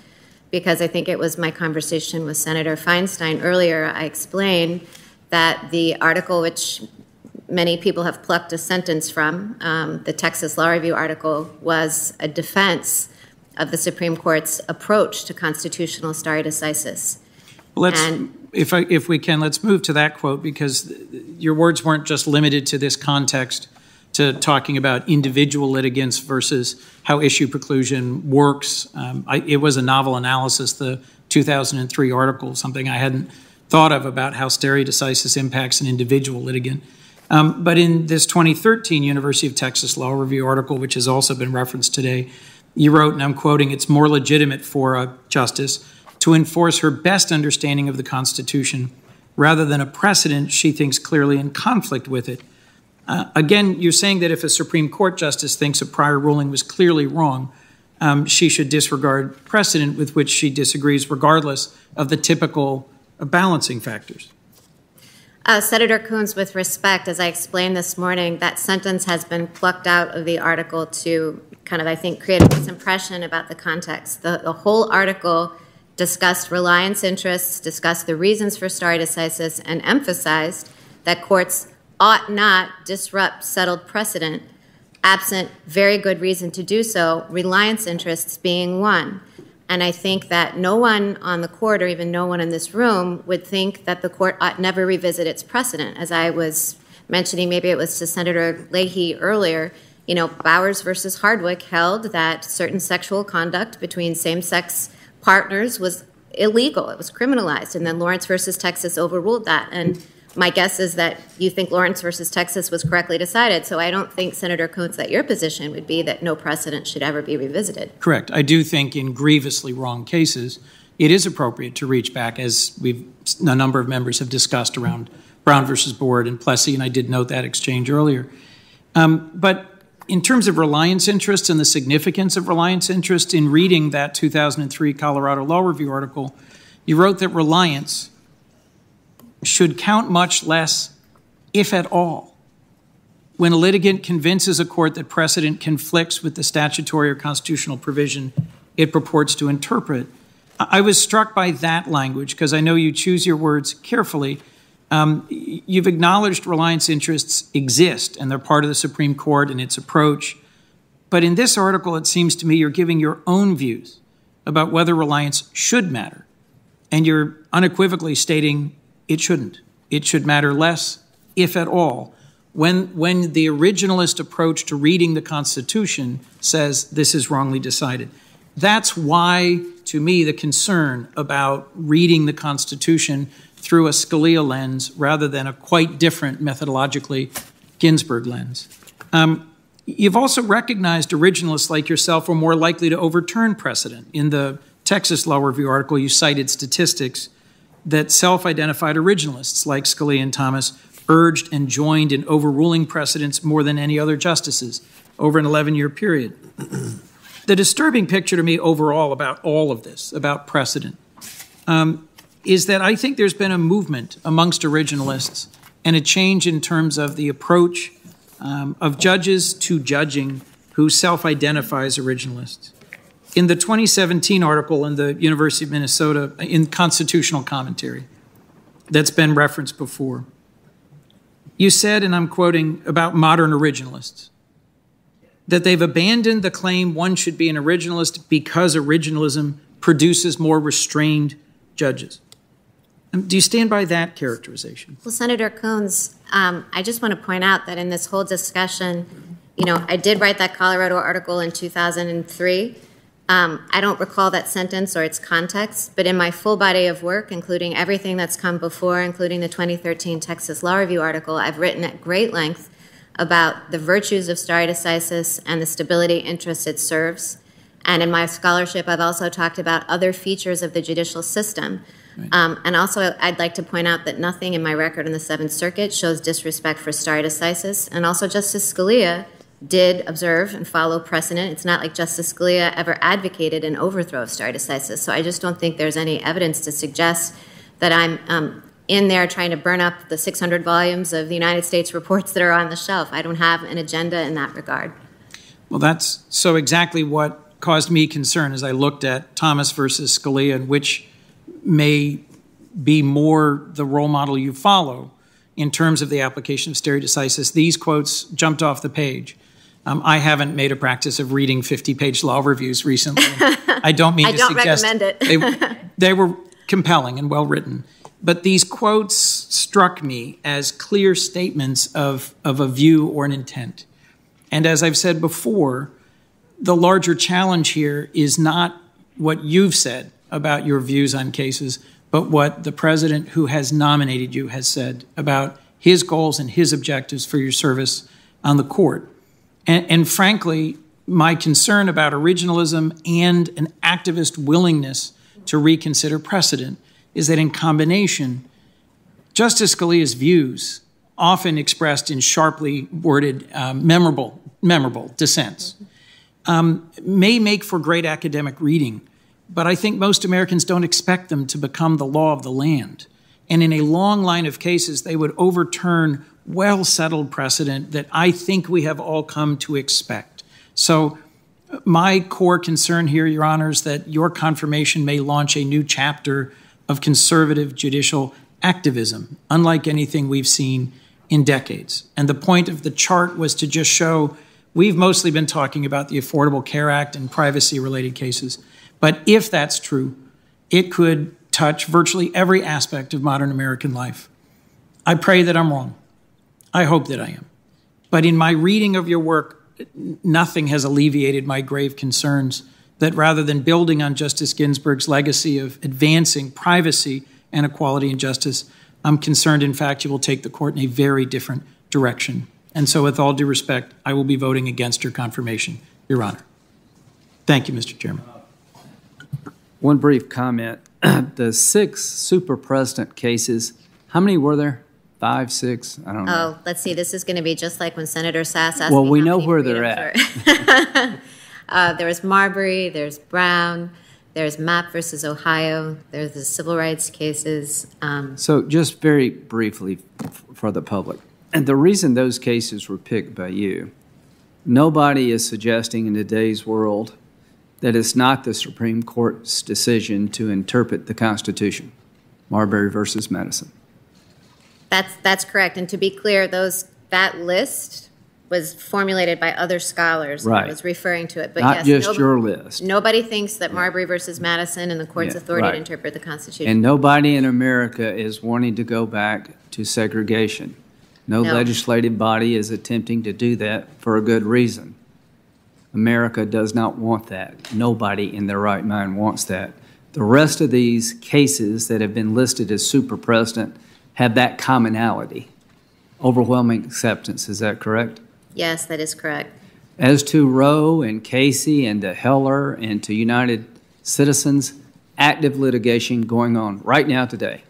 because I think it was my conversation with Senator Feinstein earlier. I explained that the article, which many people have plucked a sentence from, the Texas Law Review article, was a defense of the Supreme Court's approach to constitutional stare decisis. If we can, let's move to that quote, because your words weren't just limited to this context, to talking about individual litigants versus how issue preclusion works. It was a novel analysis, the 2003 article, something I hadn't thought of about how stare decisis impacts an individual litigant. But in this 2013 University of Texas Law Review article, which has also been referenced today, you wrote, and I'm quoting, "It's more legitimate for a justice to enforce her best understanding of the Constitution rather than a precedent she thinks clearly in conflict with it." Again, you're saying that if a Supreme Court justice thinks a prior ruling was clearly wrong, she should disregard precedent with which she disagrees regardless of the typical balancing factors. Senator Coons, with respect, as I explained this morning, that sentence has been plucked out of the article to kind of, I think, create a misimpression about the context. The whole article discussed reliance interests, discussed the reasons for stare decisis, and emphasized that courts ought not disrupt settled precedent absent very good reason to do so, reliance interests being one. And I think that no one on the court, or even no one in this room, would think that the court ought never revisit its precedent. As I was mentioning, maybe it was to Senator Leahy earlier, you know, Bowers versus Hardwick held that certain sexual conduct between same-sex partners was illegal. It was criminalized. And then Lawrence versus Texas overruled that. And my guess is that you think Lawrence versus Texas was correctly decided. So I don't think, Senator Coates, that your position would be that no precedent should ever be revisited. Correct. I do think in grievously wrong cases, it is appropriate to reach back, as a number of members have discussed around Brown versus Board and Plessy, and I did note that exchange earlier. But in terms of reliance interests and the significance of reliance interests, in reading that 2003 Colorado Law Review article, you wrote that reliance should count much less, if at all, when a litigant convinces a court that precedent conflicts with the statutory or constitutional provision it purports to interpret. I was struck by that language because I know you choose your words carefully. You've acknowledged reliance interests exist and they're part of the Supreme Court and its approach. But in this article, it seems to me you're giving your own views about whether reliance should matter. And you're unequivocally stating it shouldn't. It should matter less, if at all, when the originalist approach to reading the Constitution says this is wrongly decided. That's why, to me, the concern about reading the Constitution through a Scalia lens rather than a quite different, methodologically, Ginsburg lens. You've also recognized originalists like yourself are more likely to overturn precedent. In the Texas Law Review article, you cited statistics that self-identified originalists like Scalia and Thomas urged and joined in overruling precedents more than any other justices over an 11-year period. The disturbing picture to me overall about all of this, about precedent, is that I think there's been a movement amongst originalists and a change in terms of the approach of judges to judging who self-identify as originalists. In the 2017 article in the University of Minnesota, in Constitutional Commentary, that's been referenced before, you said, and I'm quoting, about modern originalists, that they've abandoned the claim one should be an originalist because originalism produces more restrained judges. Do you stand by that characterization? Well, Senator Coons, I just want to point out that in this whole discussion, you know, I did write that Colorado article in 2003. I don't recall that sentence or its context, but in my full body of work, including everything that's come before, including the 2013 Texas Law Review article, I've written at great length about the virtues of stare decisis and the stability interest it serves. And in my scholarship, I've also talked about other features of the judicial system. Right. And also, I'd like to point out that nothing in my record in the Seventh Circuit shows disrespect for stare decisis. And also, Justice Scalia did observe and follow precedent. It's not like Justice Scalia ever advocated an overthrow of stare decisis. So I just don't think there's any evidence to suggest that I'm in there trying to burn up the 600 volumes of the United States reports that are on the shelf. I don't have an agenda in that regard. Well, that's so exactly what caused me concern as I looked at Thomas versus Scalia, and which may be more the role model you follow in terms of the application of stare decisis. These quotes jumped off the page. I haven't made a practice of reading 50-page law reviews recently. I don't mean to suggest recommend it. they were compelling and well written. But these quotes struck me as clear statements of a view or an intent. And as I've said before, the larger challenge here is not what you've said about your views on cases, but what the president who has nominated you has said about his goals and his objectives for your service on the court. And frankly, my concern about originalism and an activist willingness to reconsider precedent is that in combination, Justice Scalia's views, often expressed in sharply worded, memorable dissents, may make for great academic reading, but I think most Americans don't expect them to become the law of the land. And in a long line of cases, they would overturn well-settled precedent that I think we have all come to expect. So my core concern here, Your Honor, is that your confirmation may launch a new chapter of conservative judicial activism, unlike anything we've seen in decades. And the point of the chart was to just show we've mostly been talking about the Affordable Care Act and privacy-related cases. But if that's true, it could touch virtually every aspect of modern American life. I pray that I'm wrong. I hope that I am. But in my reading of your work, nothing has alleviated my grave concerns that rather than building on Justice Ginsburg's legacy of advancing privacy and equality and justice, I'm concerned, in fact, you will take the court in a very different direction. And so with all due respect, I will be voting against your confirmation, Your Honor. Thank you, Mr. Chairman. One brief comment. The 6 super president cases, how many were there? 5, 6? I don't know. Oh, let's see. This is going to be just like when Senator Sass asked Well, me we how know many where they're at. There was Marbury, there's Brown, there's Mapp versus Ohio, there's the civil rights cases. So just very briefly for the public, and the reason those cases were picked by you, nobody is suggesting in today's world that it's not the Supreme Court's decision to interpret the Constitution, Marbury versus Madison. That's correct. And to be clear, that list was formulated by other scholars. Right. I was referring to it. But Not yes, just your list. Nobody thinks that Marbury versus Madison and the court's authority right. to interpret the Constitution. And nobody in America is wanting to go back to segregation. No legislative body is attempting to do that for a good reason. America does not want that. Nobody in their right mind wants that. The rest of these cases that have been listed as super president have that commonality. Overwhelming acceptance, is that correct? Yes, that is correct. As to Roe and Casey and to Heller and to United Citizens, active litigation going on right now today.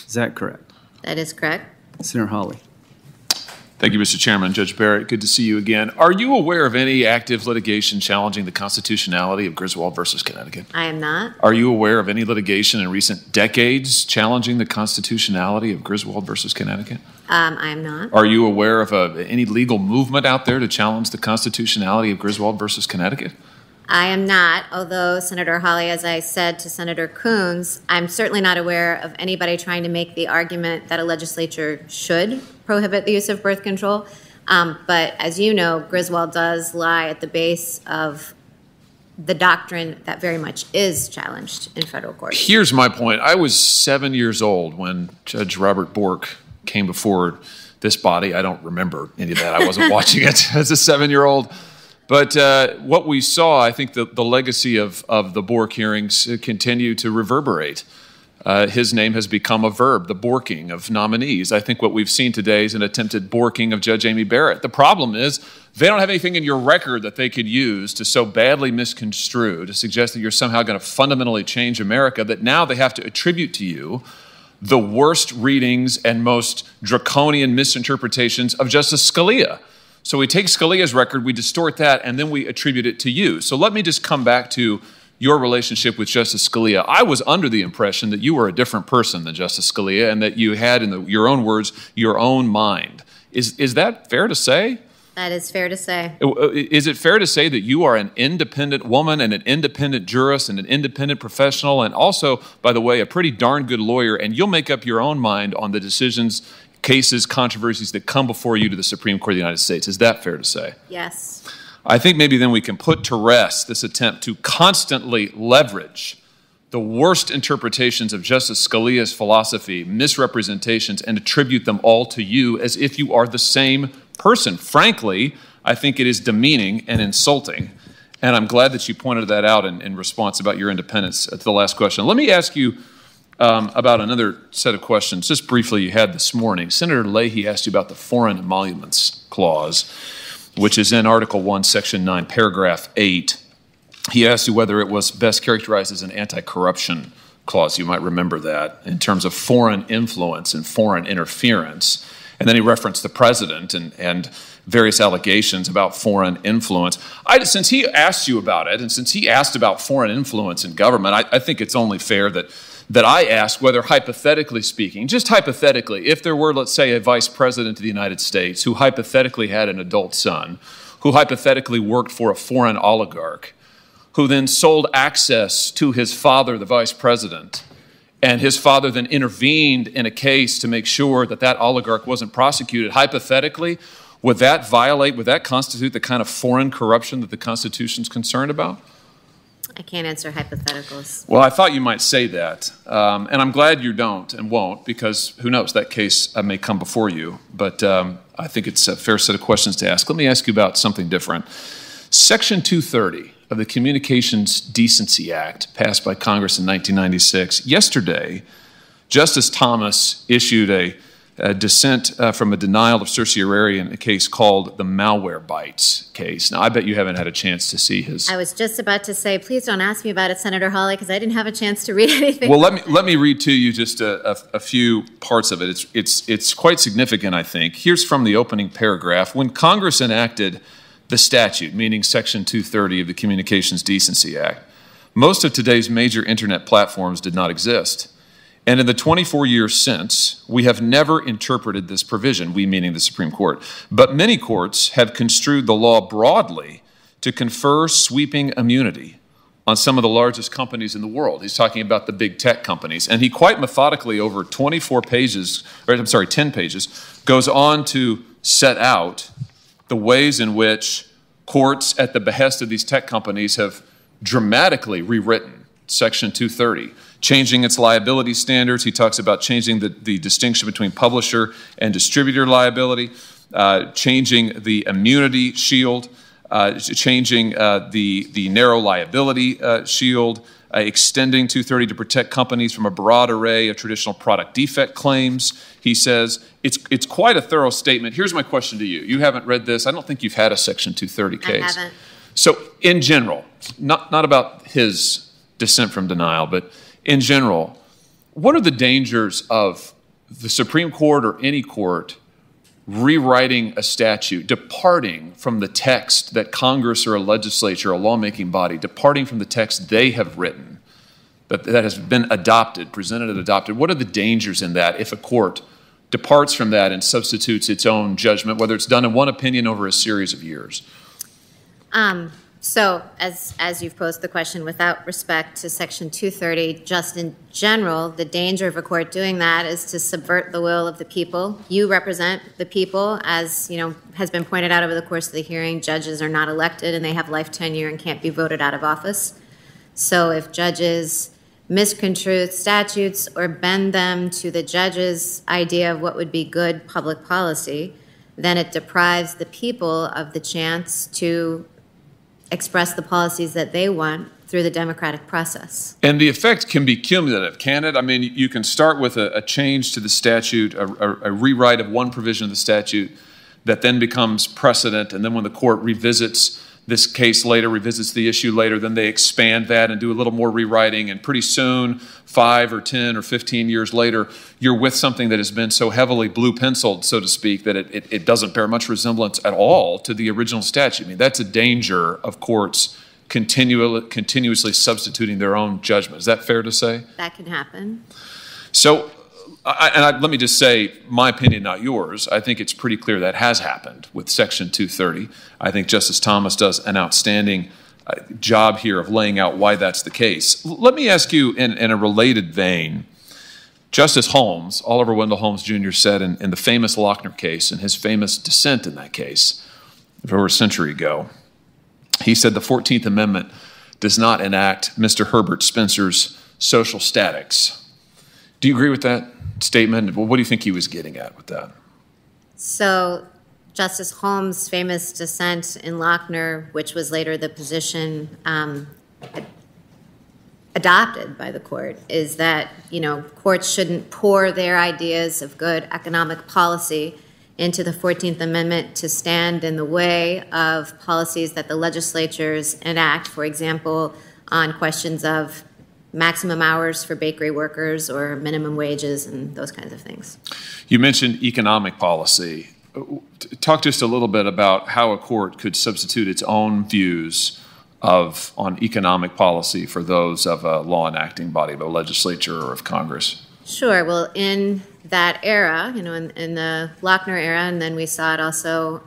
Is that correct? That is correct. Senator Hawley. Thank you, Mr. Chairman. Judge Barrett, good to see you again. Are you aware of any active litigation challenging the constitutionality of Griswold versus Connecticut? I am not. Are you aware of any litigation in recent decades challenging the constitutionality of Griswold versus Connecticut? I am not. Are you aware of any legal movement out there to challenge the constitutionality of Griswold versus Connecticut? I am not, although Senator Hawley, as I said to Senator Coons, I'm certainly not aware of anybody trying to make the argument that a legislature should prohibit the use of birth control. But as you know, Griswold does lie at the base of the doctrine that very much is challenged in federal court. Here's my point. I was 7 years old when Judge Robert Bork came before this body. I don't remember any of that. I wasn't watching it as a 7-year-old. But what we saw, I think the legacy of the Bork hearings continue to reverberate. His name has become a verb, the Borking of nominees. I think what we've seen today is an attempted Borking of Judge Amy Barrett. The problem is they don't have anything in your record that they could use to so badly misconstrue, to suggest that you're somehow going to fundamentally change America, that now they have to attribute to you the worst readings and most draconian misinterpretations of Justice Scalia. So we take Scalia's record, we distort that, and then we attribute it to you. So let me just come back to your relationship with Justice Scalia. I was under the impression that you were a different person than Justice Scalia and that you had, in your own words, your own mind. Is that fair to say? That is fair to say. Is it fair to say that you are an independent woman and an independent jurist and an independent professional and also, by the way, a pretty darn good lawyer, and you'll make up your own mind on the decisions, cases, controversies that come before you to the Supreme Court of the United States? Is that fair to say? Yes. I think maybe then we can put to rest this attempt to constantly leverage the worst interpretations of Justice Scalia's philosophy, misrepresentations, and attribute them all to you as if you are the same person. Frankly, I think it is demeaning and insulting. And I'm glad that you pointed that out in response about your independence to the last question. Let me ask you about another set of questions, just briefly, you had this morning. Senator Leahy asked you about the Foreign Emoluments Clause, which is in Article 1, Section 9, Paragraph 8. He asked you whether it was best characterized as an anti-corruption clause. You might remember that in terms of foreign influence and foreign interference. And then he referenced the president and various allegations about foreign influence. Since he asked you about it, and since he asked about foreign influence in government, I think it's only fair that I ask whether, hypothetically speaking, just hypothetically, if there were, let's say, a vice president of the United States who hypothetically had an adult son, who hypothetically worked for a foreign oligarch, who then sold access to his father, the vice president, and his father then intervened in a case to make sure that that oligarch wasn't prosecuted, hypothetically, would that constitute the kind of foreign corruption that the Constitution's concerned about? I can't answer hypotheticals. Well, I thought you might say that, and I'm glad you don't and won't, because who knows, that case may come before you. But I think it's a fair set of questions to ask. Let me ask you about something different. Section 230 of the Communications Decency Act, passed by Congress in 1996. Yesterday, Justice Thomas issued a dissent from a denial of certiorari in a case called the Malwarebytes case. Now, I bet you haven't had a chance to see his. I was just about to say, please don't ask me about it, Senator Hawley, because I didn't have a chance to read anything. Well, let me read to you just a few parts of it. It's quite significant, I think. Here's from the opening paragraph. When Congress enacted the statute, meaning Section 230 of the Communications Decency Act, most of today's major internet platforms did not exist. And in the 24 years since, we have never interpreted this provision, we meaning the Supreme Court. But many courts have construed the law broadly to confer sweeping immunity on some of the largest companies in the world. He's talking about the big tech companies. And he quite methodically, over 10 pages, goes on to set out the ways in which courts, at the behest of these tech companies, have dramatically rewritten Section 230. Changing its liability standards. He talks about changing the distinction between publisher and distributor liability, changing the immunity shield, changing the narrow liability shield, extending 230 to protect companies from a broad array of traditional product defect claims. He says it's quite a thorough statement. Here's my question to you. You haven't read this. I don't think you've had a Section 230 case. I haven't. So in general, not about his dissent from denial, but in general, what are the dangers of the Supreme Court or any court rewriting a statute, departing from the text that Congress or a legislature, a lawmaking body, departing from the text they have written, that has been adopted, presented and adopted? What are the dangers in that if a court departs from that and substitutes its own judgment, whether it's done in one opinion over a series of years? So, as you've posed the question, without respect to Section 230, just in general, the danger of a court doing that is to subvert the will of the people. You represent the people, as has been pointed out over the course of the hearing. Judges are not elected, and they have life tenure and can't be voted out of office. So, if judges misconstrue statutes or bend them to the judge's idea of what would be good public policy, then it deprives the people of the chance to express the policies that they want through the democratic process. And the effect can be cumulative, can it? I mean, you can start with a change to the statute, a rewrite of one provision of the statute that then becomes precedent, and then when the court revisits this case later, revisits the issue later, then they expand that and do a little more rewriting, and pretty soon, 5 or 10 or 15 years later, you're with something that has been so heavily blue-penciled, so to speak, that it doesn't bear much resemblance at all to the original statute. I mean, that's a danger of courts continuously substituting their own judgment. Is that fair to say? That can happen. So, let me just say, my opinion, not yours, I think it's pretty clear that has happened with Section 230. I think Justice Thomas does an outstanding job here of laying out why that's the case. Let me ask you in a related vein, Justice Holmes, Oliver Wendell Holmes Jr., said in the famous Lochner case, in his famous dissent in that case, over a century ago, he said the 14th Amendment does not enact Mr. Herbert Spencer's social statics. Do you agree with that statement? What do you think he was getting at with that? So Justice Holmes' famous dissent in Lochner, which was later the position adopted by the court, is that courts shouldn't pour their ideas of good economic policy into the 14th Amendment to stand in the way of policies that the legislatures enact, for example, on questions of maximum hours for bakery workers or minimum wages and those kinds of things. You mentioned economic policy. Talk just a little bit about how a court could substitute its own views on economic policy for those of a law enacting body, of a legislature or of Congress. Sure. Well, in that era, in the Lochner era, and then we saw it also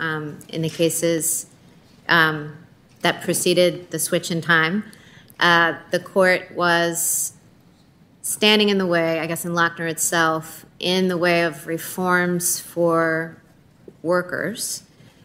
in the cases that preceded the switch in time, the court was standing in the way, I guess in Lochner itself, in the way of reforms for workers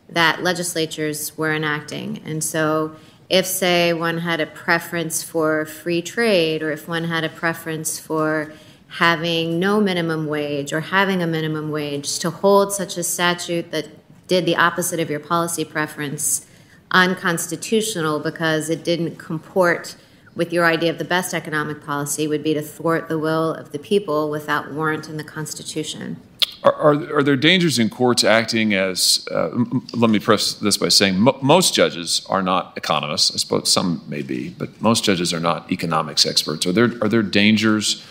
that legislatures were enacting. And so if, say, one had a preference for free trade, or if one had a preference for having no minimum wage or having a minimum wage, to hold such a statute that did the opposite of your policy preference unconstitutional because it didn't comport with your idea of the best economic policy would be to thwart the will of the people without warrant in the Constitution. Are there dangers in courts acting as, let me preface this by saying most judges are not economists. I suppose some may be, but most judges are not economics experts. Are there dangers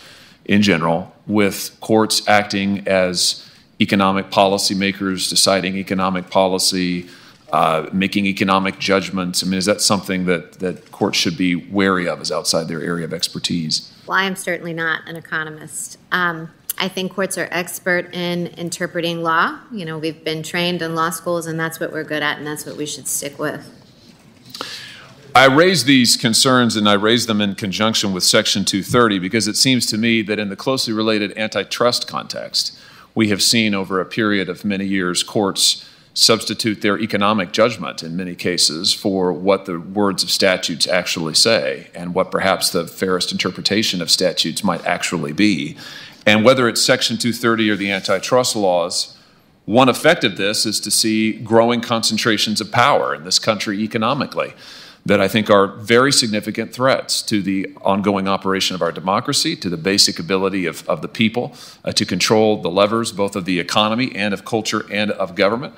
in general with courts acting as economic policymakers, deciding economic policy, making economic judgments? I mean, is that something that courts should be wary of as outside their area of expertise? Well, I am certainly not an economist. I think courts are expert in interpreting law. You know, we've been trained in law schools, and that's what we're good at, and that's what we should stick with. I raise these concerns, and I raise them in conjunction with Section 230, because it seems to me that in the closely related antitrust context, we have seen over a period of many years courts substitute their economic judgment in many cases for what the words of statutes actually say and what perhaps the fairest interpretation of statutes might actually be. And whether it's Section 230 or the antitrust laws, one effect of this is to see growing concentrations of power in this country economically that I think are very significant threats to the ongoing operation of our democracy, to the basic ability of the people to control the levers both of the economy and of culture and of government.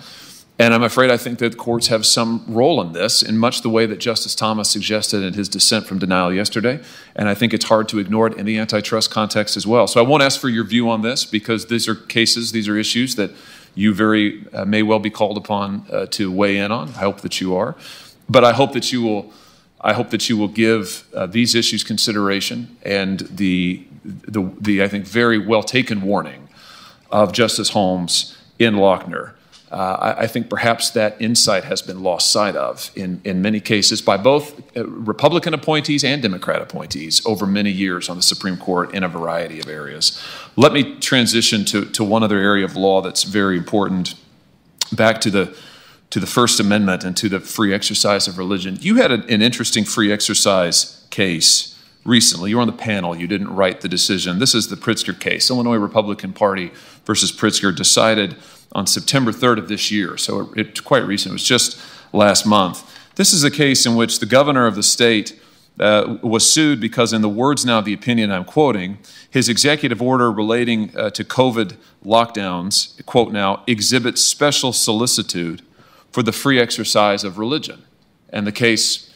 And I'm afraid I think that courts have some role in this in much the way that Justice Thomas suggested in his dissent from denial yesterday. And I think it's hard to ignore it in the antitrust context as well. So I won't ask for your view on this because these are cases, these are issues that you may well be called upon to weigh in on. I hope that you are. But I hope that you will give these issues consideration and the I think very well taken warning of Justice Holmes in Lochner. I think perhaps that insight has been lost sight of in many cases by both Republican appointees and Democrat appointees over many years on the Supreme Court in a variety of areas. Let me transition to one other area of law that's very important, back to the First Amendment and to the free exercise of religion. You had an interesting free exercise case recently. You were on the panel. You didn't write the decision. This is the Pritzker case. Illinois Republican Party versus Pritzker, decided on September 3rd of this year. So it's quite recent. It was just last month. This is a case in which the governor of the state was sued because, in the words now of the opinion I'm quoting, his executive order relating to COVID lockdowns, quote now, exhibits special solicitude for the free exercise of religion. And the case,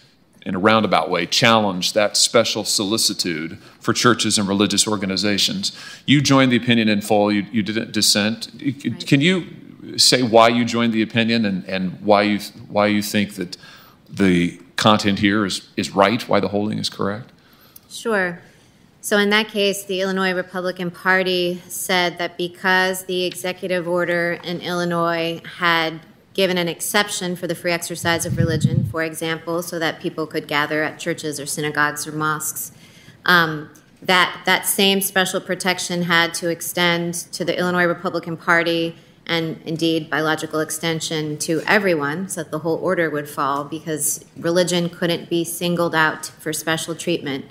in a roundabout way, challenged that special solicitude for churches and religious organizations. You joined the opinion in full. You didn't dissent. Right. Can you say why you joined the opinion and why you think that the content here is right, why the holding is correct? Sure. So in that case, the Illinois Republican Party said that because the executive order in Illinois had given an exception for the free exercise of religion, for example, so that people could gather at churches or synagogues or mosques, that same special protection had to extend to the Illinois Republican Party and indeed, by logical extension, to everyone, so that the whole order would fall, because religion couldn't be singled out for special treatment,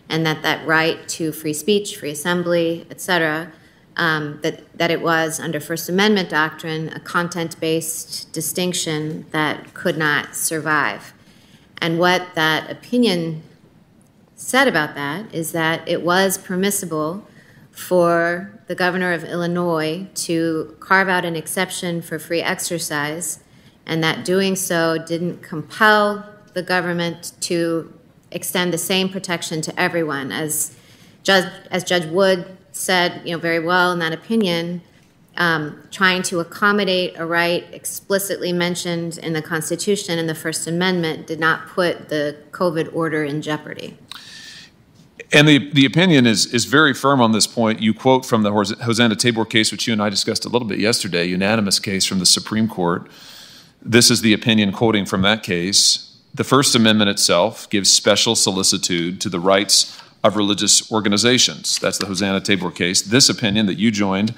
and that right to free speech, free assembly, etc., that it was, under First Amendment doctrine, a content-based distinction that could not survive. And what that opinion said about that is that it was permissible for the governor of Illinois to carve out an exception for free exercise, and that doing so didn't compel the government to extend the same protection to everyone. As Judge Wood said, very well in that opinion, trying to accommodate a right explicitly mentioned in the Constitution and the First Amendment did not put the COVID order in jeopardy. And the opinion is very firm on this point. You quote from the Hosanna Tabor case, which you and I discussed a little bit yesterday, unanimous case from the Supreme Court. This is the opinion quoting from that case. The First Amendment itself gives special solicitude to the rights of religious organizations. That's the Hosanna Tabor case. This opinion that you joined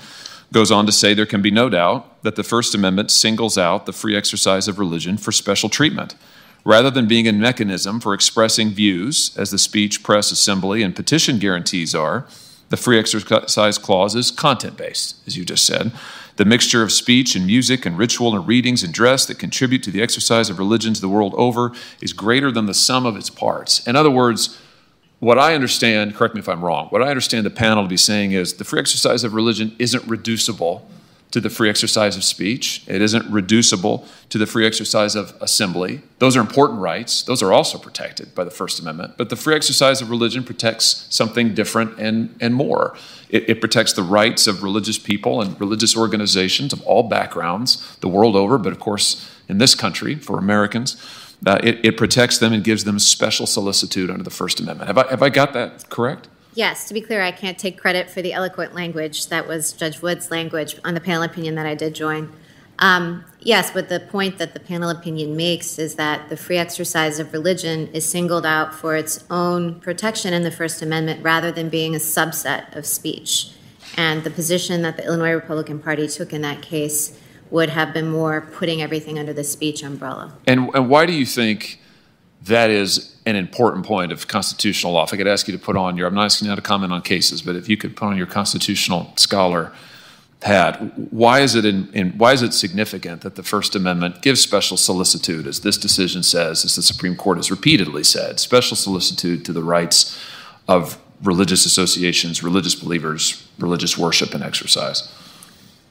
Goes on to say there can be no doubt that the First Amendment singles out the free exercise of religion for special treatment. Rather than being a mechanism for expressing views, as the speech, press, assembly, and petition guarantees are, the free exercise clause is content-based, as you just said. The mixture of speech and music and ritual and readings and dress that contribute to the exercise of religions the world over is greater than the sum of its parts. In other words, what I understand, correct me if I'm wrong, what I understand the panel to be saying is the free exercise of religion isn't reducible to the free exercise of speech. It isn't reducible to the free exercise of assembly. Those are important rights. Those are also protected by the First Amendment. But the free exercise of religion protects something different and more. It protects the rights of religious people and religious organizations of all backgrounds the world over, but of course in this country, for Americans, it protects them and gives them special solicitude under the First Amendment. Have I got that correct? Yes, to be clear, I can't take credit for the eloquent language. That was Judge Wood's language on the panel opinion that I did join. Yes, but the point that the panel opinion makes is that the free exercise of religion is singled out for its own protection in the First Amendment rather than being a subset of speech. And the position that the Illinois Republican Party took in that case would have been more putting everything under the speech umbrella. And why do you think that is an important point of constitutional law? If I could ask you to put on your, I'm not asking you to comment on cases, but if you could put on your constitutional scholar hat, why is it significant that the First Amendment gives special solicitude, as this decision says, as the Supreme Court has repeatedly said, special solicitude to the rights of religious associations, religious believers, religious worship and exercise?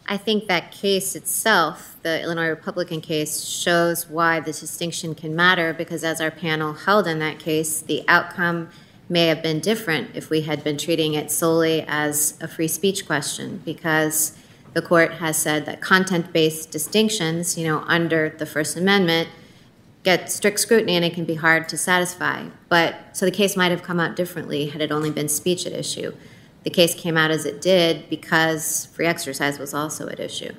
I think that case itself, the Illinois Republican case, shows why the distinction can matter, because as our panel held in that case, the outcome may have been different if we had been treating it solely as a free speech question, because the court has said that content-based distinctions, under the First Amendment get strict scrutiny and it can be hard to satisfy. So the case might have come out differently had it only been speech at issue. The case came out as it did because free exercise was also at issue.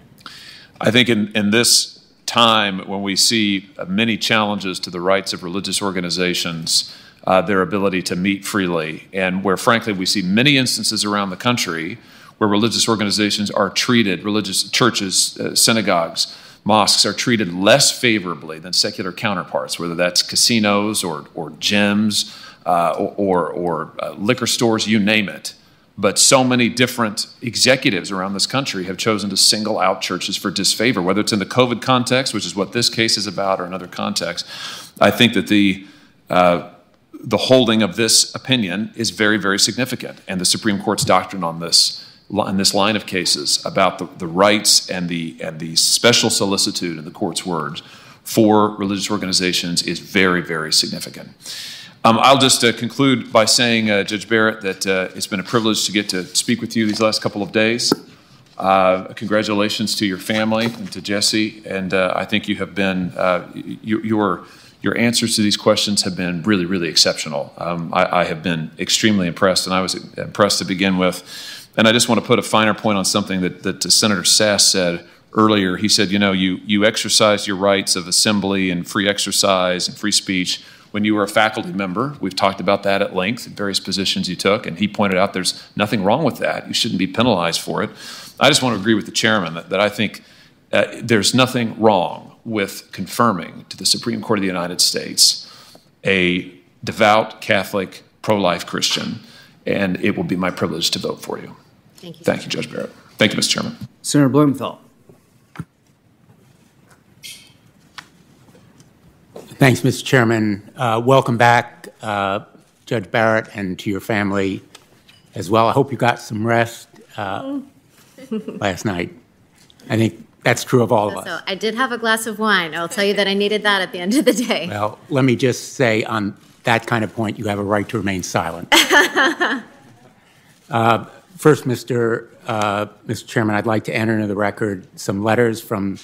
I think in this time when we see many challenges to the rights of religious organizations, their ability to meet freely, and where frankly we see many instances around the country where religious organizations are treated, religious churches, synagogues, mosques are treated less favorably than secular counterparts, whether that's casinos or gyms or liquor stores, you name it. But so many different executives around this country have chosen to single out churches for disfavor, whether it's in the COVID context, which is what this case is about, or another context. I think that the holding of this opinion is very, very significant, and the Supreme Court's doctrine on this line of cases about the rights and the special solicitude, in the court's words, for religious organizations is very, very significant. I'll just conclude by saying, Judge Barrett, that it's been a privilege to get to speak with you these last couple of days. Congratulations to your family and to Jesse, and I think you have been, your answers to these questions have been really, really exceptional. I have been extremely impressed, and I was impressed to begin with. And I just want to put a finer point on something that Senator Sass said earlier. He said, you exercised your rights of assembly and free exercise and free speech when you were a faculty member. We've talked about that at length in various positions you took, and he pointed out there's nothing wrong with that. You shouldn't be penalized for it. I just want to agree with the chairman that I think there's nothing wrong with confirming to the Supreme Court of the United States a devout Catholic pro-life Christian, and it will be my privilege to vote for you. Thank you. Thank you, Judge Barrett. Thank you, Mr. Chairman. Senator Blumenthal. Thanks, Mr. Chairman. Welcome back, Judge Barrett, and to your family as well. I hope you got some rest last night. I think that's true of all of us. So I did have a glass of wine. I'll tell you that I needed that at the end of the day. Well, let me just say on that kind of point, you have a right to remain silent. First, Mr. Chairman, I'd like to enter into the record some letters from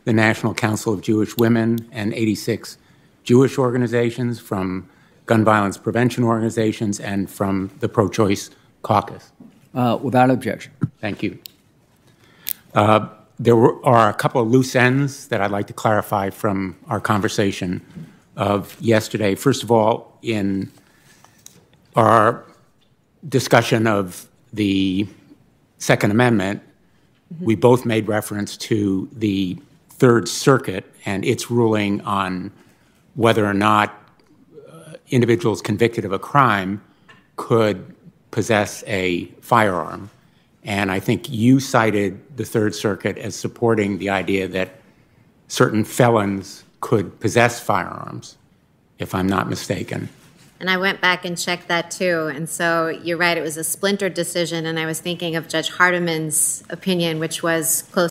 the National Council of Jewish Women and 86 Jewish organizations, from gun violence prevention organizations, and from the Pro-Choice Caucus. Without objection. Thank you. There are a couple of loose ends that I'd like to clarify from our conversation of yesterday. First of all, in our discussion of the Second Amendment, We both made reference to the Third Circuit and its ruling on whether or not individuals convicted of a crime could possess a firearm. And I think you cited the Third Circuit as supporting the idea that certain felons could possess firearms, if I'm not mistaken. And I went back and checked that too. And so you're right, it was a splintered decision. And I was thinking of Judge Hardiman's opinion, which was close.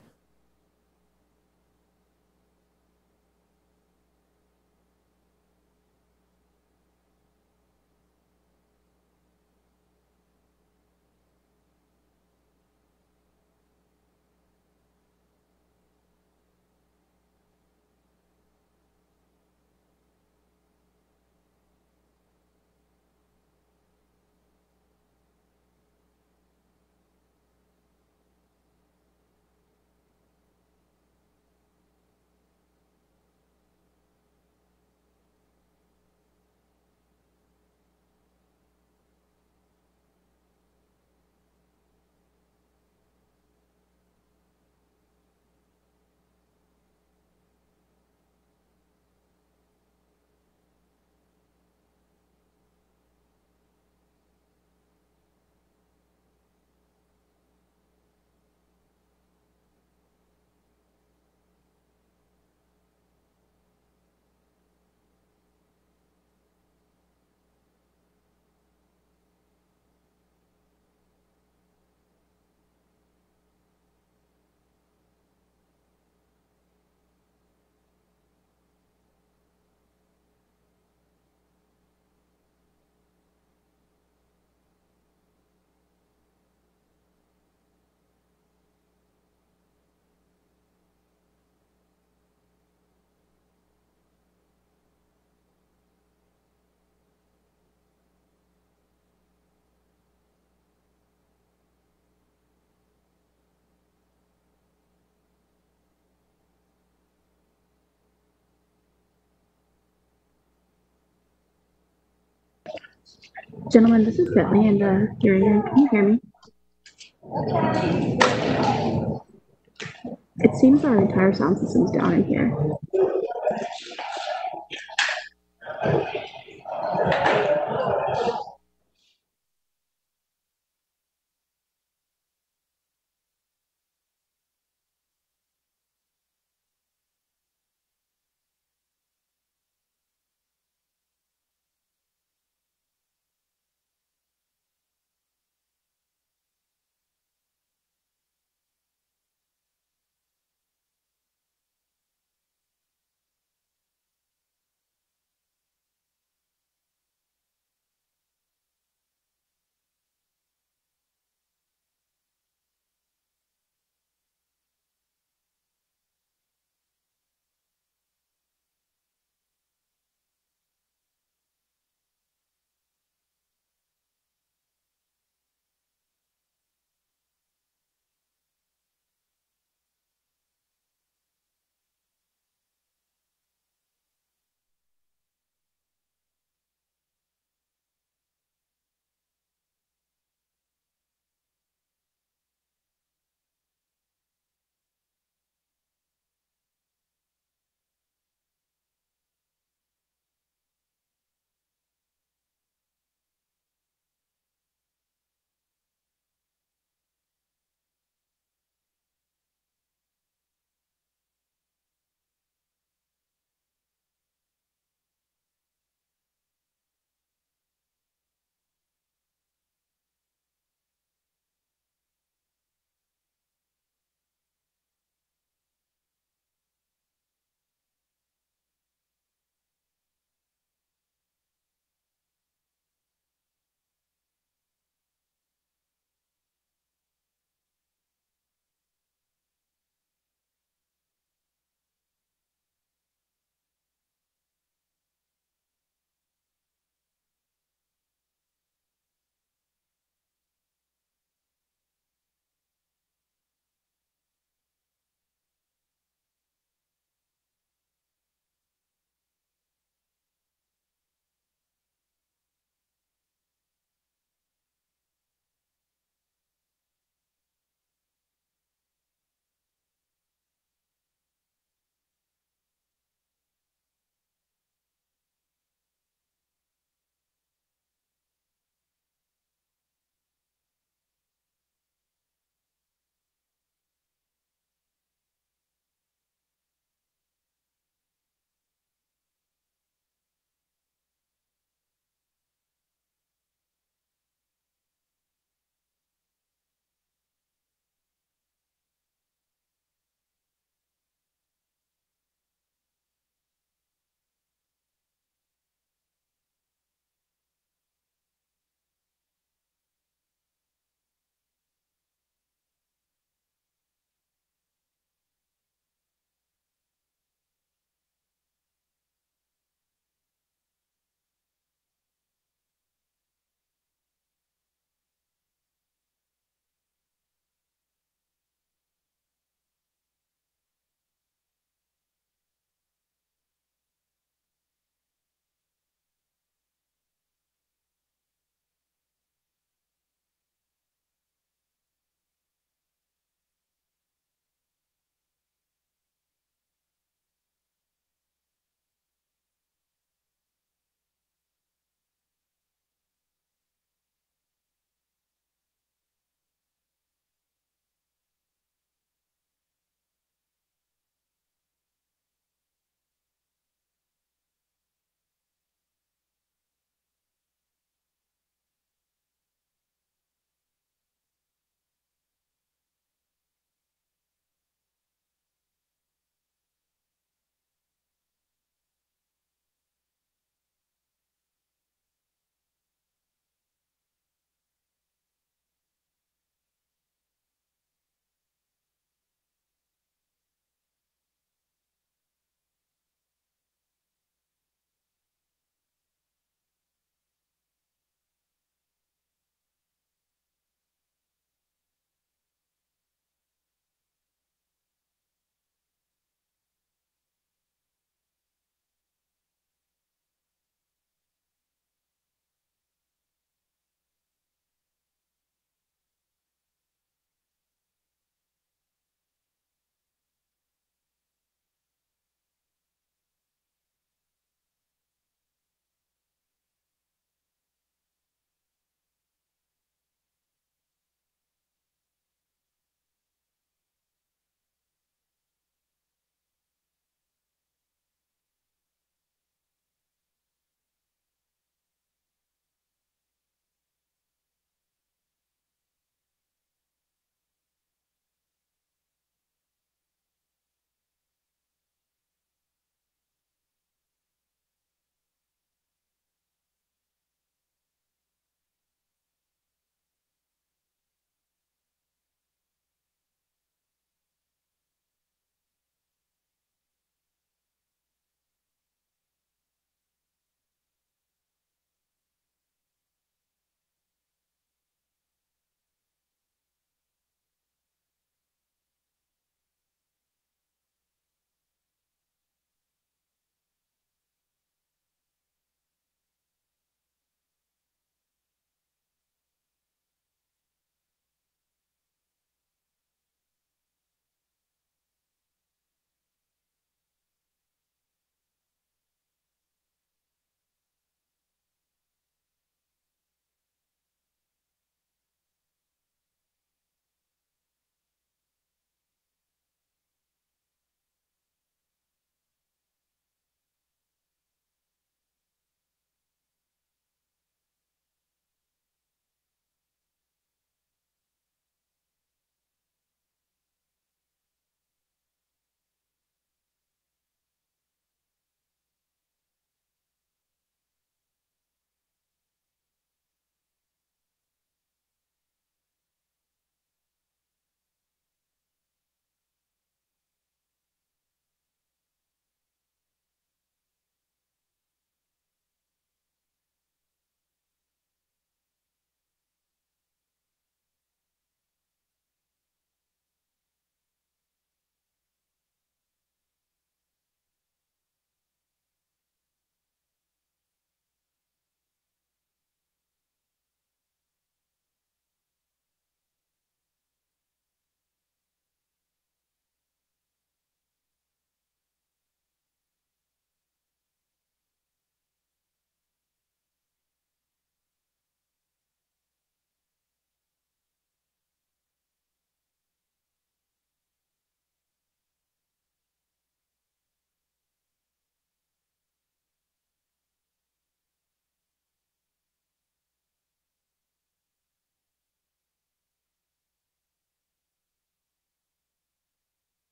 Gentlemen, this is Bentley in the hearing room. Can you hear me? It seems our entire sound system's down in here.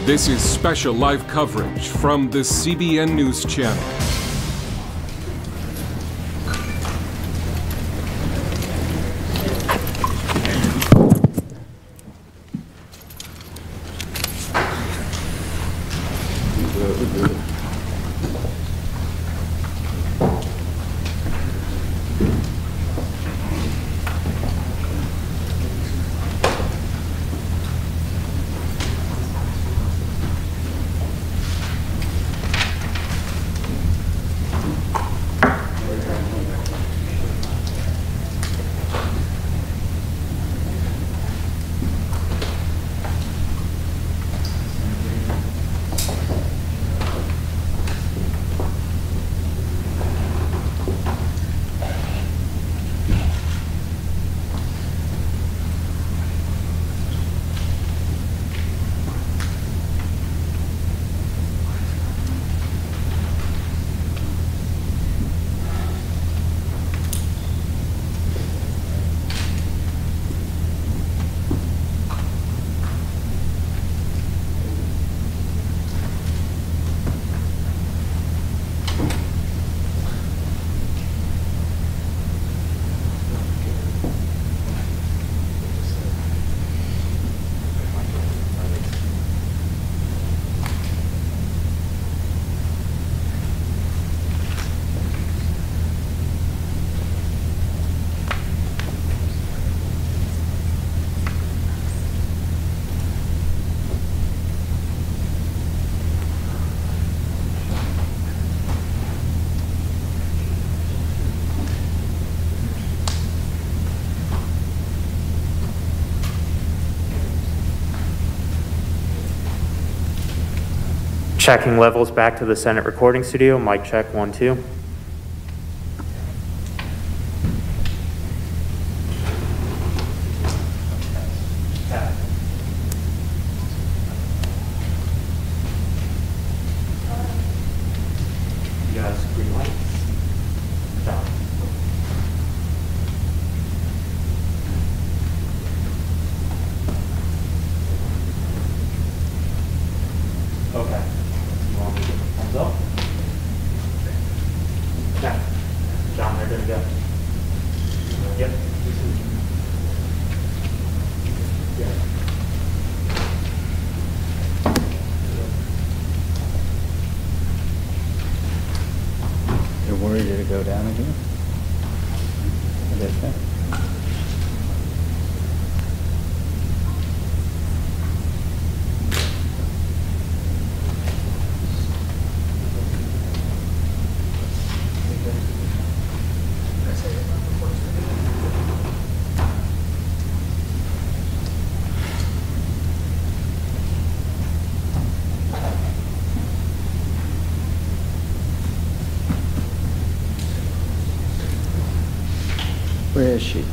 This is special live coverage from the CBN News Channel. Checking levels back to the Senate recording studio. Mic check, 1, 2. Yes, green light. Down. Okay. You want me to give a thumbs up? Yeah. John, they're gonna go. Yep. Yeah. You're worried it'll go down again? Okay. Where is she?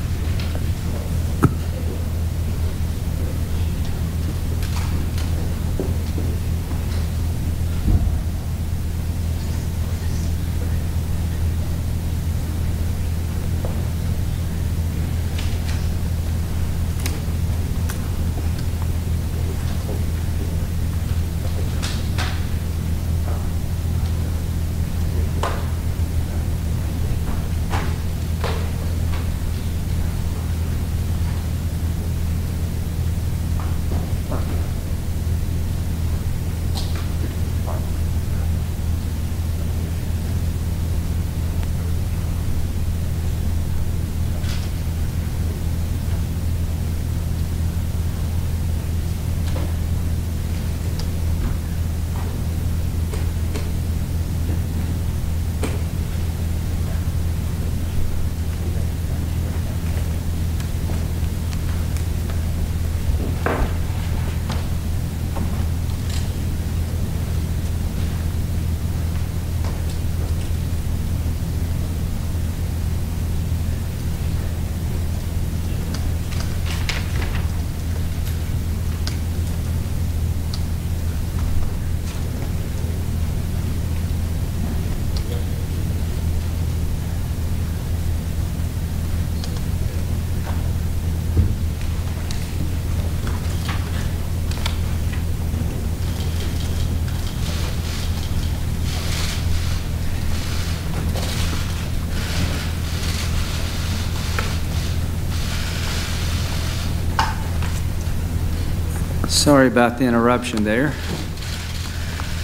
Sorry about the interruption there.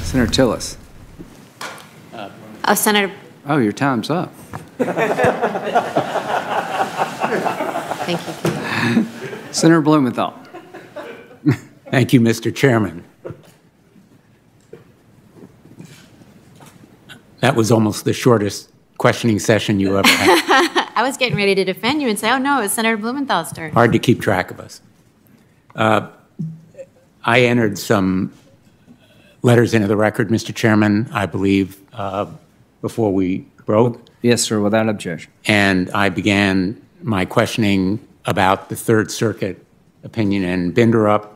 Senator Tillis. Oh, Senator. Oh, your time's up. Thank you. Senator Blumenthal. Thank you, Mr. Chairman. That was almost the shortest questioning session you ever had. I was getting ready to defend you and say, oh, no, it's Senator Blumenthal's turn. Hard to keep track of us. I entered some letters into the record, Mr. Chairman, I believe, before we broke. Yes, sir, without objection. And I began my questioning about the Third Circuit opinion in Binderup.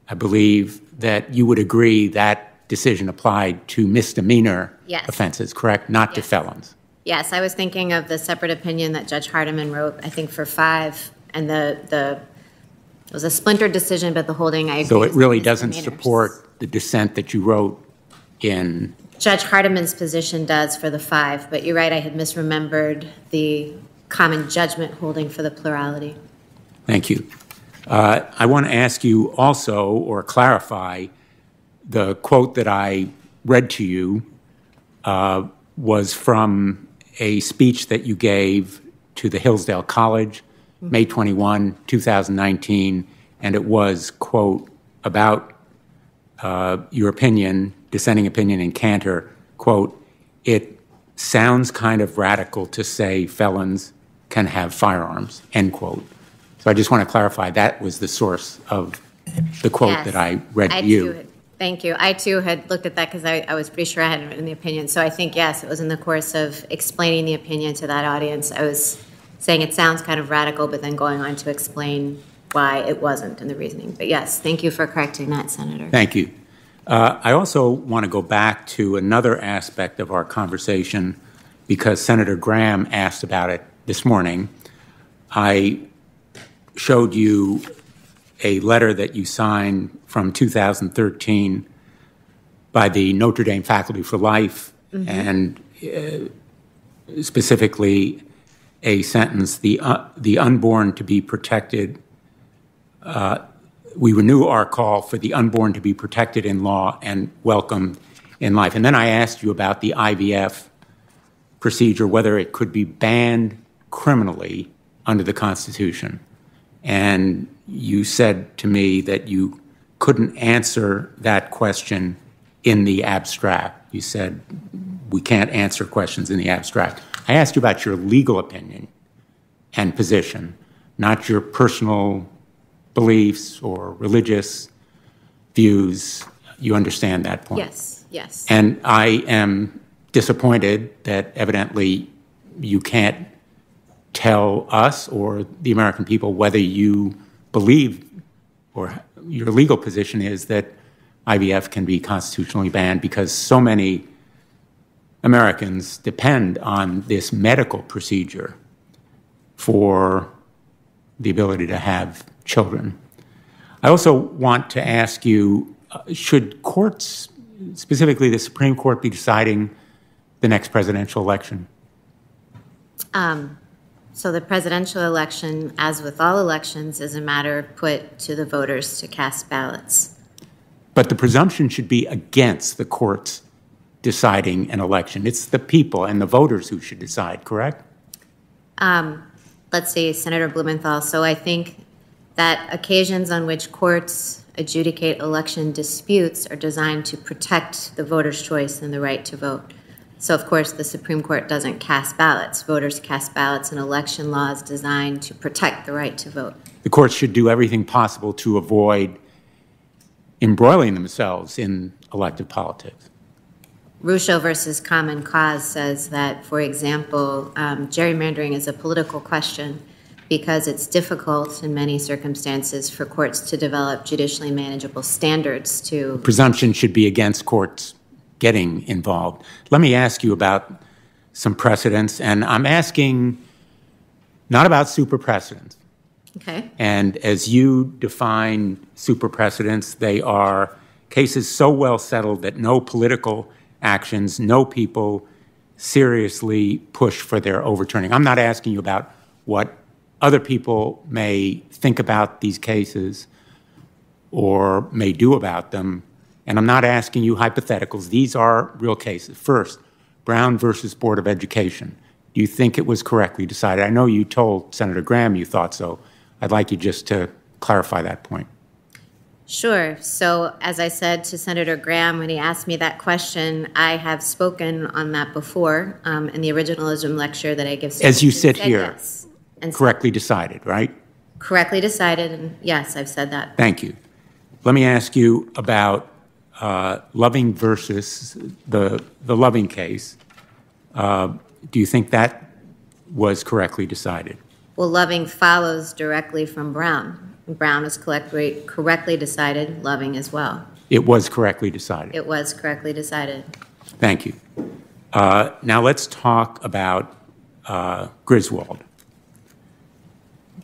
I believe that you would agree that decision applied to misdemeanor offenses, correct? Not to felons. Yes, I was thinking of the separate opinion that Judge Hardiman wrote, I think, for 5, and it was a splintered decision, but the holding, I agree. So it really doesn't support the dissent that you wrote in... Judge Hardiman's position does for the 5, but you're right, I had misremembered the common judgment holding for the plurality. Thank you. I want to ask you also, or clarify, the quote that I read to you was from a speech that you gave to the Hillsdale College, May 21, 2019, and it was, quote, about your opinion, dissenting opinion in Cantor, quote, it sounds kind of radical to say felons can have firearms, end quote. So I just want to clarify that was the source of the quote that I read to you. Thank you. I, too, had looked at that because I was pretty sure I hadn't written the opinion. So I think, yes, it was in the course of explaining the opinion to that audience. I was saying it sounds kind of radical, but then going on to explain why it wasn't and the reasoning. But, yes, thank you for correcting that, Senator. Thank you. I also want to go back to another aspect of our conversation because Senator Graham asked about it this morning. I showed you a letter that you signed from 2013 by the Notre Dame Faculty for Life, and specifically a sentence, the unborn to be protected. We renew our call for the unborn to be protected in law and welcomed in life. And then I asked you about the IVF procedure, whether it could be banned criminally under the Constitution. And you said to me that you couldn't answer that question in the abstract. You said, we can't answer questions in the abstract. I asked you about your legal opinion and position, not your personal beliefs or religious views. You understand that point? Yes, yes. And I am disappointed that evidently you can't tell us or the American people whether you believe or your legal position is that IVF can be constitutionally banned because so many Americans depend on this medical procedure for the ability to have children. I also want to ask you, should courts, specifically the Supreme Court, be the next presidential election? So the presidential election, as with all elections, is a matter put to the voters to cast ballots. But the presumption should be against the courts deciding an election. It's the people and the voters who should decide, correct? Let's see, Senator Blumenthal. So I think that occasions on which courts adjudicate election disputes are designed to protect the voter's choice and the right to vote. So, of course, the Supreme Court doesn't cast ballots. Voters cast ballots, and election law is designed to protect the right to vote. The courts should do everything possible to avoid embroiling themselves in elective politics. Russo versus Common Cause says that, for example, gerrymandering is a political question because it's difficult in many circumstances for courts to develop judicially manageable standards to... Presumption should be against courts getting involved. Let me ask you about some precedents, and I'm asking not about super precedents. Okay. And as you define super precedents, they are cases so well settled that no political actions, no people seriously push for their overturning. I'm not asking you about what other people may think about these cases, or may do about them. And I'm not asking you hypotheticals. These are real cases. First, Brown versus Board of Education. Do you think it was correctly decided? I know you told Senator Graham you thought so. I'd like you just to clarify that point. Sure. So as I said to Senator Graham when he asked me that question, I have spoken on that before in the originalism lecture that I give students. As you sit here, yes. And correctly decided, right? Correctly decided, and yes, I've said that. Thank you. Let me ask you about Loving versus the Loving case. Do you think that was correctly decided? Well, Loving follows directly from Brown. Brown is correctly decided, Loving as well. It was correctly decided. It was correctly decided. Thank you. Now let's talk about Griswold.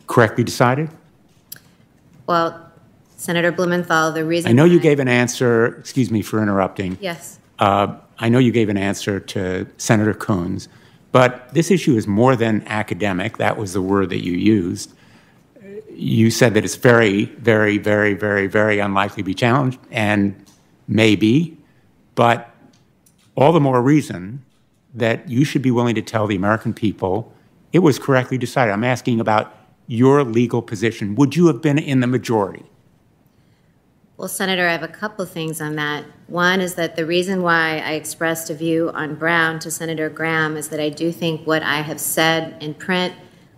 Correctly decided? Well, Senator Blumenthal, the reason I know you gave an answer, excuse me for interrupting. Yes. I know you gave an answer to Senator Coons, but this issue is more than academic. That was the word that you used. You said that it's very, very, very, very, very unlikely to be challenged, and maybe, but all the more reason that you should be willing to tell the American people it was correctly decided. I'm asking about your legal position. Would you have been in the majority? Well, Senator, I have a couple things on that. One is that the reason why I expressed a view on Brown to Senator Graham is that I do think what I have said in print,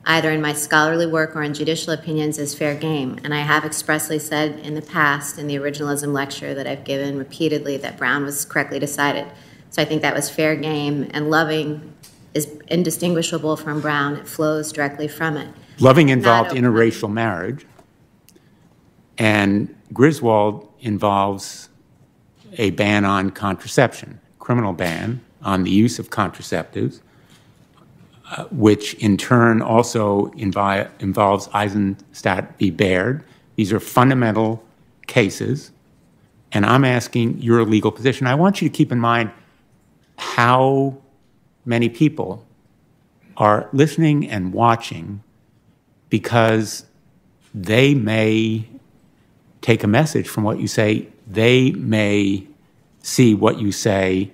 either in my scholarly work or in judicial opinions, is fair game. And I have expressly said in the past, in the originalism lecture that I've given repeatedly, that Brown was correctly decided. So I think that was fair game, and Loving is indistinguishable from Brown. It flows directly from it. Loving involved interracial marriage, and Griswold involves a ban on contraception, criminal ban on the use of contraceptives, which in turn also involves Eisenstadt v. Baird. These are fundamental cases, and I'm asking your legal position. I want you to keep in mind how many people are listening and watching because they may take a message from what you say. They may see what you say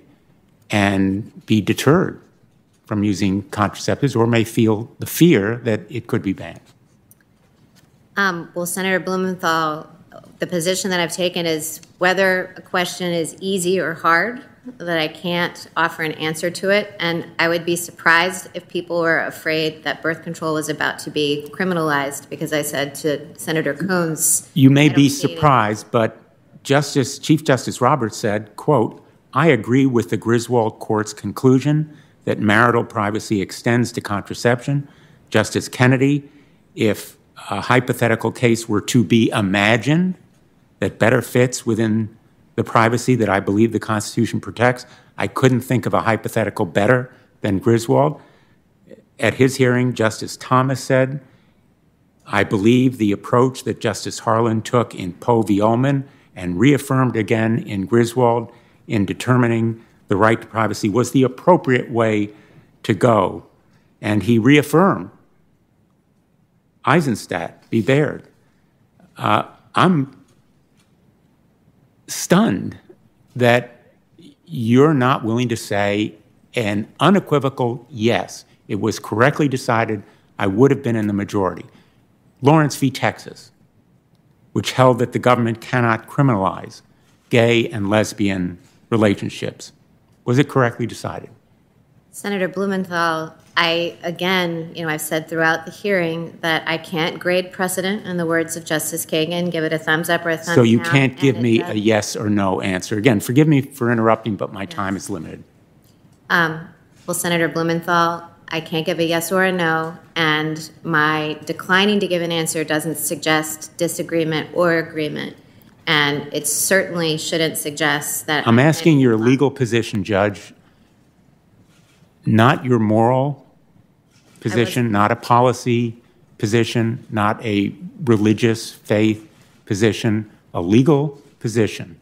and be deterred from using contraceptives, or may feel the fear that it could be banned. Well, Senator Blumenthal, the position that I've taken is whether a question is easy or hard, that I can't offer an answer to it. And I would be surprised if people were afraid that birth control was about to be criminalized, because I said to Senator Coons, you may be surprised, but Chief Justice Roberts said, quote, "I agree with the Griswold Court's conclusion that marital privacy extends to contraception. Justice Kennedy, if a hypothetical case were to be imagined that better fits within the privacy that I believe the Constitution protects, I couldn't think of a hypothetical better than Griswold." At his hearing, Justice Thomas said, "I believe the approach that Justice Harlan took in Poe v. Ullman and reaffirmed again in Griswold in determining the right to privacy was the appropriate way to go." And he reaffirmed Eisenstadt v. Baird. I'm stunned that you're not willing to say an unequivocal yes, it was correctly decided, I would have been in the majority. Lawrence v. Texas, which held that the government cannot criminalize gay and lesbian relationships. Was it correctly decided? Senator Blumenthal, I've said throughout the hearing that I can't grade precedent, in the words of Justice Kagan, give it a thumbs up or a thumbs down. So you can't give me a yes or no answer. Again, forgive me for interrupting, but my time is limited. Well, Senator Blumenthal, I can't give a yes or a no, and my declining to give an answer doesn't suggest disagreement or agreement, and it certainly shouldn't suggest that I'm asking your legal position, Judge, not your moral position, not a policy position, not a religious faith position, a legal position.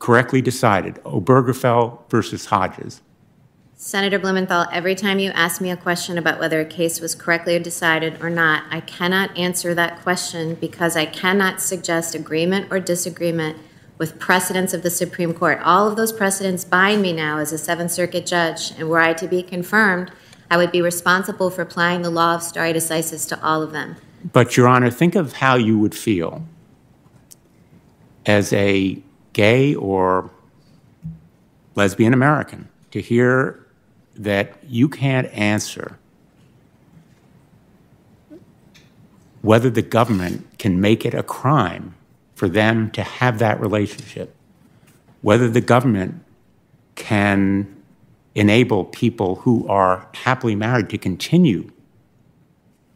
Correctly decided, Obergefell versus Hodges. Senator Blumenthal, every time you ask me a question about whether a case was correctly decided or not, I cannot answer that question because I cannot suggest agreement or disagreement with precedents of the Supreme Court. All of those precedents bind me now as a Seventh Circuit judge, and were I to be confirmed, I would be responsible for applying the law of stare decisis to all of them. But, Your Honor, think of how you would feel as a gay or lesbian American to hear that you can't answer whether the government can make it a crime for them to have that relationship, whether the government can enable people who are happily married to continue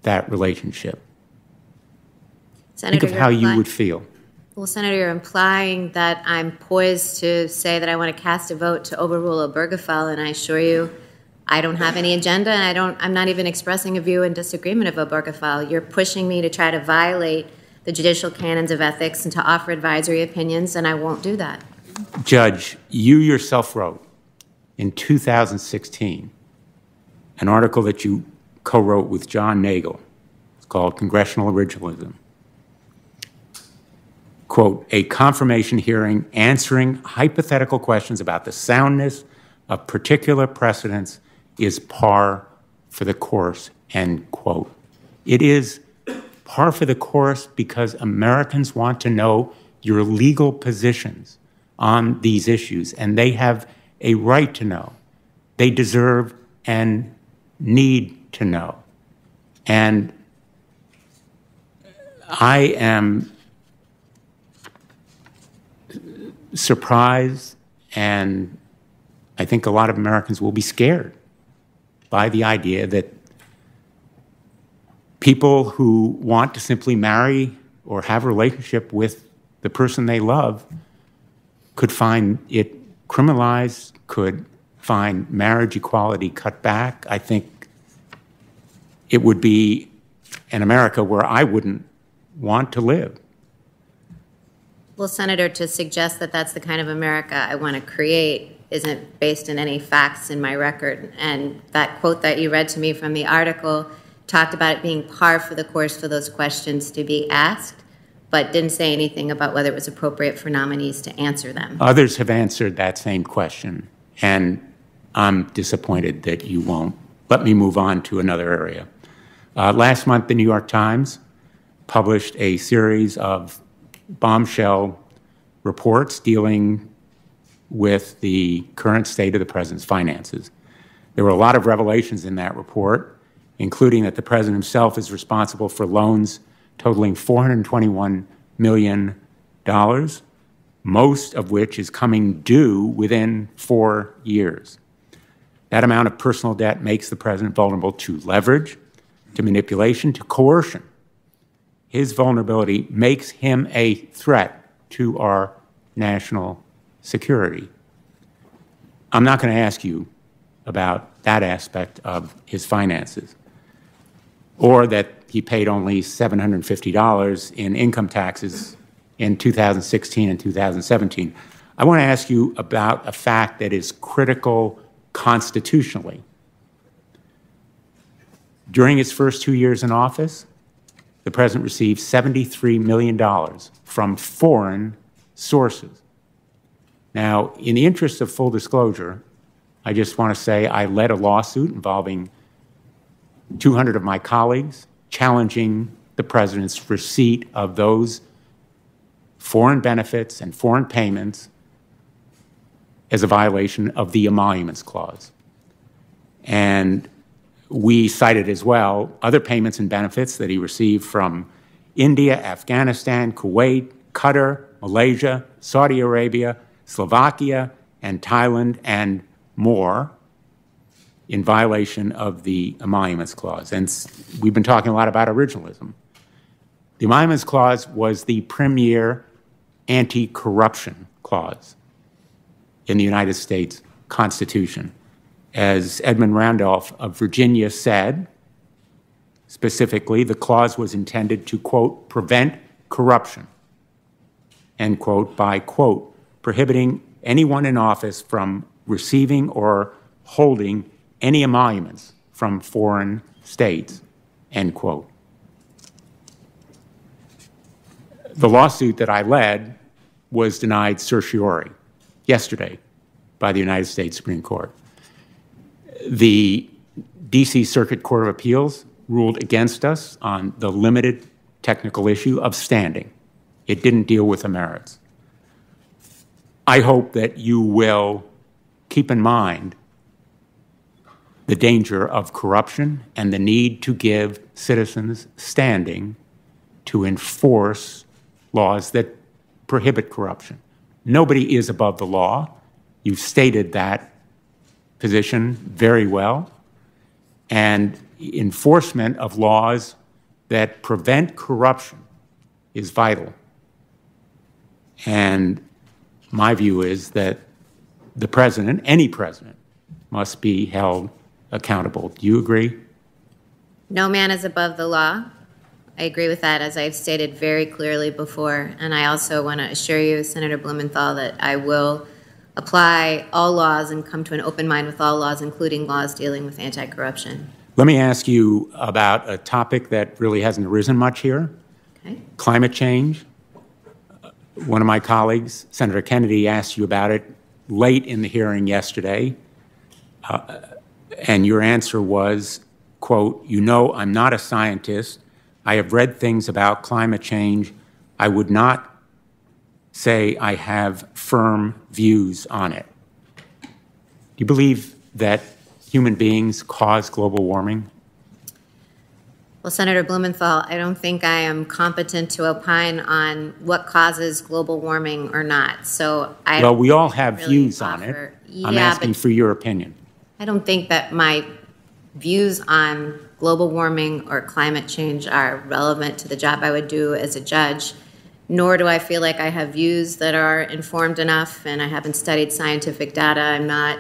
that relationship. Senator, think of how you would feel. Well, Senator, you're implying that I'm poised to say that I want to cast a vote to overrule Obergefell, and I assure you I don't have any agenda, and I'm not even expressing a view in disagreement of Obergefell. You're pushing me to try to violate the judicial canons of ethics and to offer advisory opinions, and I won't do that. Judge, you yourself wrote in 2016 an article that you co-wrote with John Nagel. It's called Congressional Originalism. Quote, a confirmation hearing answering hypothetical questions about the soundness of particular precedents is par for the course, end quote. It is par for the course because Americans want to know your legal positions on these issues, and they have a right to know. They deserve and need to know. And I am surprised, and I think a lot of Americans will be scared by the idea that people who want to simply marry or have a relationship with the person they love could find it criminalized, could find marriage equality cut back. I think it would be an America where I wouldn't want to live. Well, Senator, to suggest that that's the kind of America I want to create isn't based in any facts in my record. And that quote that you read to me from the article talked about it being par for the course for those questions to be asked, but didn't say anything about whether it was appropriate for nominees to answer them. Others have answered that same question, and I'm disappointed that you won't. Let me move on to another area. Last month, the New York Times published a series of bombshell reports dealing with the current state of the president's finances. There were a lot of revelations in that report, including that the president himself is responsible for loans totaling $421 million, most of which is coming due within 4 years. That amount of personal debt makes the president vulnerable to leverage, to manipulation, to coercion. His vulnerability makes him a threat to our national security. I'm not going to ask you about that aspect of his finances, or that he paid only $750 in income taxes in 2016 and 2017. I want to ask you about a fact that is critical constitutionally. During his first 2 years in office, the president received $73 million from foreign sources. Now, in the interest of full disclosure, I just want to say I led a lawsuit involving 200 of my colleagues challenging the president's receipt of those foreign benefits and foreign payments as a violation of the Emoluments Clause. And we cited as well other payments and benefits that he received from India, Afghanistan, Kuwait, Qatar, Malaysia, Saudi Arabia, Slovakia, and Thailand, and more, in violation of the Emoluments Clause. And we've been talking a lot about originalism. The Emoluments Clause was the premier anti-corruption clause in the United States Constitution. As Edmund Randolph of Virginia said, specifically, the clause was intended to, quote, prevent corruption, end quote, by, quote, prohibiting anyone in office from receiving or holding any emoluments from foreign states, end quote. The lawsuit that I led was denied certiorari yesterday by the United States Supreme Court. The D.C. Circuit Court of Appeals ruled against us on the limited technical issue of standing. It didn't deal with the merits. I hope that you will keep in mind the danger of corruption and the need to give citizens standing to enforce laws that prohibit corruption. Nobody is above the law. You've stated that position very well. And enforcement of laws that prevent corruption is vital. And my view is that the president, any president, must be held accountable. Do you agree? No man is above the law. I agree with that, as I've stated very clearly before. And I also want to assure you, Senator Blumenthal, that I will apply all laws and come to an open mind with all laws, including laws dealing with anti-corruption. Let me ask you about a topic that really hasn't arisen much here. Okay. Climate change. One of my colleagues, Senator Kennedy, asked you about it late in the hearing yesterday, and your answer was, quote, "You know, I'm not a scientist. I have read things about climate change. I would not say I have firm views on it." Do you believe that human beings cause global warming? Well, Senator Blumenthal, I don't think I am competent to opine on what causes global warming or not. So well, we all have views on it. I'm asking for your opinion. I don't think that my views on global warming or climate change are relevant to the job I would do as a judge, nor do I feel like I have views that are informed enough, and I haven't studied scientific data. I'm not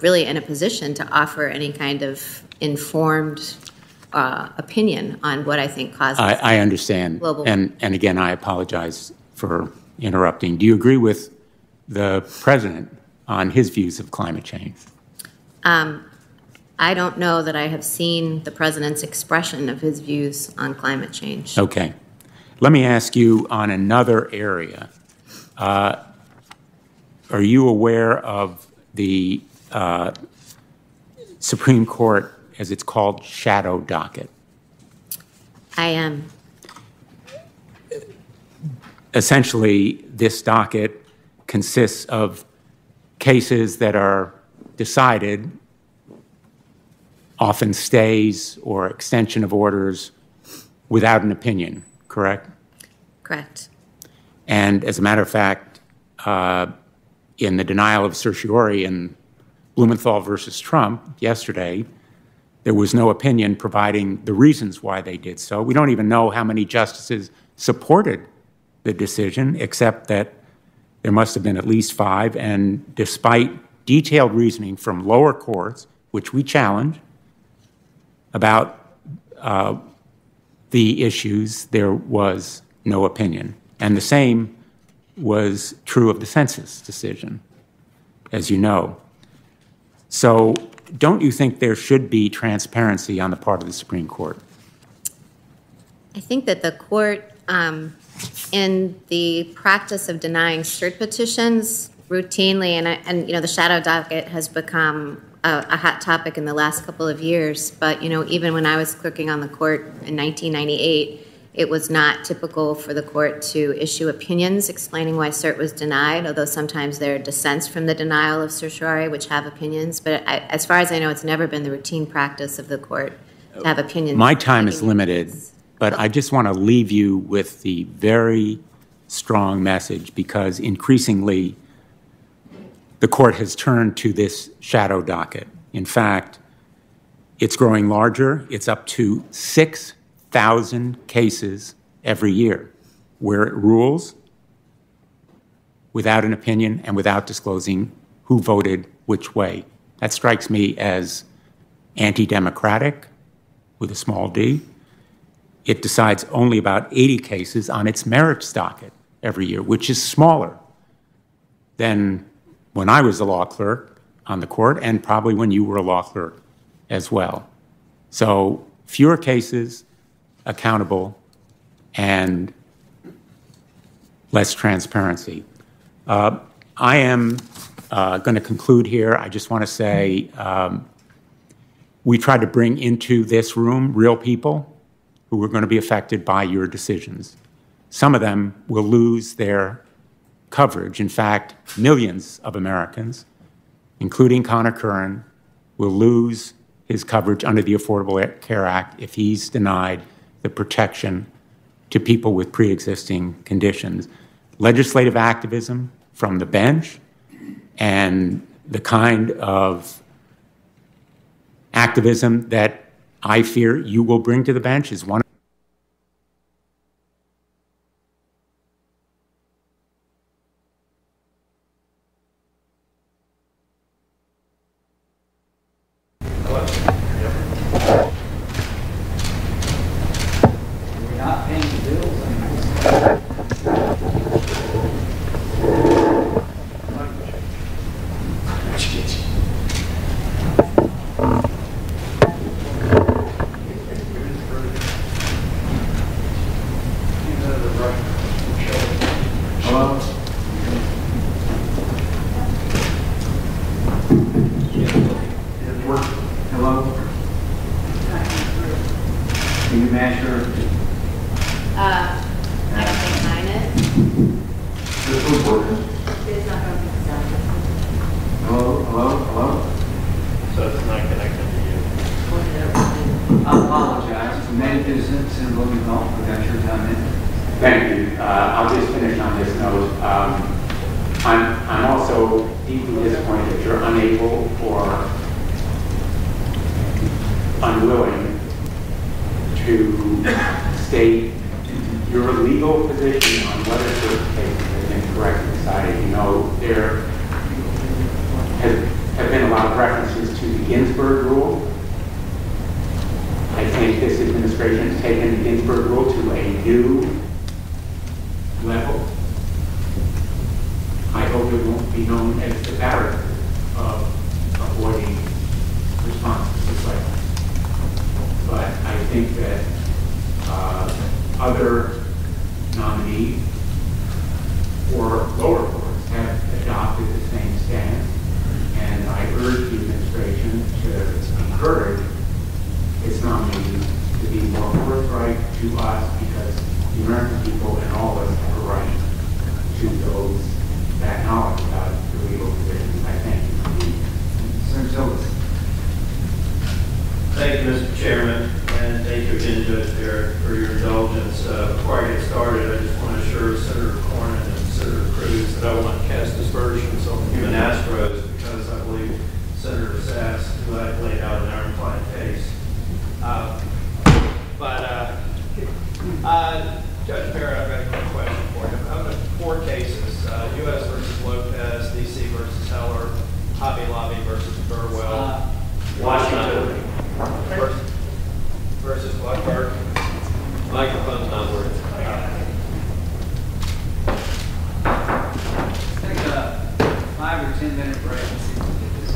really in a position to offer any kind of informed opinion on what I think causes I understand. global and again, I apologize for interrupting. Do you agree with the president on his views of climate change? I don't know that I have seen the president's expression of his views on climate change. Okay. Let me ask you on another area. Are you aware of the Supreme Court, as it's called, shadow docket? I am. Essentially, this docket consists of cases that are decided, often stays or extension of orders, without an opinion, correct? Correct. And as a matter of fact, in the denial of certiorari in Blumenthal versus Trump yesterday, there was no opinion providing the reasons why they did so. We don't even know how many justices supported the decision, except that there must have been at least 5. And despite detailed reasoning from lower courts, which we challenge, about the issues, there was no opinion. And the same was true of the census decision, as you know. So don't you think there should be transparency on the part of the Supreme Court? I think that the court, in the practice of denying cert petitions routinely, and you know, the shadow docket has become a hot topic in the last couple of years, but you know, even when I was clerking on the court in 1998, it was not typical for the court to issue opinions explaining why cert was denied, although sometimes there are dissents from the denial of certiorari which have opinions. But as far as I know, it's never been the routine practice of the court to have opinions. My time is limited, but I just want to leave you with the very strong message, because increasingly the court has turned to this shadow docket. In fact, it's growing larger. It's up to 6,000 cases every year where it rules without an opinion and without disclosing who voted which way. That strikes me as anti-democratic with a small d. It decides only about 80 cases on its merits docket every year, which is smaller than when I was a law clerk, on the court and probably when you were a law clerk as well. So fewer cases, accountable, and less transparency. I am going to conclude here. I just want to say we tried to bring into this room real people who are going to be affected by your decisions. Some of them will lose their coverage. In fact, millions of Americans, including Connor Curran, will lose his coverage under the Affordable Care Act if he's denied the protection to people with pre-existing conditions. Legislative activism from the bench and the kind of activism that I fear you will bring to the bench is one. Judge Barrett, I've got a quick question for you. Out of 4 cases, U.S. versus Lopez, D.C. versus Heller, Hobby Lobby versus Burwell, Washington versus Blackburn. Microphone's not working. Take a 5 or 10 minute break and see if we can get this.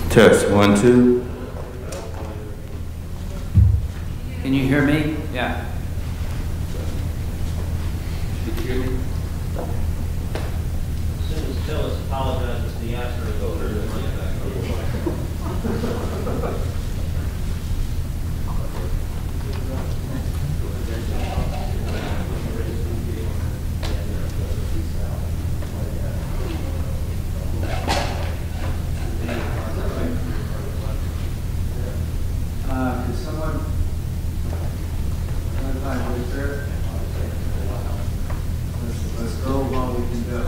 Test 1, 2. Can you hear me? Yeah. Did you hear me? Tillis apologizes to the answer is over. Could someone clarify who's there? Let's go while we can go.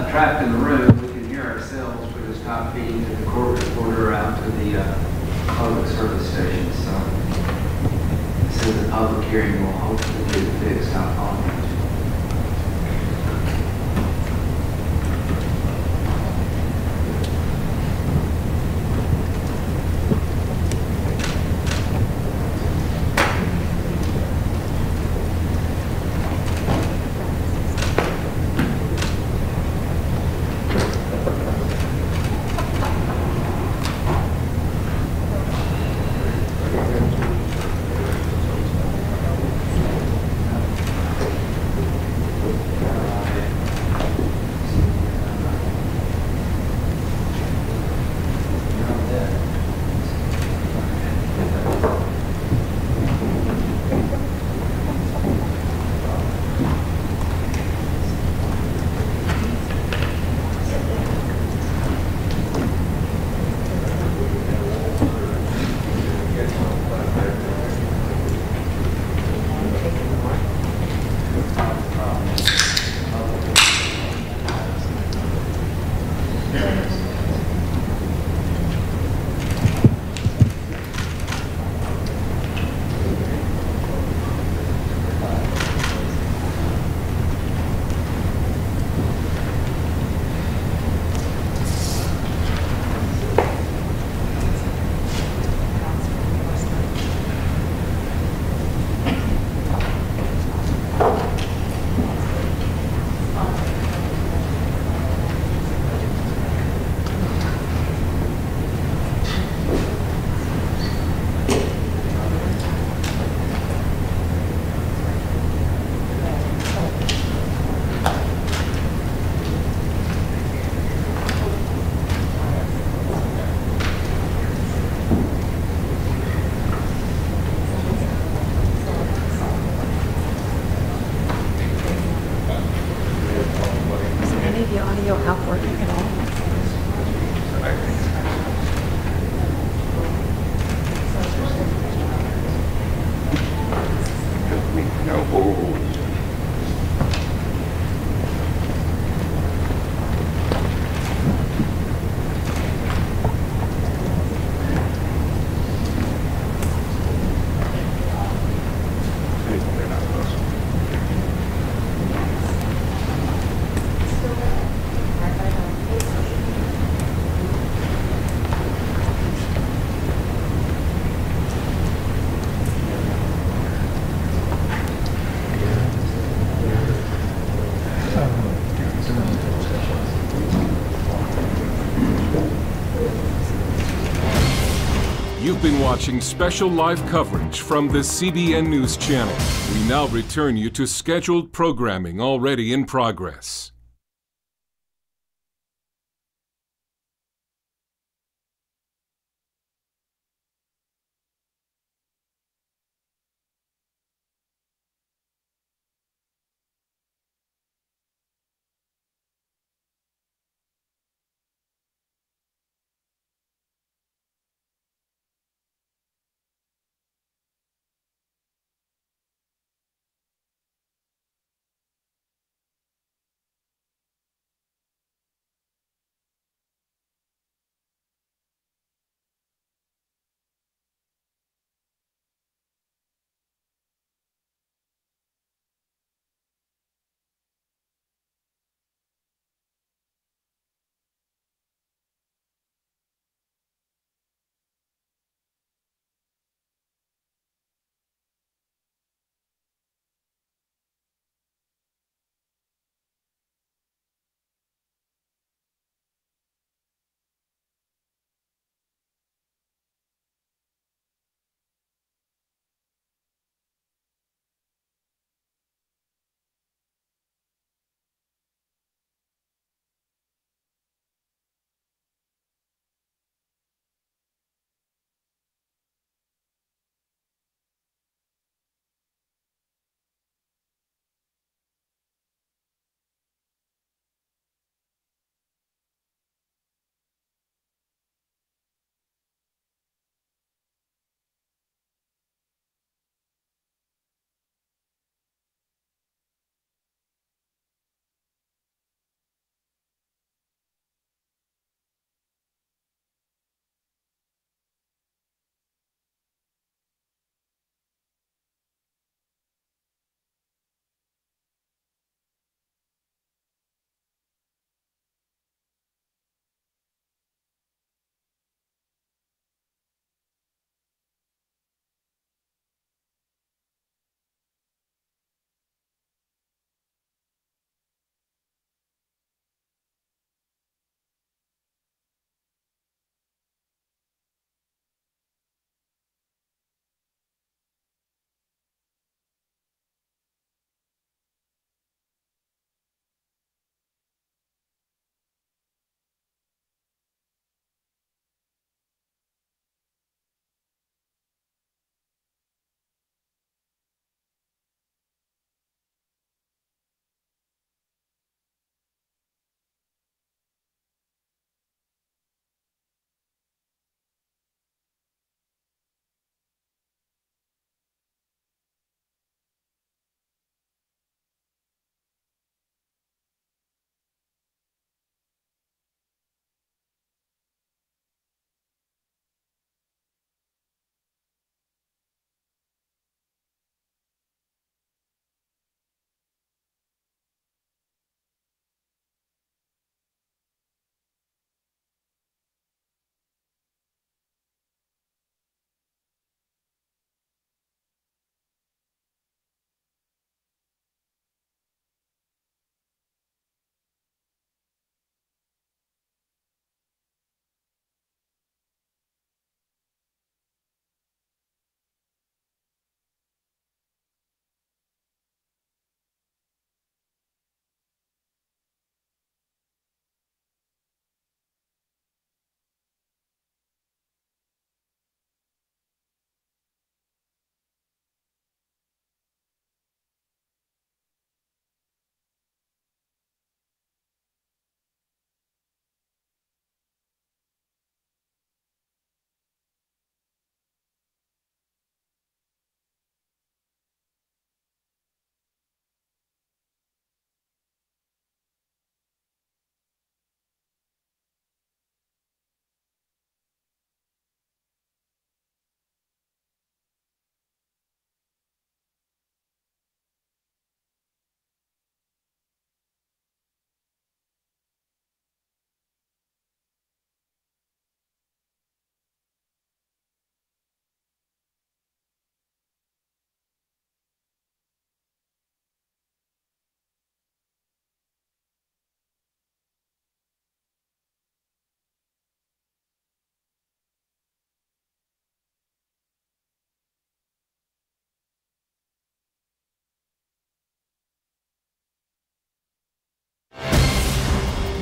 Trapped in the room, we can hear ourselves. We're just not feeding to the court reporter out to the public service station. So this is a public hearing. We'll hopefully get it fixed. I apologize. You've been watching special live coverage from the CBN News Channel. We now return you to scheduled programming already in progress.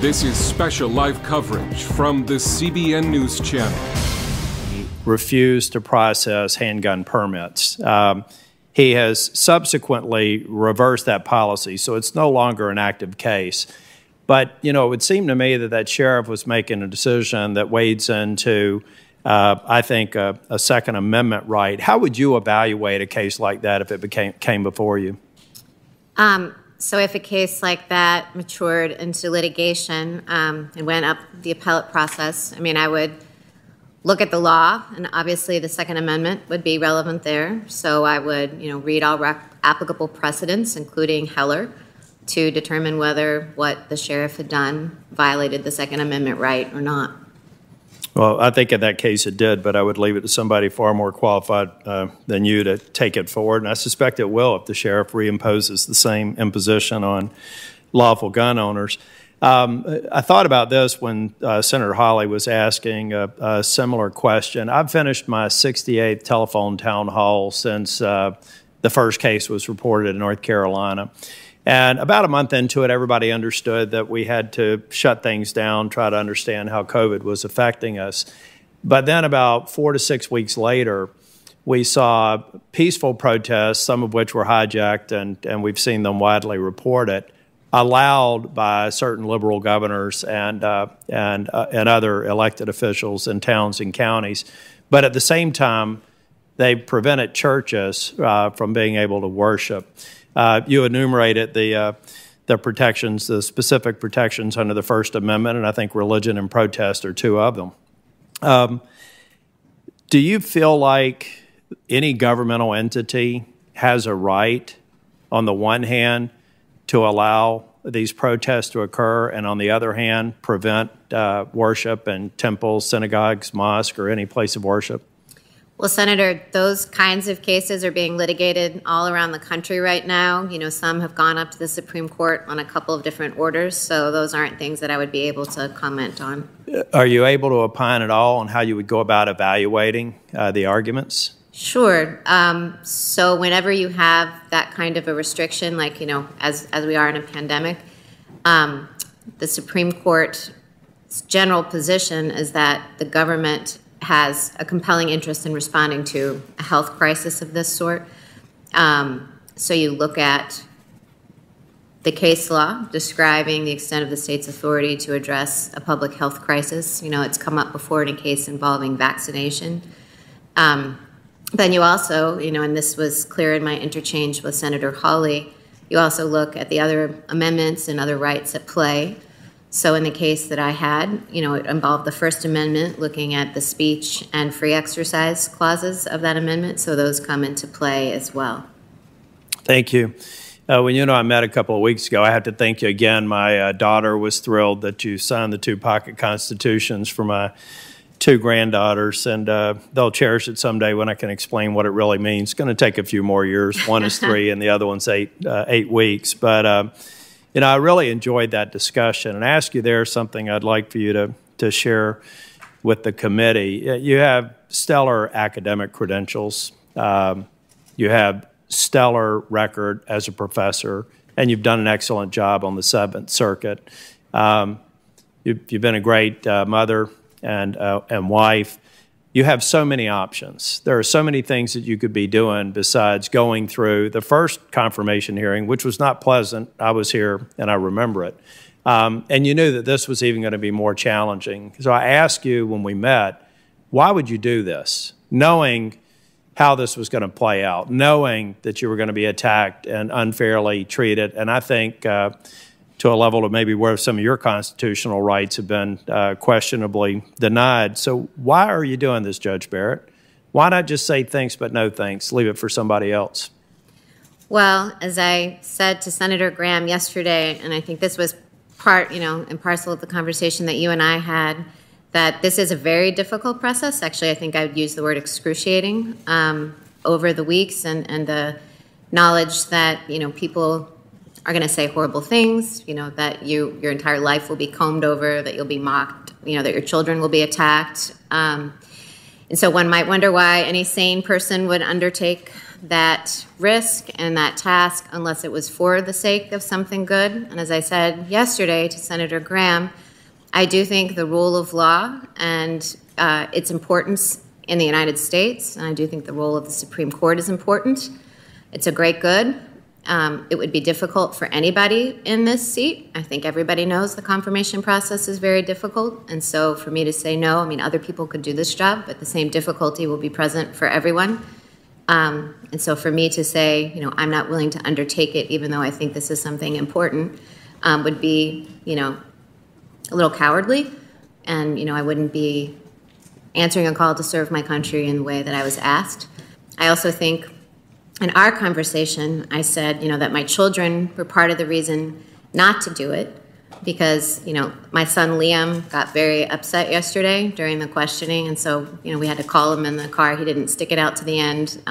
This is special live coverage from the CBN News Channel. He refused to process handgun permits. He has subsequently reversed that policy, so it's no longer an active case. But, you know, it would seem to me that that sheriff was making a decision that wades into, I think, a Second Amendment right. How would you evaluate a case like that if it came before you? So if a case like that matured into litigation and went up the appellate process, I mean, I would look at the law, and obviously the Second Amendment would be relevant there. So I would, you know, read all applicable precedents, including Heller, to determine whether what the sheriff had done violated the Second Amendment right or not. Well, I think in that case it did, but I would leave it to somebody far more qualified than you to take it forward. And I suspect it will if the sheriff reimposes the same imposition on lawful gun owners. I thought about this when Senator Hawley was asking a similar question. I've finished my 68th telephone town hall since the first case was reported in North Carolina. And about a month into it, everybody understood that we had to shut things down, try to understand how COVID was affecting us. But then about 4 to 6 weeks later, we saw peaceful protests, some of which were hijacked, and we've seen them widely reported, allowed by certain liberal governors and other elected officials in towns and counties. But at the same time, they prevented churches from being able to worship. You enumerated the protections, the specific protections under the First Amendment, and I think religion and protest are two of them. Do you feel like any governmental entity has a right, on the one hand, to allow these protests to occur, and on the other hand, prevent worship in temples, synagogues, mosques, or any place of worship? Well, Senator, those kinds of cases are being litigated all around the country right now. You know, some have gone up to the Supreme Court on a couple of different orders, so those aren't things that I would be able to comment on. Are you able to opine at all on how you would go about evaluating the arguments? Sure. So whenever you have that kind of a restriction, like, you know, as we are in a pandemic, the Supreme Court's general position is that the government has a compelling interest in responding to a health crisis of this sort. So you look at the case law describing the extent of the state's authority to address a public health crisis. You know, it's come up before in a case involving vaccination. Then you also, you know, and this was clear in my interchange with Senator Hawley, you also look at the other amendments and other rights at play. So in the case that I had, you know, it involved the First Amendment, looking at the speech and free exercise clauses of that amendment. So those come into play as well. Thank you. When you and I met a couple of weeks ago, I have to thank you again. My daughter was thrilled that you signed the 2 pocket constitutions for my 2 granddaughters, and they'll cherish it someday when I can explain what it really means. It's going to take a few more years. One is 3 and the other one's 8 weeks. But you know, I really enjoyed that discussion, and I ask you there something I'd like for you to share with the committee. You have stellar academic credentials. You have stellar record as a professor, and you've done an excellent job on the 7th Circuit. You've been a great mother and wife. You have so many options. There are so many things that you could be doing besides going through the first confirmation hearing, which was not pleasant. I was here and I remember it. And you knew that this was even going to be more challenging. So I asked you when we met, why would you do this? Knowing how this was going to play out, knowing that you were going to be attacked and unfairly treated. And I think to a level of maybe where some of your constitutional rights have been questionably denied. So why are you doing this, Judge Barrett? Why not just say thanks but no thanks, leave it for somebody else? Well, as I said to Senator Graham yesterday, and I think this was part, you know, and parcel of the conversation that you and I had, that this is a very difficult process. Actually, I think I would use the word excruciating over the weeks, and the knowledge that, you know, people are going to say horrible things, you know, that your entire life will be combed over, that you'll be mocked, you know, that your children will be attacked. And so one might wonder why any sane person would undertake that risk and that task unless it was for the sake of something good. And as I said yesterday to Senator Graham, I do think the rule of law and its importance in the United States, and I do think the role of the Supreme Court is important. It's a great good. It would be difficult for anybody in this seat. I think everybody knows the confirmation process is very difficult. And so for me to say no, I mean, other people could do this job, but the same difficulty will be present for everyone. And so for me to say, you know, I'm not willing to undertake it, even though I think this is something important, would be, you know, a little cowardly. And, you know, I wouldn't be answering a call to serve my country in the way that I was asked. I also think in our conversation, I said, you know, that my children were part of the reason not to do it because, you know, my son Liam got very upset yesterday during the questioning. And so, you know, we had to call him in the car. He didn't stick it out to the end.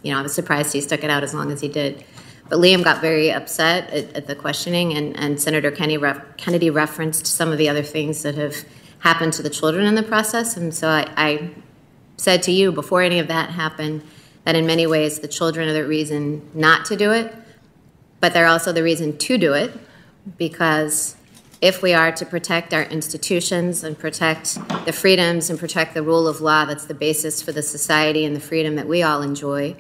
You know, I was surprised he stuck it out as long as he did. But Liam got very upset at the questioning, and Senator Kennedy referenced some of the other things that have happened to the children in the process. And so I said to you before any of that happened that in many ways the children are the reason not to do it, but they're also the reason to do it, because if we are to protect our institutions and protect the freedoms and protect the rule of law that's the basis for the society and the freedom that we all enjoy,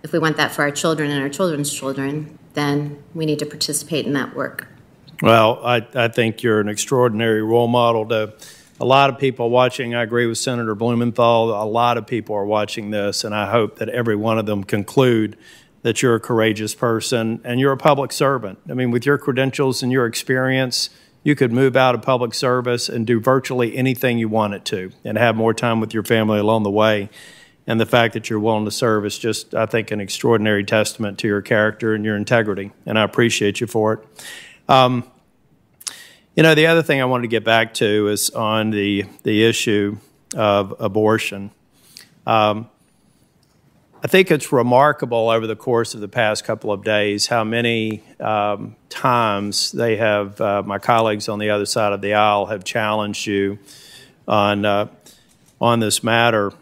if we want that for our children and our children's children, then we need to participate in that work. Well, I think you're an extraordinary role model to a lot of people watching. I agree with Senator Blumenthal. A lot of people are watching this, and I hope that every one of them conclude that you're a courageous person and you're a public servant. I mean, with your credentials and your experience, you could move out of public service and do virtually anything you wanted to and have more time with your family along the way. And the fact that you're willing to serve is just, I think, an extraordinary testament to your character and your integrity, and I appreciate you for it. You know, the other thing I wanted to get back to is on the issue of abortion. I think it's remarkable over the course of the past couple of days how many times they have, my colleagues on the other side of the aisle have challenged you on this matter.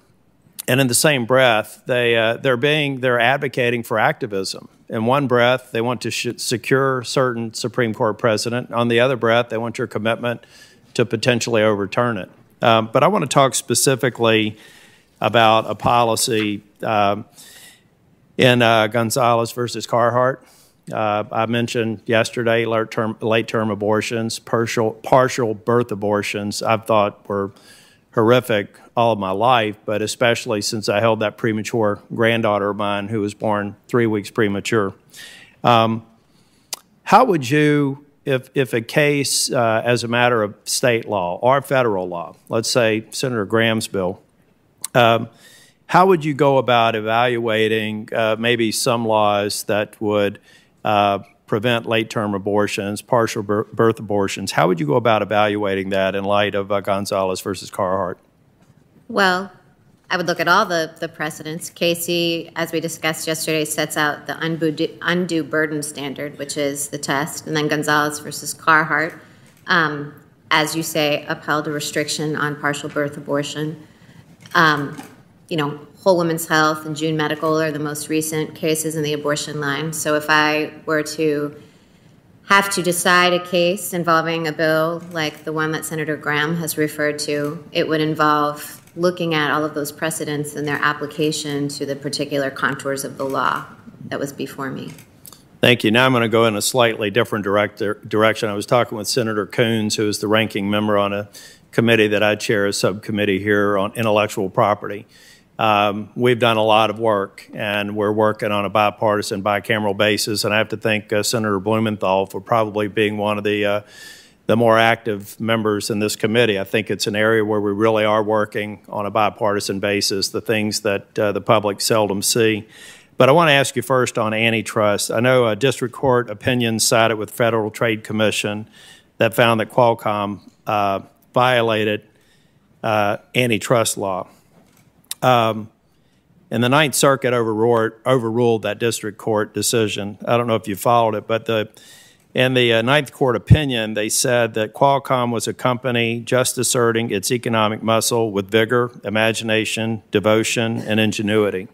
And in the same breath, they're advocating for activism. In one breath, they want to secure certain Supreme Court precedent. On the other breath, they want your commitment to potentially overturn it. But I want to talk specifically about a policy in Gonzalez versus Carhart. I mentioned yesterday late-term abortions, partial birth abortions, I've thought were horrific all of my life, but especially since I held that premature granddaughter of mine who was born 3 weeks premature. How would you, if a case as a matter of state law or federal law, let's say Senator Graham's bill, how would you go about evaluating maybe some laws that would prevent late-term abortions, partial birth abortions? How would you go about evaluating that in light of Gonzalez versus Carhart? Well, I would look at all the precedents. Casey, as we discussed yesterday, sets out the undue burden standard, which is the test, and then Gonzalez versus Carhart, as you say, upheld a restriction on partial birth abortion. You know, Whole Women's Health and June Medical are the most recent cases in the abortion line. So if I were to have to decide a case involving a bill like the one that Senator Graham has referred to, it would involve looking at all of those precedents and their application to the particular contours of the law that was before me. Thank you. Now I'm going to go in a slightly different direction. I was talking with Senator Coons, who is the ranking member on a committee that I chair, a subcommittee here on intellectual property. We've done a lot of work, and we're working on a bipartisan, bicameral basis, and I have to thank Senator Blumenthal for probably being one of the more active members in this committee. I think it's an area where we really are working on a bipartisan basis, the things that the public seldom see. But I want to ask you first on antitrust. I know a district court opinion sided with Federal Trade Commission that found that Qualcomm violated antitrust law. And the Ninth Circuit overruled that district court decision. I don't know if you followed it, but in the Ninth Court opinion, they said that Qualcomm was a company just asserting its economic muscle with vigor, imagination, devotion, and ingenuity.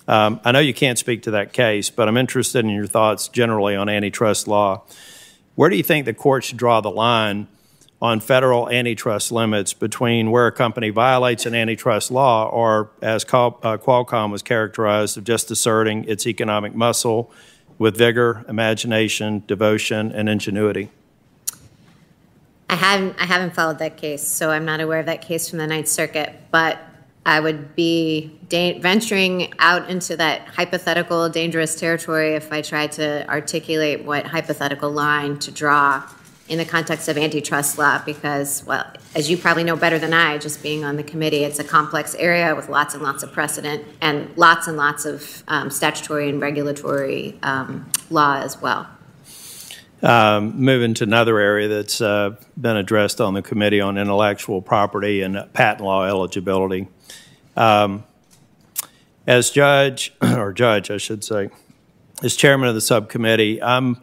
I know you can't speak to that case, but I'm interested in your thoughts generally on antitrust law. Where do you think the court should draw the line on federal antitrust limits between where a company violates an antitrust law or, as Qualcomm was characterized, of just asserting its economic muscle with vigor, imagination, devotion, and ingenuity? I haven't followed that case, so I'm not aware of that case from the Ninth Circuit, but I would be venturing out into that hypothetical dangerous territory if I tried to articulate what hypothetical line to draw in the context of antitrust law because, well, as you probably know better than I, just being on the committee, it's a complex area with lots and lots of precedent and lots of statutory and regulatory law as well. Moving to another area that's been addressed on the Committee on Intellectual Property and Patent Law Eligibility. As judge, I should say, as chairman of the subcommittee, I'm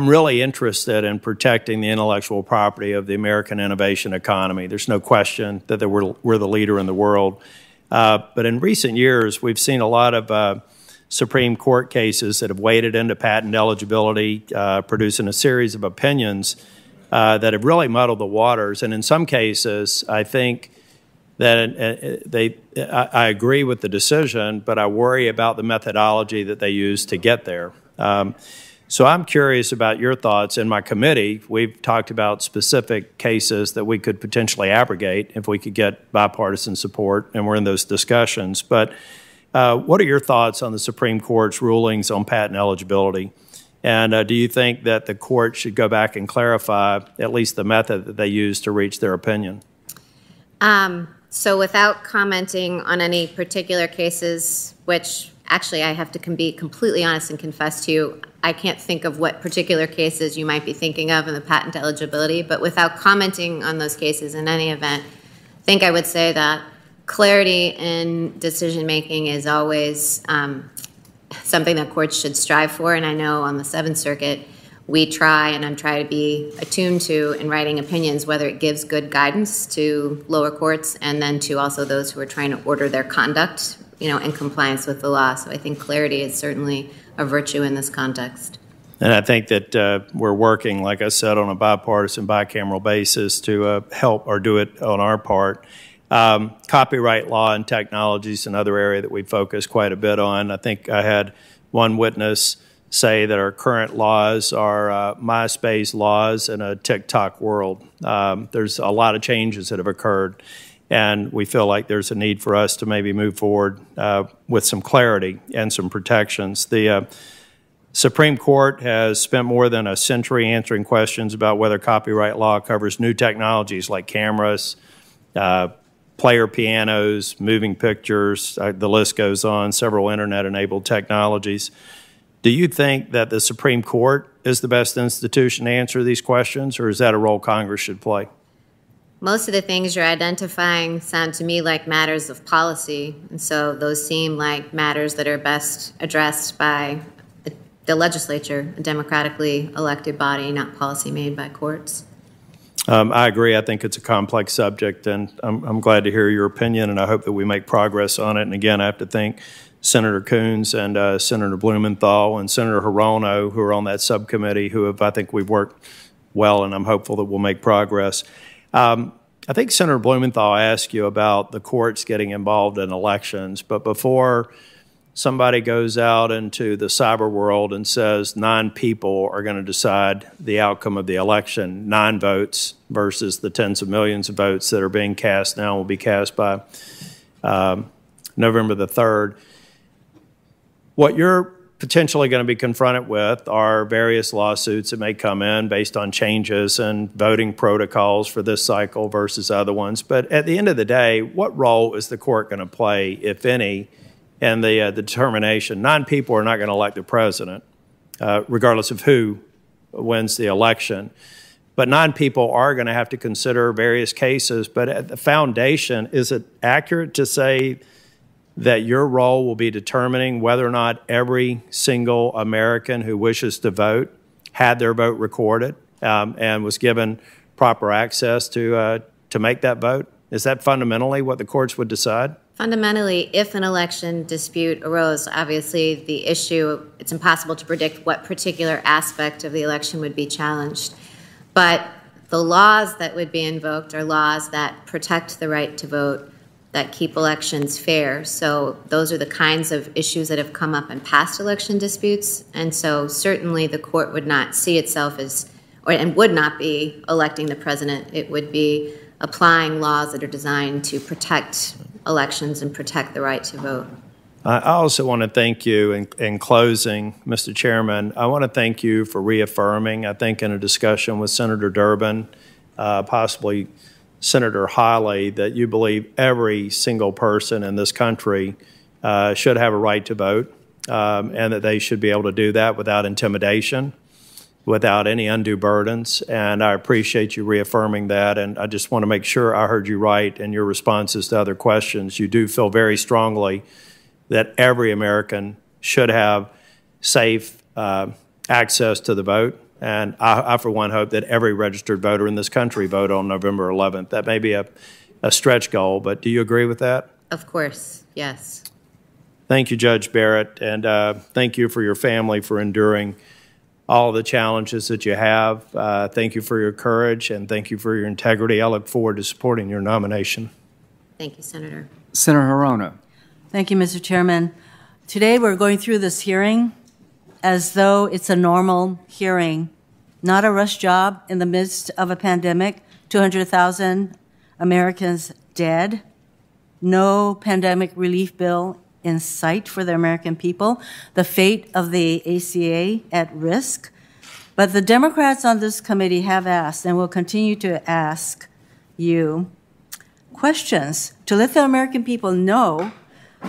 really interested in protecting the intellectual property of the American innovation economy. There's no question that we're the leader in the world. But in recent years, we've seen a lot of Supreme Court cases that have waded into patent eligibility, producing a series of opinions that have really muddled the waters. And in some cases, I think that I agree with the decision, but I worry about the methodology that they use to get there. So I'm curious about your thoughts. In my committee, we've talked about specific cases that we could potentially abrogate if we could get bipartisan support, and we're in those discussions. But what are your thoughts on the Supreme Court's rulings on patent eligibility? And do you think that the court should go back and clarify at least the method that they use to reach their opinion? So without commenting on any particular cases, which actually I have to be completely honest and confess to you, I can't think of what particular cases you might be thinking of in the patent eligibility, but without commenting on those cases in any event, I think I would say that clarity in decision-making is always something that courts should strive for, and I know on the Seventh Circuit, we try, and I'm trying to be attuned to in writing opinions, whether it gives good guidance to lower courts and then to also those who are trying to order their conduct, in compliance with the law. So I think clarity is certainly a virtue in this context. And I think that we're working, like I said, on a bipartisan, bicameral basis to help or do it on our part. Copyright law and technology is another area that we focus quite a bit on. I think I had one witness say that our current laws are MySpace laws in a TikTok world. There's a lot of changes that have occurred, and we feel like there's a need for us to maybe move forward with some clarity and some protections. The Supreme Court has spent more than a century answering questions about whether copyright law covers new technologies like cameras, player pianos, moving pictures, the list goes on, several internet-enabled technologies. Do you think that the Supreme Court is the best institution to answer these questions, or is that a role Congress should play? Most of the things you're identifying sound to me like matters of policy, and so those seem like matters that are best addressed by the legislature, a democratically elected body, not policy made by courts. I agree. I think it's a complex subject, and I'm glad to hear your opinion, and I hope that we make progress on it. And again, I have to thank Senator Coons and Senator Blumenthal and Senator Hirono, who are on that subcommittee, who have, I think we've worked well, and I'm hopeful that we'll make progress. I think Senator Blumenthal asked you about the courts getting involved in elections, but before somebody goes out into the cyber world and says 9 people are going to decide the outcome of the election, 9 votes versus the tens of millions of votes that are being cast now will be cast by November the 3rd. What you're potentially going to be confronted with are various lawsuits that may come in based on changes in voting protocols for this cycle versus other ones. But at the end of the day, what role is the court going to play, if any, in the determination? 9 people are not going to elect the president, regardless of who wins the election. But 9 people are going to have to consider various cases. But at the foundation, is it accurate to say that your role will be determining whether or not every single American who wishes to vote had their vote recorded and was given proper access to make that vote? Is that fundamentally what the courts would decide? Fundamentally, if an election dispute arose, obviously the issue, it's impossible to predict what particular aspect of the election would be challenged. But the laws that would be invoked are laws that protect the right to vote, that keep elections fair. So those are the kinds of issues that have come up in past election disputes. And so certainly the court would not see itself as, and would not be electing the president. It would be applying laws that are designed to protect elections and protect the right to vote. I also want to thank you in closing, Mr. Chairman. I want to thank you for reaffirming, I think in a discussion with Senator Durbin, possibly Senator Hawley, that you believe every single person in this country should have a right to vote, and that they should be able to do that without intimidation, without any undue burdens. And I appreciate you reaffirming that. And I just want to make sure I heard you right in your responses to other questions. You do feel very strongly that every American should have safe access to the vote. And I, for one, hope that every registered voter in this country vote on November 11th. That may be a stretch goal, but do you agree with that? Of course, yes. Thank you, Judge Barrett, and thank you for your family for enduring all the challenges that you have. Thank you for your courage, and thank you for your integrity. I look forward to supporting your nomination. Thank you, Senator. Senator Hirono. Thank you, Mr. Chairman. Today we're going through this hearing as though it's a normal hearing, not a rush job in the midst of a pandemic, 200,000 Americans dead, no pandemic relief bill in sight for the American people, the fate of the ACA at risk. But the Democrats on this committee have asked and will continue to ask you questions to let the American people know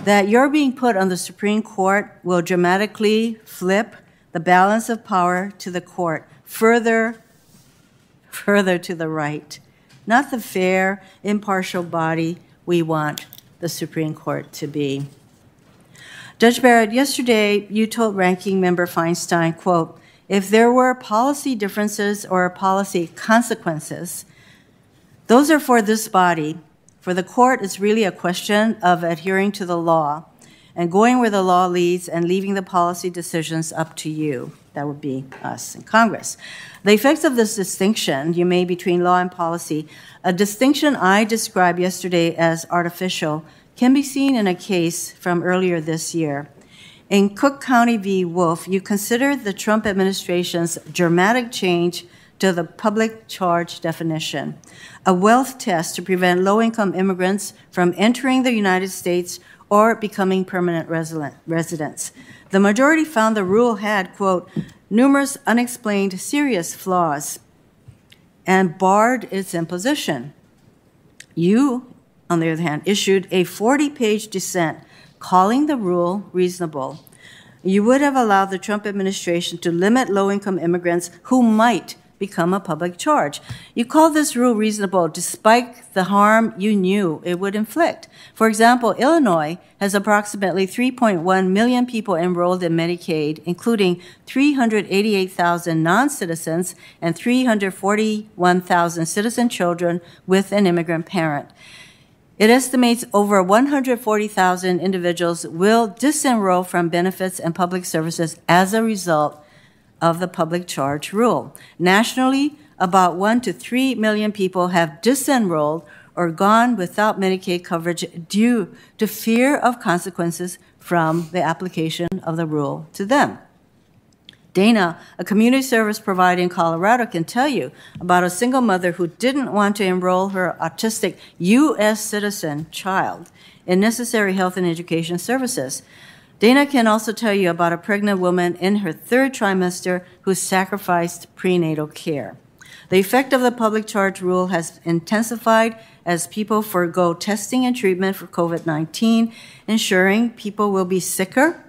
that your being put on the Supreme Court will dramatically flip the balance of power to the court, further to the right, not the fair, impartial body we want the Supreme Court to be. Judge Barrett, yesterday you told Ranking Member Feinstein, quote, if there were policy differences or policy consequences, those are for this body. For the court, it's really a question of adhering to the law and going where the law leads and leaving the policy decisions up to you. That would be us in Congress. The effects of this distinction you made between law and policy, a distinction I described yesterday as artificial, can be seen in a case from earlier this year. In Cook County v. Wolf, you considered the Trump administration's dramatic change to the public charge definition, a wealth test to prevent low-income immigrants from entering the United States or becoming permanent residents. The majority found the rule had, quote, numerous unexplained serious flaws and barred its imposition. You, on the other hand, issued a 40-page dissent calling the rule reasonable. You would have allowed the Trump administration to limit low-income immigrants who might become a public charge. You called this rule reasonable despite the harm you knew it would inflict. For example, Illinois has approximately 3.1 million people enrolled in Medicaid, including 388,000 non-citizens and 341,000 citizen children with an immigrant parent. It estimates over 140,000 individuals will disenroll from benefits and public services as a result of the public charge rule. Nationally, about 1 to 3 million people have disenrolled or gone without Medicaid coverage due to fear of consequences from the application of the rule to them. Dana, a community service provider in Colorado, can tell you about a single mother who didn't want to enroll her autistic U.S. citizen child in necessary health and education services. Dana can also tell you about a pregnant woman in her third trimester who sacrificed prenatal care. The effect of the public charge rule has intensified as people forego testing and treatment for COVID-19, ensuring people will be sicker,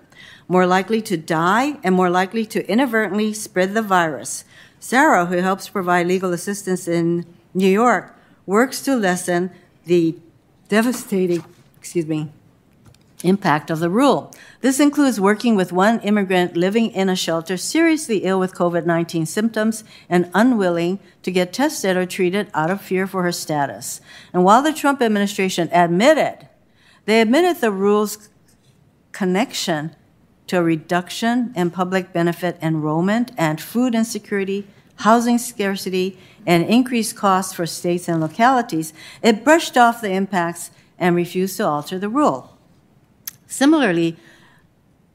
more likely to die, and more likely to inadvertently spread the virus. Sarah, who helps provide legal assistance in New York, works to lessen the devastating, impact of the rule. This includes working with one immigrant living in a shelter seriously ill with COVID-19 symptoms and unwilling to get tested or treated out of fear for her status. And while the Trump administration admitted They admitted the rule's connection to a reduction in public benefit enrollment and food insecurity, housing scarcity, and increased costs for states and localities. It brushed off the impacts and refused to alter the rule. Similarly,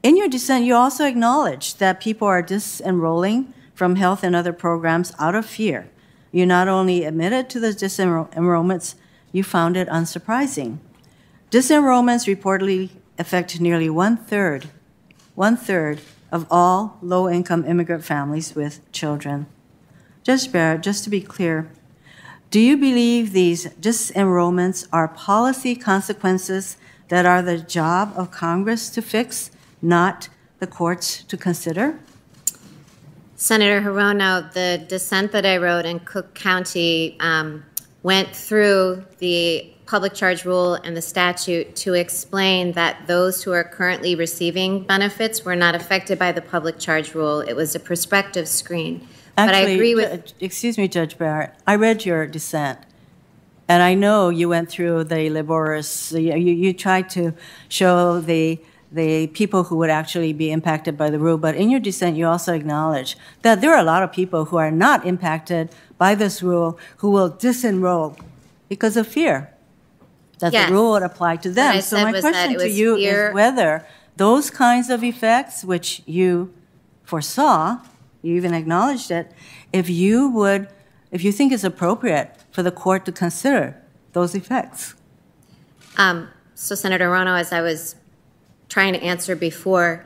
in your dissent, you also acknowledged that people are disenrolling from health and other programs out of fear. You not only admitted to the disenrollments, you found it unsurprising. Disenrollments reportedly affect nearly one-third of all low-income immigrant families with children. Judge Barrett, just to be clear, do you believe these disenrollments are policy consequences that are the job of Congress to fix, not the courts to consider? Senator Hirono, the dissent that I wrote in Cook County went through the public charge rule and the statute to explain that those who are currently receiving benefits were not affected by the public charge rule. It was a prospective screen. Actually, but I agree with... Excuse me, Judge Barrett. I read your dissent, and I know you went through the laborious... You tried to show the people who would actually be impacted by the rule, but in your dissent, you also acknowledge that there are a lot of people who are not impacted by this rule who will disenroll because of fear that the rule would apply to them. So my question to you is whether those kinds of effects, which you foresaw, you even acknowledged it, if you think it's appropriate for the court to consider those effects. So Senator Hirono, as I was trying to answer before,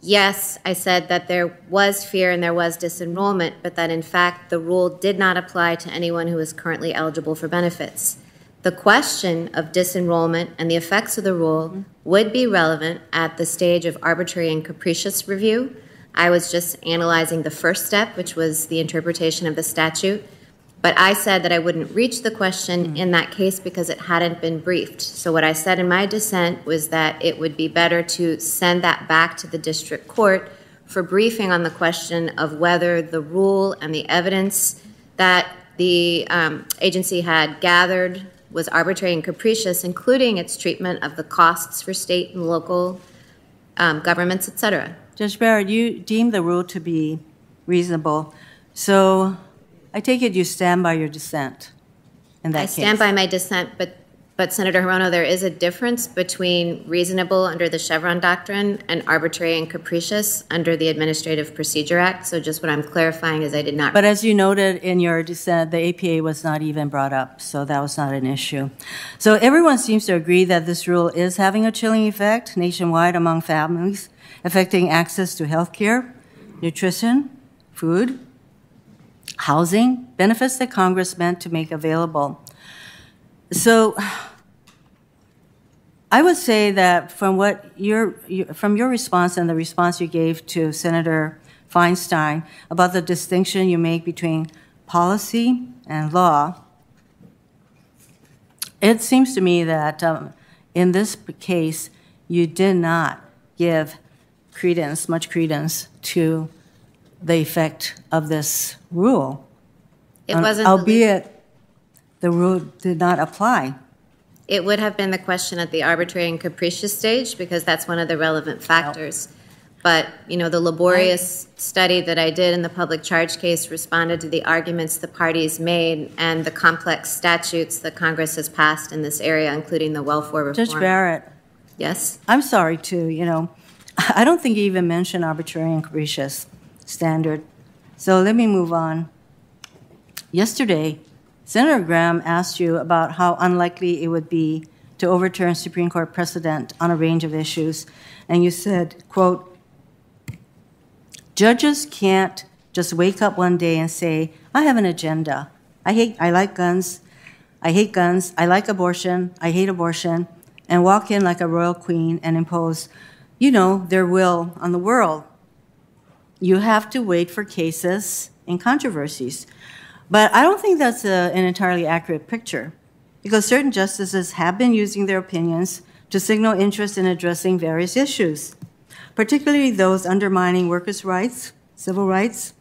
yes, I said that there was fear and there was disenrollment, but that in fact the rule did not apply to anyone who is currently eligible for benefits. The question of disenrollment and the effects of the rule would be relevant at the stage of arbitrary and capricious review. I was just analyzing the first step, which was the interpretation of the statute. But I said that I wouldn't reach the question in that case because it hadn't been briefed. So what I said in my dissent was that it would be better to send that back to the district court for briefing on the question of whether the rule and the evidence that the agency had gathered was arbitrary and capricious, including its treatment of the costs for state and local governments, et cetera. Judge Barrett, you deemed the rule to be reasonable. So I take it you stand by your dissent in that case. I stand by my dissent, but Senator Hirono, there is a difference between reasonable under the Chevron doctrine and arbitrary and capricious under the Administrative Procedure Act. So just what I'm clarifying is I did not... But as you noted in your dissent, the APA was not even brought up, so that was not an issue. So everyone seems to agree that this rule is having a chilling effect nationwide among families, affecting access to health care, nutrition, food, housing, benefits that Congress meant to make available. So I would say that from from your response and the response you gave to Senator Feinstein about the distinction you make between policy and law, it seems to me that in this case, you did not give much credence to the effect of this rule. It wasn't, albeit the rule did not apply. It would have been the question at the arbitrary and capricious stage because that's one of the relevant factors. But, you know, the laborious study that I did in the public charge case responded to the arguments the parties made and the complex statutes that Congress has passed in this area, including the welfare reform. Judge Barrett. Yes? I'm sorry, too. You know, I don't think you even mentioned arbitrary and capricious standard. So let me move on. Yesterday, Senator Graham asked you about how unlikely it would be to overturn Supreme Court precedent on a range of issues. And you said, quote, judges can't just wake up one day and say, I have an agenda. I like guns. I hate guns. I like abortion. I hate abortion. And walk in like a royal queen and impose, you know, their will on the world. You have to wait for cases and controversies. But I don't think that's an entirely accurate picture, because certain justices have been using their opinions to signal interest in addressing various issues, particularly those undermining workers' rights, civil rights,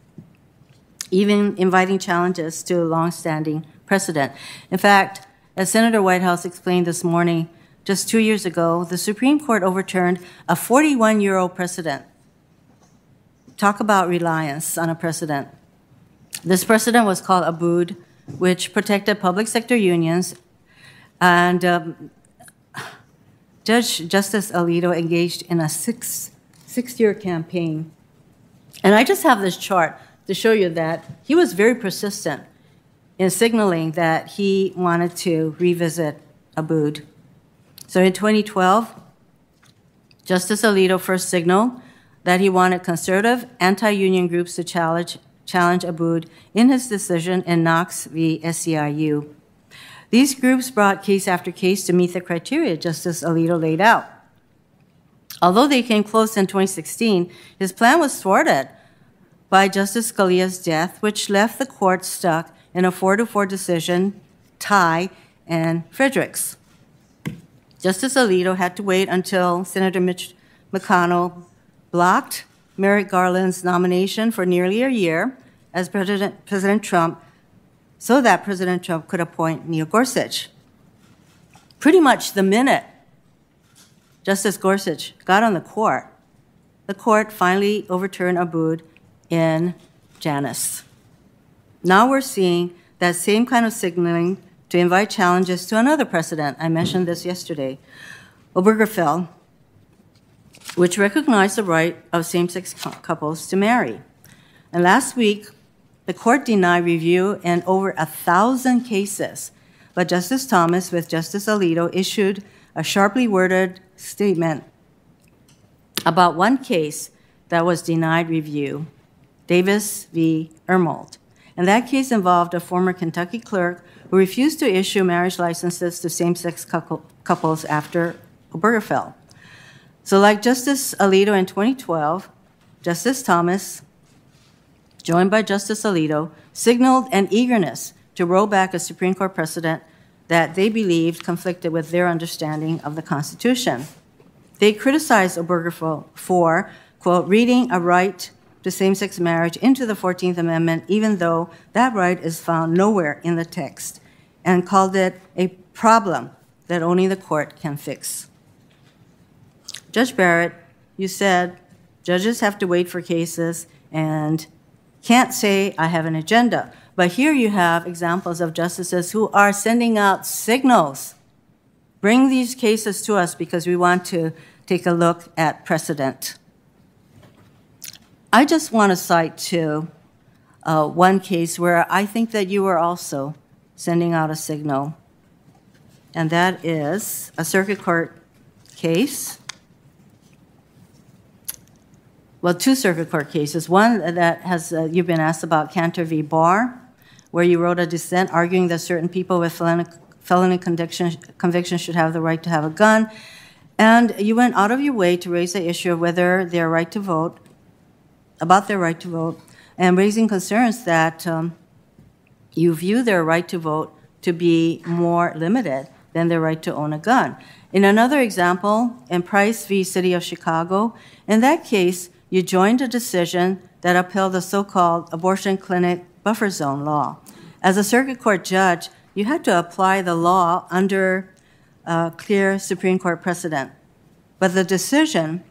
even inviting challenges to longstanding precedent. In fact, as Senator Whitehouse explained this morning, just 2 years ago, the Supreme Court overturned a 41-year-old precedent. Talk about reliance on a precedent. This precedent was called Abood, which protected public sector unions, and Justice Alito engaged in a six-year campaign. And I just have this chart to show you that he was very persistent in signaling that he wanted to revisit Abood. So in 2012, Justice Alito first signaled that he wanted conservative anti-union groups to challenge Abood in his decision in Knox v. SEIU. These groups brought case after case to meet the criteria Justice Alito laid out. Although they came close in 2016, his plan was thwarted by Justice Scalia's death, which left the court stuck in a 4-4 decision, tie, and Fredericks. Justice Alito had to wait until Senator Mitch McConnell blocked Merrick Garland's nomination for nearly a year as President Trump, so that President Trump could appoint Neil Gorsuch. Pretty much the minute Justice Gorsuch got on the court finally overturned Abood in Janus. Now we're seeing that same kind of signaling to invite challenges to another precedent. I mentioned this yesterday, Obergefell, which recognized the right of same-sex couples to marry. And last week, the court denied review in over 1,000 cases, but Justice Thomas, with Justice Alito, issued a sharply worded statement about one case that was denied review, Davis v. Ermold. And that case involved a former Kentucky clerk who refused to issue marriage licenses to same-sex couples after Obergefell. So like Justice Alito in 2012, Justice Thomas, joined by Justice Alito, signaled an eagerness to roll back a Supreme Court precedent that they believed conflicted with their understanding of the Constitution. They criticized Obergefell for, quote, reading a right to same-sex marriage into the 14th Amendment, even though that right is found nowhere in the text, and called it a problem that only the court can fix. Judge Barrett, you said judges have to wait for cases and can't say, I have an agenda. But here you have examples of justices who are sending out signals. Bring these cases to us because we want to take a look at precedent. I just want to cite one case where I think that you are also sending out a signal, and that is a circuit court case. Well, two circuit court cases. One that has you've been asked about, Cantor v. Barr, where you wrote a dissent arguing that certain people with felony convictions should have the right to have a gun, and you went out of your way to raise the issue of whether their right to vote, about their right to vote, and raising concerns that you view their right to vote to be more limited than their right to own a gun. In another example, in Price v. City of Chicago, in that case, you joined a decision that upheld the so-called abortion clinic buffer zone law. As a circuit court judge, you had to apply the law under clear Supreme Court precedent. But the decision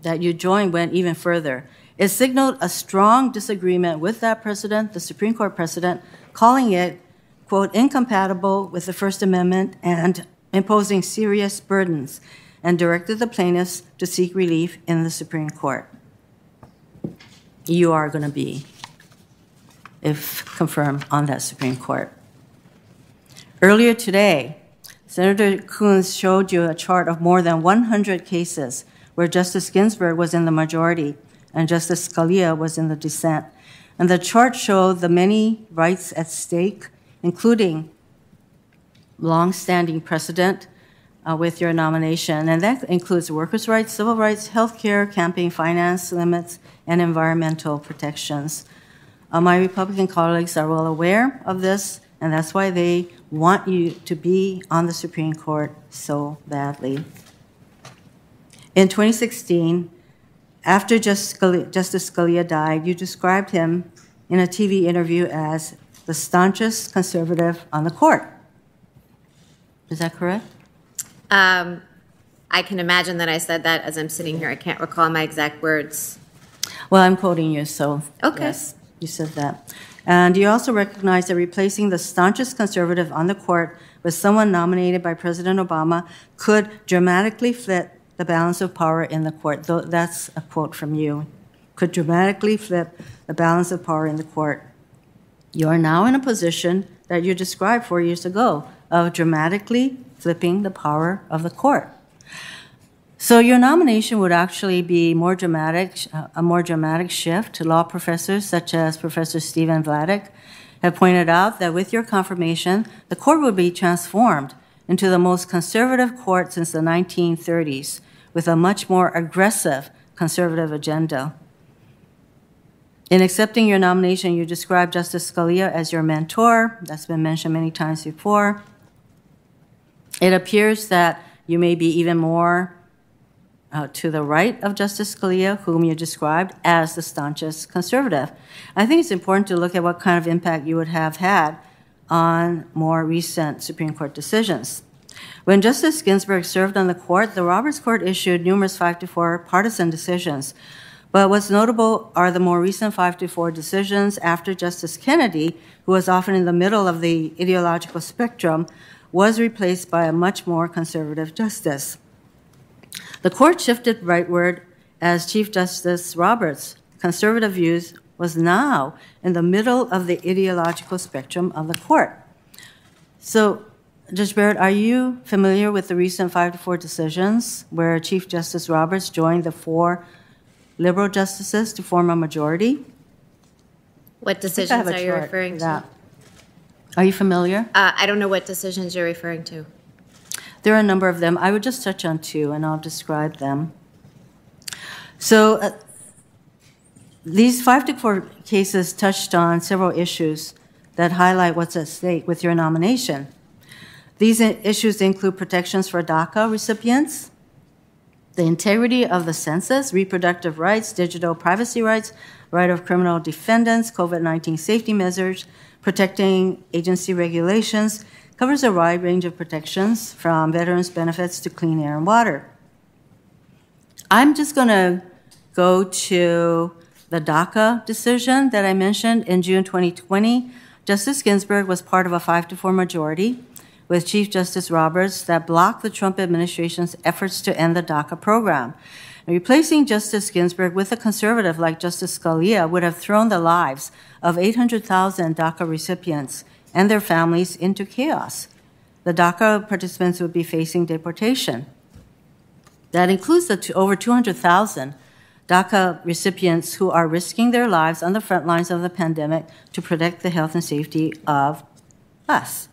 that you joined went even further. It signaled a strong disagreement with that precedent, the Supreme Court precedent, calling it, quote, incompatible with the First Amendment and imposing serious burdens, and directed the plaintiffs to seek relief in the Supreme Court. You are going to be, if confirmed, on that Supreme Court. Earlier today, Senator Coons showed you a chart of more than 100 cases where Justice Ginsburg was in the majority and Justice Scalia was in the dissent. And the chart showed the many rights at stake, including long-standing precedent with your nomination. And that includes workers' rights, civil rights, health care, campaign finance limits, and environmental protections. My Republican colleagues are well aware of this, and that's why they want you to be on the Supreme Court so badly. In 2016, after Justice Scalia died, you described him in a TV interview as the staunchest conservative on the court. Is that correct? I can imagine that I said that as I'm sitting here. I can't recall my exact words. Well, I'm quoting you, so Okay. yes, you said that. And you also recognize that replacing the staunchest conservative on the court with someone nominated by President Obama could dramatically flip the balance of power in the court. That's a quote from you. Could dramatically flip the balance of power in the court. You are now in a position that you described 4 years ago of dramatically flipping the power of the court. So your nomination would actually be more dramatic, a more dramatic shift. Law professors such as Professor Stephen Vladeck have pointed out that with your confirmation, the court would be transformed into the most conservative court since the 1930s, with a much more aggressive conservative agenda. In accepting your nomination, you described Justice Scalia as your mentor. That's been mentioned many times before. It appears that you may be even more to the right of Justice Scalia, whom you described as the staunchest conservative. I think it's important to look at what kind of impact you would have had on more recent Supreme Court decisions. When Justice Ginsburg served on the court, the Roberts Court issued numerous 5-4 partisan decisions. But what's notable are the more recent 5-4 decisions after Justice Kennedy, who was often in the middle of the ideological spectrum, was replaced by a much more conservative justice. The court shifted rightward as Chief Justice Roberts' conservative views was now in the middle of the ideological spectrum of the court. So, Judge Barrett, are you familiar with the recent 5-4 decisions where Chief Justice Roberts joined the 4 liberal justices to form a majority? What decisions are you referring to? Are you familiar? I don't know what decisions you're referring to. There are a number of them. I would just touch on 2, and I'll describe them. So these 5-4 cases touched on several issues that highlight what's at stake with your nomination. These issues include protections for DACA recipients, the integrity of the census, reproductive rights, digital privacy rights, right of criminal defendants, COVID-19 safety measures, protecting agency regulations, covers a wide range of protections from veterans' benefits to clean air and water. I'm just going to go to the DACA decision that I mentioned in June 2020. Justice Ginsburg was part of a 5-4 majority with Chief Justice Roberts that blocked the Trump administration's efforts to end the DACA program. And replacing Justice Ginsburg with a conservative like Justice Scalia would have thrown the lives of 800,000 DACA recipients and their families into chaos. The DACA participants would be facing deportation. That includes the over 200,000 DACA recipients who are risking their lives on the front lines of the pandemic to protect the health and safety of us.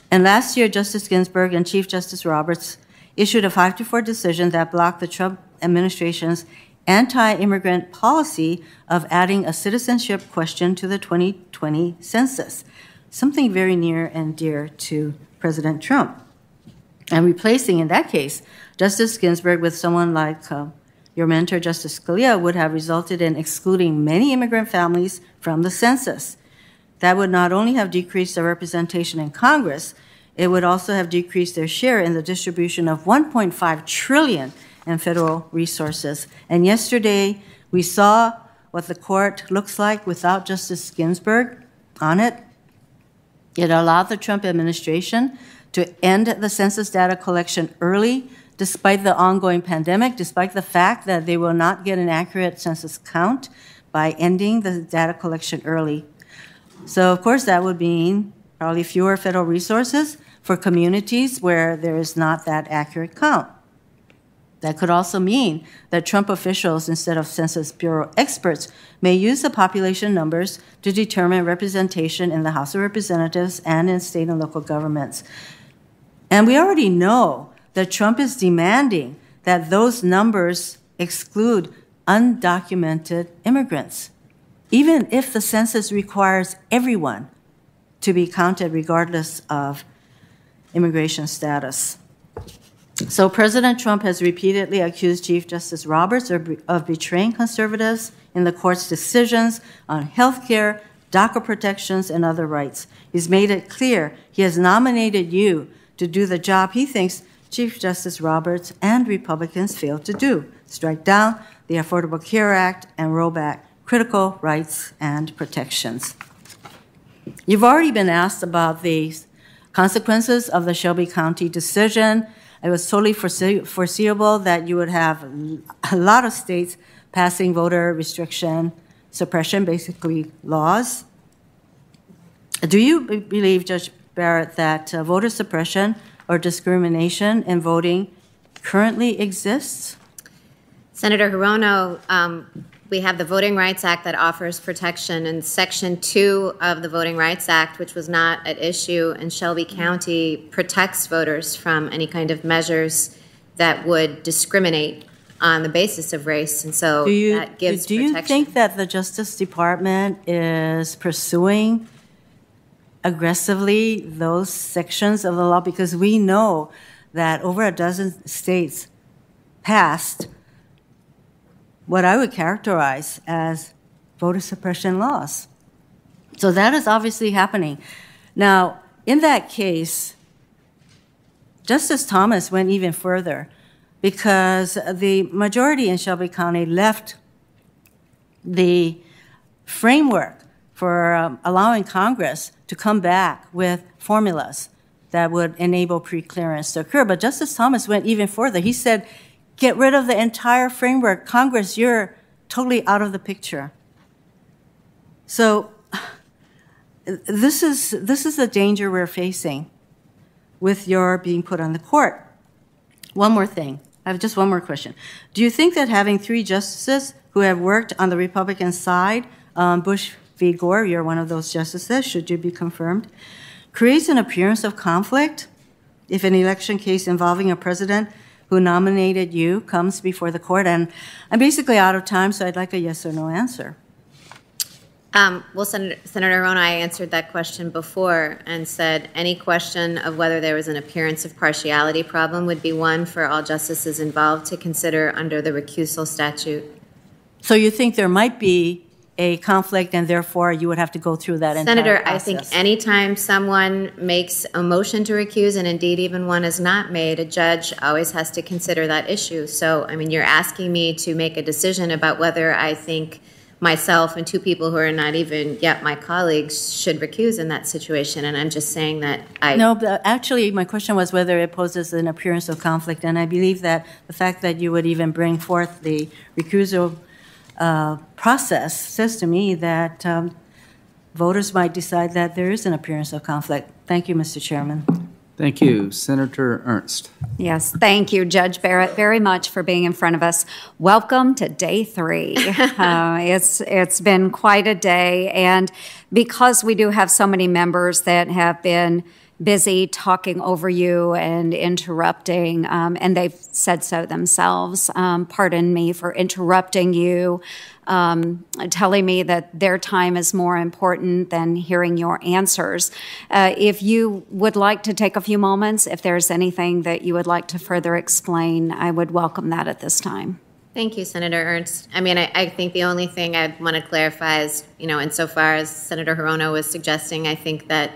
And last year, Justice Ginsburg and Chief Justice Roberts issued a 5-4 decision that blocked the Trump administration's anti-immigrant policy of adding a citizenship question to the 2020 census, something very near and dear to President Trump. And replacing, in that case, Justice Ginsburg with someone like your mentor, Justice Scalia, would have resulted in excluding many immigrant families from the census. That would not only have decreased their representation in Congress, it would also have decreased their share in the distribution of $1.5 trillion in federal resources. And yesterday, we saw what the court looks like without Justice Ginsburg on it. It allowed the Trump administration to end the census data collection early, despite the ongoing pandemic, despite the fact that they will not get an accurate census count by ending the data collection early. So, of course, that would mean probably fewer federal resources for communities where there is not that accurate count. That could also mean that Trump officials, instead of Census Bureau experts, may use the population numbers to determine representation in the House of Representatives and in state and local governments. And we already know that Trump is demanding that those numbers exclude undocumented immigrants, even if the census requires everyone to be counted regardless of immigration status. So President Trump has repeatedly accused Chief Justice Roberts of betraying conservatives in the court's decisions on health care, DACA protections, and other rights. He's made it clear he has nominated you to do the job he thinks Chief Justice Roberts and Republicans failed to do: strike down the Affordable Care Act and roll back critical rights and protections. You've already been asked about the consequences of the Shelby County decision. It was totally foreseeable that you would have a lot of states passing voter restriction, suppression, basically laws. Do you believe, Judge Barrett, that voter suppression or discrimination in voting currently exists? Senator Hirono, we have the Voting Rights Act that offers protection, and Section 2 of the Voting Rights Act, which was not at issue in Shelby County, protects voters from any kind of measures that would discriminate on the basis of race, and so that gives protection. Do you think that the Justice Department is pursuing aggressively those sections of the law? Because we know that over a dozen states passed what I would characterize as voter suppression laws. So that is obviously happening. Now, in that case, Justice Thomas went even further because the majority in Shelby County left the framework for allowing Congress to come back with formulas that would enable preclearance to occur. But Justice Thomas went even further. He said, get rid of the entire framework. Congress, you're totally out of the picture. So this is the danger we're facing with your being put on the court. One more thing. I have just one more question. Do you think that having 3 justices who have worked on the Republican side, Bush v. Gore, you're one of those justices, should you be confirmed, creates an appearance of conflict if an election case involving a president who nominated you comes before the court? And I'm basically out of time, so I'd like a yes or no answer. Well, Senator Hirono, I answered that question before and said any question of whether there was an appearance of partiality problem would be one for all justices involved to consider under the recusal statute. So you think there might be a conflict and therefore you would have to go through that entire Senator, process? I think anytime someone makes a motion to recuse, and indeed even one is not made, a judge always has to consider that issue. So, I mean, you're asking me to make a decision about whether I think myself and 2 people who are not even yet my colleagues should recuse in that situation, and I'm just saying that No, but actually my question was whether it poses an appearance of conflict, and I believe that the fact that you would even bring forth the recusal process says to me that voters might decide that there is an appearance of conflict. Thank you, Mr. Chairman. Thank you. Senator Ernst. Yes, thank you, Judge Barrett, very much for being in front of us. Welcome to day 3. It's been quite a day, and because we do have so many members that have been busy talking over you and interrupting, and they've said so themselves. Pardon me for interrupting you, telling me that their time is more important than hearing your answers. If you would like to take a few moments, if there's anything that you would like to further explain, I would welcome that at this time. Thank you, Senator Ernst. I mean, I think the only thing I want to clarify is, insofar as Senator Hirono was suggesting, I think that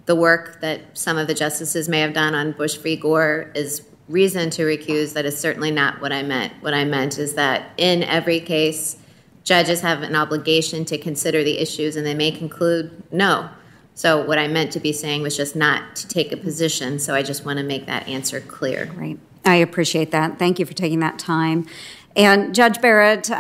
the work that some of the justices may have done on Bush v. Gore is reason to recuse. That is certainly not what I meant. What I meant is that in every case, judges have an obligation to consider the issues, and they may conclude no. So what I meant to be saying was just not to take a position, so I just want to make that answer clear. Great. I appreciate that. Thank you for taking that time. And Judge Barrett,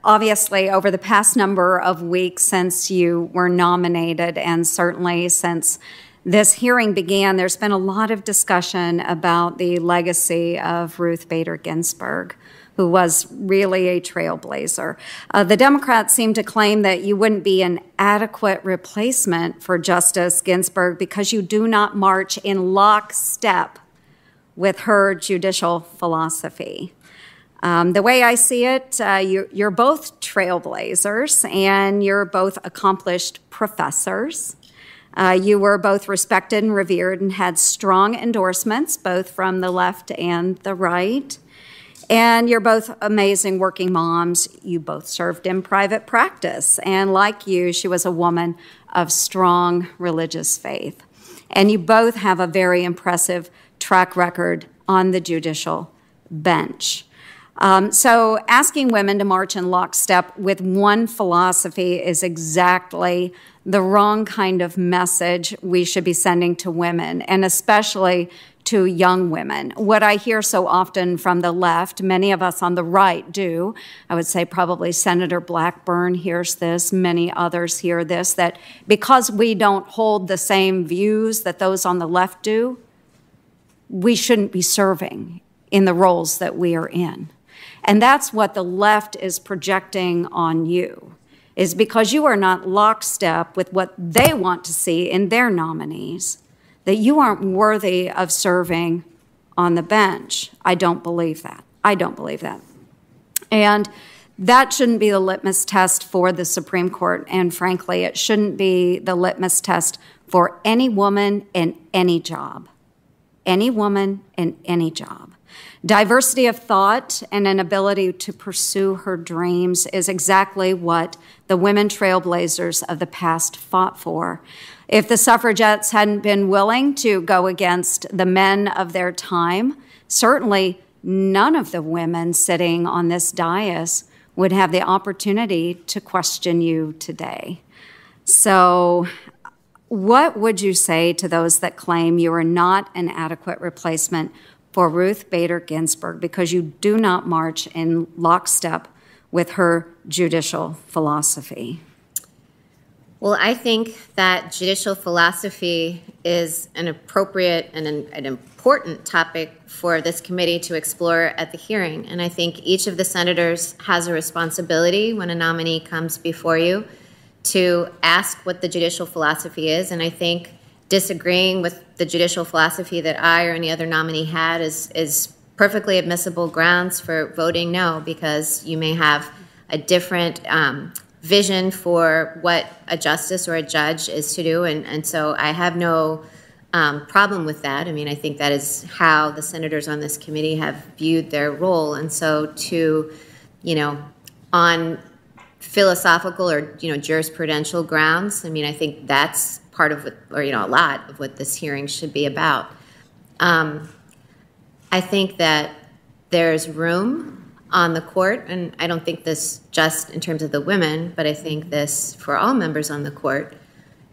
obviously over the past number of weeks since you were nominated, and certainly since this hearing began, there's been a lot of discussion about the legacy of Ruth Bader Ginsburg, who was really a trailblazer. The Democrats seem to claim that you wouldn't be an adequate replacement for Justice Ginsburg because you do not march in lockstep with her judicial philosophy. The way I see it, you're both trailblazers and you're both accomplished professors. You were both respected and revered and had strong endorsements, both from the left and the right. And you're both amazing working moms. You both served in private practice. And like you, she was a woman of strong religious faith. And you both have a very impressive track record on the judicial bench. So asking women to march in lockstep with one philosophy is exactly the wrong kind of message we should be sending to women, and especially to young women. What I hear so often from the left, many of us on the right do, I would say probably Senator Blackburn hears this, many others hear this, that because we don't hold the same views that those on the left do, we shouldn't be serving in the roles that we are in. And that's what the left is projecting on you, is because you are not lockstep with what they want to see in their nominees, that you aren't worthy of serving on the bench. I don't believe that. I don't believe that. And that shouldn't be the litmus test for the Supreme Court. And frankly, it shouldn't be the litmus test for any woman in any job. Any woman in any job. Diversity of thought and an ability to pursue her dreams is exactly what the women trailblazers of the past fought for. If the suffragettes hadn't been willing to go against the men of their time, certainly none of the women sitting on this dais would have the opportunity to question you today. So what would you say to those that claim you are not an adequate replacement for Ruth Bader Ginsburg because you do not march in lockstep with her judicial philosophy? Well, I think that judicial philosophy is an appropriate and an important topic for this committee to explore at the hearing. And I think each of the senators has a responsibility when a nominee comes before you to ask what the judicial philosophy is. And I think disagreeing with the judicial philosophy that I or any other nominee had is perfectly admissible grounds for voting no, because you may have a different vision for what a justice or a judge is to do. And so I have no problem with that. I mean, I think that is how the senators on this committee have viewed their role. And so to, on philosophical or, jurisprudential grounds, I mean, I think that's part of what, or, a lot of what this hearing should be about. I think that there's room on the court, and I don't think this just in terms of the women, but I think this for all members on the court,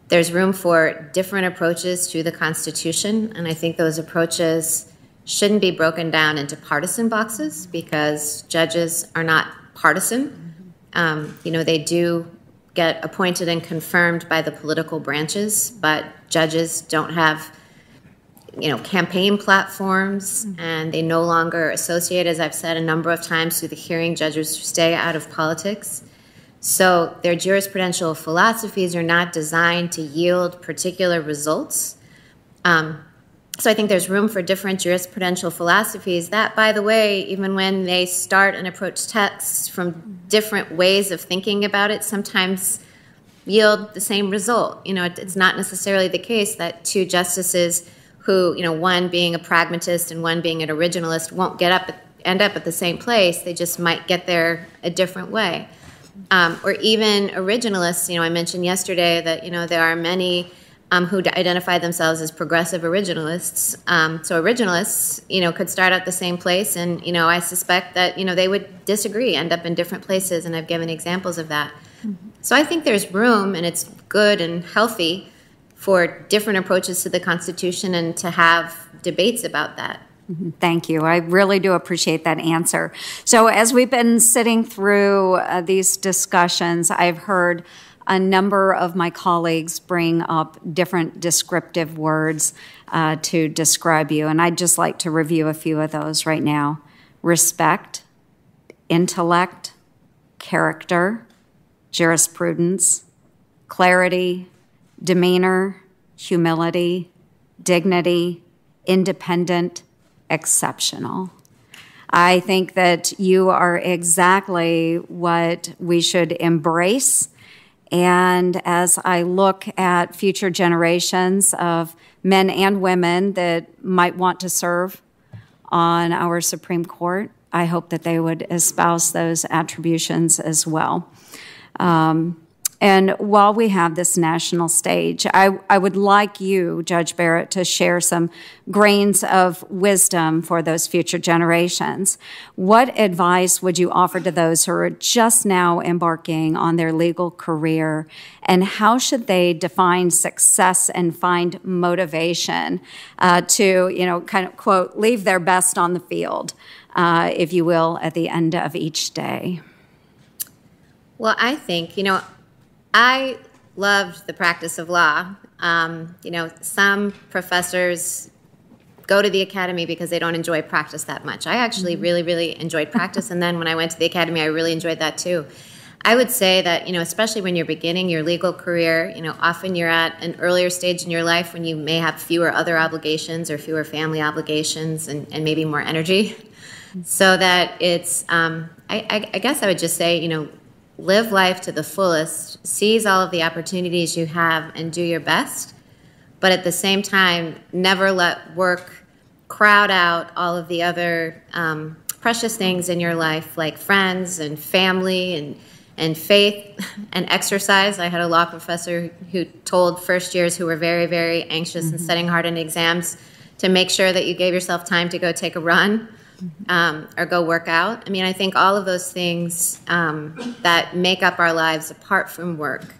there's room for different approaches to the Constitution, and I think those approaches shouldn't be broken down into partisan boxes because judges are not partisan. They do get appointed and confirmed by the political branches, but judges don't have campaign platforms, and they no longer associate, as I've said a number of times through the hearing, judges stay out of politics. So their jurisprudential philosophies are not designed to yield particular results. So I think there's room for different jurisprudential philosophies that, by the way, even when they start and approach texts from different ways of thinking about it, sometimes yield the same result. It's not necessarily the case that two justices who, one being a pragmatist and one being an originalist won't end up at the same place. They just might get there a different way. Or even originalists, I mentioned yesterday that, there are many who identify themselves as progressive originalists. So originalists, could start out the same place, and, I suspect that, they would disagree, end up in different places, and I've given examples of that. Mm-hmm. So I think there's room, and it's good and healthy for different approaches to the Constitution and to have debates about that. Thank you. I really do appreciate that answer. So as we've been sitting through these discussions, I've heard a number of my colleagues bring up different descriptive words to describe you, and I'd just like to review a few of those right now. Respect, intellect, character, jurisprudence, clarity, demeanor, humility, dignity, independent, exceptional. I think that you are exactly what we should embrace. And as I look at future generations of men and women that might want to serve on our Supreme Court, I hope that they would espouse those attributions as well. And while we have this national stage, I would like you, Judge Barrett, to share some grains of wisdom for those future generations. What advice would you offer to those who are just now embarking on their legal career? And how should they define success and find motivation to, kind of, quote, leave their best on the field, if you will, at the end of each day? Well, I think, I loved the practice of law. Some professors go to the academy because they don't enjoy practice that much. I actually really, really enjoyed practice, and then when I went to the academy, I really enjoyed that too. I would say that, especially when you're beginning your legal career, often you're at an earlier stage in your life when you may have fewer other obligations or fewer family obligations and maybe more energy. So that it's, I guess I would just say, live life to the fullest, seize all of the opportunities you have and do your best, but at the same time, never let work crowd out all of the other precious things in your life, like friends and family and faith and exercise. I had a law professor who told first years who were very, very anxious and studying hard in exams to make sure that you gave yourself time to go take a run. Or go work out. I mean, I think all of those things that make up our lives apart from work,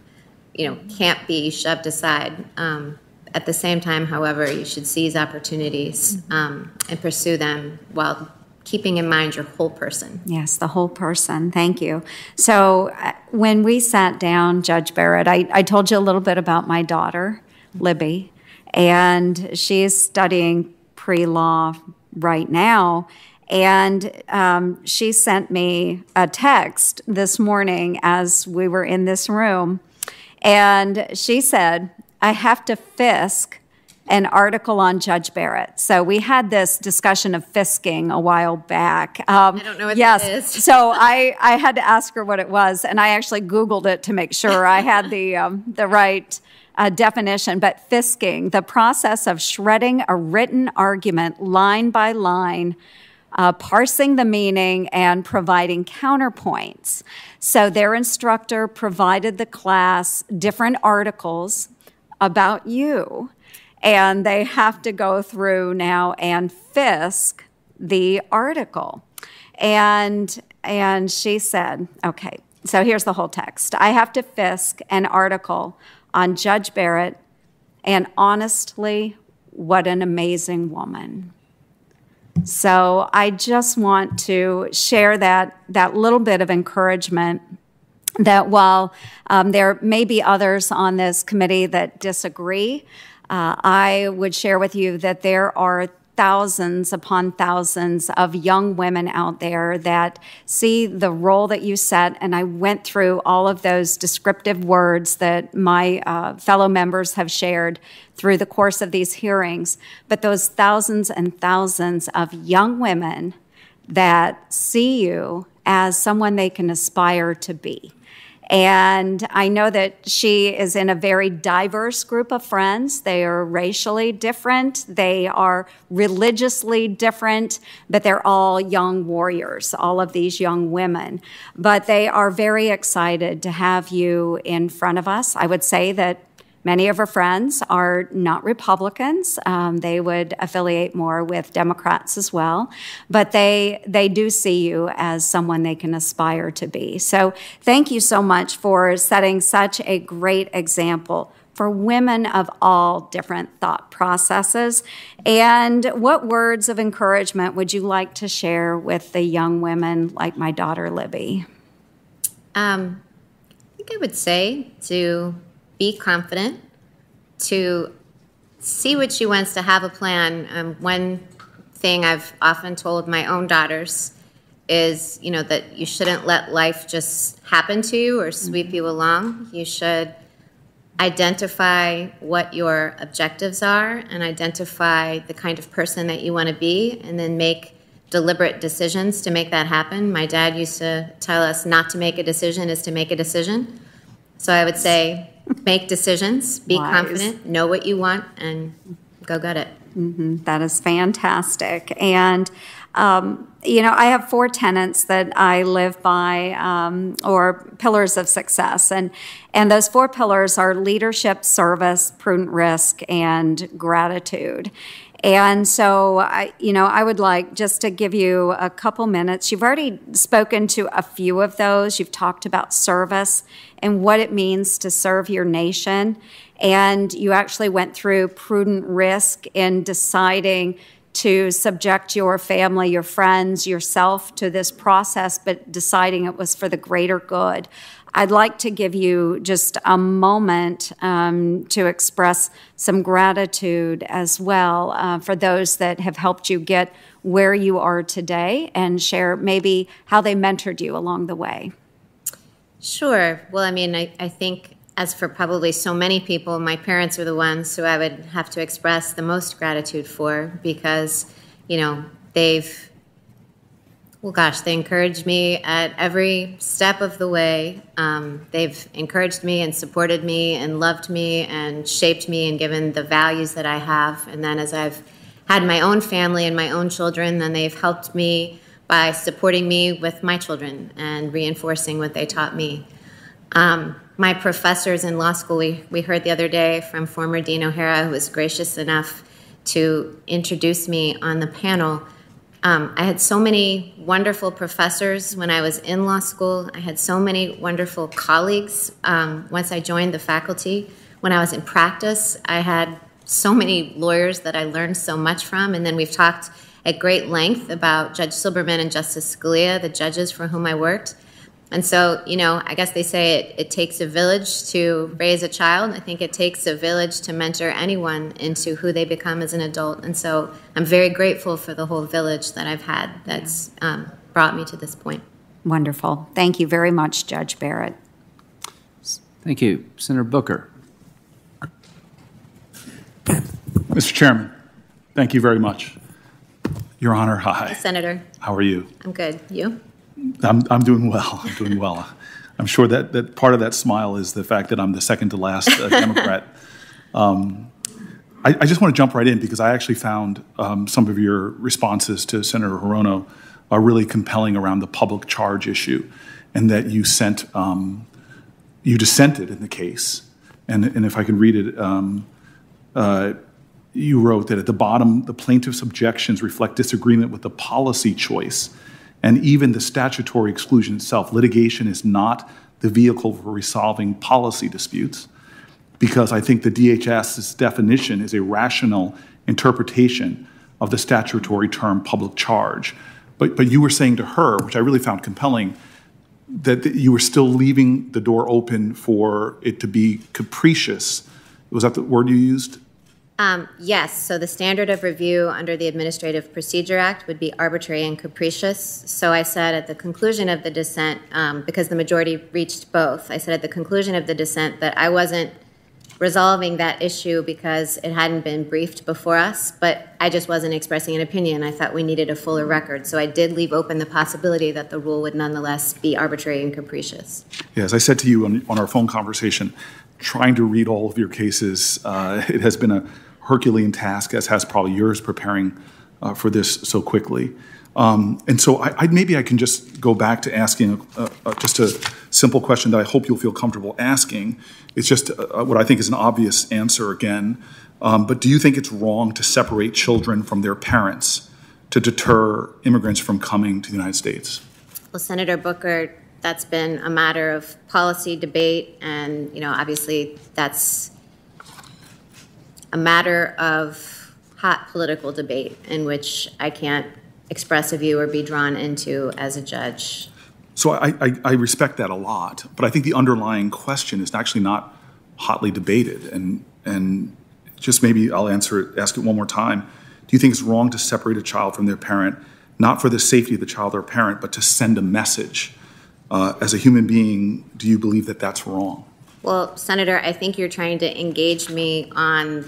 can't be shoved aside. At the same time, however, you should seize opportunities and pursue them while keeping in mind your whole person. Yes, the whole person. Thank you. So when we sat down, Judge Barrett, I told you a little bit about my daughter, Libby, and she is studying pre-law right now. And she sent me a text this morning as we were in this room. And she said, I have to Fisk an article on Judge Barrett. So we had this discussion of fisking a while back. I don't know what that is. So I had to ask her what it was. And I actually Googled it to make sure I had the right definition. But fisking, the process of shredding a written argument line by line, parsing the meaning and providing counterpoints. So their instructor provided the class different articles about you, and they have to go through now and Fisk the article. And she said, okay, so here's the whole text. I have to Fisk an article on Judge Barrett, and honestly, what an amazing woman. So I just want to share that little bit of encouragement that while there may be others on this committee that disagree, I would share with you that there are thousands upon thousands of young women out there that see the role that you set. And I went through all of those descriptive words that my fellow members have shared through the course of these hearings. But those thousands and thousands of young women that see you as someone they can aspire to be. And I know that she is in a very diverse group of friends. They are racially different. They are religiously different, but they're all young warriors, all of these young women. But they are very excited to have you in front of us. I would say that many of her friends are not Republicans. They would affiliate more with Democrats as well. But they do see you as someone they can aspire to be. So thank you so much for setting such a great example for women of all different thought processes. And what words of encouragement would you like to share with the young women like my daughter, Libby? I think I would say to be confident, to see what she wants, to have a plan. One thing I've often told my own daughters is, that you shouldn't let life just happen to you or sweep you along. You should identify what your objectives are and identify the kind of person that you want to be, and then make deliberate decisions to make that happen. My dad used to tell us not to make a decision is to make a decision. So I would say, make decisions, be confident, know what you want, and go get it. That is fantastic. And, I have 4 tenets that I live by, or pillars of success. And those 4 pillars are leadership, service, prudent risk, and gratitude. And so, I would like just to give you a couple minutes. You've already spoken to a few of those. You've talked about service and what it means to serve your nation. And you actually went through prudent risk in deciding to subject your family, your friends, yourself to this process, but deciding it was for the greater good. I'd like to give you just a moment to express some gratitude as well for those that have helped you get where you are today and share maybe how they mentored you along the way. Sure. Well, I think as for probably so many people, my parents are the ones who I would have to express the most gratitude for because, they encouraged me at every step of the way. They've encouraged me and supported me and loved me and shaped me and given the values that I have. And then as I've had my own family and my own children, then they've helped me by supporting me with my children and reinforcing what they taught me. My professors in law school, we heard the other day from former Dean O'Hara, who was gracious enough to introduce me on the panel. I had so many wonderful professors when I was in law school. I had so many wonderful colleagues once I joined the faculty. When I was in practice, I had so many lawyers that I learned so much from. And then we've talked at great length about Judge Silberman and Justice Scalia, the judges for whom I worked. And so, I guess they say it takes a village to raise a child. I think it takes a village to mentor anyone into who they become as an adult. And so I'm very grateful for the whole village that I've had that's brought me to this point. Wonderful. Thank you very much, Judge Barrett. Thank you. Senator Booker. Mr. Chairman, thank you very much. Your Honor, hi. Hey, Senator. How are you? I'm good. You? I'm doing well. I'm doing well. I'm sure that part of that smile is the fact that I'm the second to last Democrat. I just want to jump right in because I actually found some of your responses to Senator Hirono are really compelling around the public charge issue, and that you dissented in the case. And if I could read it, you wrote that at the bottom, the plaintiff's objections reflect disagreement with the policy choice and even the statutory exclusion itself. Litigation is not the vehicle for resolving policy disputes, because I think the DHS's definition is a rational interpretation of the statutory term public charge. But you were saying to her, which I really found compelling, that you were still leaving the door open for it to be capricious. Was that the word you used? Yes. So the standard of review under the Administrative Procedure Act would be arbitrary and capricious. So I said at the conclusion of the dissent, because the majority reached both, I said at the conclusion of the dissent that I wasn't resolving that issue because it hadn't been briefed before us, but I just wasn't expressing an opinion. I thought we needed a fuller record. So I did leave open the possibility that the rule would nonetheless be arbitrary and capricious. Yeah, as I said to you on our phone conversation, trying to read all of your cases, it has been a Herculean task, as has probably yours, preparing for this so quickly. And so maybe I can just go back to asking just a simple question that I hope you'll feel comfortable asking. It's just what I think is an obvious answer again. But do you think it's wrong to separate children from their parents to deter immigrants from coming to the United States? Well, Senator Booker, that's been a matter of policy debate, and obviously that's a matter of hot political debate in which I can't express a view or be drawn into as a judge. So I respect that a lot, but I think the underlying question is actually not hotly debated. And just maybe I'll ask it one more time. Do you think it's wrong to separate a child from their parent, not for the safety of the child or parent, but to send a message? As a human being, do you believe that that's wrong? Well, Senator, I think you're trying to engage me on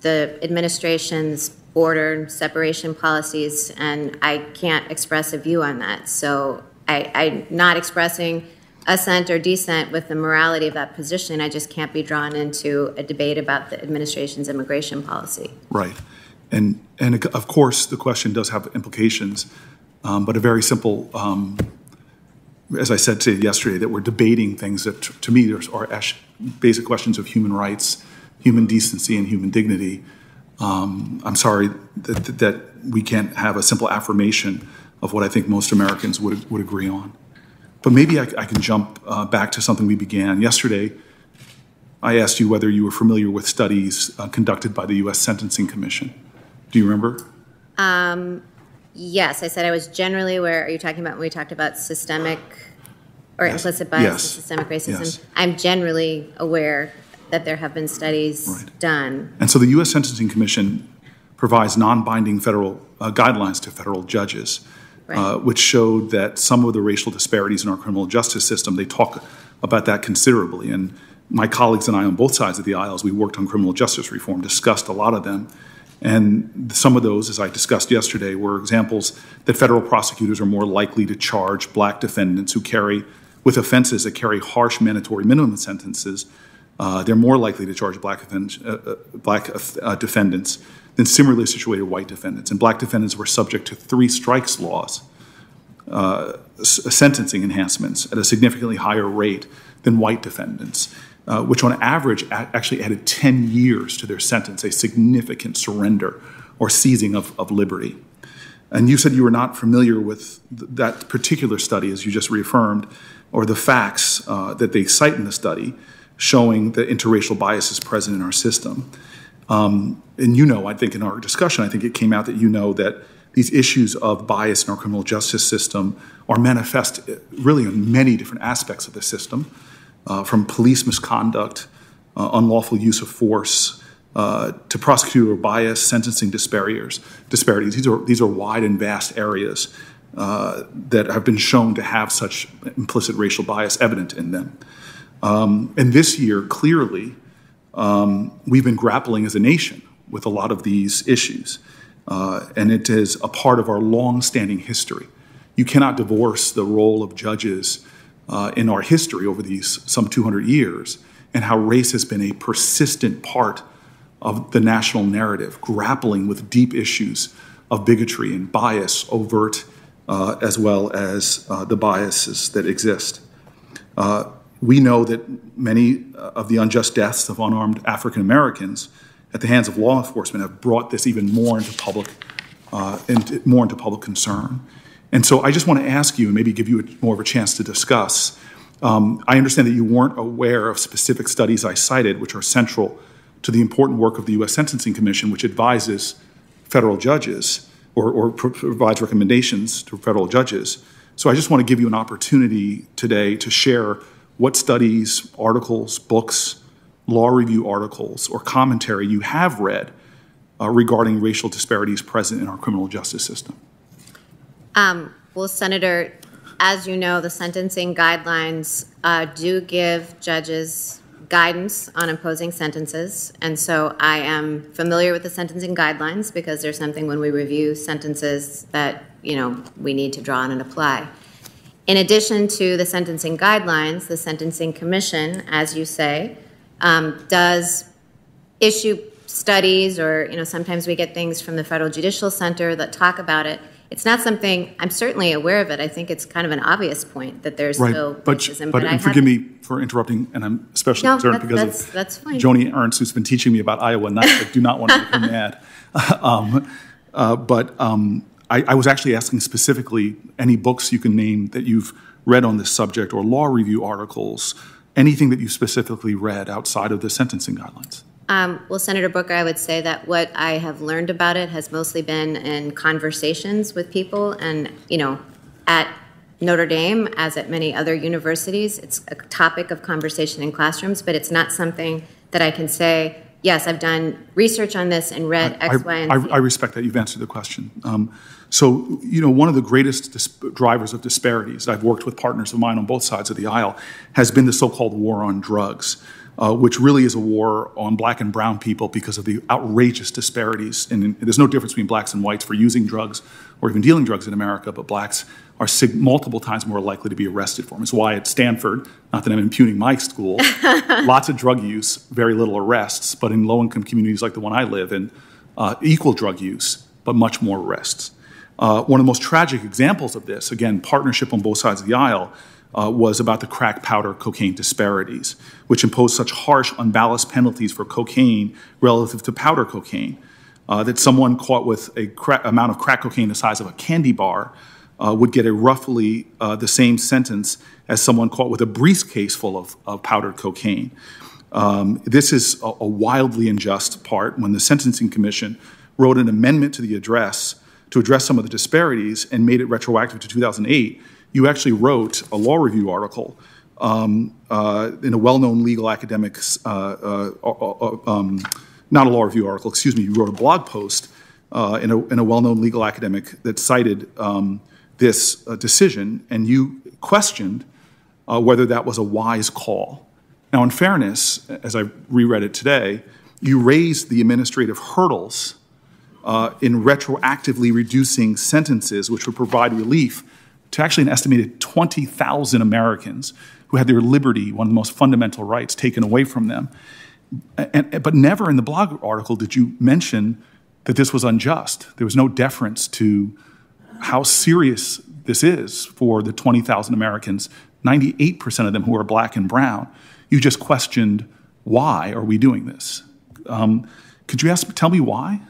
the administration's border separation policies, and I can't express a view on that. So I'm not expressing assent or dissent with the morality of that position. I just can't be drawn into a debate about the administration's immigration policy. Right. And of course, the question does have implications, but a very simple, as I said to you yesterday, that we're debating things that, to me, are basic questions of human rights, human decency, and human dignity. I'm sorry that we can't have a simple affirmation of what I think most Americans would agree on. But maybe I can jump back to something we began. Yesterday, I asked you whether you were familiar with studies conducted by the U.S. Sentencing Commission. Do you remember? Yes, I said I was generally aware. Are you talking about when we talked about systemic or implicit bias and systemic racism? Yes. I'm generally aware that there have been studies done. And so the U.S. Sentencing Commission provides non-binding federal guidelines to federal judges, which showed that some of the racial disparities in our criminal justice system, they talk about that considerably. And my colleagues and I on both sides of the aisle, as we worked on criminal justice reform, discussed a lot of them. And some of those, as I discussed yesterday, were examples that federal prosecutors are more likely to charge black defendants who carry, with offenses that carry harsh mandatory minimum sentences. They're more likely to charge black defendants than similarly situated white defendants. And black defendants were subject to 3 strikes laws, sentencing enhancements at a significantly higher rate than white defendants, which on average actually added 10 years to their sentence, a significant surrender or seizing of liberty. And you said you were not familiar with that particular study, as you just reaffirmed, or the facts that they cite in the study showing that interracial bias is present in our system. And you know, I think in our discussion, I think it came out that you know that these issues of bias in our criminal justice system are manifest really in many different aspects of the system, from police misconduct, unlawful use of force, to prosecutorial bias, sentencing disparities. These are wide and vast areas that have been shown to have such implicit racial bias evident in them. And this year, clearly, we've been grappling as a nation with a lot of these issues. And it is a part of our long-standing history. You cannot divorce the role of judges in our history over these some 200 years and how race has been a persistent part of the national narrative, grappling with deep issues of bigotry and bias, overt as well as the biases that exist. We know that many of the unjust deaths of unarmed African Americans at the hands of law enforcement have brought this even more into public concern. And so I just want to ask you, and maybe give you more of a chance to discuss. I understand that you weren't aware of specific studies I cited, which are central to the important work of the U.S. Sentencing Commission, which advises federal judges or provides recommendations to federal judges. So I just want to give you an opportunity today to share what studies, articles, books, law review articles, or commentary you have read regarding racial disparities present in our criminal justice system. Well, Senator, as you know, the sentencing guidelines do give judges guidance on imposing sentences. And so I am familiar with the sentencing guidelines because there's something when we review sentences that, you know, we need to draw on and apply. In addition to the sentencing guidelines, the Sentencing Commission, as you say, does issue studies, or, you know, sometimes we get things from the Federal Judicial Center that talk about it. It's not something, I'm certainly aware of it. I think it's kind of an obvious point that there's still racism. But and forgive me for interrupting, and I'm especially concerned because that's fine. Joni Ernst, who's been teaching me about Iowa Nights. I do not want to become mad. I was actually asking specifically any books you can name that you've read on this subject, or law review articles, anything that you specifically read outside of the sentencing guidelines. Well, Senator Booker, I would say that what I have learned about it has mostly been in conversations with people, and, you know, at Notre Dame, as at many other universities, it's a topic of conversation in classrooms, but it's not something that I can say, yes, I've done research on this and read X, Y, and Z. I respect that. You've answered the question. So, you know, one of the greatest drivers of disparities, I've worked with partners of mine on both sides of the aisle, has been the so-called war on drugs. Which really is a war on black and brown people because of the outrageous disparities. And there's no difference between blacks and whites for using drugs or even dealing drugs in America, but blacks are multiple times more likely to be arrested for them. It's why at Stanford, not that I'm impugning my school, lots of drug use, very little arrests, but in low-income communities like the one I live in, equal drug use, but much more arrests. One of the most tragic examples of this, again, partnership on both sides of the aisle, was about the crack powder cocaine disparities, which imposed such harsh, unbalanced penalties for cocaine relative to powder cocaine, that someone caught with a amount of crack cocaine the size of a candy bar would get a roughly the same sentence as someone caught with a briefcase full of powdered cocaine. This is a wildly unjust part. When the Sentencing Commission wrote an amendment to the address to address some of the disparities and made it retroactive to 2008, you actually wrote a law review article in a well-known legal academic, not a law review article, excuse me, you wrote a blog post in a well-known legal academic that cited this decision, and you questioned whether that was a wise call. Now, in fairness, as I reread it today, you raised the administrative hurdles in retroactively reducing sentences which would provide relief to actually an estimated 20,000 Americans who had their liberty, one of the most fundamental rights, taken away from them. But never in the blog article did you mention that this was unjust. There was no deference to how serious this is for the 20,000 Americans, 98% of them who are black and brown. You just questioned, why are we doing this? Could you tell me why?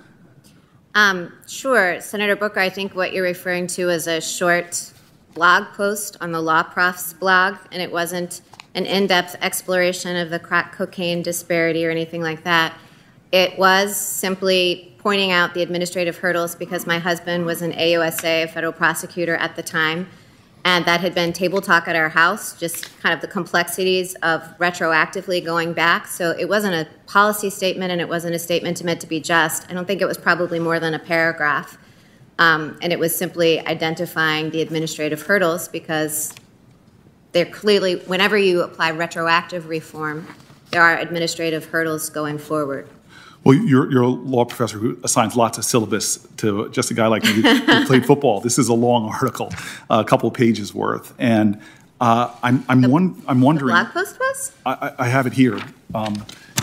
Sure. Senator Booker, I think what you're referring to is a short blog post on the Law Prof's blog, and it wasn't an in-depth exploration of the crack cocaine disparity or anything like that. It was simply pointing out the administrative hurdles because my husband was an AUSA, a federal prosecutor at the time, and that had been table talk at our house, just kind of the complexities of retroactively going back. So it wasn't a policy statement, and it wasn't a statement meant to be just. I don't think it was probably more than a paragraph. And it was simply identifying the administrative hurdles because they're clearly, whenever you apply retroactive reform, there are administrative hurdles going forward. Well, you're a law professor who assigns lots of syllabus to just a guy like me who played football. This is a long article, a couple of pages worth, and I'm wondering. The blog post was? I have it here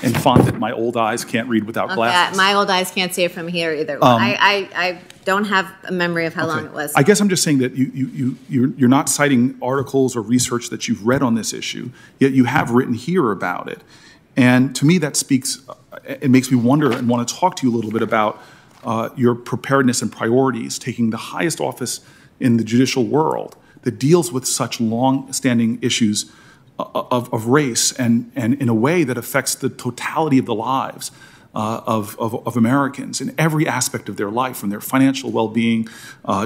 in font that my old eyes can't read without glasses. My old eyes can't see it from here either. I don't have a memory of how long it was. I guess I'm just saying that you're not citing articles or research that you've read on this issue, yet you have written here about it. And to me, that speaks, it makes me wonder and want to talk to you a little bit about your preparedness and priorities, taking the highest office in the judicial world that deals with such long-standing issues of race and in a way that affects the totality of the lives of Americans in every aspect of their life, from their financial well-being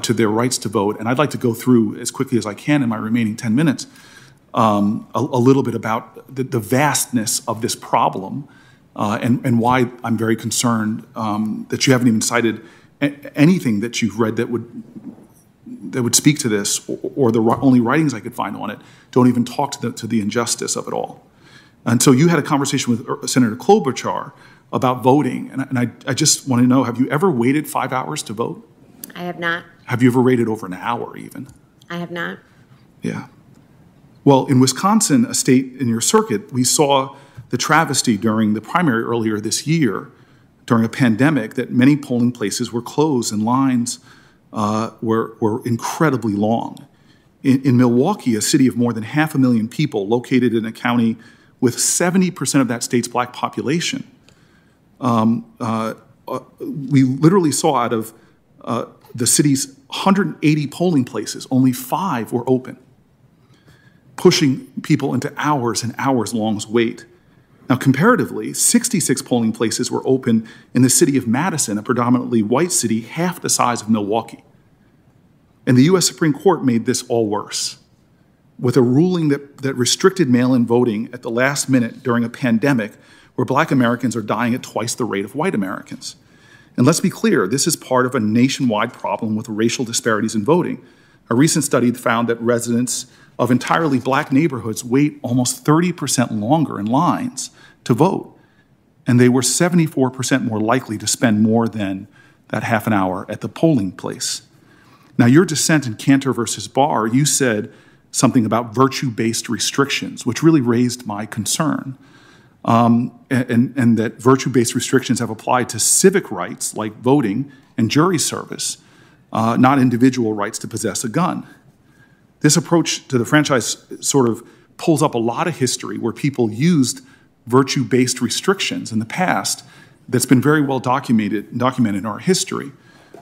to their rights to vote. And I'd like to go through as quickly as I can in my remaining 10 minutes a little bit about the vastness of this problem and why I'm very concerned that you haven't even cited anything that you've read that would speak to this, or the only writings I could find on it don't even talk to the injustice of it all. And so you had a conversation with Senator Klobuchar about voting, and I just want to know, have you ever waited 5 hours to vote? I have not. Have you ever waited over an hour even? I have not. Yeah. Well, in Wisconsin, a state in your circuit, we saw the travesty during the primary earlier this year, during a pandemic, that many polling places were closed and lines were incredibly long. In Milwaukee, a city of more than 500,000 people located in a county with 70% of that state's black population, we literally saw out of the city's 180 polling places, only 5 were open, pushing people into hours and hours long wait. Now, comparatively, 66 polling places were open in the city of Madison, a predominantly white city, half the size of Milwaukee. And the U.S. Supreme Court made this all worse with a ruling that restricted mail-in voting at the last minute during a pandemic where black Americans are dying at twice the rate of white Americans. And let's be clear, this is part of a nationwide problem with racial disparities in voting. A recent study found that residents of entirely black neighborhoods wait almost 30% longer in lines to vote, and they were 74% more likely to spend more than that half an hour at the polling place. Now, your dissent in Cantor versus Barr, you said something about virtue-based restrictions, which really raised my concern. and that virtue-based restrictions have applied to civic rights like voting and jury service, not individual rights to possess a gun. This approach to the franchise sort of pulls up a lot of history where people used virtue-based restrictions in the past that's been very well documented in our history.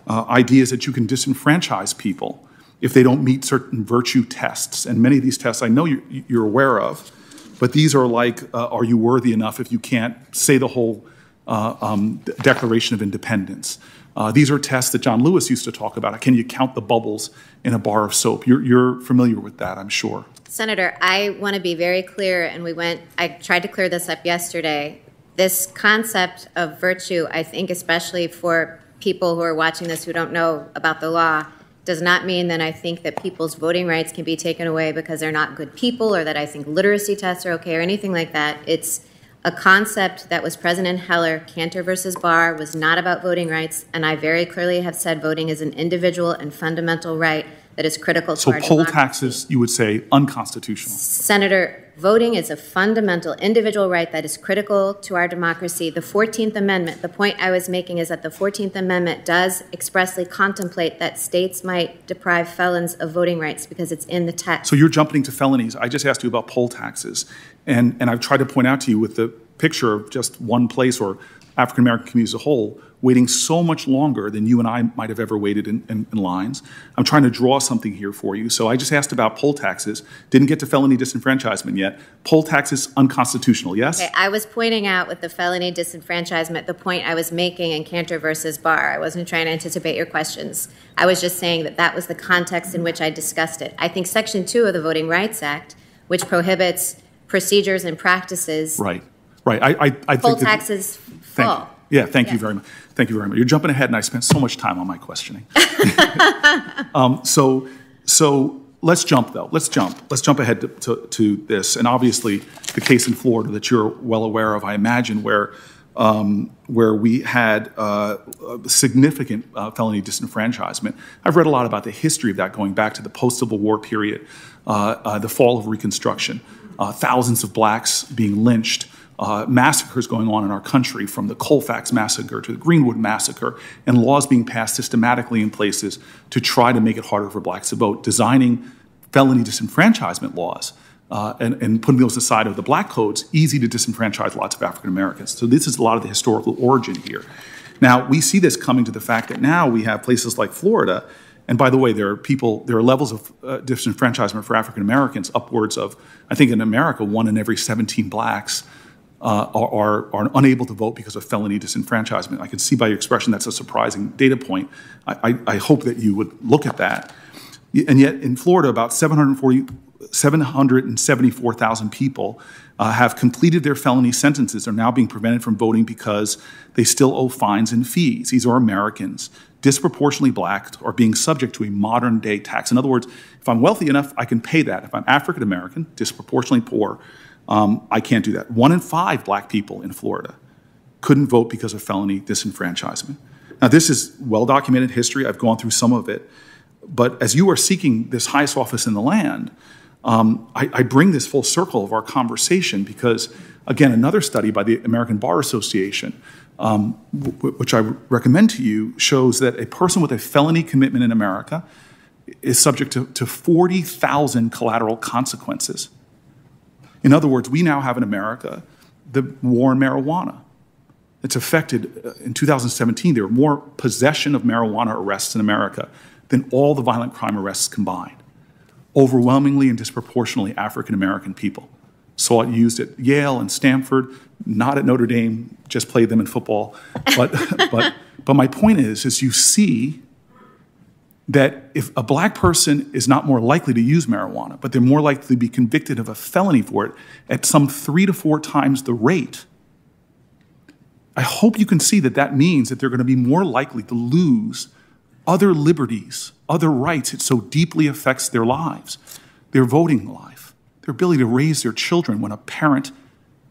Ideas that you can disenfranchise people if they don't meet certain virtue tests. And many of these tests I know you're aware of, but these are like, are you worthy enough if you can't say the whole Declaration of Independence? These are tests that John Lewis used to talk about. Can you count the bubbles in a bar of soap? You're familiar with that, I'm sure. Senator, I want to be very clear, and I tried to clear this up yesterday. This concept of virtue, I think especially for people who are watching this who don't know about the law, does not mean that I think that people's voting rights can be taken away because they're not good people, or that I think literacy tests are okay, or anything like that. It's a concept that was present in Heller. Cantor versus Barr was not about voting rights, and I very clearly have said voting is an individual and fundamental right that is critical to our democracy. So poll taxes, you would say, unconstitutional? Senator, voting is a fundamental individual right that is critical to our democracy. The 14th Amendment, the point I was making is that the 14th Amendment does expressly contemplate that states might deprive felons of voting rights because it's in the text. So you're jumping to felonies. I just asked you about poll taxes. And I've tried to point out to you with the picture of just one place or African-American community as a whole waiting so much longer than you and I might have ever waited in lines. I'm trying to draw something here for you. So I just asked about poll taxes. Didn't get to felony disenfranchisement yet. Poll taxes, unconstitutional, yes? Okay, I was pointing out with the felony disenfranchisement the point I was making in Cantor versus Barr. I wasn't trying to anticipate your questions. I was just saying that that was the context in which I discussed it. I think Section 2 of the Voting Rights Act, which prohibits procedures and practices. Right. I poll think taxes fall. Thank you very much. Thank you very much. You're jumping ahead, and I spent so much time on my questioning. So let's jump, though. Let's jump ahead to this. And obviously, the case in Florida that you're well aware of, I imagine, where we had significant felony disenfranchisement. I've read a lot about the history of that going back to the post-Civil War period, the fall of Reconstruction, thousands of blacks being lynched, massacres going on in our country, from the Colfax Massacre to the Greenwood Massacre, and laws being passed systematically in places to try to make it harder for blacks to vote, designing felony disenfranchisement laws and putting those aside of the black codes, easy to disenfranchise lots of African Americans. So this is a lot of the historical origin here. Now, we see this coming to the fact that now we have places like Florida, and by the way, there are levels of disenfranchisement for African Americans upwards of, I think in America, 1 in every 17 blacks are unable to vote because of felony disenfranchisement. I can see by your expression that's a surprising data point. I hope that you would look at that. And yet in Florida, about 774,000 people have completed their felony sentences, are now being prevented from voting because they still owe fines and fees. These are Americans, disproportionately black, are being subject to a modern day tax. In other words, if I'm wealthy enough, I can pay that. If I'm African American, disproportionately poor, I can't do that. 1 in 5 black people in Florida couldn't vote because of felony disenfranchisement. Now, this is well-documented history. I've gone through some of it. But as you are seeking this highest office in the land, I bring this full circle of our conversation because, again, another study by the American Bar Association, which I recommend to you, shows that a person with a felony commitment in America is subject to 40,000 collateral consequences. In other words, we now have in America the war on marijuana. It's affected, in 2017, there were more possession of marijuana arrests in America than all the violent crime arrests combined. Overwhelmingly and disproportionately African-American people saw it used at Yale and Stanford, not at Notre Dame, just played them in football. But my point is you see that if a black person is not more likely to use marijuana, but they're more likely to be convicted of a felony for it at some 3 to 4 times the rate, I hope you can see that that means that they're going to be more likely to lose other liberties, other rights. It so deeply affects their lives, their voting life, their ability to raise their children when a parent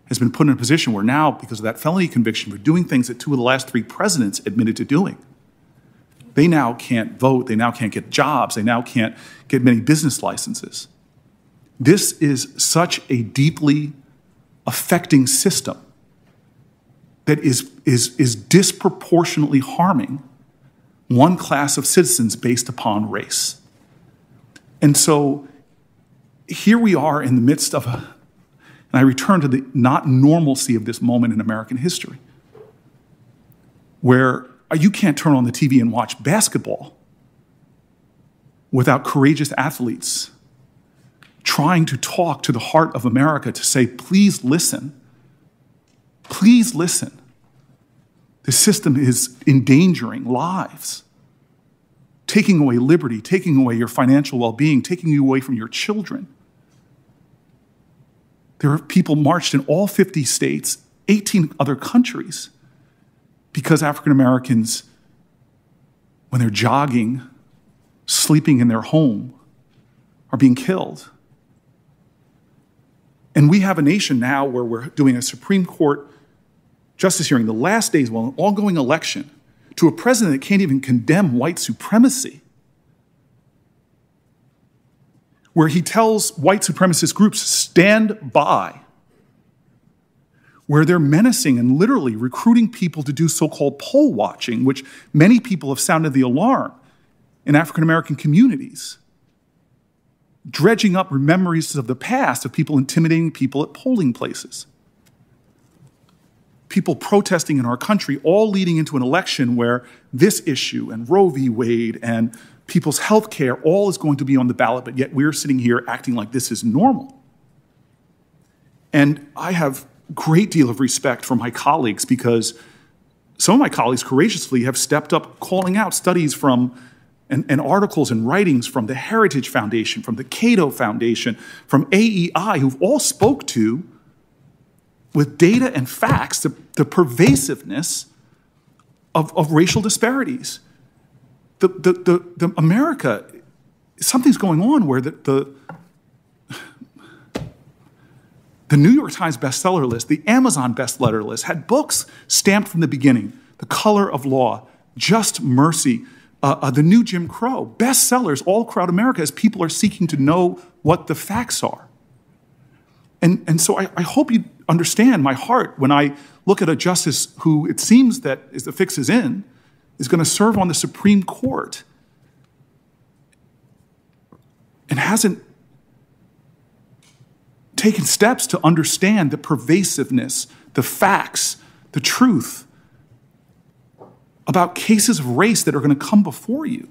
has been put in a position where now, because of that felony conviction for doing things that 2 of the last 3 presidents admitted to doing, they now can't vote, they now can't get jobs, they now can't get many business licenses. This is such a deeply affecting system that is disproportionately harming one class of citizens based upon race. And so here we are in the midst of and I return to the not normalcy of this moment in American history, where you can't turn on the TV and watch basketball without courageous athletes trying to talk to the heart of America to say, please listen. Please listen. The system is endangering lives, taking away liberty, taking away your financial well-being, taking you away from your children. There are people marched in all 50 states, 18 other countries, because African Americans, when they're jogging, sleeping in their home, are being killed. And we have a nation now where we're doing a Supreme Court justice hearing, the last days of an ongoing election, to a president that can't even condemn white supremacy, where he tells white supremacist groups, stand by, where they're menacing and literally recruiting people to do so-called poll watching, which many people have sounded the alarm in African-American communities, dredging up memories of the past of people intimidating people at polling places. People protesting in our country, all leading into an election where this issue and Roe v. Wade and people's health care, all is going to be on the ballot, but yet we're sitting here acting like this is normal. And I have a great deal of respect for my colleagues, because some of my colleagues courageously have stepped up calling out studies from and articles and writings from the Heritage Foundation, from the Cato Foundation, from AEI, who've all spoke to, with data and facts, the pervasiveness of racial disparities. The America, something's going on where the New York Times bestseller list, the Amazon bestseller list had books stamped from the beginning: The Color of Law, Just Mercy, The New Jim Crow, bestsellers all throughout America as people are seeking to know what the facts are. And so I hope you understand my heart when I look at a justice who it seems that, as the fix is in, is going to serve on the Supreme Court and hasn't taken steps to understand the pervasiveness, the facts, the truth about cases of race that are going to come before you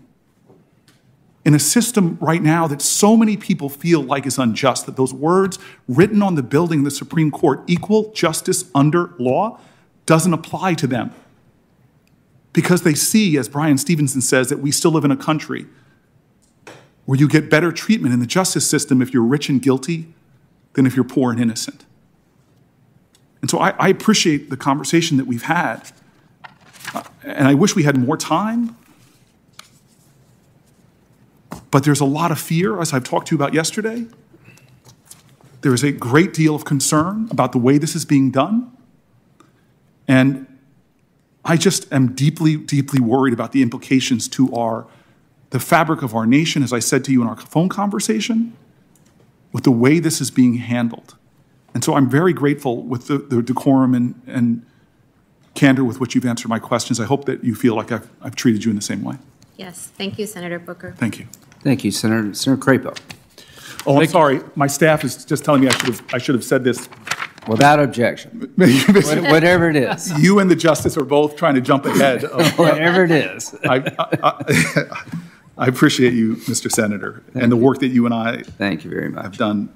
in a system right now that so many people feel like is unjust, that those words written on the building of the Supreme Court, equal justice under law, doesn't apply to them. Because they see, as Brian Stevenson says, that we still live in a country where you get better treatment in the justice system if you're rich and guilty than if you're poor and innocent. And so I appreciate the conversation that we've had. And I wish we had more time. But there's a lot of fear, as I've talked to you about yesterday. There is a great deal of concern about the way this is being done. And I just am deeply, deeply worried about the implications to the fabric of our nation, as I said to you in our phone conversation, with the way this is being handled. And so I'm very grateful with the decorum and candor with which you've answered my questions. I hope that you feel like I've treated you in the same way. Yes, thank you, Senator Booker. Thank you. Thank you, Senator Crapo. Oh, I'm sorry. My staff is just telling me I should have said this. Without objection. Whatever it is. You and the justice are both trying to jump ahead. Whatever it is. I appreciate you, Mr. Senator, and the work that you and I Thank you very much. have done.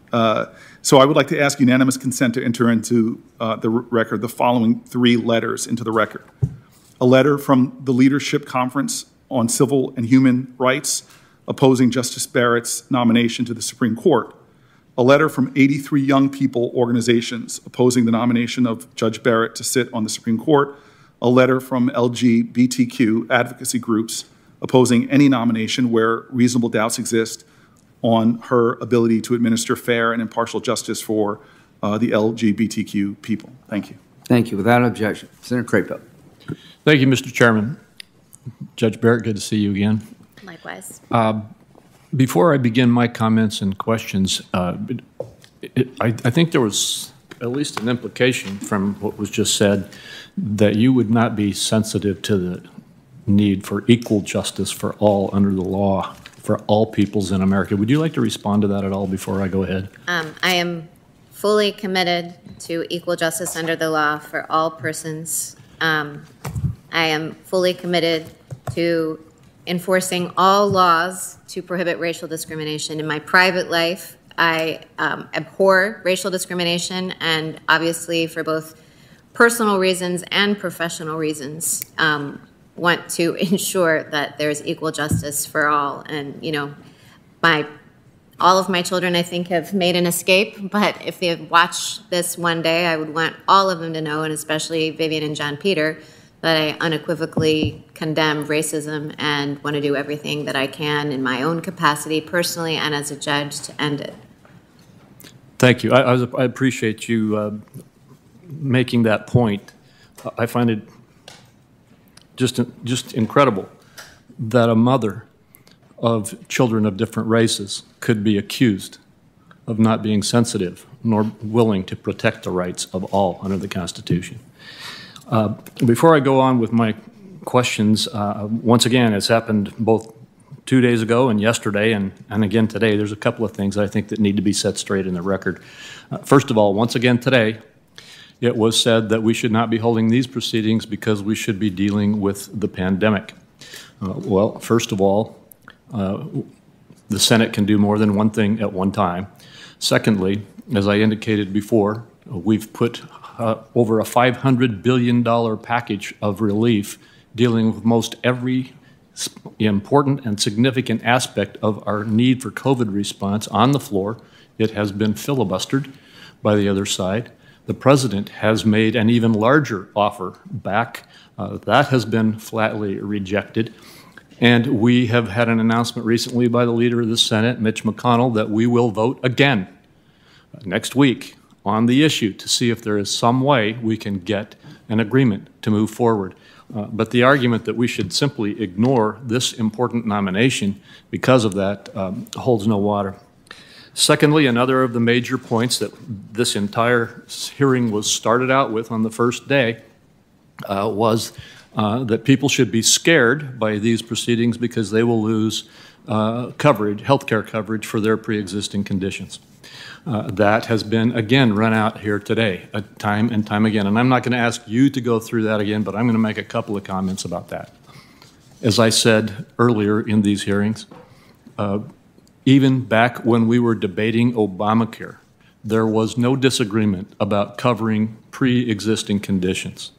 So I would like to ask unanimous consent to enter into the record the following 3 letters into the record. A letter from the Leadership Conference on Civil and Human Rights opposing Justice Barrett's nomination to the Supreme Court. A letter from 83 young people organizations opposing the nomination of Judge Barrett to sit on the Supreme Court. A letter from LGBTQ advocacy groups opposing any nomination where reasonable doubts exist on her ability to administer fair and impartial justice for the LGBTQ people. Thank you. Thank you. Without objection. Senator Crapo. Thank you, Mr. Chairman. Judge Barrett, good to see you again. Likewise. Before I begin my comments and questions, I think there was at least an implication from what was just said that you would not be sensitive to the need for equal justice for all under the law for all peoples in America. Would you like to respond to that at all before I go ahead? I am fully committed to equal justice under the law for all persons. I am fully committed to enforcing all laws to prohibit racial discrimination. In my private life, I abhor racial discrimination, and obviously for both personal reasons and professional reasons, want to ensure that there's equal justice for all. And, you know, all of my children, I think, have made an escape, but if they watch this one day, I would want all of them to know, and especially Vivian and John Peter, that I unequivocally condemn racism and want to do everything that I can in my own capacity, personally and as a judge, to end it. Thank you. I appreciate you making that point. I find it just incredible that a mother of children of different races could be accused of not being sensitive nor willing to protect the rights of all under the Constitution. Before I go on with my questions, once again, it's happened both 2 days ago and yesterday and again today. There's a couple of things I think that need to be set straight in the record. First of all, once again today, it was said that we should not be holding these proceedings because we should be dealing with the pandemic. Well, first of all, the Senate can do more than one thing at one time. Secondly, as I indicated before, we've put over a $500 billion package of relief dealing with most every important and significant aspect of our need for COVID response on the floor. It has been filibustered by the other side. The president has made an even larger offer back. That has been flatly rejected. And we have had an announcement recently by the leader of the Senate, Mitch McConnell, that we will vote again next week on the issue to see if there is some way we can get an agreement to move forward. But the argument that we should simply ignore this important nomination because of that holds no water. Secondly, another of the major points that this entire hearing was started out with on the first day was that people should be scared by these proceedings because they will lose coverage, health care coverage for their pre-existing conditions. That has been, again, run out here today, time and time again. And I'm not going to ask you to go through that again, but I'm going to make a couple of comments about that. As I said earlier in these hearings, even back when we were debating Obamacare, there was no disagreement about covering pre-existing conditions.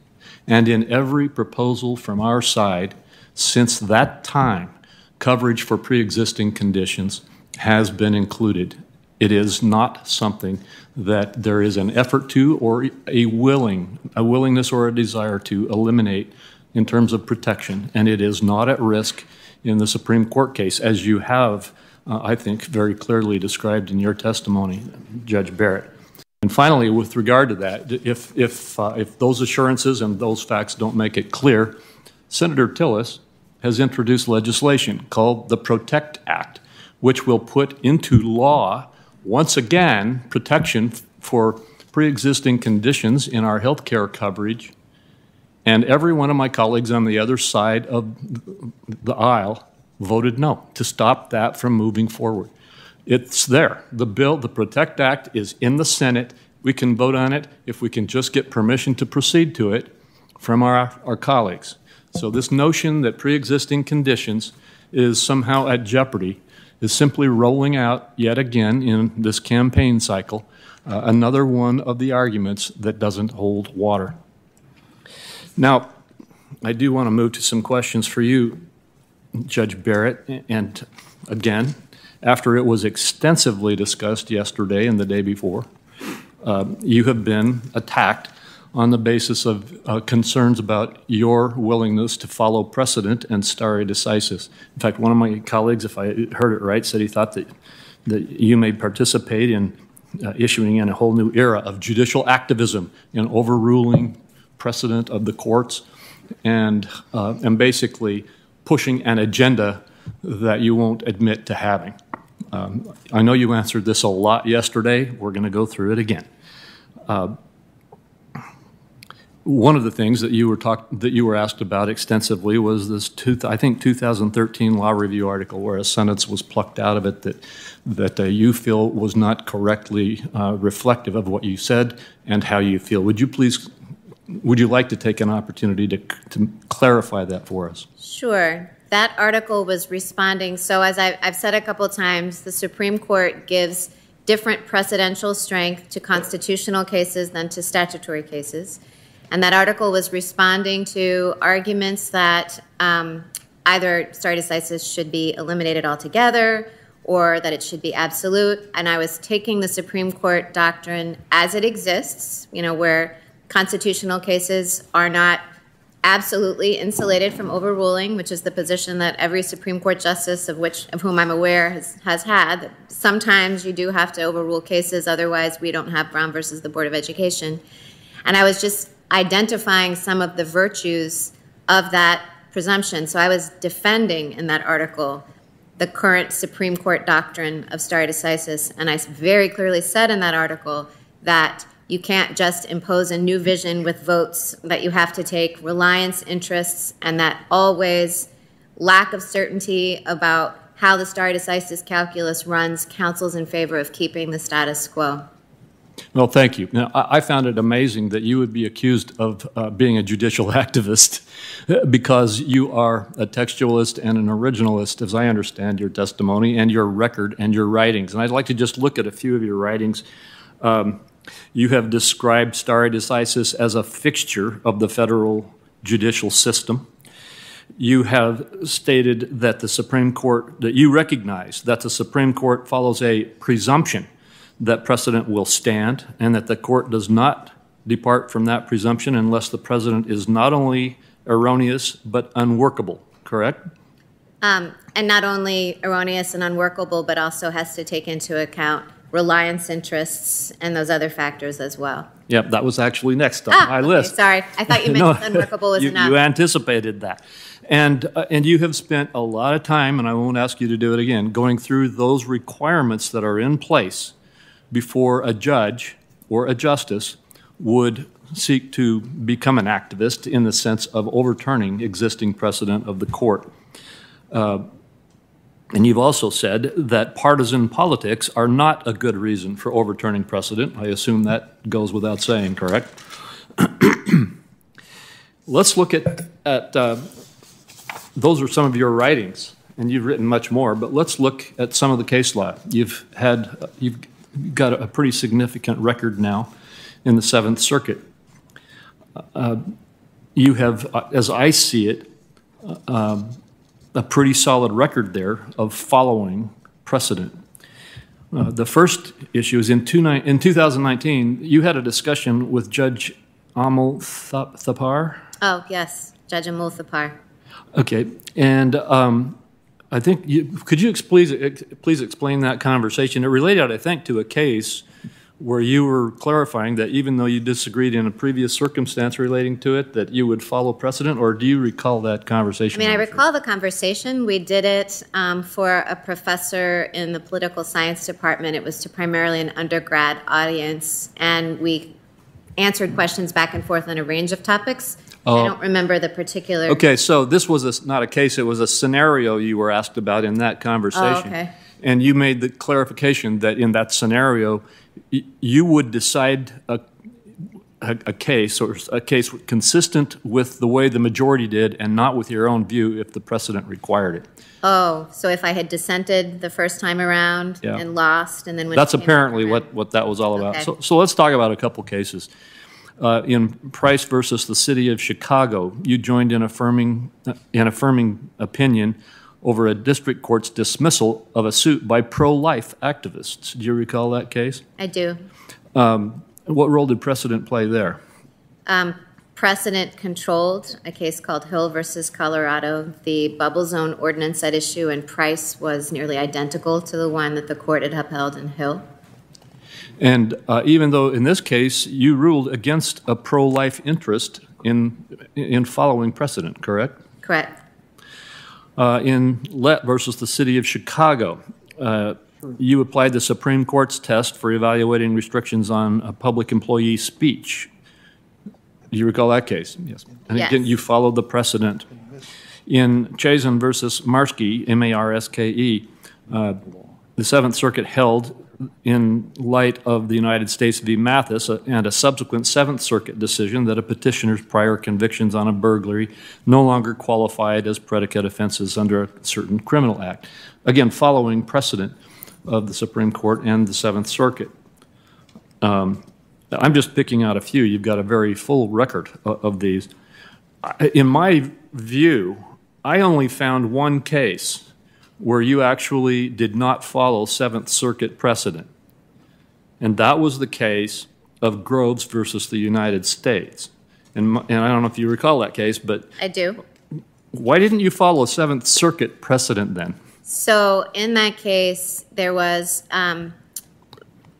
And in every proposal from our side since that time, coverage for pre-existing conditions has been included. It is not something that there is an effort to or a willingness or a desire to eliminate in terms of protection. And it is not at risk in the Supreme Court case, as you have, I think, very clearly described in your testimony, Judge Barrett. And finally, with regard to that, if those assurances and those facts don't make it clear, Senator Tillis has introduced legislation called the PROTECT Act, which will put into law, once again, protection for pre-existing conditions in our health care coverage. And every one of my colleagues on the other side of the aisle voted no to stop that from moving forward. It's there. The bill, the PROTECT Act, is in the Senate. We can vote on it if we can just get permission to proceed to it from our colleagues. So this notion that pre-existing conditions is somehow at jeopardy is simply rolling out yet again in this campaign cycle, another one of the arguments that doesn't hold water. Now, I do want to move to some questions for you, Judge Barrett, and again, after it was extensively discussed yesterday and the day before, you have been attacked on the basis of concerns about your willingness to follow precedent and stare decisis. In fact, one of my colleagues, if I heard it right, said he thought that you may participate in issuing in a whole new era of judicial activism in overruling precedent of the courts and basically pushing an agenda that you won't admit to having. I know you answered this a lot yesterday. We're going to go through it again. One of the things that you were asked about extensively was this, I think, 2013 law review article where a sentence was plucked out of it that you feel was not correctly reflective of what you said and how you feel. Would you like to take an opportunity to clarify that for us? Sure. That article was responding. So as I've said a couple times, the Supreme Court gives different precedential strength to constitutional cases than to statutory cases. And that article was responding to arguments that either stare decisis should be eliminated altogether or that it should be absolute. And I was taking the Supreme Court doctrine as it exists, where constitutional cases are not absolutely insulated from overruling, which is the position that every Supreme Court justice of whom I'm aware has had. Sometimes you do have to overrule cases, otherwise we don't have Brown versus the Board of Education. And I was just identifying some of the virtues of that presumption. So I was defending in that article the current Supreme Court doctrine of stare decisis, and I very clearly said in that article that you can't just impose a new vision with votes, that you have to take reliance interests, and that always lack of certainty about how the stare decisis calculus runs counsels in favor of keeping the status quo. Well, thank you. Now, I found it amazing that you would be accused of being a judicial activist because you are a textualist and an originalist, as I understand your testimony and your record and your writings. And I'd like to just look at a few of your writings. You have described stare decisis as a fixture of the federal judicial system. You have stated that the Supreme Court, that you recognize that the Supreme Court follows a presumption that precedent will stand and that the court does not depart from that presumption unless the precedent is not only erroneous but unworkable, correct? And not only erroneous and unworkable, but also has to take into account reliance interests and those other factors as well. Yep, that was actually next on my list. Sorry, I thought you meant unworkable was enough. You anticipated that. And you have spent a lot of time, and I won't ask you to do it again, going through those requirements that are in place before a judge or a justice would seek to become an activist in the sense of overturning existing precedent of the court. And you've also said that partisan politics are not a good reason for overturning precedent. I assume that goes without saying, correct? Let's look at those are some of your writings, and you've written much more, but let's look at some of the case law. You've got a pretty significant record now in the Seventh Circuit. You have, as I see it, a pretty solid record there of following precedent. The first issue is in 2019, you had a discussion with Judge Amul Thapar. Oh, yes, Judge Amul Thapar. Okay, and I think could you please explain that conversation? It related, I think, to a case where you were clarifying that even though you disagreed in a previous circumstance relating to it, that you would follow precedent, or do you recall that conversation? I recall the conversation. We did it for a professor in the political science department. It was to primarily an undergrad audience, and we answered questions back and forth on a range of topics. I don't remember the particular. Okay, so this was not a case, it was a scenario you were asked about in that conversation. Oh, okay. And you made the clarification that in that scenario, you would decide a case or a case consistent with the way the majority did and not with your own view if the precedent required it. Oh, so if I had dissented the first time around and lost, and then when that's apparently what that was all about. Okay. So let's talk about a couple cases. In Price versus the City of Chicago, you joined in affirming opinion over a district court's dismissal of a suit by pro-life activists. Do you recall that case? I do. What role did precedent play there? Precedent controlled a case called Hill versus Colorado. The bubble zone ordinance at issue in Price was nearly identical to the one that the court had upheld in Hill. And even though in this case you ruled against a pro-life interest in following precedent, correct? Correct. In Lett versus the City of Chicago, you applied the Supreme Court's test for evaluating restrictions on public employee speech. You recall that case? Yes. And Yes. again, you followed the precedent. In Chazen versus Marske, M-A-R-S-K-E, the Seventh Circuit held, in light of the United States v. Mathis and a subsequent Seventh Circuit decision, that a petitioner's prior convictions on a burglary no longer qualified as predicate offenses under a certain criminal act. Again, following precedent of the Supreme Court and the Seventh Circuit. I'm just picking out a few. You've got a very full record of these. In my view, I only found one case where you actually did not follow Seventh Circuit precedent. And that was the case of Groves versus the United States. And I don't know if you recall that case, but I do. Why didn't you follow Seventh Circuit precedent then? So in that case, there was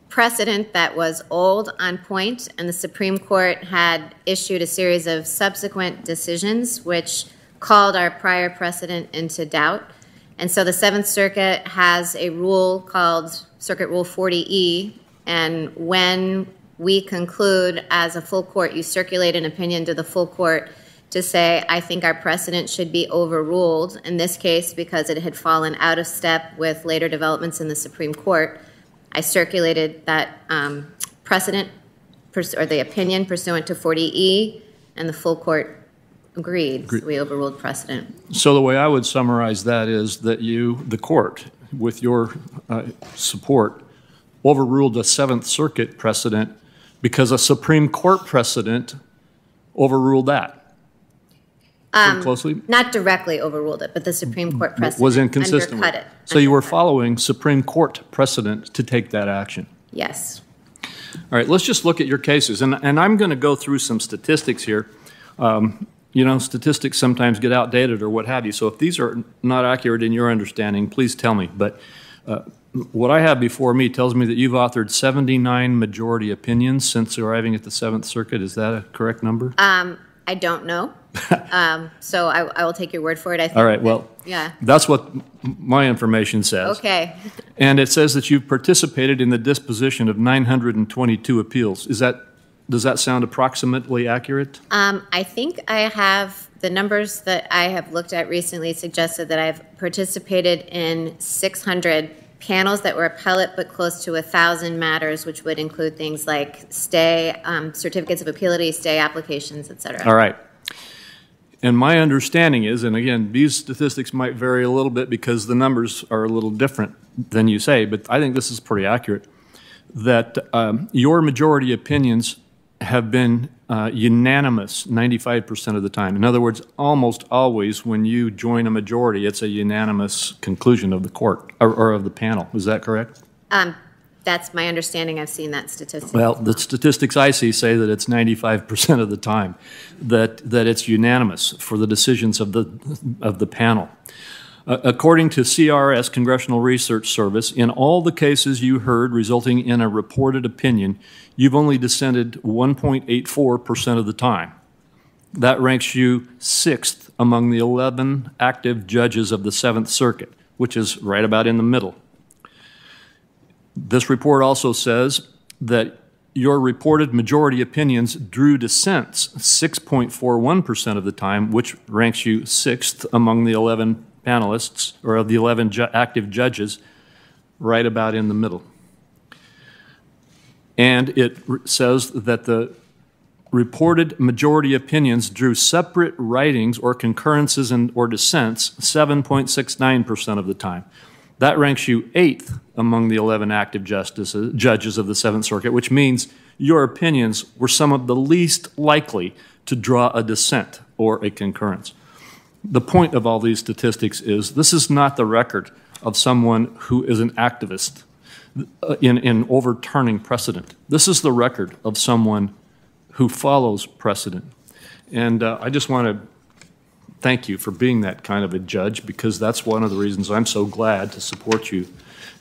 precedent that was old, on point, and the Supreme Court had issued a series of subsequent decisions which called our prior precedent into doubt. And so the Seventh Circuit has a rule called Circuit Rule 40E, and when we conclude as a full court, you circulate an opinion to the full court to say, I think our precedent should be overruled. In this case, because it had fallen out of step with later developments in the Supreme Court, I circulated that precedent, or the opinion pursuant to 40E, and the full court agreed. So we overruled precedent. So the way I would summarize that is that you, the court, with your support, overruled a Seventh Circuit precedent because a Supreme Court precedent overruled that. Closely? Not directly overruled it, but the Supreme Court precedent Was inconsistent undercut with it. So you were following Supreme Court precedent to take that action. Yes. All right, let's just look at your cases. And I'm going to go through some statistics here. You know, statistics sometimes get outdated or what have you. So if these are not accurate in your understanding, please tell me. But what I have before me tells me that you've authored 79 majority opinions since arriving at the Seventh Circuit. Is that a correct number? I don't know. So I will take your word for it. I think All right, well, yeah. That's what my information says. Okay. And it says that you've participated in the disposition of 922 appeals. Does that sound approximately accurate? I think I have, the numbers that I have looked at recently suggested that I've participated in 600 panels that were appellate, but close to 1,000 matters, which would include things like stay, certificates of appealability, stay applications, et cetera. All right. And my understanding is, and again, these statistics might vary a little bit because the numbers are a little different than you say, but I think this is pretty accurate, that your majority opinions have been unanimous 95% of the time. In other words, almost always when you join a majority, it's a unanimous conclusion of the court or of the panel. Is that correct? That's my understanding. I've seen that statistic. Well, the statistics I see say that it's 95% of the time that it's unanimous for the decisions of the panel. According to CRS, Congressional Research Service, in all the cases you heard resulting in a reported opinion, you've only dissented 1.84% of the time. That ranks you 6th among the 11 active judges of the Seventh Circuit, which is right about in the middle. This report also says that your reported majority opinions drew dissents 6.41% of the time, which ranks you 6th among the 11 panelists, or of the 11 active judges, right about in the middle. And it says that the reported majority opinions drew separate writings or concurrences or dissents 7.69% of the time. That ranks you 8th among the 11 active judges of the Seventh Circuit, which means your opinions were some of the least likely to draw a dissent or a concurrence. The point of all these statistics is this is not the record of someone who is an activist in overturning precedent. This is the record of someone who follows precedent. And I just want to thank you for being that kind of a judge, because that's one of the reasons I'm so glad to support you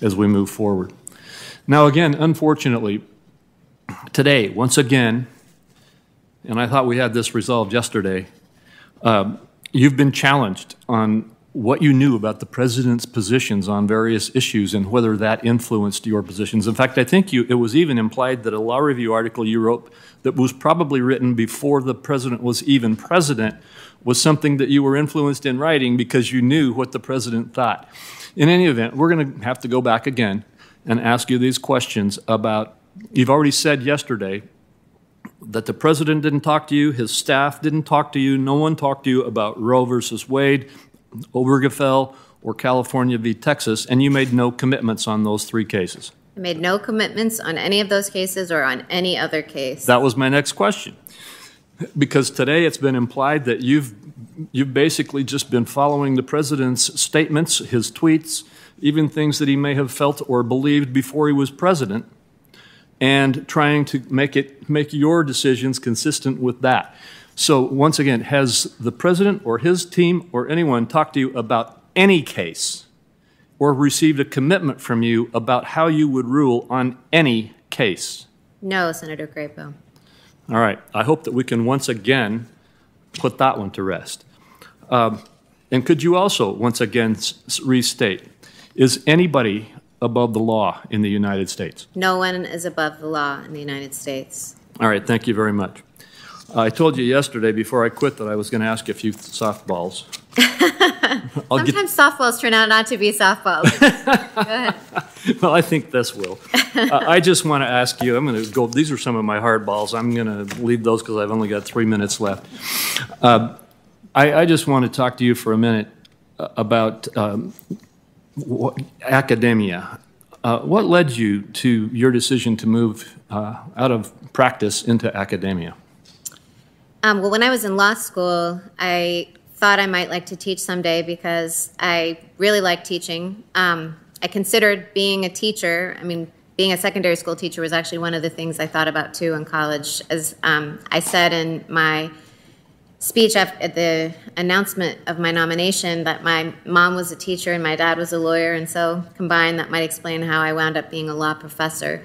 as we move forward. Now again, unfortunately, today, once again, and I thought we had this resolved yesterday, you've been challenged on what you knew about the president's positions on various issues and whether that influenced your positions. In fact, I think it was even implied that a law review article you wrote that was probably written before the president was even president was something that you were influenced in writing because you knew what the president thought. In any event, we're going to have to go back again and ask you these questions about, you've already said yesterday that the president didn't talk to you, his staff didn't talk to you, no one talked to you about Roe versus Wade, Obergefell, or California v. Texas, and you made no commitments on those 3 cases. I made no commitments on any of those cases or on any other case. That was my next question. Because today it's been implied that you've basically just been following the president's statements, his tweets, even things that he may have felt or believed before he was president, and trying to make your decisions consistent with that. So once again, has the president or his team or anyone talked to you about any case or received a commitment from you about how you would rule on any case? No, Senator Crapo. All right. I hope that we can once again put that one to rest. And could you also once again restate, is anybody above the law in the United States? No one is above the law in the United States. All right. Thank you very much. I told you yesterday before I quit that I was going to ask you a few softballs. Sometimes softballs turn out not to be softballs. Go ahead. Well, I think this will. I just want to ask you, I'm going to go, these are some of my hardballs. I'm going to leave those because I've only got 3 minutes left. I just want to talk to you for a minute about academia. What led you to your decision to move out of practice into academia? Well, when I was in law school, I thought I might like to teach someday because I really like teaching. I considered being a teacher. I mean, being a secondary school teacher was actually one of the things I thought about too in college. As I said in my speech at the announcement of my nomination that my mom was a teacher and my dad was a lawyer, and so combined that might explain how I wound up being a law professor.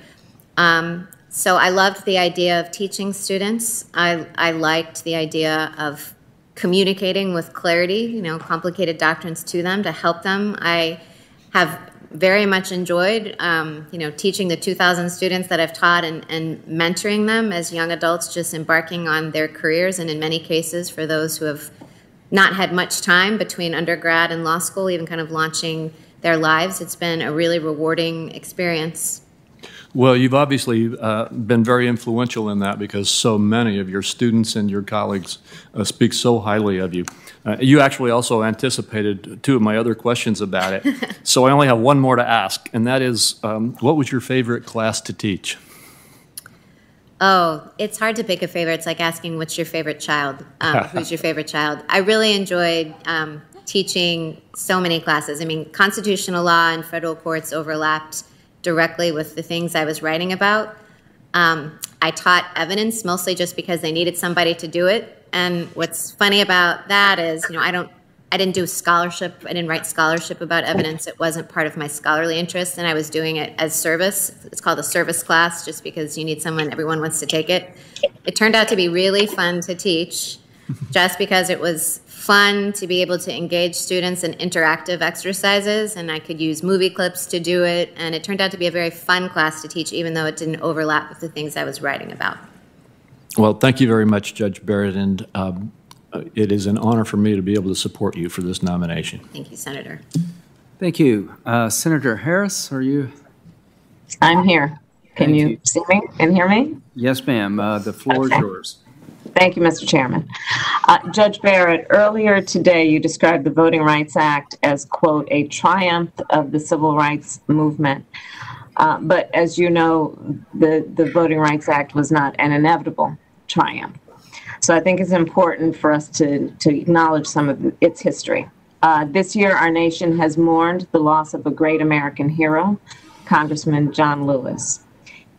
So I loved the idea of teaching students. I liked the idea of communicating with clarity, complicated doctrines to them to help them. I have very much enjoyed, teaching the 2,000 students that I've taught and mentoring them as young adults just embarking on their careers, and in many cases for those who have not had much time between undergrad and law school, even kind of launching their lives. It's been a really rewarding experience. Well, you've obviously been very influential in that because so many of your students and your colleagues speak so highly of you. You actually also anticipated 2 of my other questions about it, so I only have one more to ask, and that is, what was your favorite class to teach? Oh, it's hard to pick a favorite. It's like asking what's your favorite child, who's your favorite child. I really enjoyed teaching so many classes. I mean, constitutional law and federal courts overlapped directly with the things I was writing about. I taught evidence mostly just because they needed somebody to do it. And what's funny about that is, I didn't do scholarship. I didn't write scholarship about evidence. It wasn't part of my scholarly interest, and I was doing it as service. It's called a service class just because you need someone, everyone wants to take it. It turned out to be really fun to teach just because it was fun to be able to engage students in interactive exercises, and I could use movie clips to do it, and it turned out to be a very fun class to teach, even though it didn't overlap with the things I was writing about. Well, thank you very much, Judge Barrett, and it is an honor for me to be able to support you for this nomination. Thank you, Senator. Thank you. Senator Harris, are you? I'm here. Can you see me and hear me? Yes, ma'am. The floor is yours. Thank you, Mr. Chairman. Judge Barrett, earlier today you described the Voting Rights Act as, quote, a triumph of the civil rights movement. But as you know, the Voting Rights Act was not an inevitable triumph. So I think it's important for us to acknowledge some of its history. This year, our nation has mourned the loss of a great American hero, Congressman John Lewis.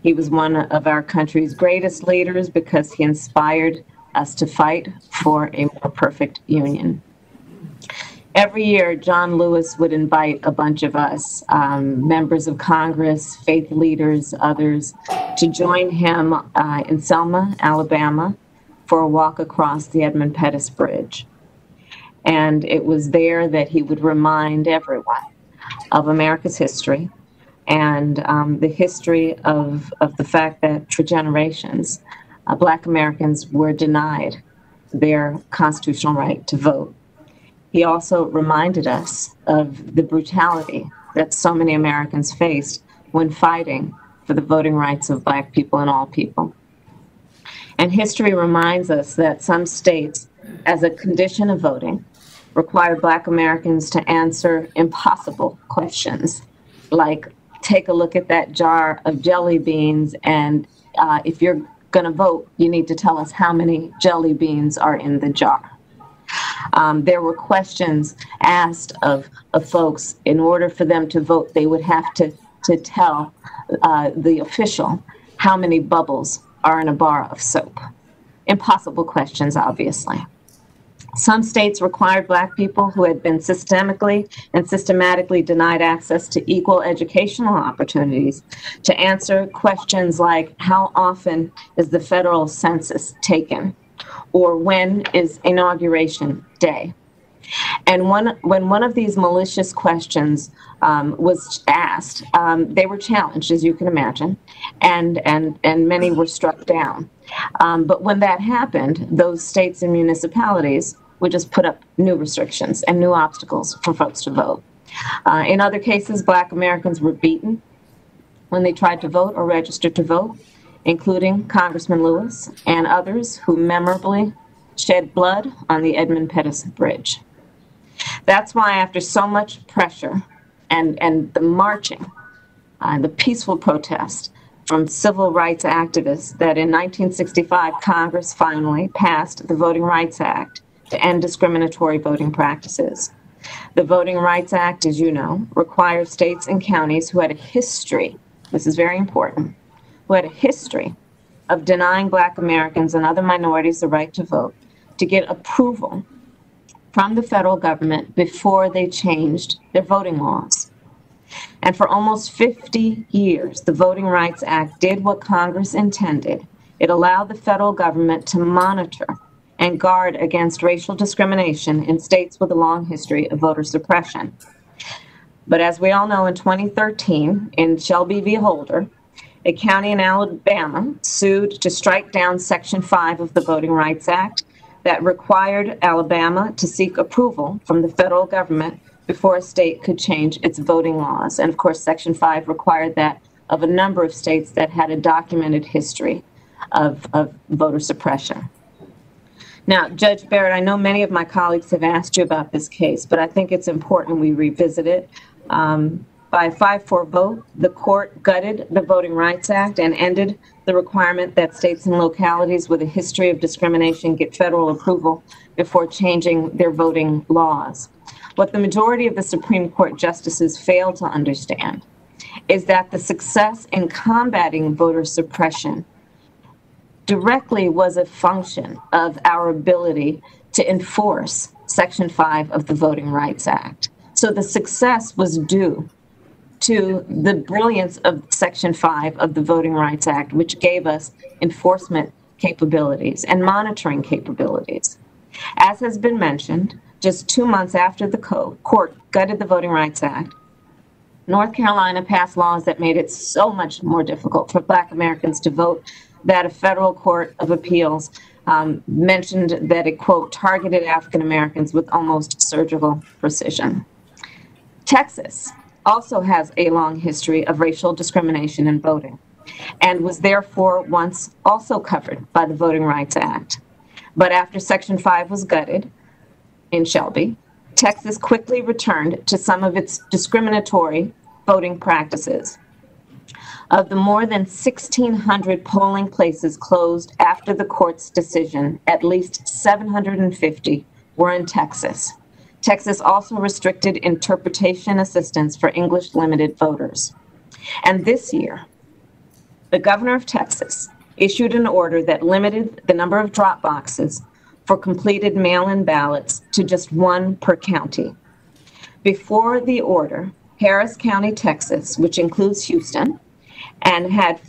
He was one of our country's greatest leaders because he inspired us to fight for a more perfect union. Every year, John Lewis would invite a bunch of us, members of Congress, faith leaders, others, to join him in Selma, Alabama, for a walk across the Edmund Pettus Bridge. And it was there that he would remind everyone of America's history and the history of the fact that for generations, Black Americans were denied their constitutional right to vote. He also reminded us of the brutality that so many Americans faced when fighting for the voting rights of Black people and all people. And history reminds us that some states, as a condition of voting, required Black Americans to answer impossible questions, like take a look at that jar of jelly beans, and if you're going to vote, you need to tell us how many jelly beans are in the jar. There were questions asked of folks. In order for them to vote, they would have to tell the official how many bubbles are in a bar of soap. Impossible questions, obviously. Some states required Black people who had been systemically and systematically denied access to equal educational opportunities to answer questions like, how often is the federal census taken? Or when is Inauguration Day? And when one of these malicious questions was asked, they were challenged, as you can imagine, and many were struck down. But when that happened, those states and municipalities would just put up new restrictions and new obstacles for folks to vote. In other cases, Black Americans were beaten when they tried to vote or register to vote, including Congressman Lewis and others who memorably shed blood on the Edmund Pettus Bridge. That's why after so much pressure and the marching, the peaceful protest from civil rights activists, that in 1965 Congress finally passed the Voting Rights Act to end discriminatory voting practices. The Voting Rights Act, as you know, requires states and counties who had a history, this is very important, who had a history of denying Black Americans and other minorities the right to vote, to get approval from the federal government before they changed their voting laws. And for almost 50 years, the Voting Rights Act did what Congress intended. It allowed the federal government to monitor and guard against racial discrimination in states with a long history of voter suppression. But as we all know, in 2013, in Shelby v. Holder, a county in Alabama sued to strike down Section 5 of the Voting Rights Act that required Alabama to seek approval from the federal government before a state could change its voting laws. And of course, Section 5 required that of a number of states that had a documented history of voter suppression. Now, Judge Barrett, I know many of my colleagues have asked you about this case, but I think it's important we revisit it. By a 5-4 vote, the court gutted the Voting Rights Act and ended the requirement that states and localities with a history of discrimination get federal approval before changing their voting laws. What the majority of the Supreme Court justices fail to understand is that the success in combating voter suppression directly was a function of our ability to enforce Section 5 of the Voting Rights Act. So the success was due to the brilliance of Section 5 of the Voting Rights Act, which gave us enforcement capabilities and monitoring capabilities. As has been mentioned, just 2 months after the court gutted the Voting Rights Act, North Carolina passed laws that made it so much more difficult for Black Americans to vote that a federal court of appeals mentioned that it, quote, targeted African Americans with almost surgical precision. Texas also has a long history of racial discrimination in voting and was therefore once also covered by the Voting Rights Act. But after Section 5 was gutted in Shelby, Texas quickly returned to some of its discriminatory voting practices. Of the more than 1,600 polling places closed after the court's decision, at least 750 were in Texas. Texas also restricted interpretation assistance for English limited voters. And this year, the governor of Texas issued an order that limited the number of drop boxes for completed mail-in ballots to just 1 per county. Before the order, Harris County, Texas, which includes Houston, and had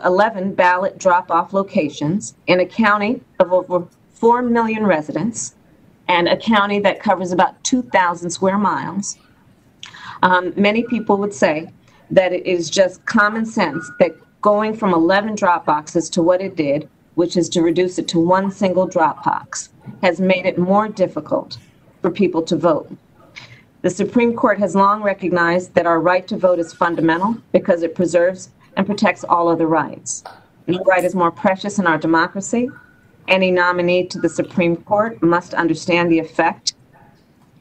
11 ballot drop-off locations in a county of over 4 million residents, and a county that covers about 2,000 square miles, many people would say that it is just common sense that going from 11 drop boxes to what it did, which is to reduce it to one single drop box, has made it more difficult for people to vote. The Supreme Court has long recognized that our right to vote is fundamental because it preserves and protects all other rights. No right is more precious in our democracy. Any nominee to the Supreme Court must understand the effect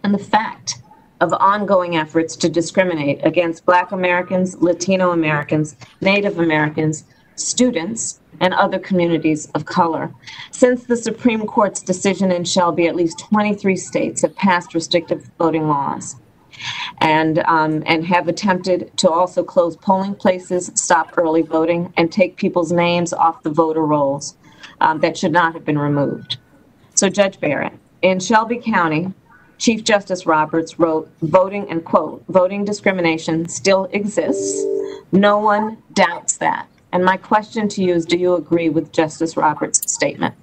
and the fact of ongoing efforts to discriminate against Black Americans, Latino Americans, Native Americans, students, and other communities of color. Since the Supreme Court's decision in Shelby, at least 23 states have passed restrictive voting laws and have attempted to also close polling places, stop early voting, and take people's names off the voter rolls that should not have been removed. So Judge Barrett, in Shelby County, Chief Justice Roberts wrote, voting, and quote, voting discrimination still exists. No one doubts that. And my question to you is, do you agree with Justice Roberts' statement?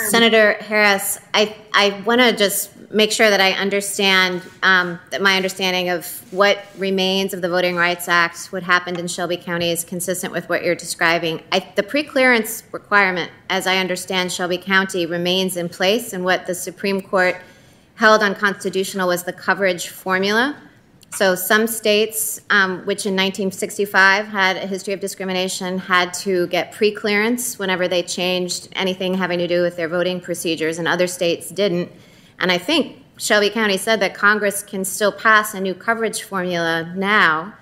Senator Harris, I want to just make sure that I understand that my understanding of what remains of the Voting Rights Act, what happened in Shelby County, is consistent with what you're describing. The preclearance requirement, as I understand Shelby County, remains in place, and what the Supreme Court held unconstitutional was the coverage formula. So some states, which in 1965 had a history of discrimination, had to get preclearance whenever they changed anything having to do with their voting procedures, and other states didn't. And I think Shelby County said that Congress can still pass a new coverage formula now,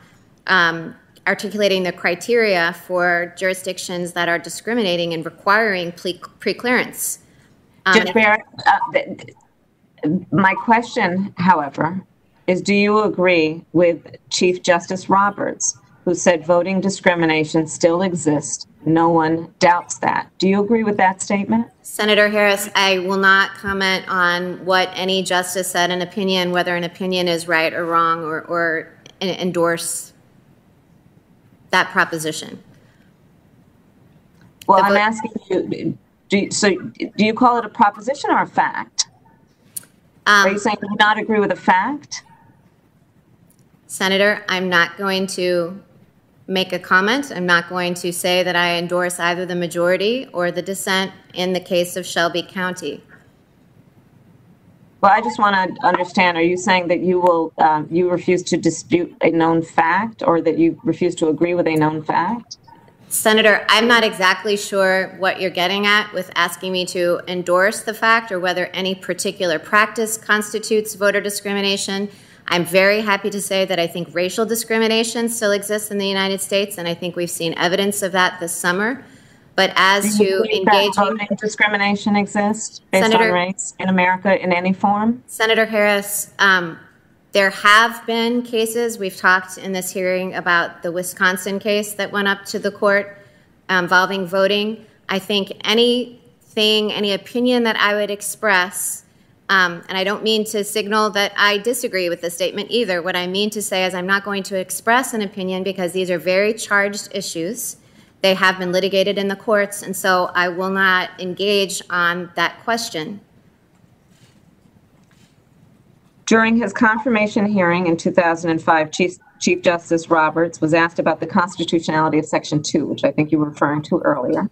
articulating the criteria for jurisdictions that are discriminating and requiring preclearance. Judge Barrett, my question, however, is do you agree with Chief Justice Roberts, who said voting discrimination still exists? No one doubts that. Do you agree with that statement? Senator Harris, I will not comment on what any justice said in opinion, whether an opinion is right or wrong, or endorse that proposition. Well, I'm asking you, do you call it a proposition or a fact? Are you saying you do not agree with a fact? Senator, I'm not going to make a comment. I'm not going to say that I endorse either the majority or the dissent in the case of Shelby County. Well, I just want to understand, are you saying that you will, you refuse to dispute a known fact, or that you refuse to agree with a known fact? Senator, I'm not exactly sure what you're getting at with asking me to endorse the fact or whether any particular practice constitutes voter discrimination. I'm very happy to say that I think racial discrimination still exists in the United States, and I think we've seen evidence of that this summer. But as to engaging, voting discrimination exists based on race in America in any form? Senator Harris, there have been cases. We've talked in this hearing about the Wisconsin case that went up to the court involving voting. I think any opinion that I would express, and I don't mean to signal that I disagree with the statement either. What I mean to say is I'm not going to express an opinion because these are very charged issues. They have been litigated in the courts, and so I will not engage on that question. During his confirmation hearing in 2005, Chief Justice Roberts was asked about the constitutionality of Section 2, which I think you were referring to earlier,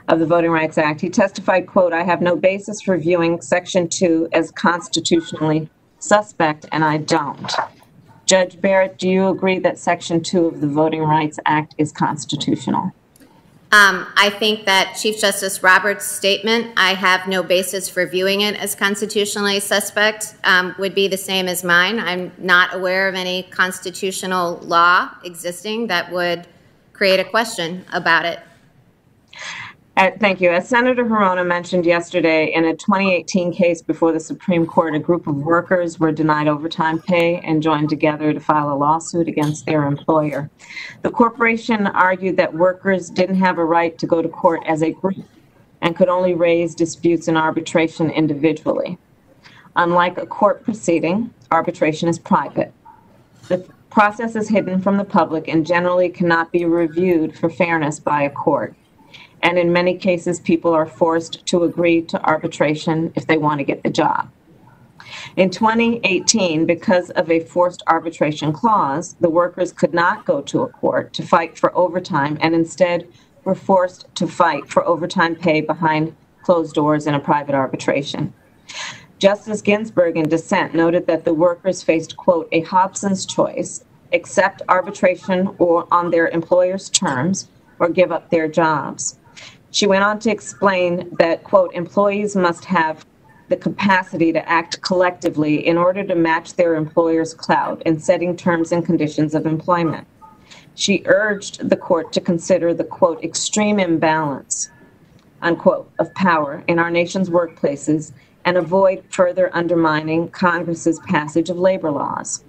of the Voting Rights Act. He testified, quote, "I have no basis for viewing Section 2 as constitutionally suspect, and I don't." Judge Barrett, do you agree that Section 2 of the Voting Rights Act is constitutional? I think that Chief Justice Roberts' statement, "I have no basis for viewing it as constitutionally suspect," would be the same as mine. I'm not aware of any constitutional law existing that would create a question about it. Thank you. As Senator Hirono mentioned yesterday, in a 2018 case before the Supreme Court, a group of workers were denied overtime pay and joined together to file a lawsuit against their employer. The corporation argued that workers didn't have a right to go to court as a group and could only raise disputes in arbitration individually. Unlike a court proceeding, arbitration is private. The process is hidden from the public and generally cannot be reviewed for fairness by a court. And in many cases, people are forced to agree to arbitration if they want to get the job. In 2018, because of a forced arbitration clause, the workers could not go to a court to fight for overtime and instead were forced to fight for overtime pay behind closed doors in a private arbitration. Justice Ginsburg, in dissent, noted that the workers faced, quote, a Hobson's choice: accept arbitration or on their employer's terms or give up their jobs. She went on to explain that, quote, employees must have the capacity to act collectively in order to match their employer's clout in setting terms and conditions of employment. She urged the court to consider the, quote, extreme imbalance, unquote, of power in our nation's workplaces and avoid further undermining Congress's passage of labor laws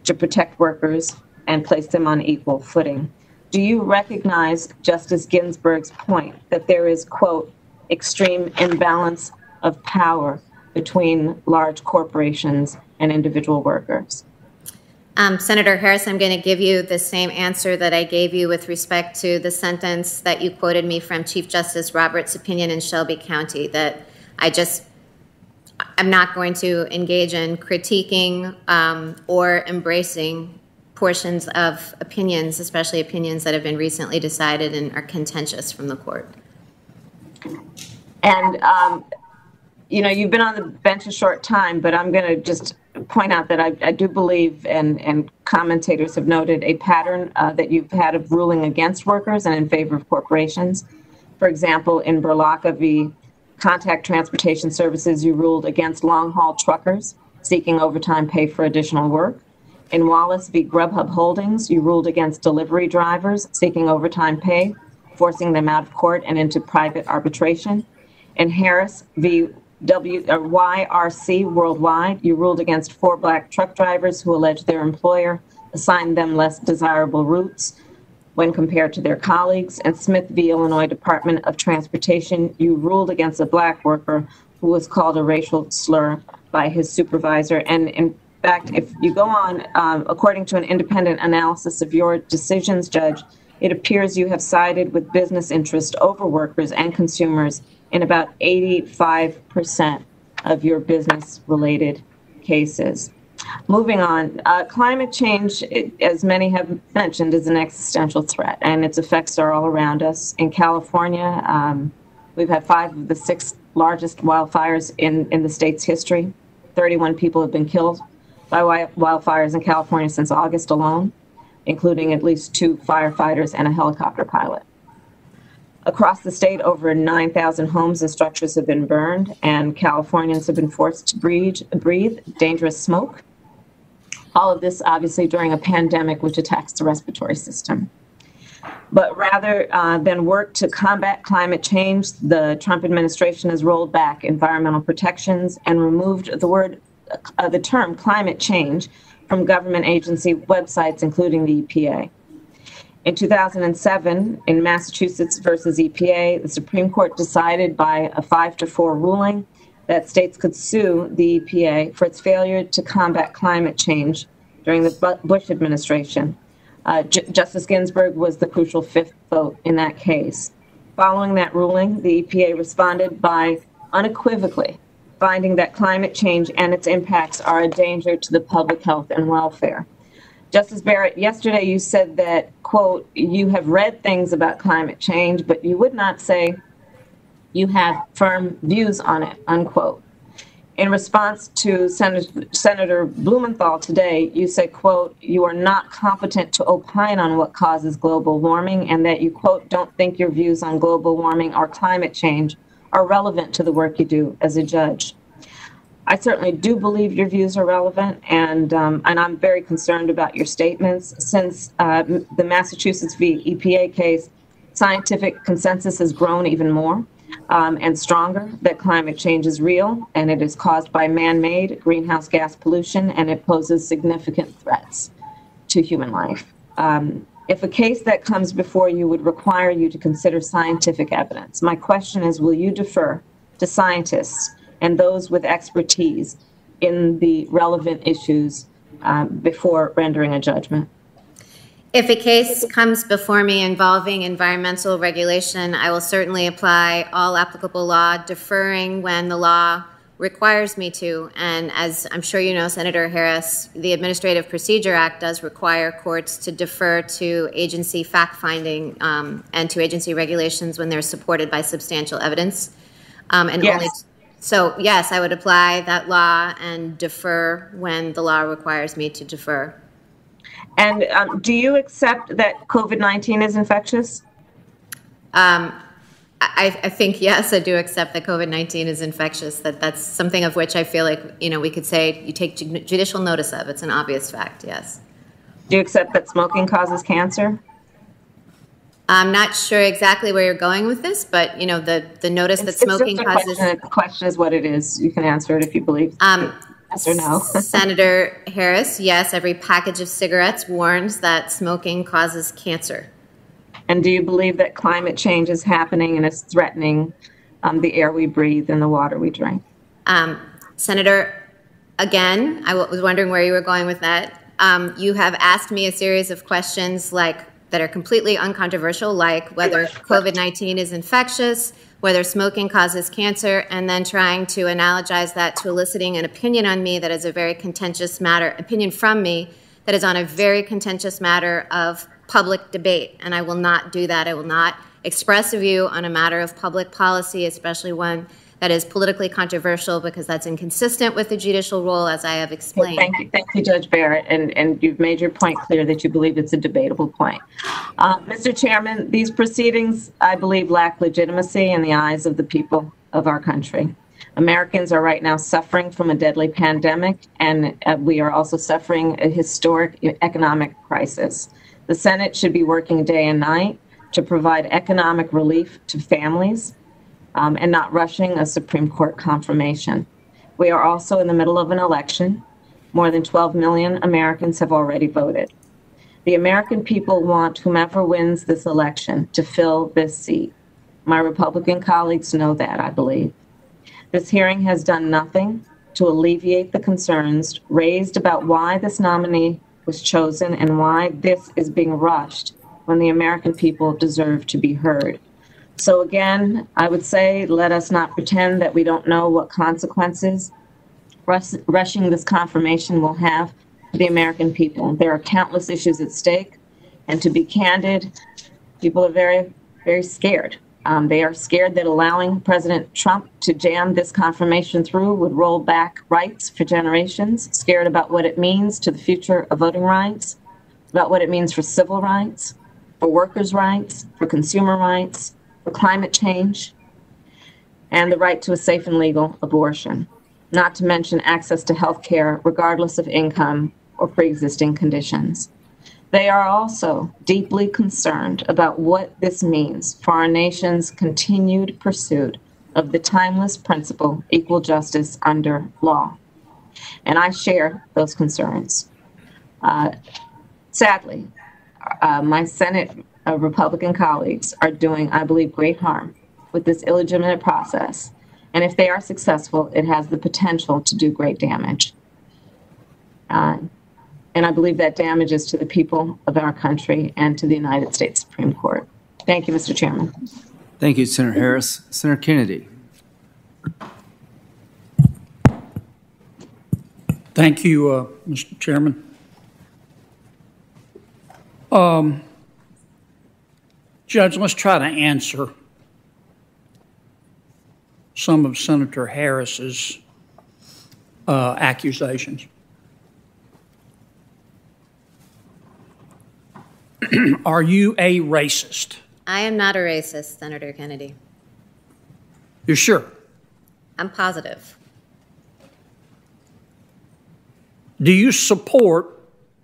to protect workers and place them on equal footing. Do you recognize Justice Ginsburg's point that there is, quote, extreme imbalance of power between large corporations and individual workers? Senator Harris, I'm going to give you the same answer that I gave you with respect to the sentence that you quoted me from Chief Justice Roberts' opinion in Shelby County, that I'm not going to engage in critiquing or embracing portions of opinions, especially opinions that have been recently decided and are contentious from the court. And, you know, you've been on the bench a short time, but I'm going to just point out that I do believe, and commentators have noted, a pattern that you've had of ruling against workers and in favor of corporations. For example, in Berlocka v. Contact Transportation Services, you ruled against long-haul truckers seeking overtime pay for additional work. In Wallace v. Grubhub Holdings, you ruled against delivery drivers seeking overtime pay, forcing them out of court and into private arbitration. In Harris v. YRC Worldwide, you ruled against 4 black truck drivers who alleged their employer assigned them less desirable routes when compared to their colleagues. And Smith v. Illinois Department of Transportation, you ruled against a black worker who was called a racial slur by his supervisor. And in fact, if you go on, according to an independent analysis of your decisions, Judge, it appears you have sided with business interest over workers and consumers in about 85% of your business-related cases. Moving on, climate change, as many have mentioned, is an existential threat, and its effects are all around us. In California, we've had 5 of the 6 largest wildfires in the state's history. 31 people have been killed by wildfires in California since August alone, including at least 2 firefighters and a helicopter pilot. Across the state, over 9,000 homes and structures have been burned, and Californians have been forced to breathe dangerous smoke. All of this, obviously, during a pandemic which attacks the respiratory system. But rather than work to combat climate change, the Trump administration has rolled back environmental protections and removed the term climate change from government agency websites, including the EPA. In 2007, in Massachusetts versus EPA, the Supreme Court decided by a 5-4 ruling that states could sue the EPA for its failure to combat climate change during the Bush administration. Justice Ginsburg was the crucial 5th vote in that case. Following that ruling, the EPA responded by unequivocally finding that climate change and its impacts are a danger to the public health and welfare. Justice Barrett, yesterday you said that, quote, you have read things about climate change, but you would not say you have firm views on it, unquote. In response to Senator Blumenthal today, you said, quote, you are not competent to opine on what causes global warming, and that you, quote, don't think your views on global warming or climate change are relevant to the work you do as a judge. I certainly do believe your views are relevant, and I'm very concerned about your statements. Since the Massachusetts v. EPA case, scientific consensus has grown even more and stronger that climate change is real, and it is caused by man-made greenhouse gas pollution, and it poses significant threats to human life. If a case that comes before you would require you to consider scientific evidence, my question is, will you defer to scientists and those with expertise in the relevant issues before rendering a judgment? If a case comes before me involving environmental regulation, I will certainly apply all applicable law, deferring when the law requires me to. And as I'm sure you know, Senator Harris, the Administrative Procedure Act does require courts to defer to agency fact-finding and to agency regulations when they're supported by substantial evidence. So yes, I would apply that law and defer when the law requires me to defer. And do you accept that COVID-19 is infectious? I think, yes, I do accept that COVID-19 is infectious. That's something of which I feel like, we could say you take judicial notice of. It's an obvious fact, yes. Do you accept that smoking causes cancer? I'm not sure exactly where you're going with this, but, the notice that smoking causes... The question is what it is. You can answer it if you believe. Yes or no? Senator Harris, yes, every package of cigarettes warns that smoking causes cancer. And do you believe that climate change is happening and is threatening the air we breathe and the water we drink? Senator, again, I was wondering where you were going with that. You have asked me a series of questions that are completely uncontroversial, like whether COVID-19 is infectious, whether smoking causes cancer, and then trying to analogize that to eliciting an opinion on me that is a very contentious matter, opinion from me that is on a very contentious matter of public debate. And I will not do that. I will not express a view on a matter of public policy, especially one that is politically controversial, because that's inconsistent with the judicial role, as I have explained. Thank you, Judge Barrett, and you've made your point clear that you believe it's a debatable point. Mr. Chairman, these proceedings, I believe, lack legitimacy in the eyes of the people of our country. Americans are right now suffering from a deadly pandemic, and we are also suffering a historic economic crisis. The Senate should be working day and night to provide economic relief to families, and not rushing a Supreme Court confirmation. We are also in the middle of an election. More than 12 million Americans have already voted. The American people want whomever wins this election to fill this seat. My Republican colleagues know that, I believe. This hearing has done nothing to alleviate the concerns raised about why this nominee was chosen and why this is being rushed when the American people deserve to be heard. So again, I would say let us not pretend that we don't know what consequences rushing this confirmation will have for the American people. There are countless issues at stake, and to be candid, people are very, very scared. They are scared that allowing President Trump to jam this confirmation through would roll back rights for generations, scared about what it means to the future of voting rights, about what it means for civil rights, for workers' rights, for consumer rights, for climate change, and the right to a safe and legal abortion, not to mention access to health care regardless of income or pre-existing conditions. They are also deeply concerned about what this means for our nation's continued pursuit of the timeless principle, equal justice under law. And I share those concerns. Sadly, my Senate Republican colleagues are doing, I believe, great harm with this illegitimate process. And if they are successful, it has the potential to do great damage. And I believe that damage is to the people of our country and to the United States Supreme Court. Thank you, Mr. Chairman. Thank you, Senator Harris. Senator Kennedy. Thank you, Mr. Chairman. Judge, let's try to answer some of Senator Harris's accusations. Are you a racist? I am not a racist, Senator Kennedy. You're sure? I'm positive. Do you support,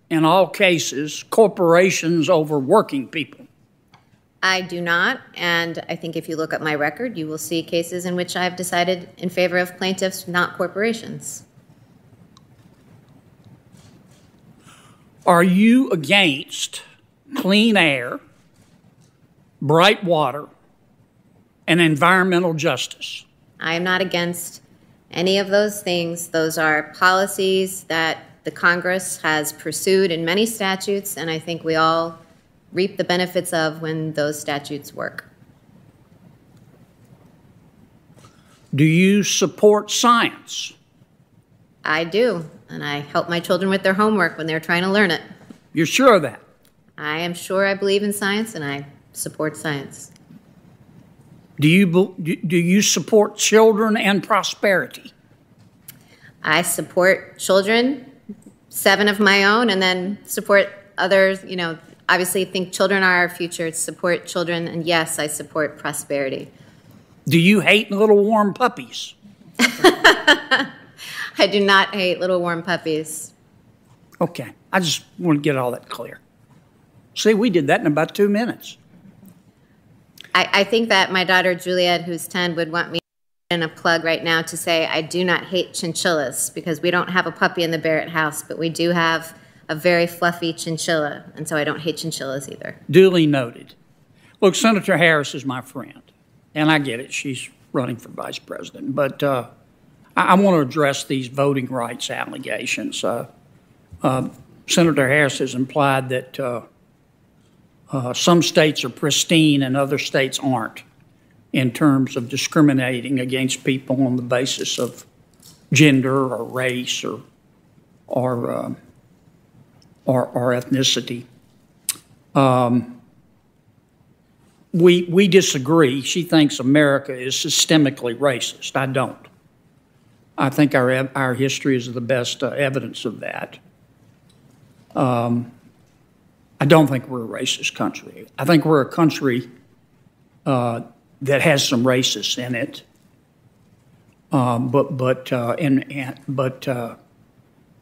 in all cases, corporations over working people? I do not, and I think if you look at my record, you will see cases in which I have decided in favor of plaintiffs, not corporations. Are you against clean air, bright water, and environmental justice? I am not against any of those things. Those are policies that the Congress has pursued in many statutes, and I think we all reap the benefits of when those statutes work. Do you support science? I do, and I help my children with their homework when they're trying to learn it. You're sure of that? I am sure I believe in science, and I support science. Do you support children and prosperity? I support children, 7 of my own, and then support others. You know, obviously think children are our future. Support children, and yes, I support prosperity. Do you hate little warm puppies? I do not hate little warm puppies. Okay, I just want to get all that clear. See, we did that in about 2 minutes. I think that my daughter Juliet, who's 10, would want me in a plug right now to say I do not hate chinchillas, because we don't have a puppy in the Barrett house, but we do have a very fluffy chinchilla, and so I don't hate chinchillas either. Duly noted. Look, Senator Harris is my friend, and I get it. She's running for vice president. But I want to address these voting rights allegations. Senator Harris has implied that some states are pristine and other states aren't in terms of discriminating against people on the basis of gender or race or ethnicity. We disagree. She thinks America is systemically racist. I don't. I think our history is the best evidence of that. I don't think we're a racist country. I think we're a country that has some racists in it. But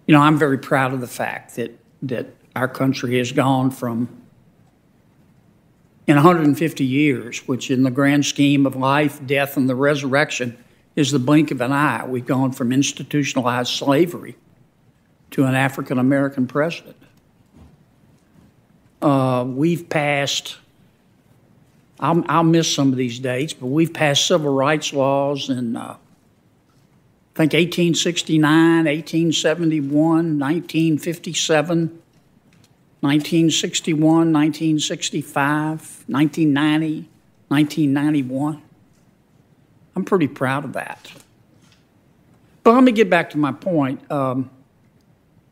you know, I'm very proud of the fact that our country has gone from, in 150 years, which in the grand scheme of life, death, and the resurrection is the blink of an eye, we've gone from institutionalized slavery to an African American president. We've passed, I'll miss some of these dates, but we've passed civil rights laws in, I think, 1869, 1871, 1957, 1961, 1965, 1990, 1991. I'm pretty proud of that. But let me get back to my point.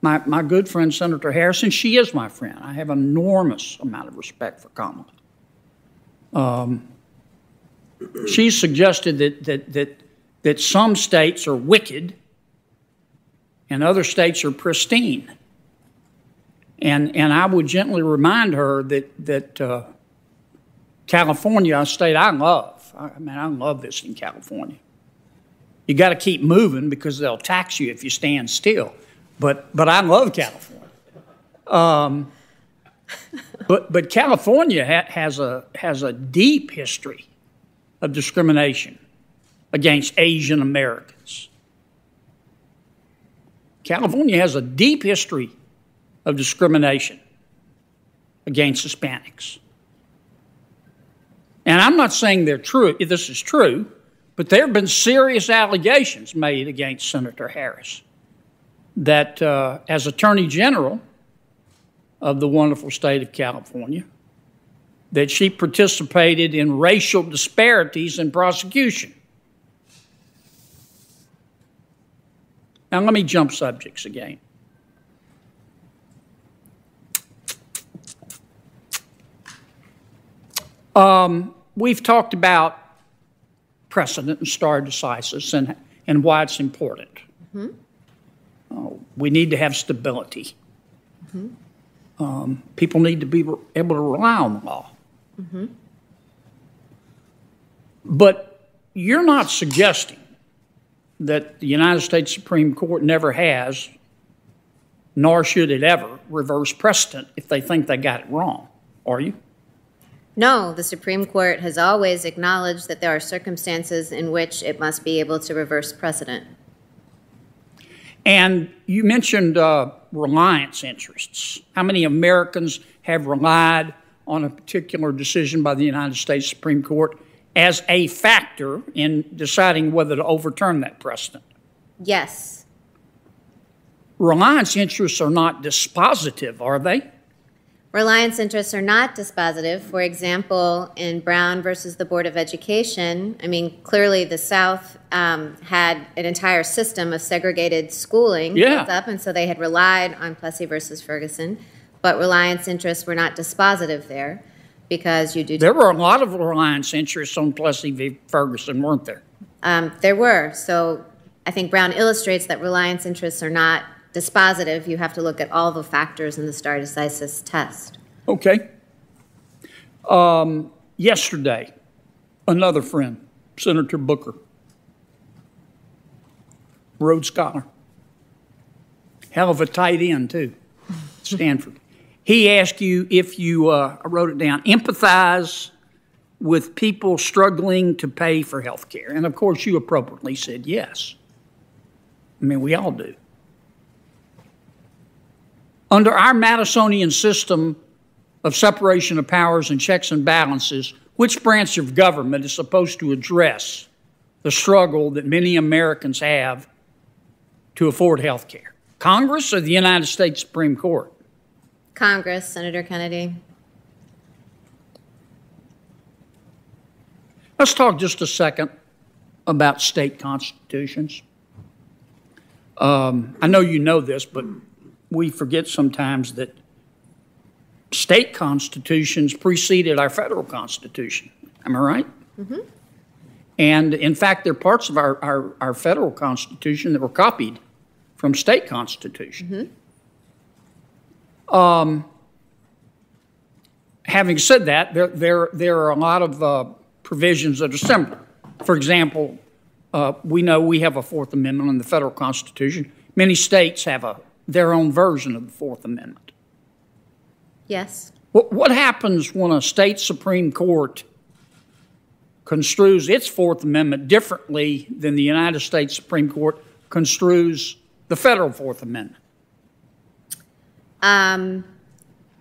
My good friend, Senator Harris, and she is my friend. I have an enormous amount of respect for Kamala. She suggested that some states are wicked and other states are pristine. And I would gently remind her that California, a state I love, I love visiting California. You got to keep moving because they'll tax you if you stand still. But I love California. But California has a deep history of discrimination against Asian Americans. California has a deep history of discrimination against Hispanics. And I'm not saying they're true, this is true, but there have been serious allegations made against Senator Harris that as Attorney General of the wonderful state of California, that she participated in racial disparities in prosecution. Now let me jump subjects again. We've talked about precedent and stare decisis and why it's important. Mm-hmm. We need to have stability. Mm-hmm. People need to be able to rely on the law. Mm-hmm. But you're not suggesting that the United States Supreme Court never has, nor should it ever, reverse precedent if they think they got it wrong, are you? No, the Supreme Court has always acknowledged that there are circumstances in which it must be able to reverse precedent. And you mentioned reliance interests. How many Americans have relied on a particular decision by the United States Supreme Court as a factor in deciding whether to overturn that precedent? Yes. reliance interests are not dispositive, are they? Reliance interests are not dispositive. For example, in Brown versus the Board of Education, I mean, clearly the South had an entire system of segregated schooling built up, and so they had relied on Plessy versus Ferguson. But reliance interests were not dispositive there because you do. There were a lot of reliance interests on Plessy v. Ferguson, weren't there? There were. So I think Brown illustrates that reliance interests are not dispositive. You have to look at all the factors in the stare decisis test. Okay. Yesterday, another friend, Senator Booker, Rhodes Scholar, hell of a tight end too, Stanford. He asked you if you, I wrote it down, empathize with people struggling to pay for health care. And of course, you appropriately said yes. I mean, we all do. Under our Madisonian system of separation of powers and checks and balances, which branch of government is supposed to address the struggle that many Americans have to afford health care? Congress or the United States Supreme Court? Congress, Senator Kennedy. Let's talk just a second about state constitutions. I know you know this, but we forget sometimes that state constitutions preceded our federal constitution. Am I right? Mm-hmm. And in fact, there are parts of our federal constitution that were copied from state constitution. Mm-hmm. Having said that, there are a lot of provisions that are similar. For example, we know we have a Fourth Amendment in the federal Constitution. Many states have their own version of the Fourth Amendment. Yes. What happens when a state Supreme Court construes its Fourth Amendment differently than the United States Supreme Court construes the federal Fourth Amendment?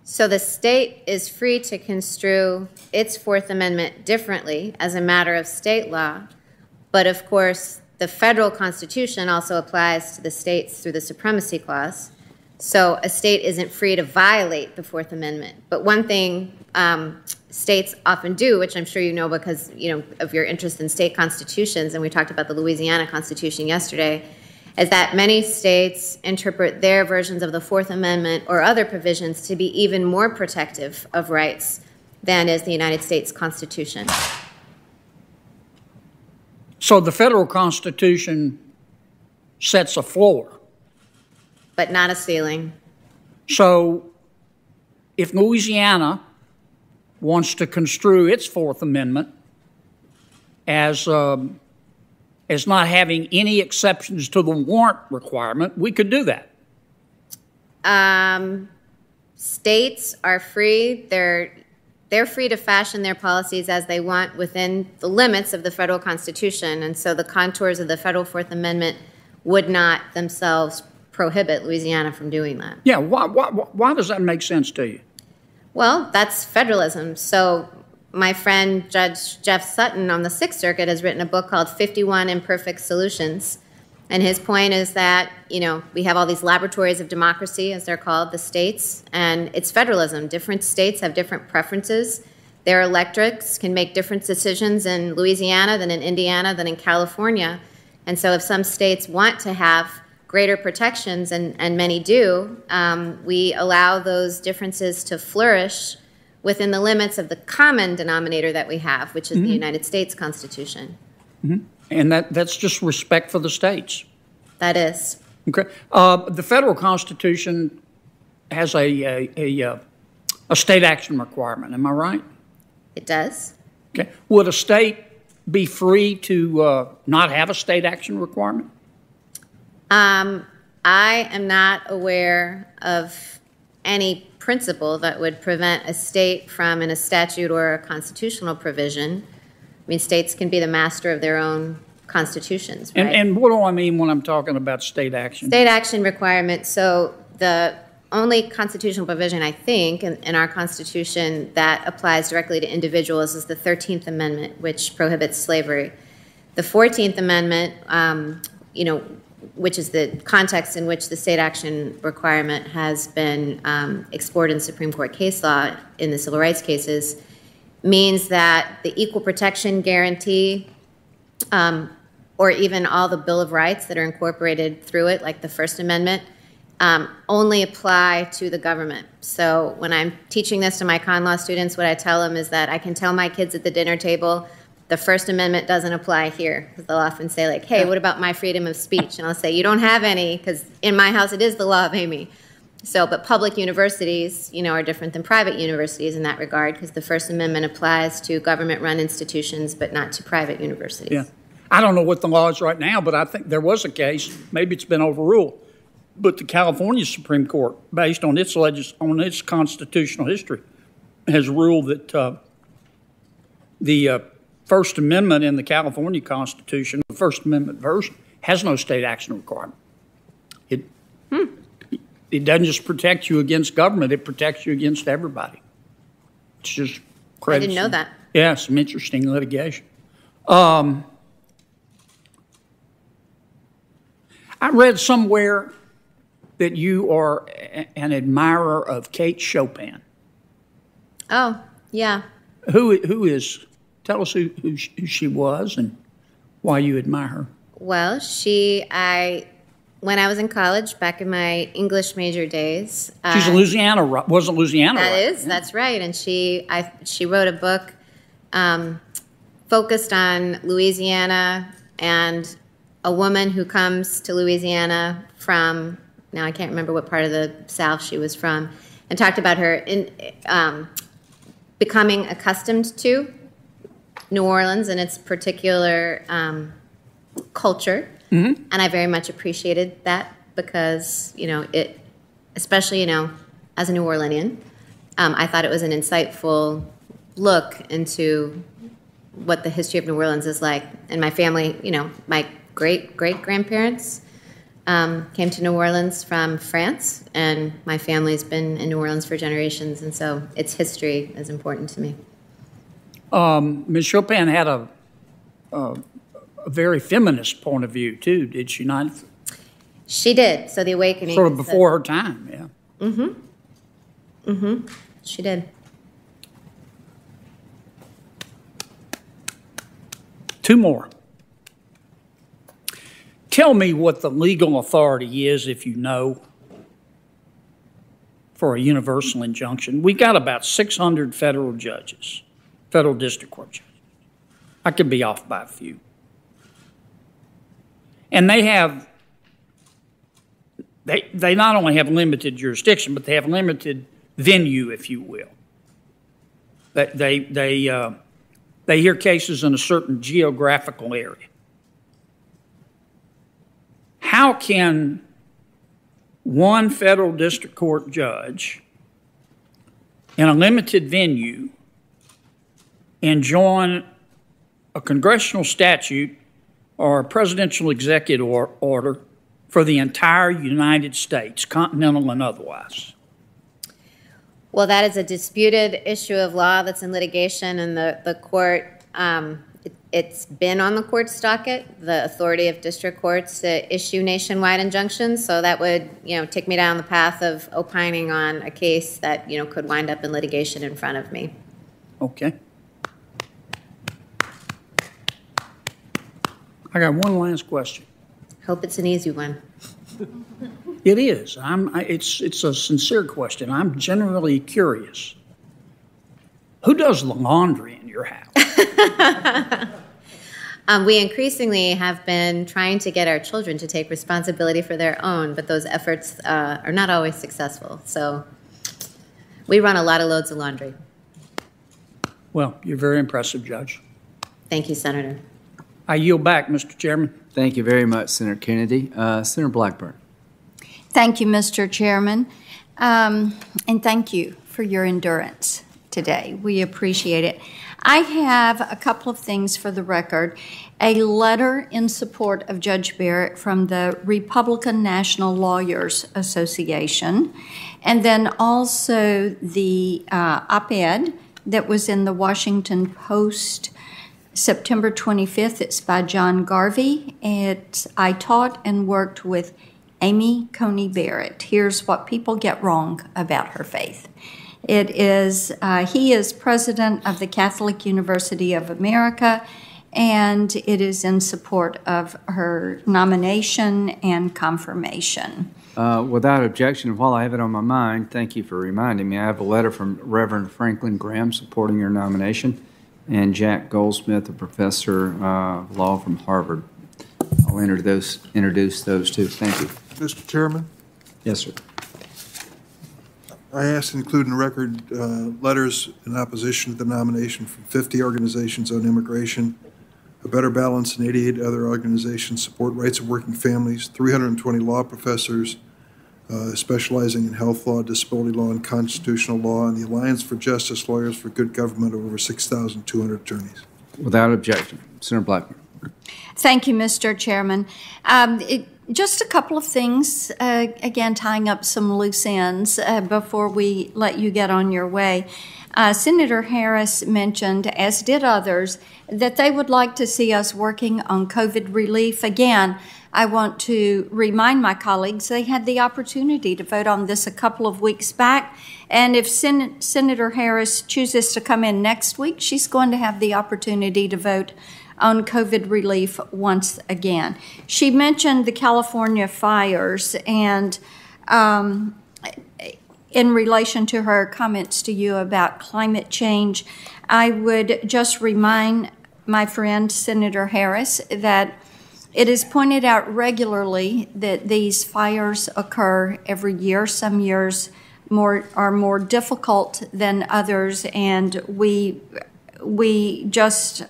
So the state is free to construe its Fourth Amendment differently as a matter of state law, but of course the federal Constitution also applies to the states through the Supremacy Clause. So a state isn't free to violate the Fourth Amendment. But one thing states often do, which I'm sure you know because of your interest in state constitutions, and we talked about the Louisiana Constitution yesterday, is that many states interpret their versions of the Fourth Amendment or other provisions to be even more protective of rights than is the United States Constitution. So the federal Constitution sets a floor. But not a ceiling. So if Louisiana wants to construe its Fourth Amendment as not having any exceptions to the warrant requirement, we could do that. States are free. They're free to fashion their policies as they want within the limits of the federal Constitution. And so the contours of the federal Fourth Amendment would not themselves prohibit Louisiana from doing that. Yeah, why does that make sense to you? Well, that's federalism. So my friend Judge Jeff Sutton on the Sixth Circuit has written a book called 51 Imperfect Solutions. And his point is that, we have all these laboratories of democracy, as they're called, the states, and it's federalism. Different states have different preferences. Their electorates can make different decisions in Louisiana than in Indiana than in California. And so if some states want to have greater protections, and many do, we allow those differences to flourish within the limits of the common denominator that we have, which is the United States Constitution. And that's just respect for the states. That is. Okay. The federal Constitution has a state action requirement. Am I right? It does. Okay. Would a state be free to not have a state action requirement? I am not aware of any principle that would prevent a state from, in a statute or a constitutional provision. I mean, states can be the master of their own constitutions, right? And what do I mean when I'm talking about state action? State action requirement. So the only constitutional provision, I think, in our Constitution that applies directly to individuals is the 13th Amendment, which prohibits slavery. The 14th Amendment, which is the context in which the state action requirement has been explored in Supreme Court case law in the civil rights cases, means that the equal protection guarantee, or even all the Bill of Rights that are incorporated through it, like the First Amendment, only apply to the government. So when I'm teaching this to my con law students, what I tell them is that I can tell my kids at the dinner table, the First Amendment doesn't apply here, because they'll often say, like, hey, what about my freedom of speech? And I'll say, you don't have any, because in my house it is the law of Amy. So, but public universities, are different than private universities in that regard, because the First Amendment applies to government-run institutions, but not to private universities. Yeah. I don't know what the law is right now, but I think there was a case, maybe it's been overruled, but the California Supreme Court, based on its constitutional history, has ruled that the First Amendment in the California Constitution, the First Amendment version, has no state action requirement. It doesn't just protect you against government, it protects you against everybody. It's just crazy. I didn't know that. Yeah, some interesting litigation. I read somewhere that you are an admirer of Kate Chopin. Oh, yeah. Who is? Tell us who she was and why you admire her. Well, when I was in college, back in my English major days. She's a Louisiana, wasn't Louisiana, That right? is, that's right. And she wrote a book focused on Louisiana and a woman who comes to Louisiana from, now I can't remember what part of the South she was from, and talked about her becoming accustomed to New Orleans and its particular culture. Mm-hmm. And I very much appreciated that because, it, especially, as a New Orleanian, I thought it was an insightful look into what the history of New Orleans is like. And my family, my great-great-grandparents came to New Orleans from France, and my family's been in New Orleans for generations, and so its history is important to me. Ms. Chopin had a very feminist point of view, too, did she not? She did. So the awakening. Sort of before her time, yeah. Mm-hmm. Mm-hmm. She did. Two more. Tell me what the legal authority is, if you know, for a universal injunction. We got about 600 federal judges, federal district court judges. I could be off by a few. And they not only have limited jurisdiction, but they have limited venue, if you will. They hear cases in a certain geographical area. How can one federal district court judge in a limited venue enjoin a congressional statute or a presidential executive order for the entire United States, continental and otherwise? Well, that is a disputed issue of law that's in litigation, and the court, it's been on the court's docket, the authority of district courts to issue nationwide injunctions. So that would, take me down the path of opining on a case that, could wind up in litigation in front of me. Okay. I got one last question. Hope it's an easy one. It is. It's a sincere question. I'm generally curious. Who does the laundry in your house? We increasingly have been trying to get our children to take responsibility for their own, but those efforts are not always successful. So we run a lot of loads of laundry. Well, you're very impressive, Judge. Thank you, Senator. I yield back, Mr. Chairman. Thank you very much, Senator Kennedy. Senator Blackburn. Thank you, Mr. Chairman, and thank you for your endurance today. We appreciate it. I have a couple of things for the record. A letter in support of Judge Barrett from the Republican National Lawyers Association, and then also the op-ed that was in the Washington Post September 25th, it's by John Garvey. I taught and worked with Amy Coney Barrett. Here's what people get wrong about her faith. It is, he is president of the Catholic University of America, and it is in support of her nomination and confirmation. Without objection, while I have it on my mind, thank you for reminding me, I have a letter from Reverend Franklin Graham supporting your nomination, and Jack Goldsmith, a professor of law from Harvard. I'll introduce those two. Thank you. Mr. Chairman? Yes, sir. I asked to include in the record letters in opposition to the nomination from 50 organizations on immigration, A Better Balance and 88 other organizations support rights of working families, 320 law professors specializing in health law, disability law, and constitutional law, and the Alliance for Justice Lawyers for Good Government of over 6,200 attorneys. Without objection. Senator Blackburn. Thank you, Mr. Chairman. Just a couple of things, again, tying up some loose ends before we let you get on your way. Senator Harris mentioned, as did others, that they would like to see us working on COVID relief. Again, I want to remind my colleagues they had the opportunity to vote on this a couple of weeks back. And if Senator Harris chooses to come in next week, she's going to have the opportunity to vote on COVID relief once again. She mentioned the California fires, and in relation to her comments to you about climate change, I would just remind my friend Senator Harris that it is pointed out regularly that these fires occur every year. Some years are more difficult than others, and we just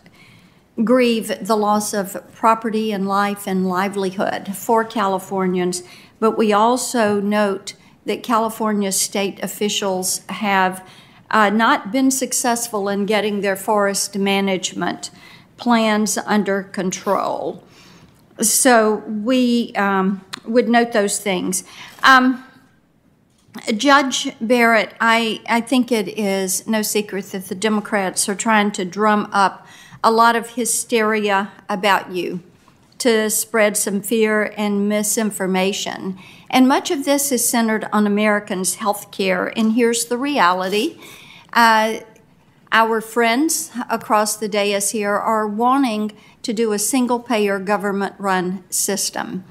grieve the loss of property and life and livelihood for Californians. But we also note that California state officials have not been successful in getting their forest management plans under control. So we would note those things. Judge Barrett, I think it is no secret that the Democrats are trying to drum up a lot of hysteria about you to spread some fear and misinformation. And much of this is centered on Americans' health care. And here's the reality. Our friends across the dais here are wanting to do a single-payer government-run system.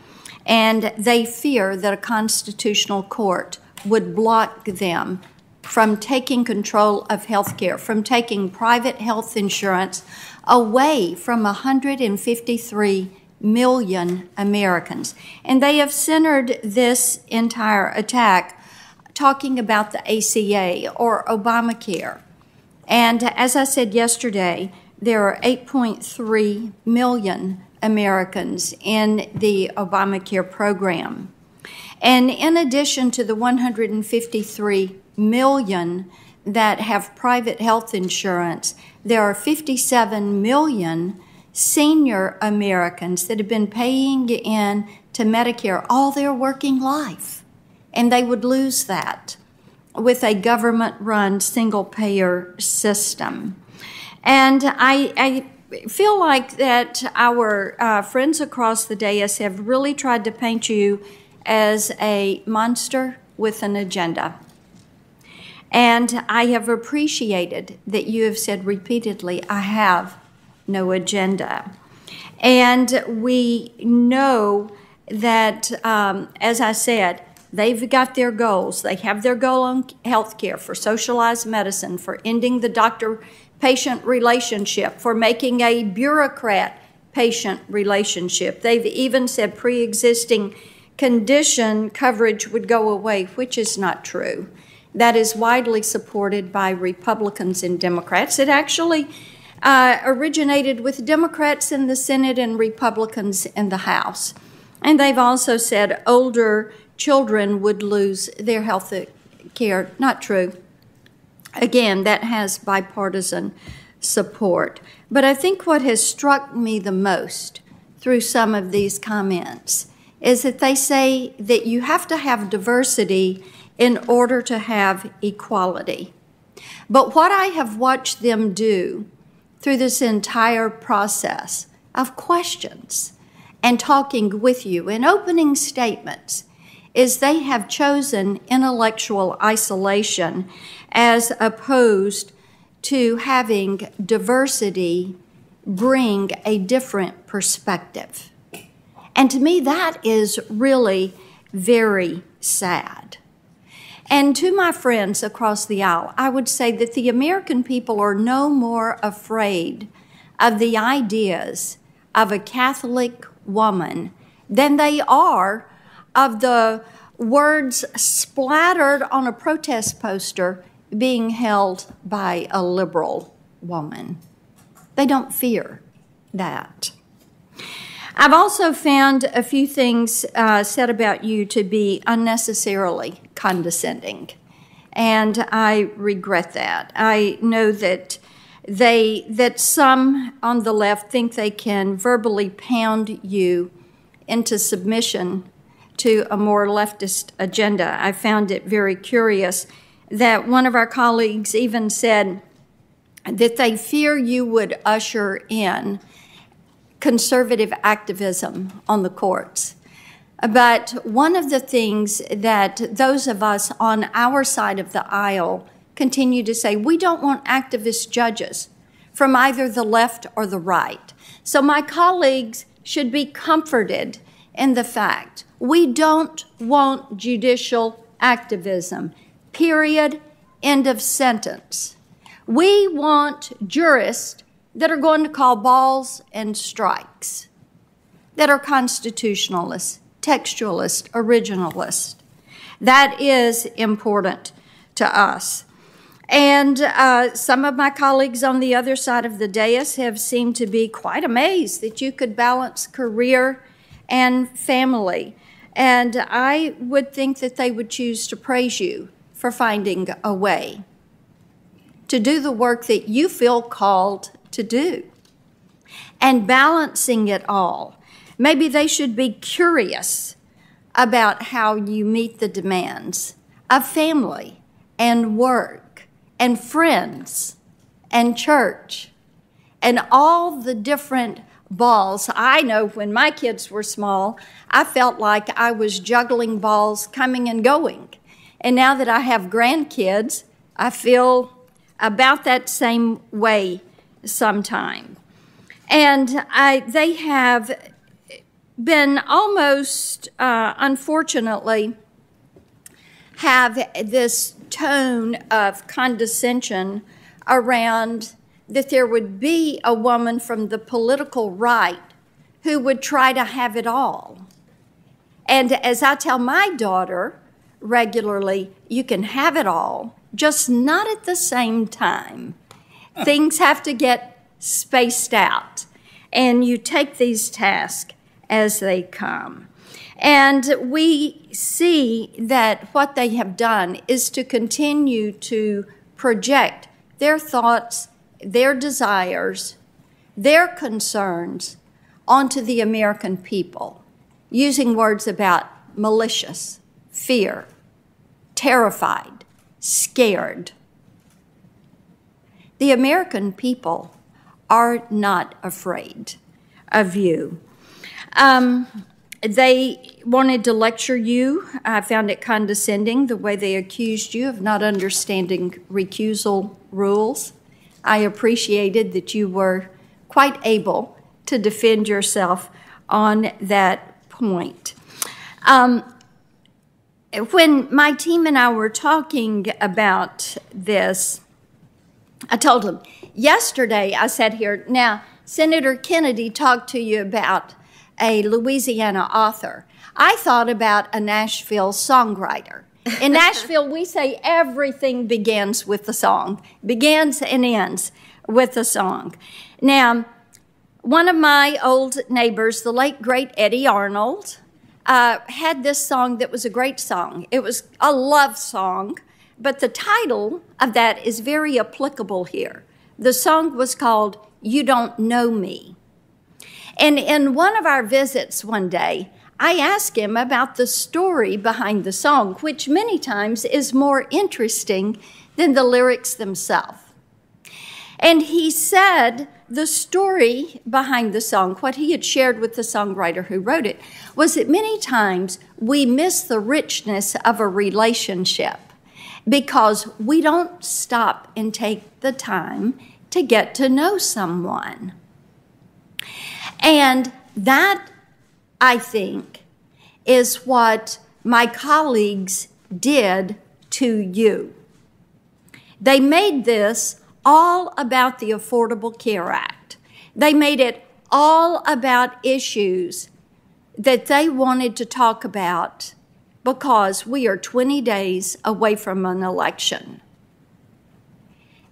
And they fear that a constitutional court would block them from taking control of health care, from taking private health insurance away from 153 million Americans. And they have centered this entire attack talking about the ACA or Obamacare. And as I said yesterday, there are 8.3 million Americans in the Obamacare program. And in addition to the 153 million that have private health insurance, there are 57 million senior Americans that have been paying in to Medicare all their working life. And they would lose that with a government-run single-payer system. And I feel like that our friends across the dais have really tried to paint you as a monster with an agenda. And I have appreciated that you have said repeatedly, I have no agenda. And we know that, as I said, they've got their goals. They have their goal on health care, for socialized medicine, for ending the doctor-patient relationship, for making a bureaucrat-patient relationship. They've even said pre-existing condition coverage would go away, which is not true. That is widely supported by Republicans and Democrats. It actually originated with Democrats in the Senate and Republicans in the House. And they've also said older children would lose their health care. Not true. Again, that has bipartisan support. But I think what has struck me the most through some of these comments is that they say that you have to have diversity in order to have equality. But what I have watched them do through this entire process of questions and talking with you and opening statements is they have chosen intellectual isolation as opposed to having diversity bring a different perspective. And to me, that is really very sad. And to my friends across the aisle, I would say that the American people are no more afraid of the ideas of a Catholic woman than they are of the words splattered on a protest poster being held by a liberal woman. They don't fear that. I've also found a few things said about you to be unnecessarily condescending, and I regret that. I know that some on the left think they can verbally pound you into submission to a more leftist agenda. I found it very curious that one of our colleagues even said that they fear you would usher in conservative activism on the courts. But one of the things that those of us on our side of the aisle continue to say, we don't want activist judges from either the left or the right. So my colleagues should be comforted in the fact we don't want judicial activism, period, end of sentence. We want jurists that are going to call balls and strikes, that are constitutionalists, textualists, originalists. That is important to us. And some of my colleagues on the other side of the dais have seemed to be quite amazed that you could balance career and family. And I would think that they would choose to praise you for finding a way to do the work that you feel called to do and balancing it all. Maybe they should be curious about how you meet the demands of family and work and friends and church and all the different balls. I know when my kids were small, I felt like I was juggling balls coming and going. And now that I have grandkids, I feel about that same way sometime. And they have been almost, unfortunately, have this tone of condescension around that there would be a woman from the political right who would try to have it all. And as I tell my daughter regularly, you can have it all, just not at the same time. Things have to get spaced out, and you take these tasks as they come. And we see that what they have done is to continue to project their thoughts, their desires, their concerns onto the American people, using words about malicious, fear, terrified, scared. The American people are not afraid of you. They wanted to lecture you. I found it condescending the way they accused you of not understanding recusal rules. I appreciated that you were quite able to defend yourself on that point. When my team and I were talking about this, I told them, yesterday I sat here, now Senator Kennedy talked to you about a Louisiana author. I thought about a Nashville songwriter. In Nashville, we say everything begins with the song, begins and ends with the song. Now, one of my old neighbors, the late, great Eddie Arnold, had this song that was a great song. It was a love song, but the title of that is very applicable here. The song was called You Don't Know Me. And in one of our visits one day, I asked him about the story behind the song, which many times is more interesting than the lyrics themselves. And he said the story behind the song, what he had shared with the songwriter who wrote it, was that many times we miss the richness of a relationship because we don't stop and take the time to get to know someone. And that, I think, is what my colleagues did to you. They made this all about the Affordable Care Act. They made it all about issues that they wanted to talk about because we are 20 days away from an election.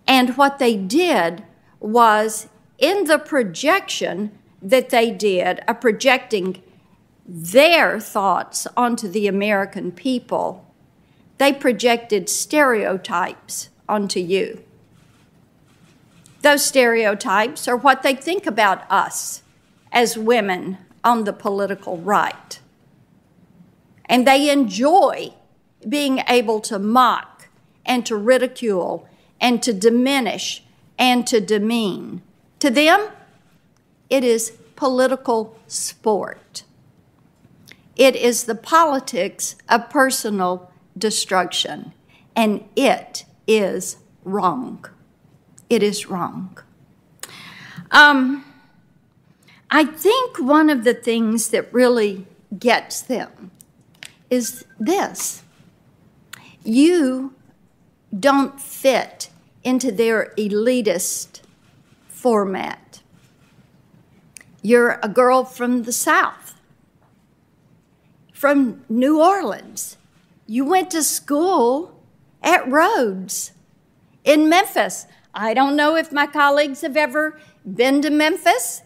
And what they did was, in the projection that they did, projecting their thoughts onto the American people, they projected stereotypes onto you. Those stereotypes are what they think about us as women on the political right. And they enjoy being able to mock and to ridicule and to diminish and to demean. To them, it is political sport. It is the politics of personal destruction, and it is wrong. It is wrong. I think one of the things that really gets them is this. You don't fit into their elitist format. You're a girl from the South, from New Orleans. You went to school at Rhodes in Memphis. I don't know if my colleagues have ever been to Memphis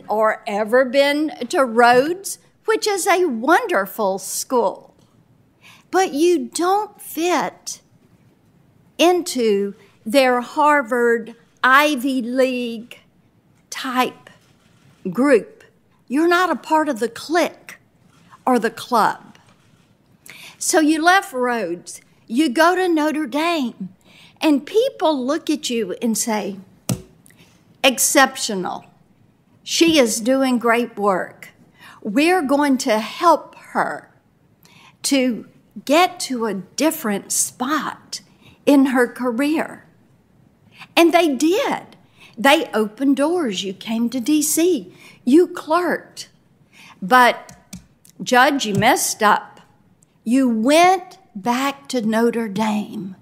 or ever been to Rhodes, which is a wonderful school. But you don't fit into their Harvard Ivy League type group. You're not a part of the clique or the club. So you left Rhodes, you go to Notre Dame, and people look at you and say, exceptional. She is doing great work. We're going to help her to get to a different spot in her career. And they did. They opened doors. You came to D.C. You clerked. But, Judge, you messed up. You went back to Notre Dame.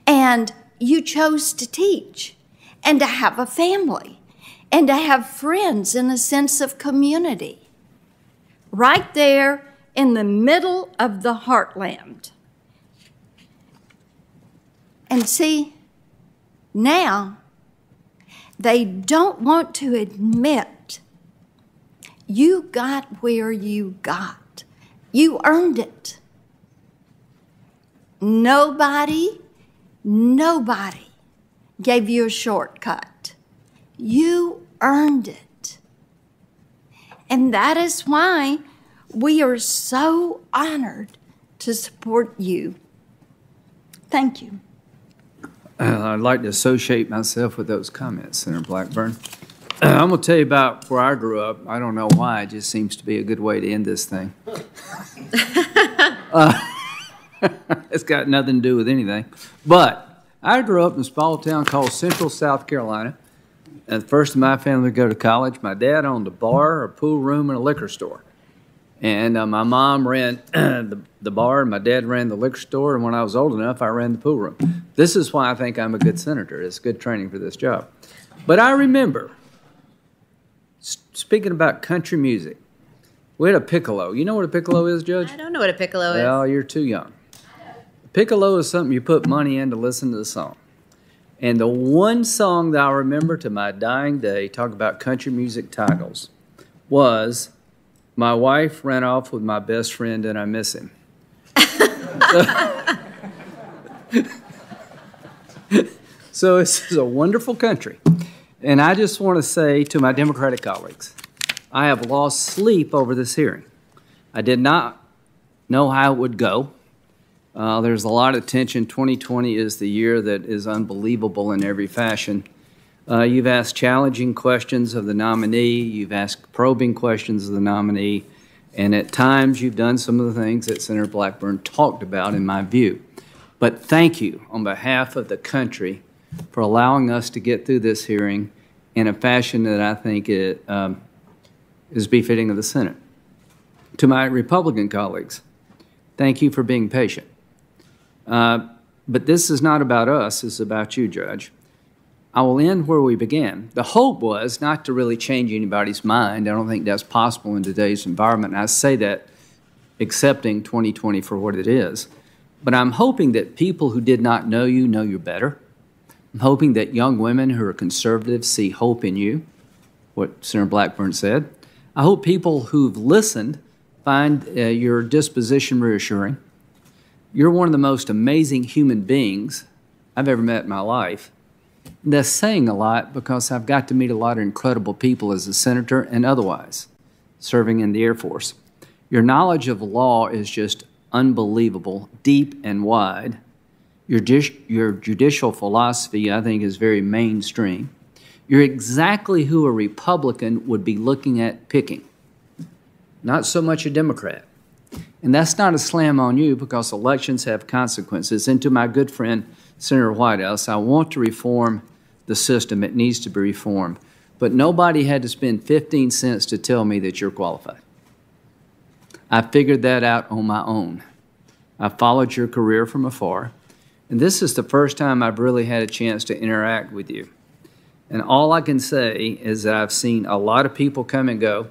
And you chose to teach and to have a family and to have friends and a sense of community. Right there in the middle of the heartland. And see, now they don't want to admit you got where you got. You earned it. Nobody gave you a shortcut. You earned it. And that is why we are so honored to support you. Thank you. I'd like to associate myself with those comments, Senator Blackburn. I'm going to tell you about where I grew up. I don't know why. It just seems to be a good way to end this thing. It's got nothing to do with anything. But I grew up in a small town called Central, South Carolina. And the first of my family to go to college, my dad owned a bar, a pool room, and a liquor store. And my mom ran the bar, and my dad ran the liquor store. And when I was old enough, I ran the pool room. This is why I think I'm a good senator. It's good training for this job. But I remember, speaking about country music, we had a piccolo. You know what a piccolo is, Judge? I don't know what a piccolo is. Well, you're too young. Piccolo is something you put money in to listen to the song. And the one song that I remember to my dying day, talk about country music titles, was My Wife Ran Off With My Best Friend and I Miss Him. So this is a wonderful country. And I just want to say to my Democratic colleagues, I have lost sleep over this hearing. I did not know how it would go. There's a lot of tension. 2020 is the year that is unbelievable in every fashion. You've asked challenging questions of the nominee. You've asked probing questions of the nominee. And at times, you've done some of the things that Senator Blackburn talked about, in my view. But thank you on behalf of the country for allowing us to get through this hearing in a fashion that I think is befitting of the Senate. To my Republican colleagues, thank you for being patient. But this is not about us, it's about you, Judge. I will end where we began. The hope was not to really change anybody's mind. I don't think that's possible in today's environment. And I say that accepting 2020 for what it is. But I'm hoping that people who did not know you better. I'm hoping that young women who are conservative see hope in you, what Senator Blackburn said. I hope people who've listened find your disposition reassuring. You're one of the most amazing human beings I've ever met in my life. And that's saying a lot because I've got to meet a lot of incredible people as a senator and otherwise, serving in the Air Force. Your knowledge of law is just unbelievable, deep and wide. Your judicial philosophy, I think, is very mainstream. You're exactly who a Republican would be looking at picking, not so much a Democrat. And that's not a slam on you because elections have consequences. And to my good friend, Senator Whitehouse, I want to reform the system. It needs to be reformed. But nobody had to spend 15 cents to tell me that you're qualified. I figured that out on my own. I followed your career from afar. And this is the first time I've really had a chance to interact with you. And all I can say is that I've seen a lot of people come and go.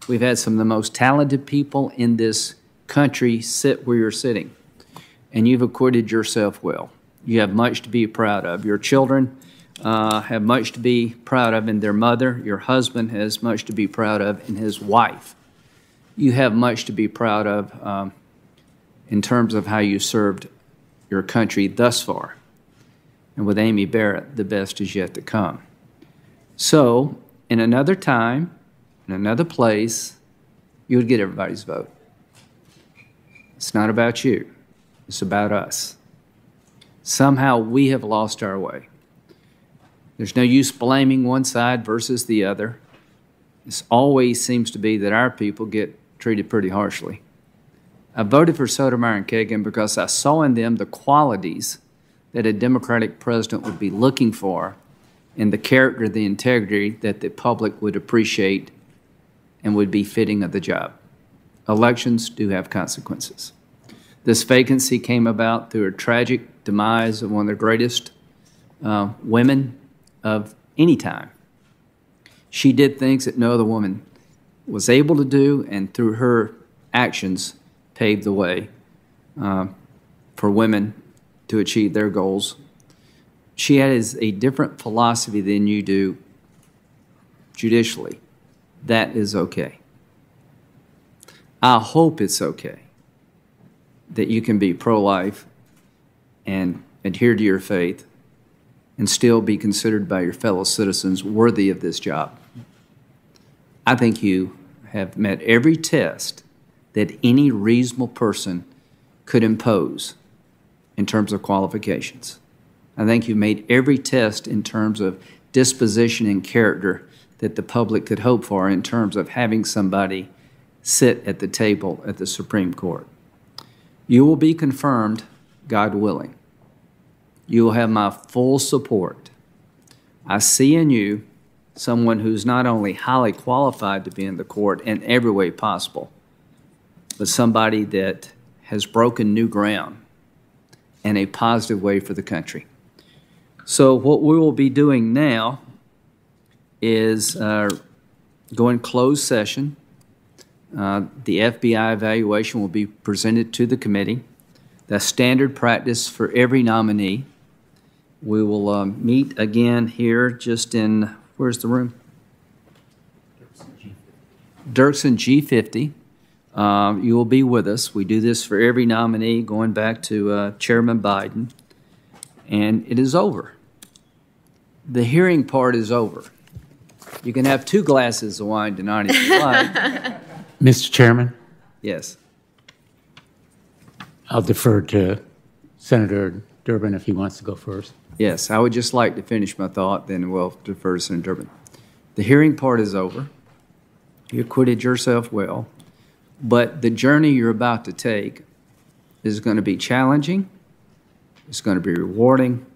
We've had some of the most talented people in this country sit where you're sitting. And you've acquitted yourself well. You have much to be proud of. Your children have much to be proud of in their mother. Your husband has much to be proud of in his wife. You have much to be proud of in terms of how you served your country thus far. And with Amy Barrett, the best is yet to come. So, in another time, in another place, you would get everybody's vote. It's not about you. It's about us. Somehow we have lost our way. There's no use blaming one side versus the other. It always seems to be that our people get treated pretty harshly. I voted for Sotomayor and Kagan because I saw in them the qualities that a Democratic president would be looking for and the character, the integrity that the public would appreciate and would be fitting of the job. Elections do have consequences. This vacancy came about through a tragic demise of one of the greatest women of any time. She did things that no other woman was able to do, and through her actions paved the way for women to achieve their goals. She has a different philosophy than you do judicially. That is okay. I hope it's okay that you can be pro-life and adhere to your faith and still be considered by your fellow citizens worthy of this job. I think you have met every test that any reasonable person could impose in terms of qualifications. I think you've made every test in terms of disposition and character that the public could hope for in terms of having somebody sit at the table at the Supreme Court. You will be confirmed, God willing. You will have my full support. I see in you someone who's not only highly qualified to be in the court in every way possible, but somebody that has broken new ground in a positive way for the country. So what we will be doing now is going closed session. The FBI evaluation will be presented to the committee. That's standard practice for every nominee. We will meet again here just in, where's the room? Dirksen G50. You will be with us. We do this for every nominee going back to Chairman Biden. And it is over. The hearing part is over. You can have 2 glasses of wine tonight if you like. Mr. Chairman? Yes. I'll defer to Senator Durbin if he wants to go first. Yes, I would just like to finish my thought, then we'll defer to Senator Durbin. The hearing part is over. You acquitted yourself well, but the journey you're about to take is going to be challenging, it's going to be rewarding,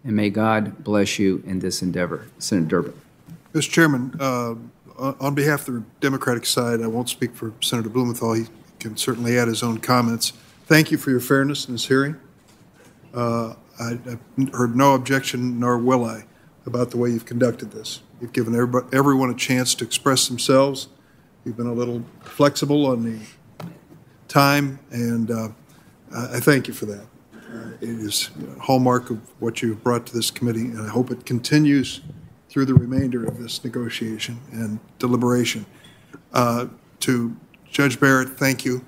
and may God bless you in this endeavor. Senator Durbin. Mr. Chairman, on behalf of the Democratic side, I won't speak for Senator Blumenthal. He can certainly add his own comments. Thank you for your fairness in this hearing. I heard no objection, nor will I, about the way you've conducted this. You've given everyone a chance to express themselves. You've been a little flexible on the time, and I thank you for that. It is a hallmark of what you've brought to this committee, and I hope it continues through the remainder of this negotiation and deliberation. To Judge Barrett, thank you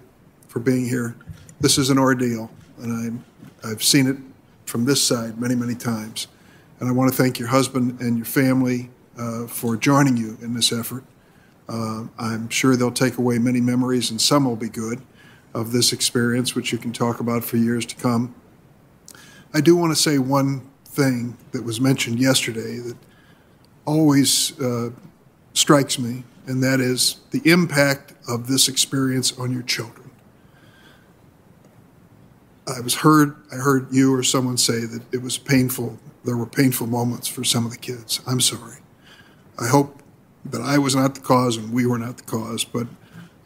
for being here. This is an ordeal, and I've seen it from this side many, many times. And I want to thank your husband and your family for joining you in this effort. I'm sure they'll take away many memories, and some will be good, of this experience, which you can talk about for years to come. I do want to say one thing that was mentioned yesterday that always strikes me, and that is the impact of this experience on your children. I heard you or someone say that it was painful. There were painful moments for some of the kids. I'm sorry. I hope that I was not the cause and we were not the cause, but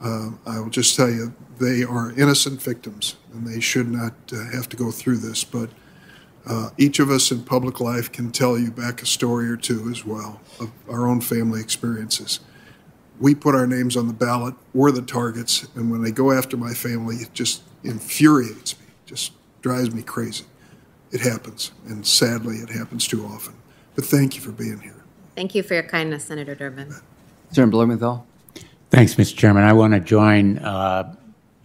I will just tell you, they are innocent victims and they should not have to go through this. But each of us in public life can tell you back a story or two as well of our own family experiences. We put our names on the ballot, we're the targets, and when they go after my family, it just infuriates me, just drives me crazy. It happens, and sadly, it happens too often. But thank you for being here. Thank you for your kindness, Senator Durbin. Senator Blumenthal. Thanks, Mr. Chairman. I want to join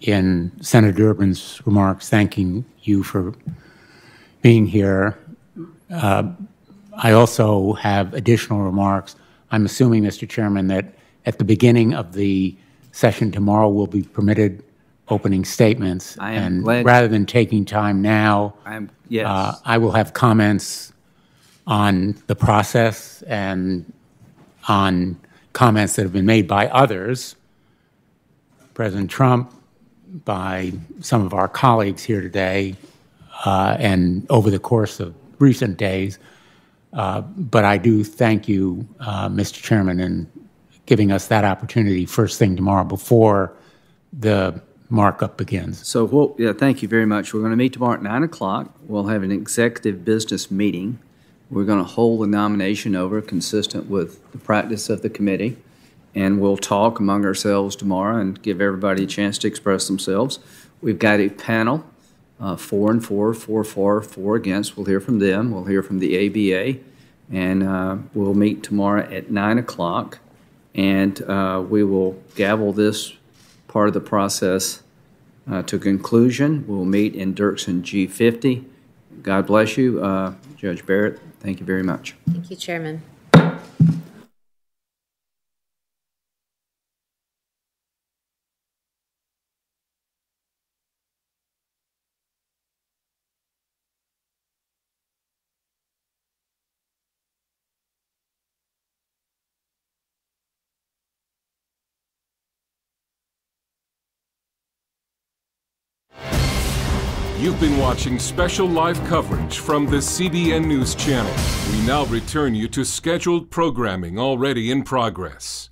in Senator Durbin's remarks, thanking you for being here. I also have additional remarks. I'm assuming, Mr. Chairman, that at the beginning of the session tomorrow we'll be permitted opening statements. And rather than taking time now, I will have comments on the process and on comments that have been made by others, President Trump, by some of our colleagues here today, and over the course of recent days. But I do thank you, Mr. Chairman, in giving us that opportunity first thing tomorrow before the markup begins. So, thank you very much. We're going to meet tomorrow at 9 o'clock. We'll have an executive business meeting. We're going to hold the nomination over consistent with the practice of the committee, and we'll talk among ourselves tomorrow and give everybody a chance to express themselves. We've got a panel, 4 and 4, 4 for, 4 against. We'll hear from them. We'll hear from the ABA, and we'll meet tomorrow at 9 o'clock, and we will gavel this part of the process to conclusion. We'll meet in Dirksen G50. God bless you. Judge Barrett, thank you very much. Thank you, Chairman. You've been watching special live coverage from the CBN News Channel. We now return you to scheduled programming already in progress.